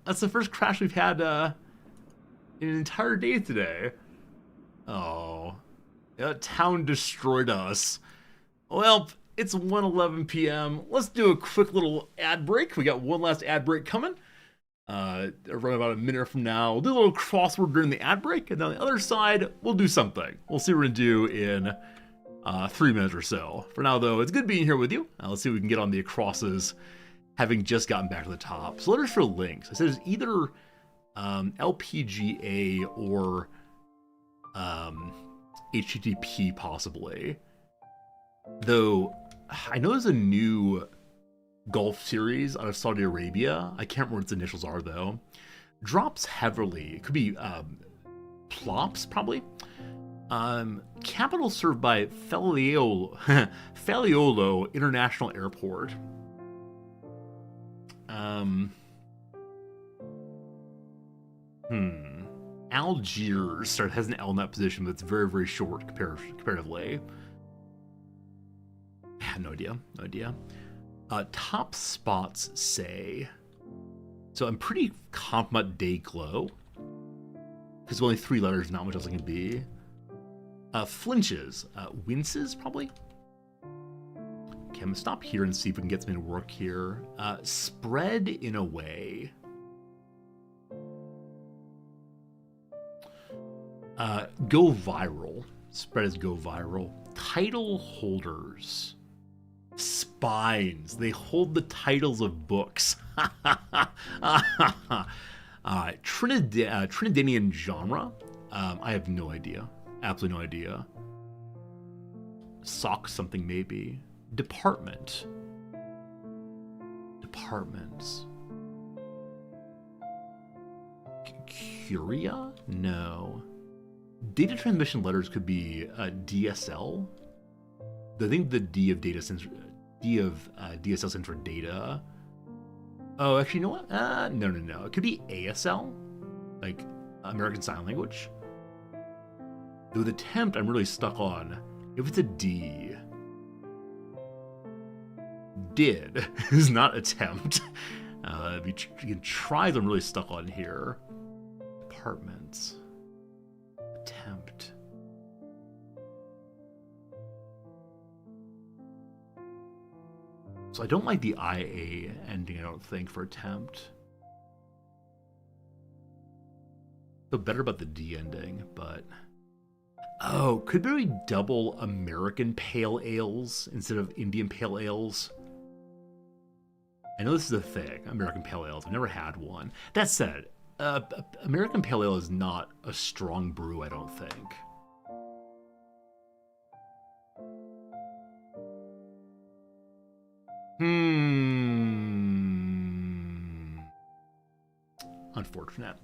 that's the first crash we've had in an entire day today. Oh, that town destroyed us. Well, it's 1:11 p.m. Let's do a quick little ad break. We got one last ad break coming. Around about a minute from now, we'll do a little crossword during the ad break, and then on the other side, we'll do something. We'll see what we're gonna do in 3 minutes or so. For now, though, it's good being here with you. Let's see if we can get on the acrosses, having just gotten back to the top. So letters for links. It says either LPGA or HTTP, possibly. Though, I know there's a new Gulf series out of Saudi Arabia. I can't remember what its initials are, though. Drops heavily. It could be plops, probably. Capital served by Faliolo International Airport. Algiers has an L in that position, but it's very, very short comparatively. No idea. Top spots say. So I'm pretty confident day glow. Because only 3 letters, not much else it can be. Flinches. Winces, probably. Okay, I'm gonna stop here and see if we can get something to work here. Spread in a way. Go viral. Spread is go viral. Title holders. Spines. They hold the titles of books. Trinidadian genre. I have no idea. Absolutely no idea. Sock something maybe. Department. Departments. Curia? No. Data transmission letters could be DSL. I think the D of DSL stands for data. Oh, actually, you know what? No. It could be ASL, like American Sign Language. Though the temp, I'm really stuck on. If it's a D, did is not attempt. You can try. I'm really stuck on here. Departments. Attempt. So I don't like the IA ending, I don't think, for attempt. Feel better about the D ending, but... Oh, could there be double American Pale Ales instead of Indian Pale Ales? I know this is a thing, American Pale Ales. I've never had one. That said, American Pale Ale is not a strong brew, I don't think. Unfortunate.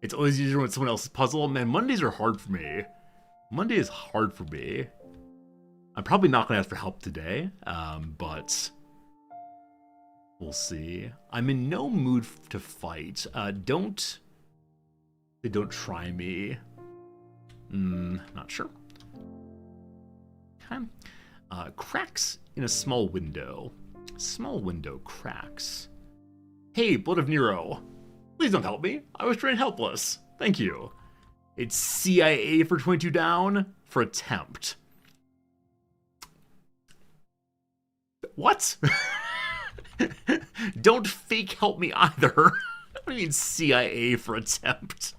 It's always easier when someone else's puzzle. Man, Mondays are hard for me. Monday is hard for me. I'm probably not going to ask for help today, but we'll see. I'm in no mood to fight. Don't try me. Not sure. Okay. Cracks in a small window. Small window cracks. Hey, Blood of Nero. Please don't help me. I was trained helpless. Thank you. It's CIA for 22 down for attempt. What? Don't fake help me either. What do you mean CIA for attempt?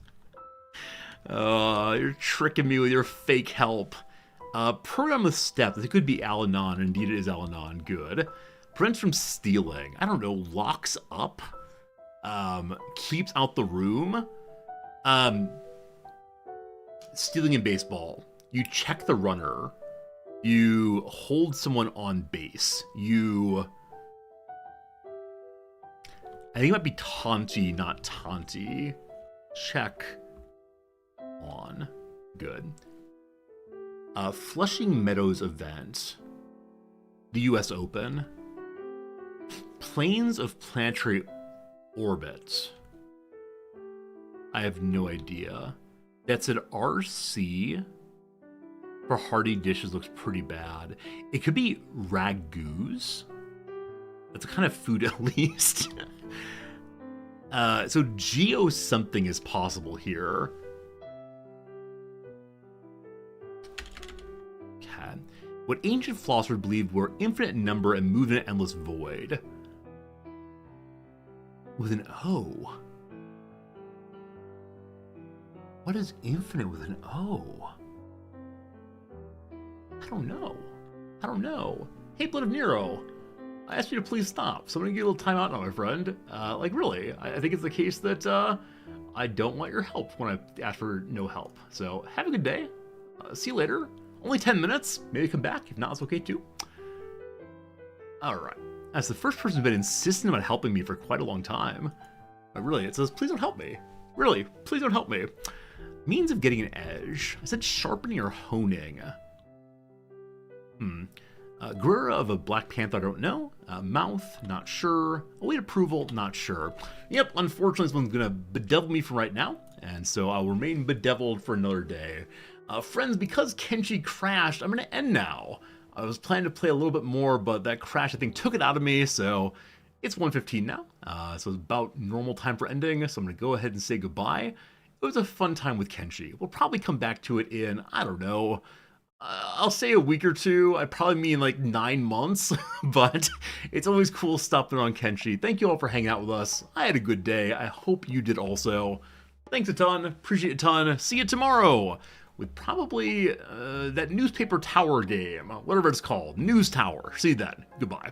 You're tricking me with your fake help. Program with step. It could be Al-Anon. Indeed, it is Al-Anon. Good. Prevents from stealing. I don't know. Locks up. Keeps out the room. Stealing in baseball. You check the runner. You hold someone on base. I think it might be taunty, not taunty. Check on. Good. Flushing Meadows event. The US Open. Planes of planetary orbit. I have no idea. That's an RC. For hearty dishes looks pretty bad. It could be ragouts. That's a kind of food at least. So geo something is possible here. Okay. What ancient philosophers believed were infinite number and moved in an endless void. With an O. What is infinite with an O? I don't know. Hey, Blood of Nero. I asked you to please stop. So I'm gonna get a little time out now, my friend. Like really, I think it's the case that I don't want your help when I ask for no help. So have a good day. See you later. Only 10 minutes. Maybe come back. If not, it's okay too. All right. As the first person who's been insistent about helping me for quite a long time. Really, it says, please don't help me. Really, please don't help me. Means of getting an edge. I said sharpening or honing. Guerrera of a Black Panther, I don't know. Mouth, not sure. Await approval, not sure. Yep, unfortunately this one's gonna bedevil me for right now, and so I'll remain bedeviled for another day. Friends, because Kenshi crashed, I'm gonna end now. I was planning to play a little bit more, but that crash I think took it out of me, so it's 1:15 now. So it's about normal time for ending, so I'm gonna go ahead and say goodbye. It was a fun time with Kenshi. We'll probably come back to it in, I don't know, I'll say a week or two. I probably mean like 9 months, but it's always cool stopping on Kenshi. Thank you all for hanging out with us. I had a good day. I hope you did also. Thanks a ton. Appreciate it a ton. See you tomorrow with probably that newspaper tower game, whatever it's called. News Tower. See you then. Goodbye.